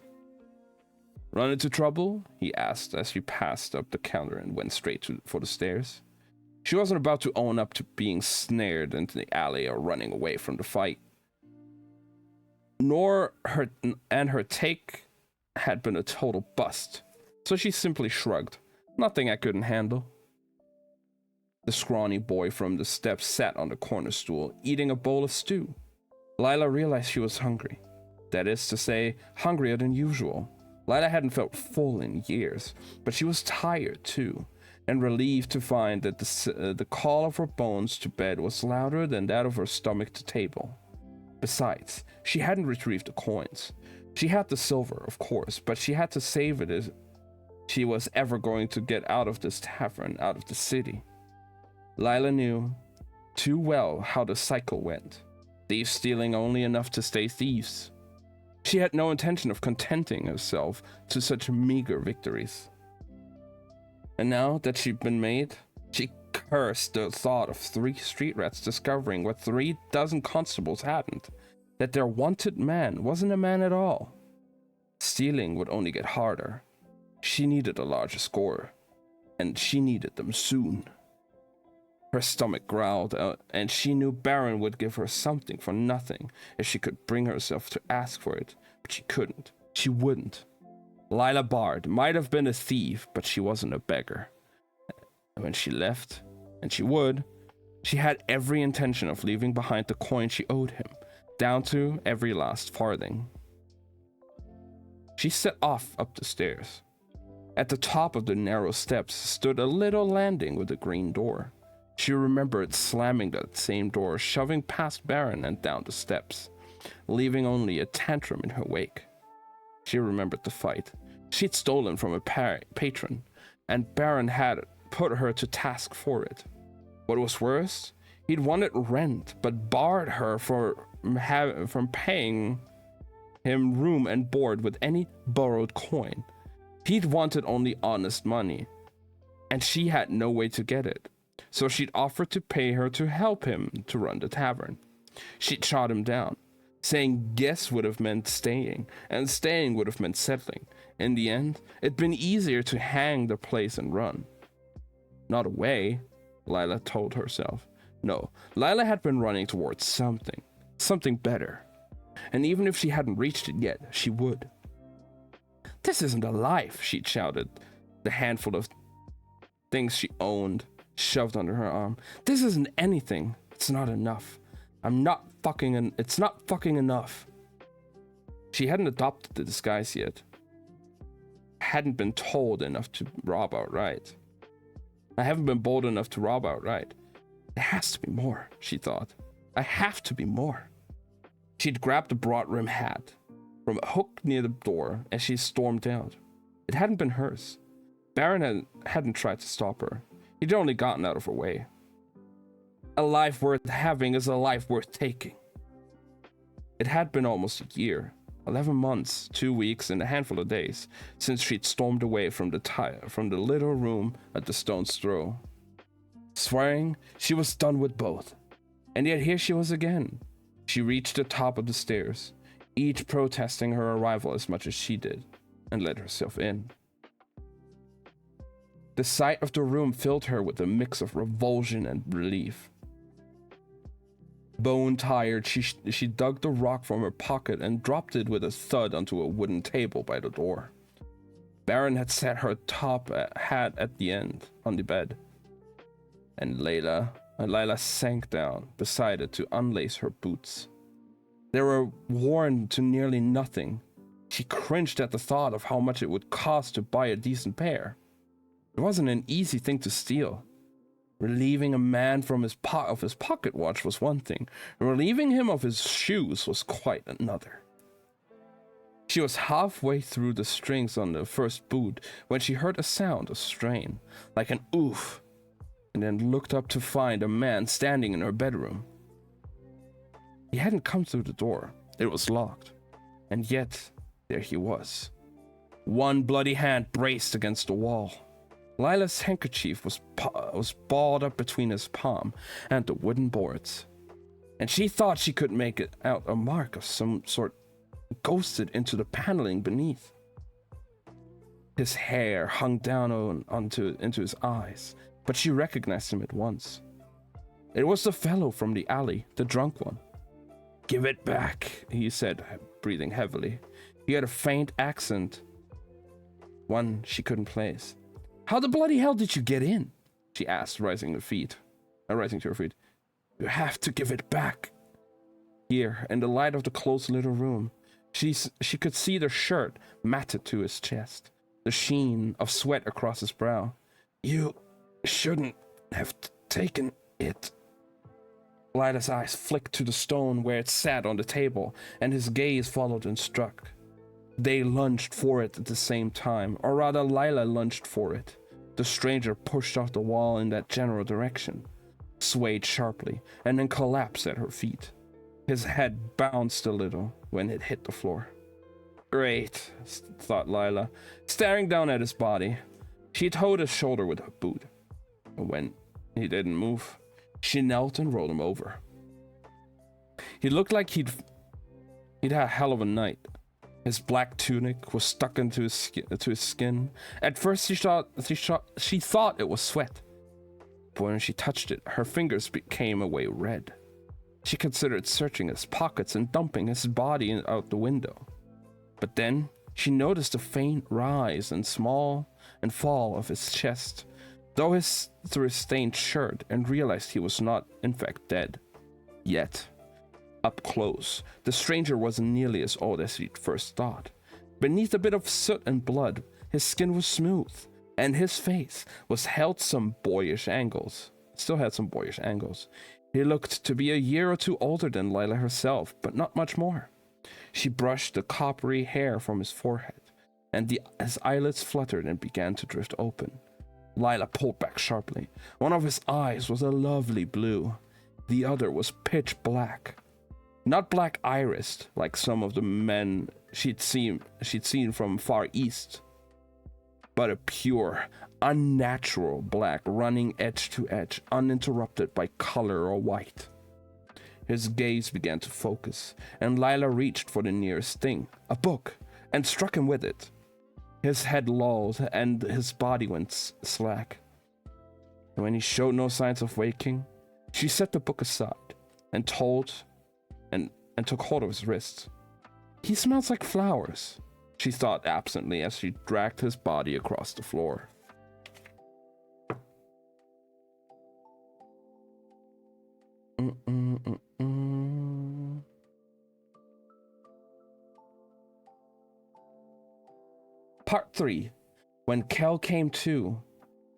"Run into trouble?" he asked as she passed up the counter and went straight for the stairs. She wasn't about to own up to being snared into the alley or running away from the fight. Her take had been a total bust, so she simply shrugged. "Nothing I couldn't handle." The scrawny boy from the steps sat on the corner stool, eating a bowl of stew. Lila realized she was hungry. That is to say, hungrier than usual. Lila hadn't felt full in years, but she was tired too, and relieved to find that the call of her bones to bed was louder than that of her stomach to table. Besides, she hadn't retrieved the coins. She had the silver, of course, but she had to save it if she was ever going to get out of this tavern, out of the city. Lila knew too well how the cycle went. Thieves stealing only enough to stay thieves. She had no intention of contenting herself to such meager victories. And now that she'd been made, she cursed the thought of 3 street rats discovering what 3 dozen constables hadn't, that their wanted man wasn't a man at all. Stealing would only get harder. She needed a larger score, and she needed them soon. Her stomach growled, and she knew Baron would give her something for nothing if she could bring herself to ask for it, but she couldn't. She wouldn't. Lila Bard might have been a thief, but she wasn't a beggar. And when she left, and she would, she had every intention of leaving behind the coin she owed him, down to every last farthing. She set off up the stairs. At the top of the narrow steps stood a little landing with a green door. She remembered slamming that same door, shoving past Baron and down the steps, leaving only a tantrum in her wake. She remembered the fight. She'd stolen from a patron, and Baron had put her to task for it. What was worse, he'd wanted rent, but barred her from paying him room and board with any borrowed coin. He'd wanted only honest money, and she had no way to get it. So she'd offered to pay her to help him to run the tavern. She'd shot him down, saying guess would have meant staying, and staying would have meant settling. In the end, it'd been easier to hang the place and run. Not away, Lila told herself. No, Lila had been running towards something better. And even if she hadn't reached it yet, she would. This isn't a life, she'd shouted, the handful of things she owned shoved under her arm. This isn't anything. It's not enough. It's not fucking enough. She hadn't adopted the disguise yet. Hadn't been told enough to rob outright. I haven't been bold enough to rob outright. There has to be more, she thought. I have to be more. She'd grabbed a broad rim hat from a hook near the door as she stormed out. It hadn't been hers. Baron hadn't tried to stop her. He'd only gotten out of her way. A life worth having is a life worth taking. It had been almost a year, 11 months, 2 weeks, and a handful of days since she'd stormed away from the little room at the stone's throw. Swearing she was done with both. And yet here she was again. She reached the top of the stairs, each protesting her arrival as much as she did, and let herself in. The sight of the room filled her with a mix of revulsion and relief. Bone-tired, she dug the rock from her pocket and dropped it with a thud onto a wooden table by the door. Baron had set her top hat at the end, on the bed. And Lila sank down beside it to unlace her boots. They were worn to nearly nothing. She cringed at the thought of how much it would cost to buy a decent pair. It wasn't an easy thing to steal. Relieving a man from his pocket watch was one thing. Relieving him of his shoes was quite another. She was halfway through the strings on the first boot when she heard a sound, a strain, like an oof, and then looked up to find a man standing in her bedroom. He hadn't come through the door. It was locked. And yet, there he was. One bloody hand braced against the wall. Lila's handkerchief was balled up between his palm and the wooden boards, and she thought she could make it out a mark of some sort ghosted into the paneling beneath. His hair hung down into his eyes, but she recognized him at once. It was the fellow from the alley, the drunk one. "Give it back," he said, breathing heavily. He had a faint accent, one she couldn't place. "How the bloody hell did you get in?" she asked, rising to her feet. "You have to give it back." Here, in the light of the close little room, she could see the shirt matted to his chest, the sheen of sweat across his brow. "You shouldn't have taken it." Lila's eyes flicked to the stone where it sat on the table, and his gaze followed and struck. They lunged for it at the same time, or rather Lila lunged for it. The stranger pushed off the wall in that general direction, swayed sharply, and then collapsed at her feet. His head bounced a little when it hit the floor. Great, thought Lila, staring down at his body. She toed his shoulder with her boot. When he didn't move, she knelt and rolled him over. He looked like he'd had a hell of a night. His black tunic was stuck into his skin. At first, she thought it was sweat, but when she touched it, her fingers became a way red. She considered searching his pockets and dumping his body out the window. But then she noticed a faint rise and fall of his chest, through his stained shirt, and realized he was not, in fact, dead. Yet, up close, the stranger wasn't nearly as old as he'd first thought. Beneath a bit of soot and blood, his skin was smooth, and his face was held some boyish angles. Still had some boyish angles. He looked to be a year or two older than Lila herself, but not much more. She brushed the coppery hair from his forehead, and his eyelids fluttered and began to drift open. Lila pulled back sharply. One of his eyes was a lovely blue. The other was pitch black. Not black irised, like some of the men she'd seen from Far East, but a pure, unnatural black running edge to edge, uninterrupted by color or white. His gaze began to focus, and Lila reached for the nearest thing, a book, and struck him with it. His head lolled, and his body went slack. And when he showed no signs of waking, she set the book aside and took hold of his wrist. He smells like flowers, she thought absently as she dragged his body across the floor. Part 3. When Kel came to,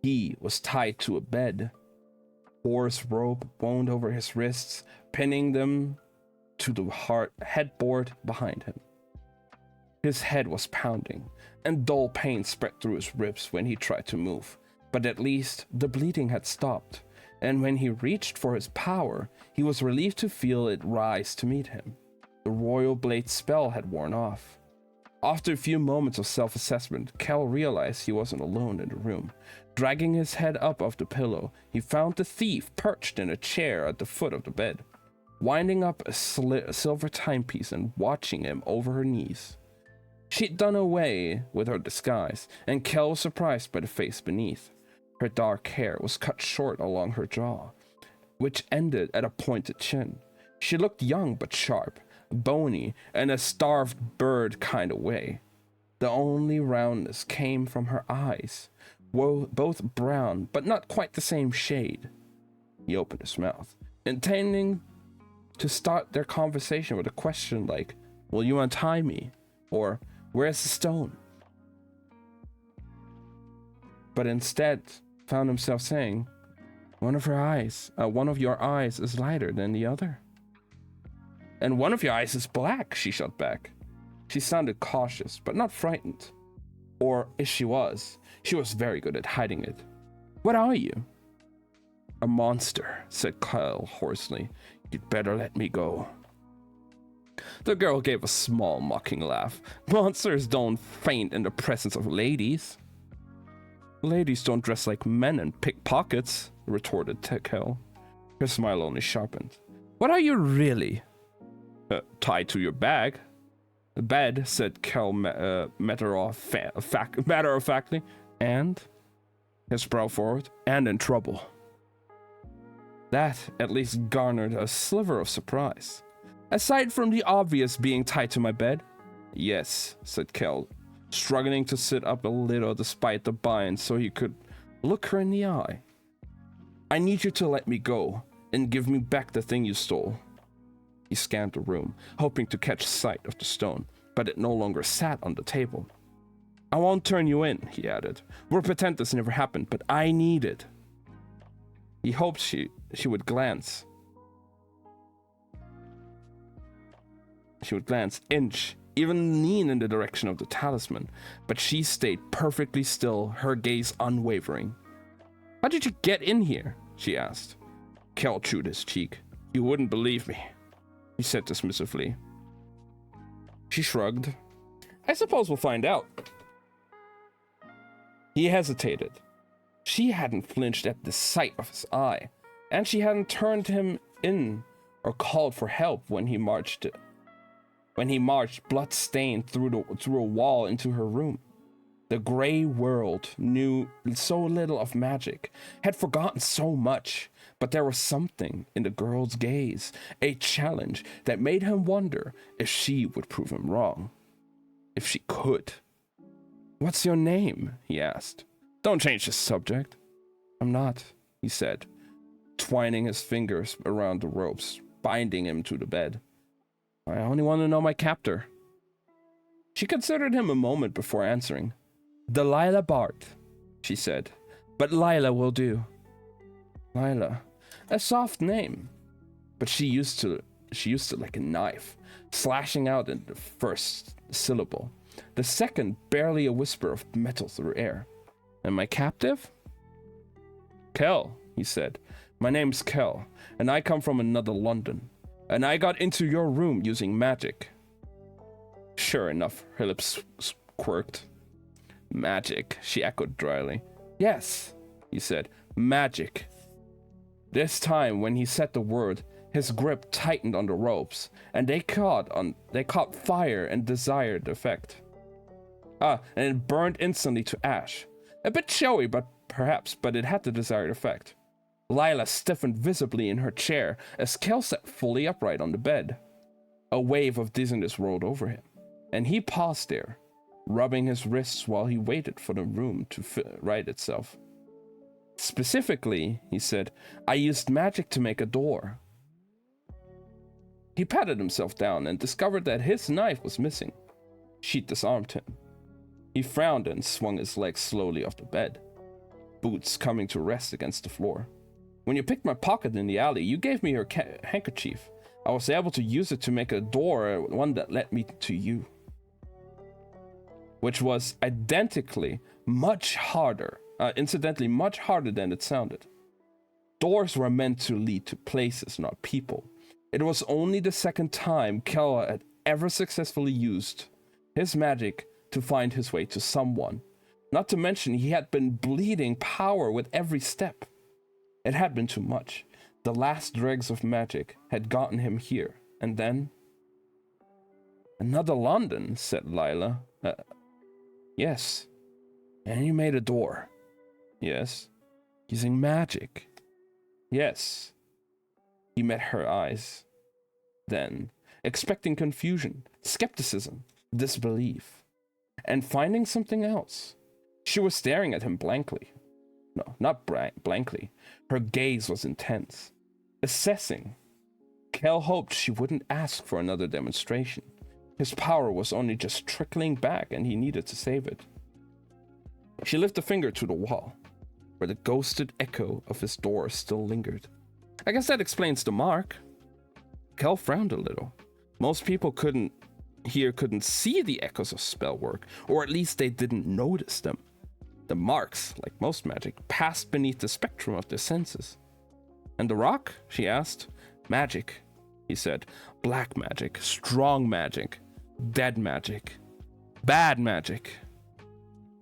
he was tied to a bed. Coarse rope wound over his wrists, pinning them to the headboard behind him. His head was pounding, and dull pain spread through his ribs when he tried to move, but at least the bleeding had stopped, and when he reached for his power, he was relieved to feel it rise to meet him. The Royal Blade spell had worn off. After a few moments of self-assessment, Kel realized he wasn't alone in the room. Dragging his head up off the pillow, he found the thief perched in a chair at the foot of the bed, winding up a silver timepiece and watching him over her knees. She'd done away with her disguise, and Kel was surprised by the face beneath. Her dark hair was cut short along her jaw, which ended at a pointed chin. She looked young but sharp, bony, in a starved bird kind of way. The only roundness came from her eyes, both brown but not quite the same shade. He opened his mouth, intending to start their conversation with a question like, "Will you untie me?" or "Where's the stone?" But instead found himself saying, one of your eyes is lighter than the other. "And one of your eyes is black," she shot back. She sounded cautious, but not frightened. Or if she was very good at hiding it. "What are you?" "A monster," said Kyle hoarsely. "You'd better let me go." The girl gave a small, mocking laugh. "Monsters don't faint in the presence of ladies." "Ladies don't dress like men and pick pockets," retorted Kel. Her smile only sharpened. "What are you really?" "Tied to your bed," said Kel matter of factly, and, his brow forward, "and in trouble." That at least garnered a sliver of surprise. "Aside from the obvious being tied to my bed?" "Yes," said Kel, struggling to sit up a little despite the bind so he could look her in the eye. "I need you to let me go and give me back the thing you stole." He scanned the room, hoping to catch sight of the stone, but it no longer sat on the table. "I won't turn you in," he added. "We'll pretend this never happened, but I need it." He hoped she would glance. she would glance, inch, even lean in the direction of the talisman, but she stayed perfectly still, her gaze unwavering. "How did you get in here?" she asked. Kel chewed his cheek. "You wouldn't believe me," he said dismissively. She shrugged. "I suppose we'll find out." He hesitated. She hadn't flinched at the sight of his eye, and she hadn't turned him in or called for help when he marched blood-stained through a wall into her room. The gray world knew so little of magic, had forgotten so much, but there was something in the girl's gaze, a challenge that made him wonder if she would prove him wrong. If she could. "What's your name?" he asked. "Don't change the subject." "I'm not," he said, twining his fingers around the ropes, binding him to the bed. "I only want to know my captor." She considered him a moment before answering. "Delilah Bart," she said, "but Lila will do." Lila, a soft name, but she used to like a knife, slashing out in the first syllable, the second barely a whisper of metal through air. "And my captive?" "Kel," he said. "My name's Kel, and I come from another London, and I got into your room using magic." Sure enough, her lips quirked. "Magic," she echoed dryly. "Yes," he said, "magic." This time, when he said the word, his grip tightened on the ropes, and they caught fire and desired effect. And it burned instantly to ash. A bit showy, but it had the desired effect. Lila stiffened visibly in her chair as Kel sat fully upright on the bed. A wave of dizziness rolled over him, and he paused there, rubbing his wrists while he waited for the room to right itself. "Specifically," he said, "I used magic to make a door." He patted himself down and discovered that his knife was missing. She'd disarmed him. He frowned and swung his legs slowly off the bed, boots coming to rest against the floor. "When you picked my pocket in the alley, you gave me your handkerchief. I was able to use it to make a door, one that led me to you." Which was incidentally much harder than it sounded. Doors were meant to lead to places, not people. It was only the second time Kel had ever successfully used his magic to find his way to someone. Not to mention, he had been bleeding power with every step. It had been too much. The last dregs of magic had gotten him here, and then... "Another London," said Lila. Yes. "And you made a door." "Yes." "Using magic." "Yes." He met her eyes. Then, expecting confusion, skepticism, disbelief, and finding something else. She was staring at him blankly. No, not blankly. Her gaze was intense. Assessing. Kel hoped she wouldn't ask for another demonstration. His power was only just trickling back, and he needed to save it. She lifted a finger to the wall, where the ghosted echo of his door still lingered. "I guess that explains the mark." Kel frowned a little. Most people couldn't see the echoes of spell work, or at least they didn't notice them. The marks, like most magic, passed beneath the spectrum of their senses. "And the rock?" she asked. "Magic," he said. "Black magic, strong magic, dead magic, bad magic."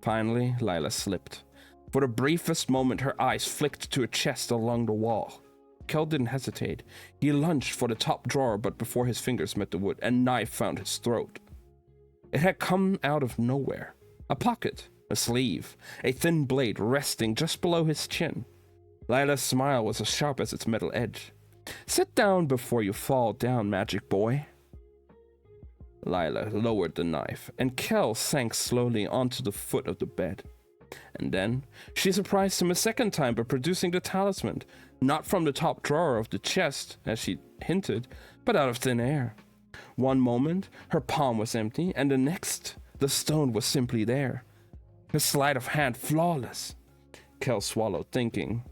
Finally, Lila slipped. For the briefest moment, her eyes flicked to a chest along the wall. Kel didn't hesitate. He lunged for the top drawer, but before his fingers met the wood, a knife found his throat. It had come out of nowhere. A pocket, a sleeve, a thin blade resting just below his chin. Lila's smile was as sharp as its metal edge. "Sit down before you fall down, magic boy." Lila lowered the knife, and Kel sank slowly onto the foot of the bed. And then she surprised him a second time by producing the talisman, not from the top drawer of the chest, as she hinted, but out of thin air. One moment, her palm was empty, and the next, the stone was simply there. Her sleight of hand flawless. Kel swallowed, thinking.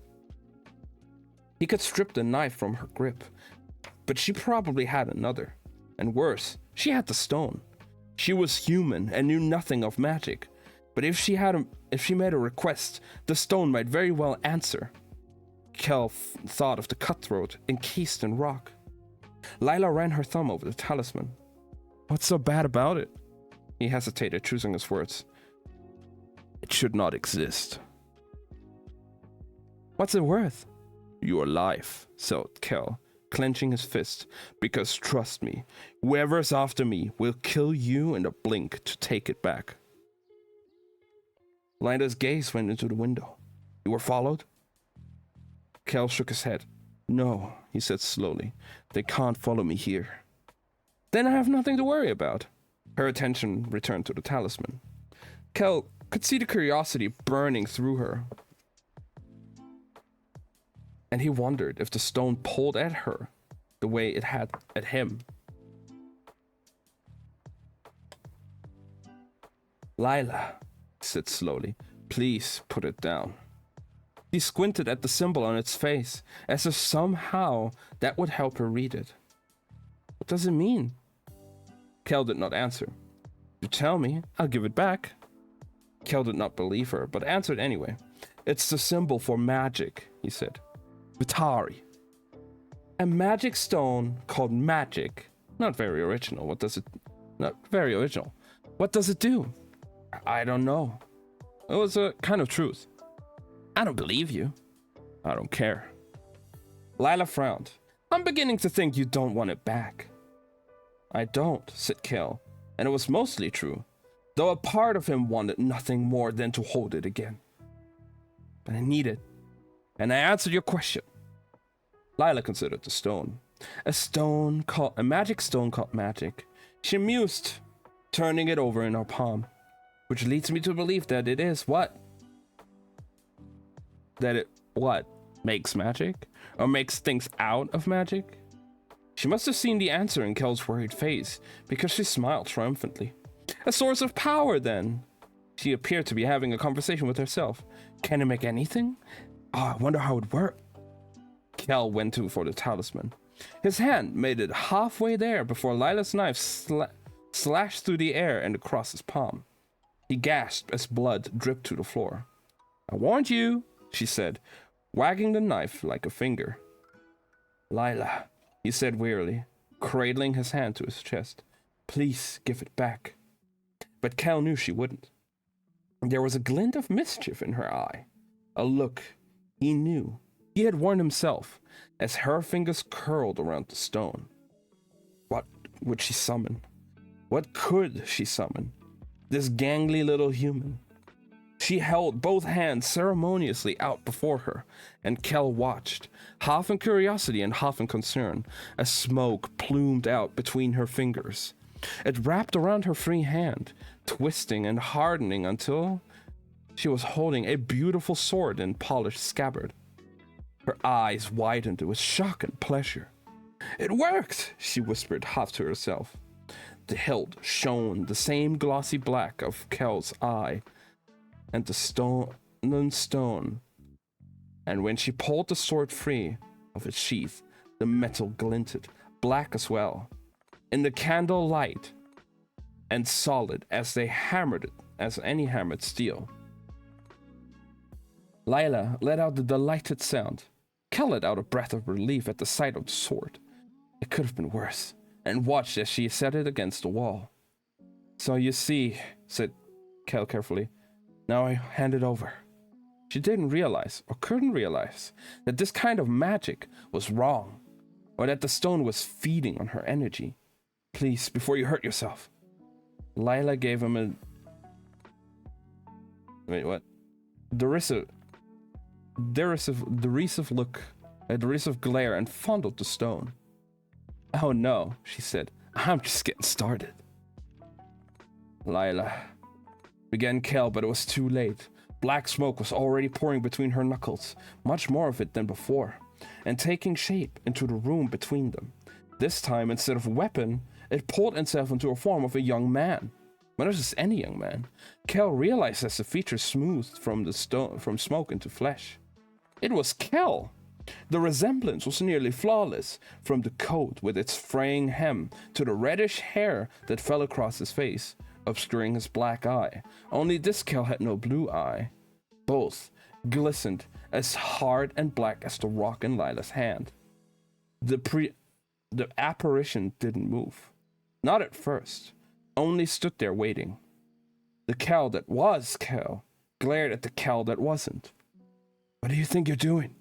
He could strip the knife from her grip, but she probably had another. And worse, she had the stone. She was human and knew nothing of magic. But if she made a request, the stone might very well answer. Kel thought of the cutthroat encased in rock. Lila ran her thumb over the talisman. What's so bad about it? He hesitated, choosing his words. It should not exist. What's it worth? Your life, said Kel, clenching his fist. Because trust me, whoever's after me will kill you in a blink to take it back. Lila's gaze went into the window. You were followed? Kel shook his head. No, he said slowly. They can't follow me here. Then I have nothing to worry about. Her attention returned to the talisman. Kel could see the curiosity burning through her. And he wondered if the stone pulled at her the way it had at him. Lila, he said slowly, please put it down. He squinted at the symbol on its face, as if somehow that would help her read it. What does it mean? Kel did not answer. You tell me, I'll give it back. Kel did not believe her, but answered anyway. It's the symbol for magic, he said. Vitari. A magic stone called magic. Not very original. Not very original. What does it do? I don't know. It was a kind of truth. I don't believe you. I don't care. Lila frowned. I'm beginning to think you don't want it back. I don't, said Kel, and it was mostly true, though a part of him wanted nothing more than to hold it again. But I need it, and I answered your question. Lila considered the stone. A magic stone called magic. She mused, turning it over in her palm, which leads me to believe that it is what? Makes magic? Or makes things out of magic? She must have seen the answer in Kel's worried face, because she smiled triumphantly. A source of power, then! She appeared to be having a conversation with herself. Can it make anything? Oh, I wonder how it works. Kel went for the talisman. His hand made it halfway there before Lila's knife slashed through the air and across his palm. He gasped as blood dripped to the floor. I warned you, she said, wagging the knife like a finger. Lila, he said wearily, cradling his hand to his chest. Please give it back. But Kel knew she wouldn't. There was a glint of mischief in her eye. A look he knew. He had warned himself as her fingers curled around the stone. What would she summon? What could she summon? This gangly little human. She held both hands ceremoniously out before her, and Kel watched, half in curiosity and half in concern, as smoke plumed out between her fingers. It wrapped around her free hand, twisting and hardening until she was holding a beautiful sword in polished scabbard. Her eyes widened with shock and pleasure. It worked, she whispered half to herself. The hilt shone the same glossy black of Kel's eye, and the stone, and when she pulled the sword free of its sheath, the metal glinted, black as well, in the candle light, and solid as any hammered steel. Lila let out the delighted sound. Kel let out a breath of relief at the sight of the sword. It could have been worse, and watched as she set it against the wall. So you see, said Kel carefully, now I hand it over. She didn't realize, or couldn't realize, that this kind of magic was wrong, or that the stone was feeding on her energy. Please, before you hurt yourself. Lila gave him a... Wait, what? Derisive look, a derisive glare, and fondled the stone. Oh no, she said. I'm just getting started. Lila, began Kel, but it was too late. Black smoke was already pouring between her knuckles, much more of it than before, and taking shape into the room between them. This time, instead of a weapon, it pulled itself into a form of a young man. But not just any young man. Kel realized as the features smoothed from smoke into flesh. It was Kel! The resemblance was nearly flawless, from the coat with its fraying hem to the reddish hair that fell across his face, obscuring his black eye. Only this Kel had no blue eye. Both glistened as hard and black as the rock in Lila's hand. The apparition didn't move. Not at first, only stood there waiting. The Kel that was Kel glared at the Kel that wasn't. What do you think you're doing?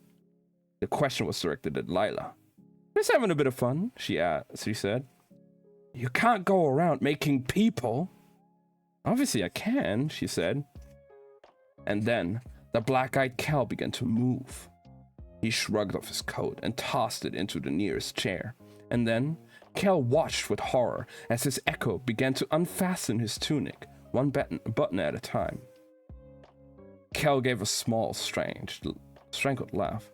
The question was directed at Lila. Just having a bit of fun, she said. You can't go around making people. Obviously I can, she said. And then the black-eyed Kel began to move. He shrugged off his coat and tossed it into the nearest chair. And then Kel watched with horror as his echo began to unfasten his tunic, one button at a time. Kel gave a small, strangled laugh.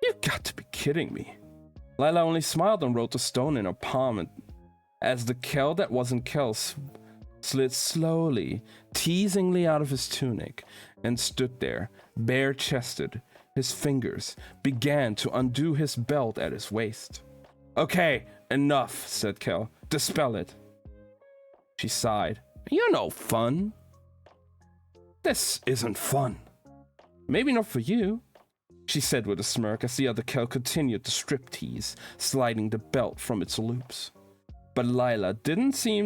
You've got to be kidding me. Lila only smiled and wrote the stone in her palm as the Kel that wasn't Kel slid slowly, teasingly out of his tunic and stood there, bare-chested. His fingers began to undo his belt at his waist. Okay, enough, said Kel. Dispel it. She sighed. You're no fun. This isn't fun. Maybe not for you, she said with a smirk as the other Kel continued to striptease, sliding the belt from its loops. But Lila didn't see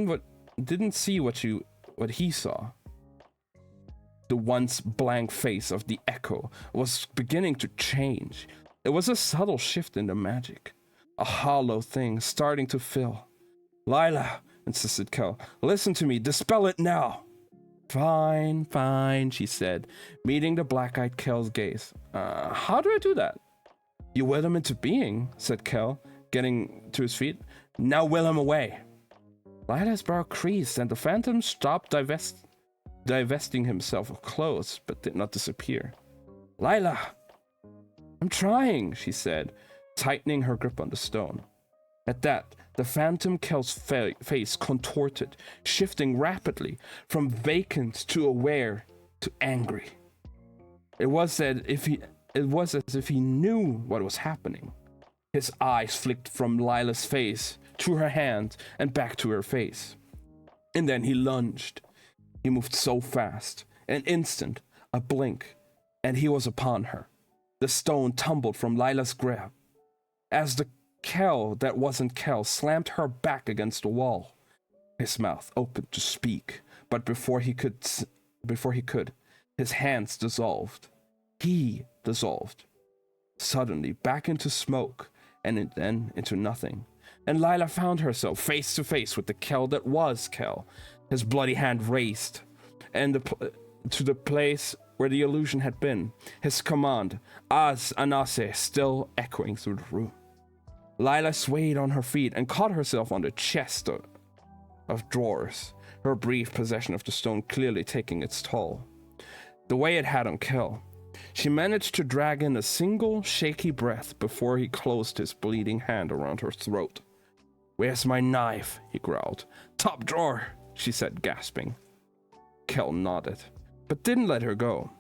what he saw. The once blank face of the echo was beginning to change. It was a subtle shift in the magic, a hollow thing starting to fill. Lila, insisted Kel, listen to me, dispel it now. Fine, fine, she said, meeting the black-eyed Kel's gaze. How do I do that? You will him into being, said Kel, getting to his feet. Now will him away. Lila's brow creased and the phantom stopped divesting himself of clothes, but did not disappear. Lila! I'm trying, she said, tightening her grip on the stone. At that, the phantom Kel's face contorted, shifting rapidly from vacant to aware to angry. It was as if he knew what was happening. His eyes flicked from Lila's face to her hand and back to her face. And then he lunged. He moved so fast, an instant, a blink, and he was upon her. The stone tumbled from Lila's grip. As the Kel that wasn't Kel slammed her back against the wall. His mouth opened to speak, but before he could, his hands dissolved. He dissolved. Suddenly back into smoke, and then into nothing. And Lila found herself face to face with the Kel that was Kel, his bloody hand raised, and to the place where the illusion had been, his command, Az Anase, still echoing through the room. Lila swayed on her feet and caught herself on the chest of drawers, her brief possession of the stone clearly taking its toll. The way it had on Kel, she managed to drag in a single shaky breath before he closed his bleeding hand around her throat. Where's my knife? He growled. Top drawer, she said, gasping. Kel nodded, but didn't let her go.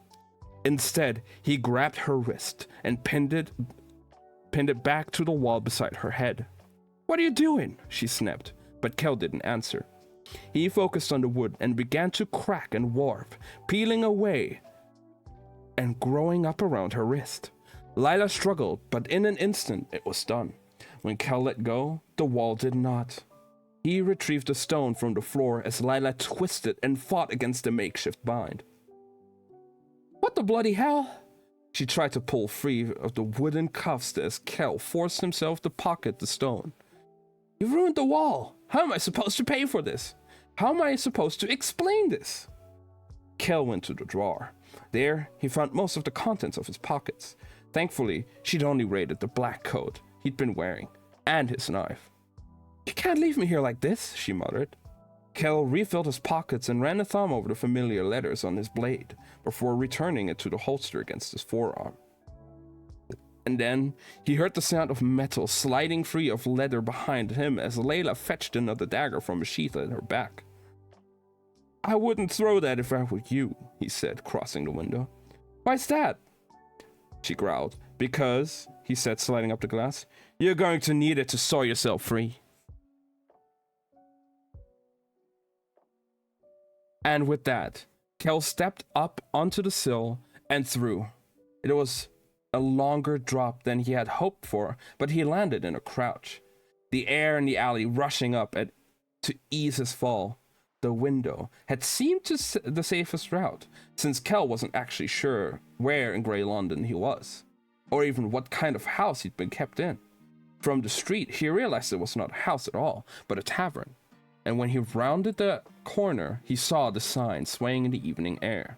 Instead, he grabbed her wrist and pinned it back to the wall beside her head. What are you doing? She snapped, but Kel didn't answer. He focused on the wood and began to crack and warp, peeling away and growing up around her wrist. Lila struggled, but in an instant it was done. When Kel let go, the wall did not. He retrieved the stone from the floor as Lila twisted and fought against the makeshift bind. What the bloody hell? She tried to pull free of the wooden cuffs as Kel forced himself to pocket the stone. You ruined the wall. How am I supposed to pay for this? How am I supposed to explain this? Kel went to the drawer. There, he found most of the contents of his pockets. Thankfully, she'd only raided the black coat he'd been wearing, and his knife. You can't leave me here like this, she muttered. Kel refilled his pockets and ran a thumb over the familiar letters on his blade before returning it to the holster against his forearm. And then he heard the sound of metal sliding free of leather behind him as Layla fetched another dagger from a sheath at her back. I wouldn't throw that if I were you, he said, crossing the window. Why's that? She growled. Because, he said, sliding up the glass. You're going to need it to saw yourself free. And with that, Kel stepped up onto the sill and threw. It was a longer drop than he had hoped for, but he landed in a crouch. The air in the alley rushing up to ease his fall. The window had seemed the safest route, since Kel wasn't actually sure where in Grey London he was, or even what kind of house he'd been kept in. From the street, he realized it was not a house at all, but a tavern. And when he rounded the corner, he saw the sign swaying in the evening air.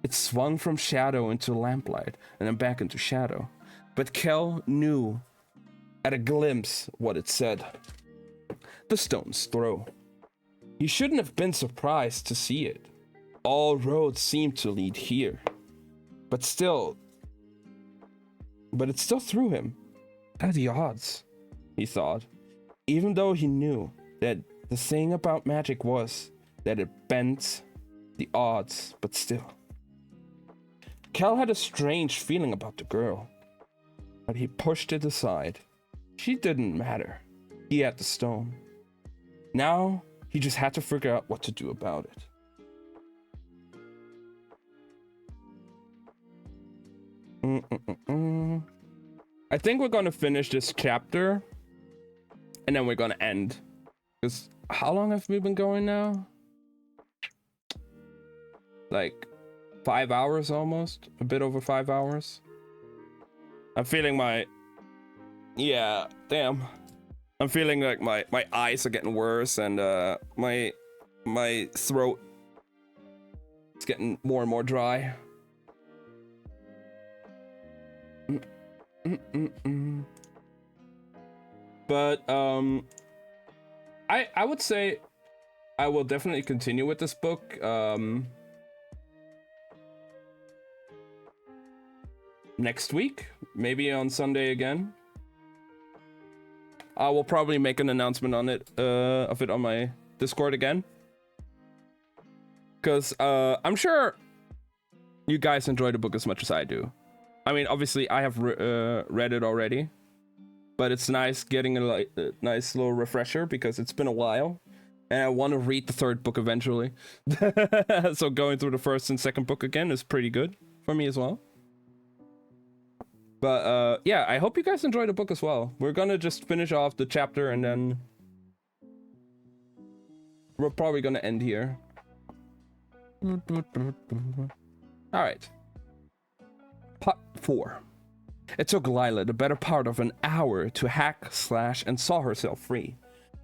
It swung from shadow into lamplight, and then back into shadow. But Kel knew at a glimpse what it said. The Stone's Throw. He shouldn't have been surprised to see it. All roads seemed to lead here. But it still threw him. What are the odds? He thought, even though he knew that the thing about magic was that it bends the odds, but still. Kel had a strange feeling about the girl, but he pushed it aside. She didn't matter. He had the stone. Now, he just had to figure out what to do about it. I think we're gonna finish this chapter, and then we're gonna end. Because how long have we been going now? Like 5 hours almost? A bit over 5 hours? I'm feeling yeah, damn. I'm feeling like my eyes are getting worse, and my throat is getting more and more dry. But I would say I will definitely continue with this book. Next week, maybe on Sunday again. I will probably make an announcement on it, of it on my Discord again. Because I'm sure you guys enjoy the book as much as I do. I mean, obviously, I have read it already. But it's nice getting a nice little refresher because it's been a while. And I want to read the third book eventually. So going through the first and second book again is pretty good for me as well. But yeah, I hope you guys enjoy the book as well. We're gonna just finish off the chapter and then we're probably gonna end here. Alright. Part 4. It took Lila the better part of an hour to hack, slash, and saw herself free.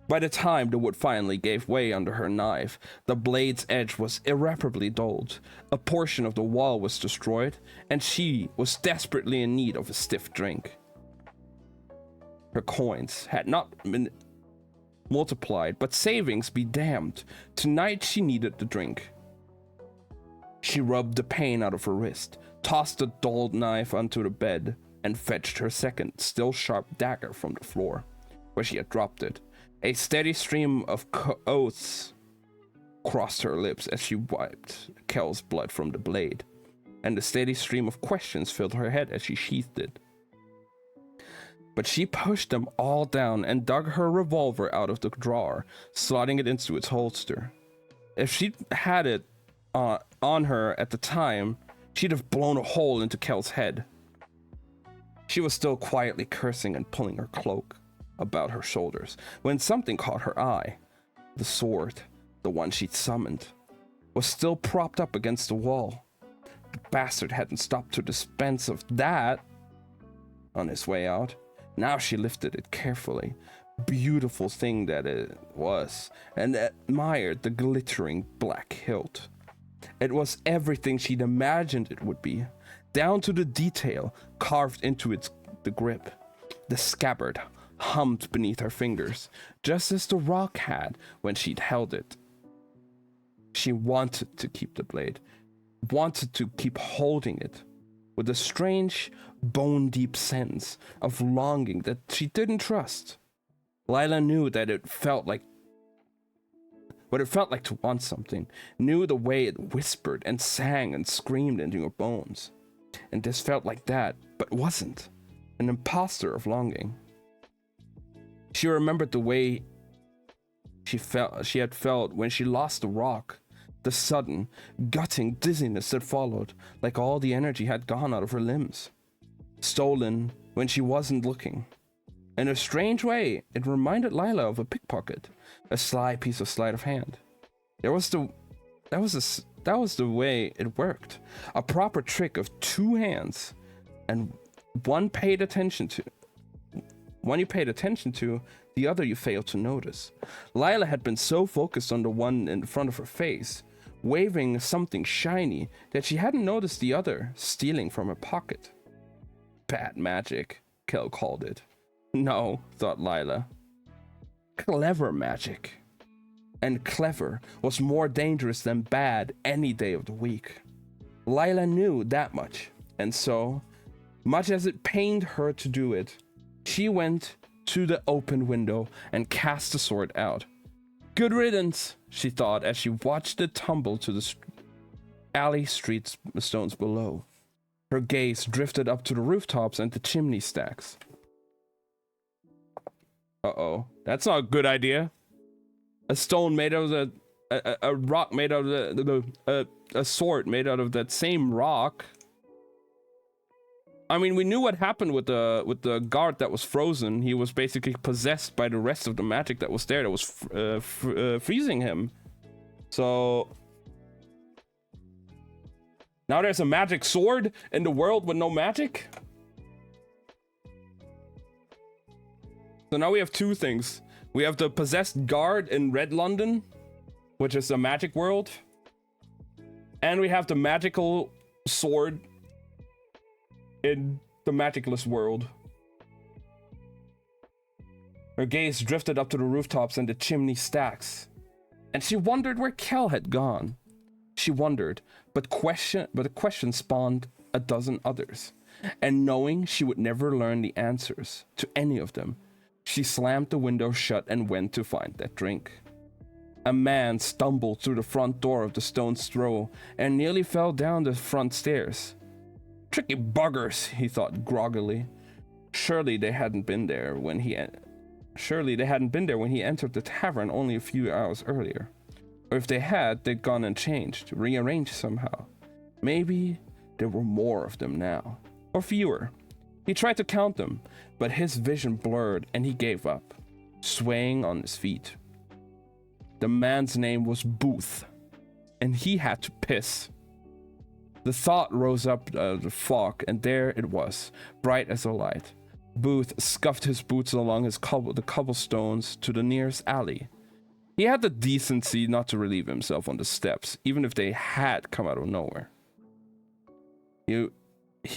By the time the wood finally gave way under her knife, the blade's edge was irreparably dulled, a portion of the wall was destroyed, and she was desperately in need of a stiff drink. Her coins had not been multiplied, but savings be damned. Tonight she needed the drink. She rubbed the pain out of her wrist, tossed the dulled knife onto the bed, and fetched her second, still sharp dagger from the floor, where she had dropped it. A steady stream of oaths crossed her lips as she wiped Kel's blood from the blade, and a steady stream of questions filled her head as she sheathed it. But she pushed them all down and dug her revolver out of the drawer, slotting it into its holster. If she'd had it on her at the time, she'd have blown a hole into Kel's head. She was still quietly cursing and pulling her cloak about her shoulders when something caught her eye. The sword, the one she'd summoned, was still propped up against the wall. The bastard hadn't stopped to dispense of that on his way out. Now she lifted it carefully, beautiful thing that it was, and admired the glittering black hilt. It was everything she'd imagined it would be, down to the detail carved into the grip. The scabbard hummed beneath her fingers, just as the rock had when she'd held it. She wanted to keep the blade, wanted to keep holding it, with a strange, bone-deep sense of longing that she didn't trust. Lila knew that it felt like what it felt like to want something, knew the way it whispered and sang and screamed into your bones. And this felt like that, but wasn't. an imposter of longing. She remembered the way she had felt when she lost the rock, the sudden, gutting dizziness that followed, like all the energy had gone out of her limbs. Stolen when she wasn't looking. In a strange way, it reminded Lila of a pickpocket, a sly piece of sleight of hand. That was the way it worked. A proper trick of two hands, and one you paid attention to, the other you failed to notice. Lila had been so focused on the one in front of her face, waving something shiny, that she hadn't noticed the other stealing from her pocket. Bad magic, Kel called it. No, thought Lila. Clever magic. And clever was more dangerous than bad any day of the week. Lila knew that much, and so, much as it pained her to do it, she went to the open window and cast the sword out. Good riddance, she thought as she watched it tumble to the alley street stones below. Her gaze drifted up to the rooftops and the chimney stacks. Uh-oh, that's not a good idea. A stone made out of a rock made out of a sword made out of that same rock. I mean, we knew what happened with the guard that was frozen. He was basically possessed by the rest of the magic that was there that was freezing him. So now there's a magic sword in the world with no magic. So now we have two things. We have the possessed guard in Red London, which is the magic world. And we have the magical sword in the magicless world. Her gaze drifted up to the rooftops and the chimney stacks, and she wondered where Kel had gone. She wondered, but a question spawned a dozen others, and knowing she would never learn the answers to any of them, she slammed the window shut and went to find that drink. A man stumbled through the front door of the Stone's Throw and nearly fell down the front stairs. Tricky buggers, he thought groggily. Surely they hadn't been there when he entered the tavern only a few hours earlier. Or if they had, they'd gone and changed, rearranged somehow. Maybe there were more of them now, or fewer. He tried to count them, but his vision blurred and he gave up, swaying on his feet. The man's name was Booth, and he had to piss. The thought rose up out of the fog, and there it was, bright as a light. Booth scuffed his boots along the cobblestones to the nearest alley. He had the decency not to relieve himself on the steps, even if they had come out of nowhere. He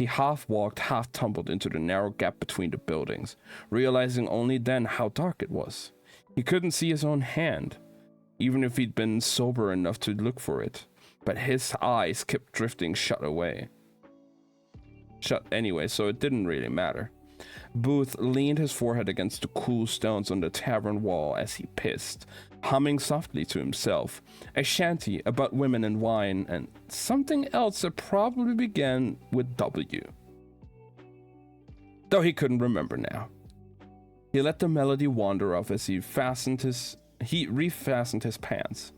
half walked, half tumbled into the narrow gap between the buildings, realizing only then how dark it was. He couldn't see his own hand, even if he'd been sober enough to look for it. But his eyes kept drifting shut anyway, so it didn't really matter. Booth leaned his forehead against the cool stones on the tavern wall as he pissed, humming softly to himself, a shanty about women and wine, and something else that probably began with W. Though he couldn't remember now. He let the melody wander off as he refastened his pants.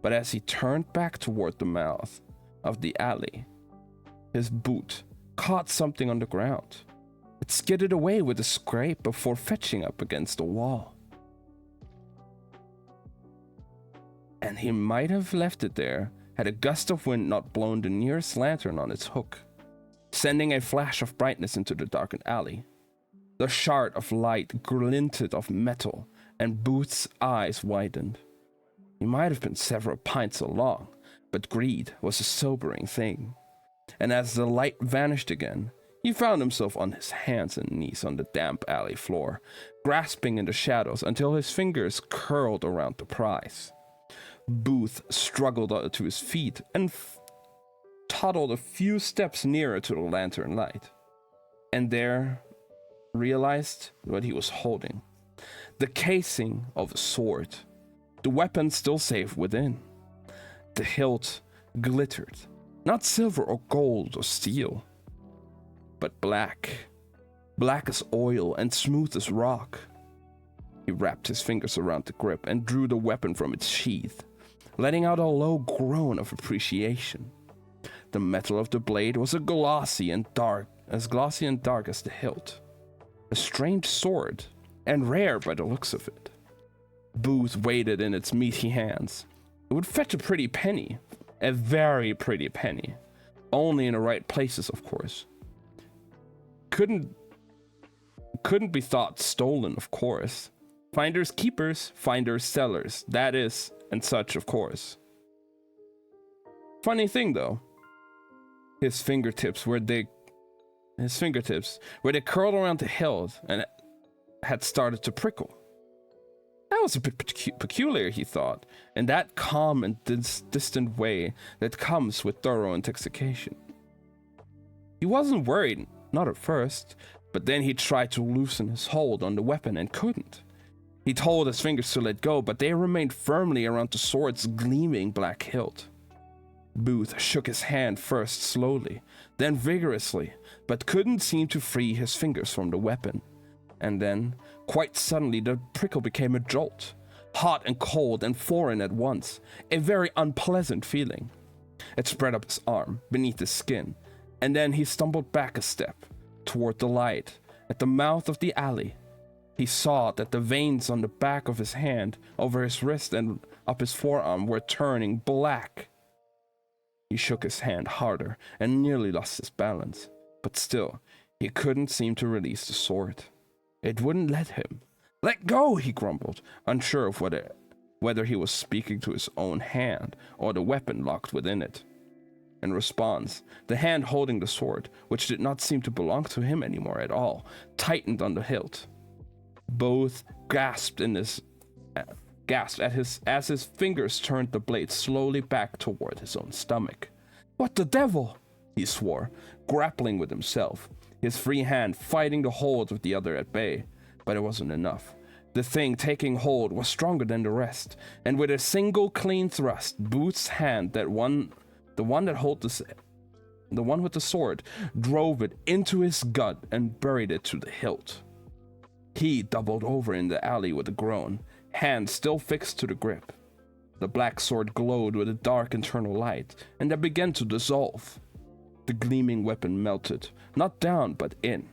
But as he turned back toward the mouth of the alley, his boot caught something on the ground. It skidded away with a scrape before fetching up against the wall. And he might have left it there had a gust of wind not blown the nearest lantern on its hook, sending a flash of brightness into the darkened alley. The shard of light glinted of metal, and Booth's eyes widened. He might have been several pints along, but greed was a sobering thing. And as the light vanished again, he found himself on his hands and knees on the damp alley floor, grasping in the shadows until his fingers curled around the prize. Booth struggled to his feet and toddled a few steps nearer to the lantern light, and there realized what he was holding. The casing of a sword. The weapon still safe within. The hilt glittered, not silver or gold or steel, but black, black as oil and smooth as rock. He wrapped his fingers around the grip and drew the weapon from its sheath, letting out a low groan of appreciation. The metal of the blade was as glossy and dark as the hilt. A strange sword, and rare by the looks of it. Booth weighed it in its meaty hands. It would fetch a pretty penny. A very pretty penny. Only in the right places, of course. Couldn't be thought stolen, of course. Finders keepers, finders sellers. That is, and such, of course. Funny thing, though. His fingertips, where they curled around the hilt and had started to prickle. That was a bit peculiar, he thought, in that calm and distant way that comes with thorough intoxication. He wasn't worried, not at first, but then he tried to loosen his hold on the weapon and couldn't. He told his fingers to let go, but they remained firmly around the sword's gleaming black hilt. Booth shook his hand first slowly, then vigorously, but couldn't seem to free his fingers from the weapon. And then, quite suddenly, the prickle became a jolt, hot and cold and foreign at once, a very unpleasant feeling. It spread up his arm, beneath his skin, and then he stumbled back a step, toward the light, at the mouth of the alley. He saw that the veins on the back of his hand, over his wrist and up his forearm were turning black. He shook his hand harder and nearly lost his balance, but still, he couldn't seem to release the sword. It wouldn't let him. "Let go," he grumbled, unsure of whether he was speaking to his own hand or the weapon locked within it. In response, the hand holding the sword, which did not seem to belong to him anymore at all, tightened on the hilt. Both gasped as his fingers turned the blade slowly back toward his own stomach. "What the devil?" he swore, grappling with himself, his free hand fighting the hold of the other at bay. But it wasn't enough. The thing taking hold was stronger than the rest, and with a single clean thrust, Booth's hand, the one with the sword, drove it into his gut and buried it to the hilt. He doubled over in the alley with a groan, hand still fixed to the grip. The black sword glowed with a dark internal light, and then began to dissolve. The gleaming weapon melted, not down but in.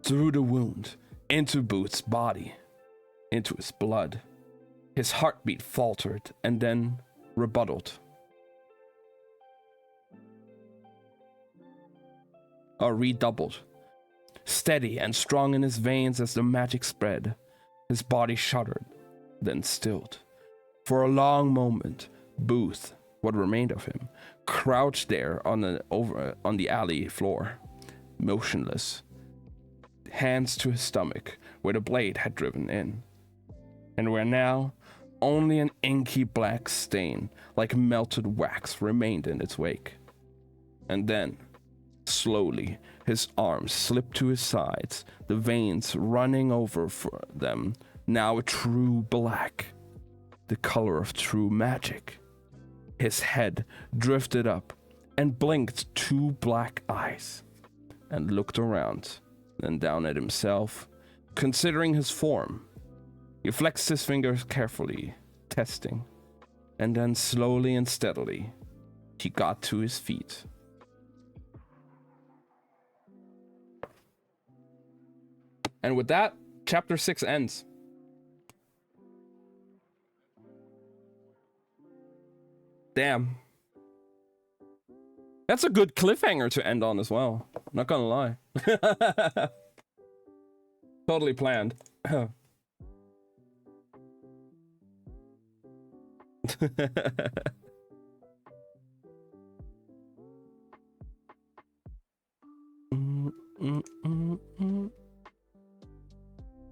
Through the wound, into Booth's body, into his blood. His heartbeat faltered and then redoubled. Steady and strong in his veins as the magic spread. His body shuddered, then stilled. For a long moment, Booth, what remained of him, crouched there on the alley floor, motionless, hands to his stomach where the blade had driven in, and where now only an inky black stain like melted wax remained in its wake. And then, slowly, his arms slipped to his sides, the veins running over for them, now a true black, the color of true magic. His head drifted up and blinked two black eyes, and looked around, then down at himself, considering his form. He flexed his fingers carefully, testing, and then slowly and steadily, he got to his feet. And with that, chapter 6 ends. Damn. That's a good cliffhanger to end on as well. Not gonna lie. Totally planned.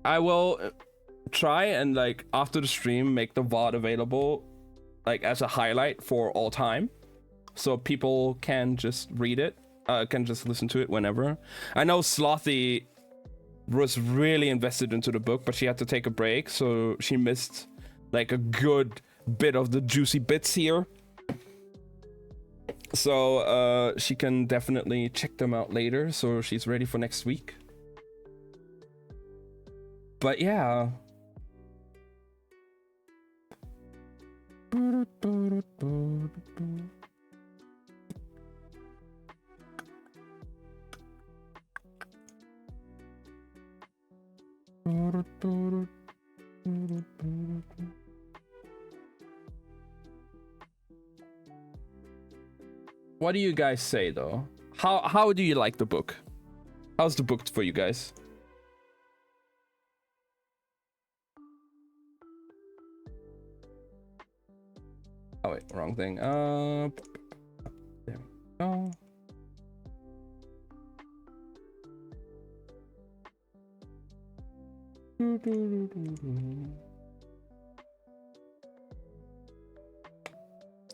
I will try and like after the stream make the VOD available like as a highlight for all time, so people can just read it, can just listen to it whenever. I know Slothy was really invested into the book, but she had to take a break, so she missed like a good bit of the juicy bits here. So she can definitely check them out later, so she's ready for next week. But yeah. What do you guys say though? How do you like the book? How's the book for you guys? Oh wait, wrong thing. There we go.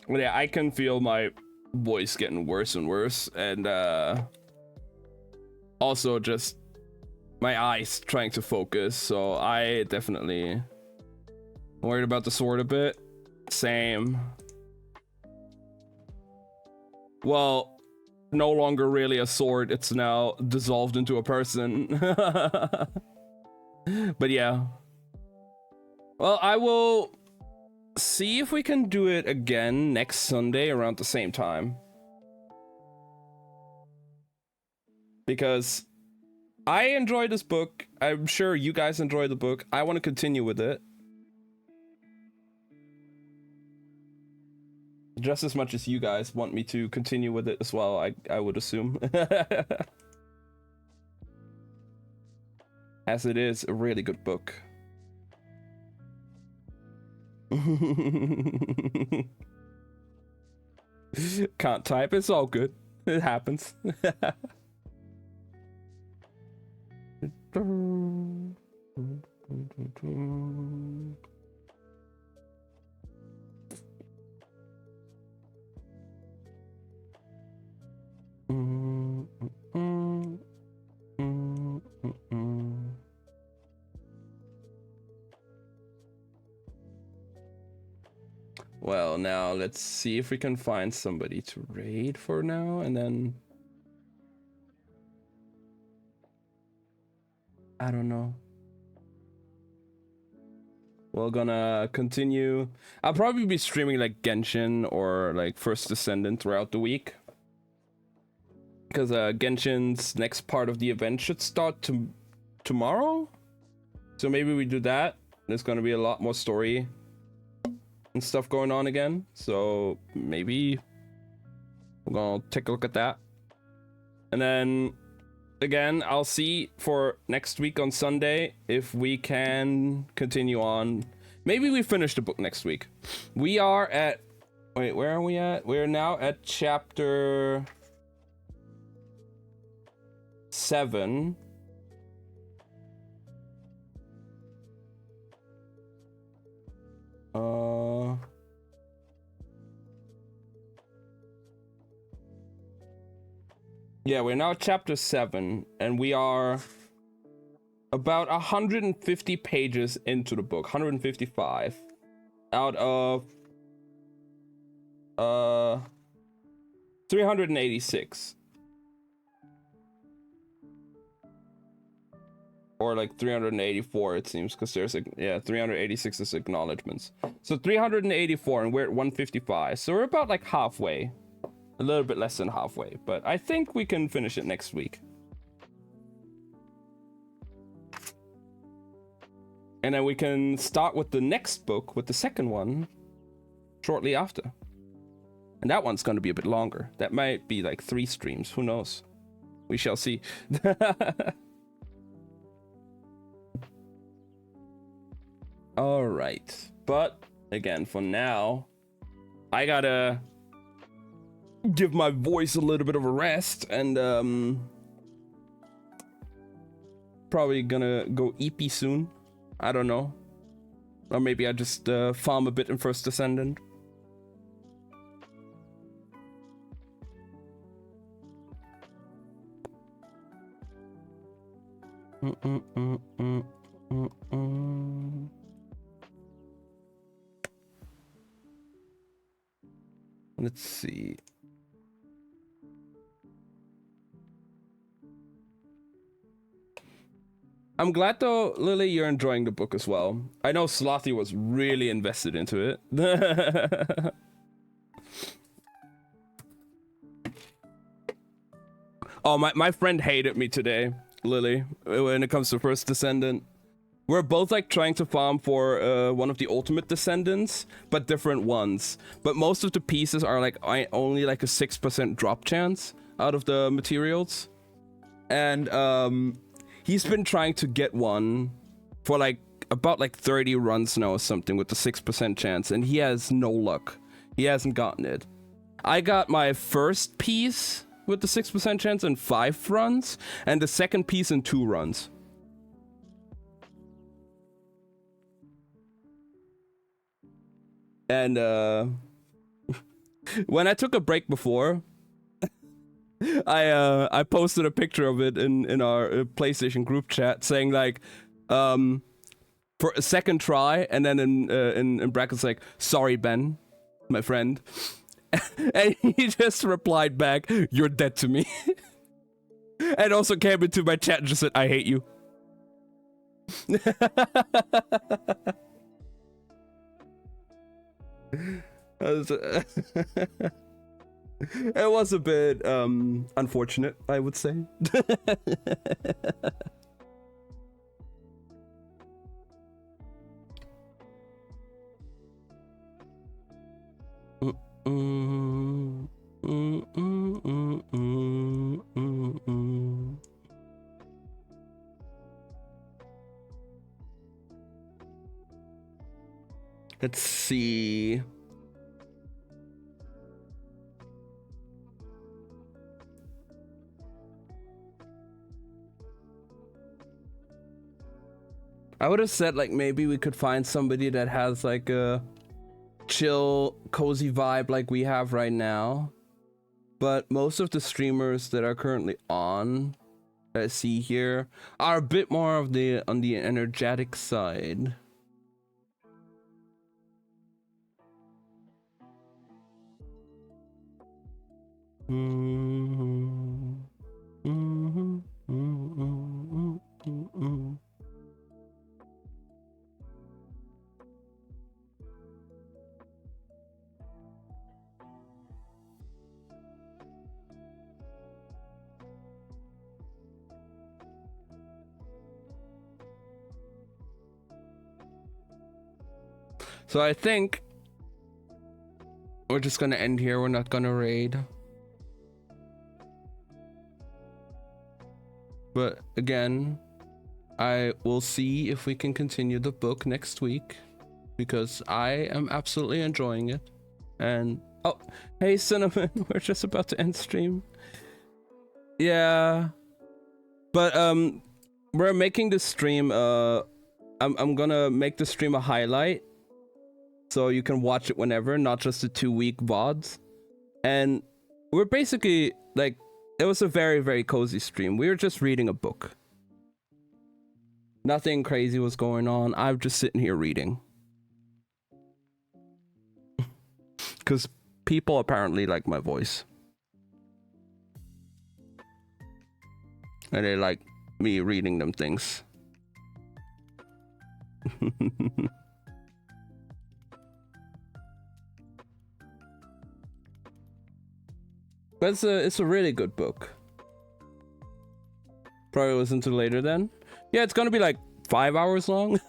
Well, yeah, I can feel my voice getting worse and worse, and also just my eyes trying to focus. So I definitely worried about the sword a bit. Same. Well, no longer really a sword. It's now dissolved into a person. But yeah. Well, I will see if we can do it again next Sunday around the same time. Because I enjoy this book. I'm sure you guys enjoy the book. I want to continue with it. Just as much as you guys want me to continue with it as well, I would assume. As it is a really good book. Can't type, it's all good. It happens. Well, now let's see if we can find somebody to raid for now, and then I don't know. We're gonna continue. I'll probably be streaming like Genshin or like First Descendant throughout the week. Because Genshin's next part of the event should start tomorrow. So maybe we do that. There's gonna be a lot more story and stuff going on again. So maybe we're gonna take a look at that. And then again, I'll see for next week on Sunday if we can continue on. Maybe we finish the book next week. We are at... Wait, where are we at? We're now at chapter 7. Yeah, we're now at chapter 7, and we are about 150 pages into the book, 155 out of 386. Or like 384 it seems, because there's 386 is acknowledgements. So 384 and we're at 155. So we're about like halfway. A little bit less than halfway, but I think we can finish it next week. And then we can start with the next book, with the second one, shortly after. And that one's going to be a bit longer. That might be like 3 streams, who knows? We shall see. All right, but again, for now, I gotta give my voice a little bit of a rest, and probably gonna go EP soon. I don't know, or maybe I just farm a bit in First Descendant. Let's see. I'm glad though, Lily, you're enjoying the book as well. I know Slothy was really invested into it. Oh, my friend hated me today, Lily, when it comes to First Descendant. We're both like trying to farm for one of the ultimate descendants, but different ones. But most of the pieces are like only like a 6% drop chance out of the materials. And he's been trying to get one for like about like 30 runs now or something with the 6% chance, and he has no luck. He hasn't gotten it. I got my first piece with the 6% chance in 5 runs, and the second piece in 2 runs. And when I took a break before, I posted a picture of it in our PlayStation group chat saying like, for a second try, and then in brackets like, sorry Ben, my friend, and he just replied back, "You're dead to me," and also came into my chat and just said, "I hate you." It was a bit unfortunate, I would say. Let's see. I would have said like maybe we could find somebody that has like a chill, cozy vibe like we have right now. But most of the streamers that are currently on, that I see here, are a bit more of on the energetic side. So I think we're just gonna end here. We're not gonna raid. But again, I will see if we can continue the book next week, because I am absolutely enjoying it. And oh, hey Cinnamon, we're just about to end stream. Yeah, but we're making the stream. I'm gonna make the stream a highlight, so you can watch it whenever, not just the 2-week VODs. And we're basically like, it was a very, very cozy stream. We were just reading a book. Nothing crazy was going on. I'm just sitting here reading. Because people apparently like my voice. And they like me reading them things. But it's a really good book. Probably listen to later then. Yeah, it's gonna be like 5 hours long.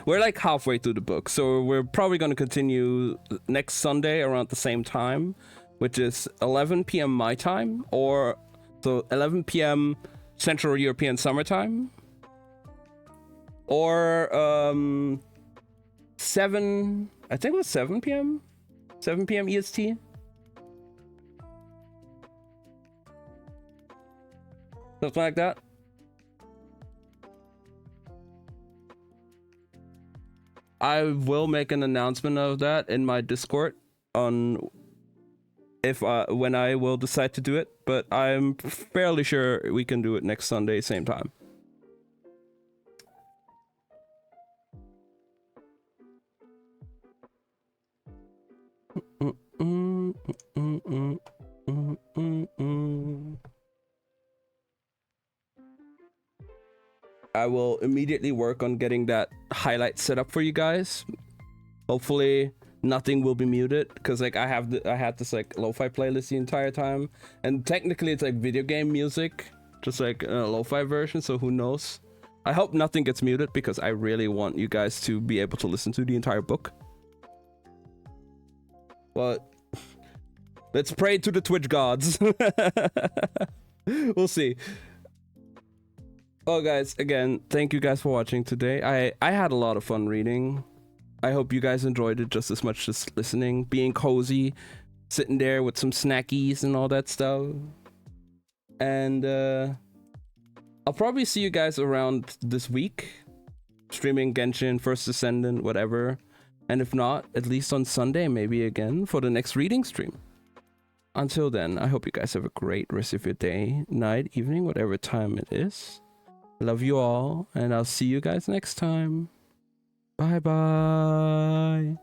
We're like halfway through the book, so we're probably gonna continue next Sunday around the same time, which is 11 p.m. my time, or so 11 p.m. Central European Summertime, or 7. I think it was 7 p.m. 7 p.m. EST. Something like that. I will make an announcement of that in my Discord on if when I will decide to do it, but I'm fairly sure we can do it next Sunday, same time. I will immediately work on getting that highlight set up for you guys. Hopefully nothing will be muted, because like I had this like lo-fi playlist the entire time, and technically it's like video game music, just like a lo-fi version, so who knows. I hope nothing gets muted, because I really want you guys to be able to listen to the entire book. But let's pray to the Twitch gods. We'll see. Oh guys, again, thank you guys for watching today. I had a lot of fun reading. I hope you guys enjoyed it just as much as listening, being cozy, sitting there with some snackies and all that stuff. And I'll probably see you guys around this week, streaming Genshin, First Descendant, whatever. And if not, at least on Sunday, maybe again, for the next reading stream. Until then, I hope you guys have a great rest of your day, night, evening, whatever time it is. Love you all, and I'll see you guys next time. Bye bye.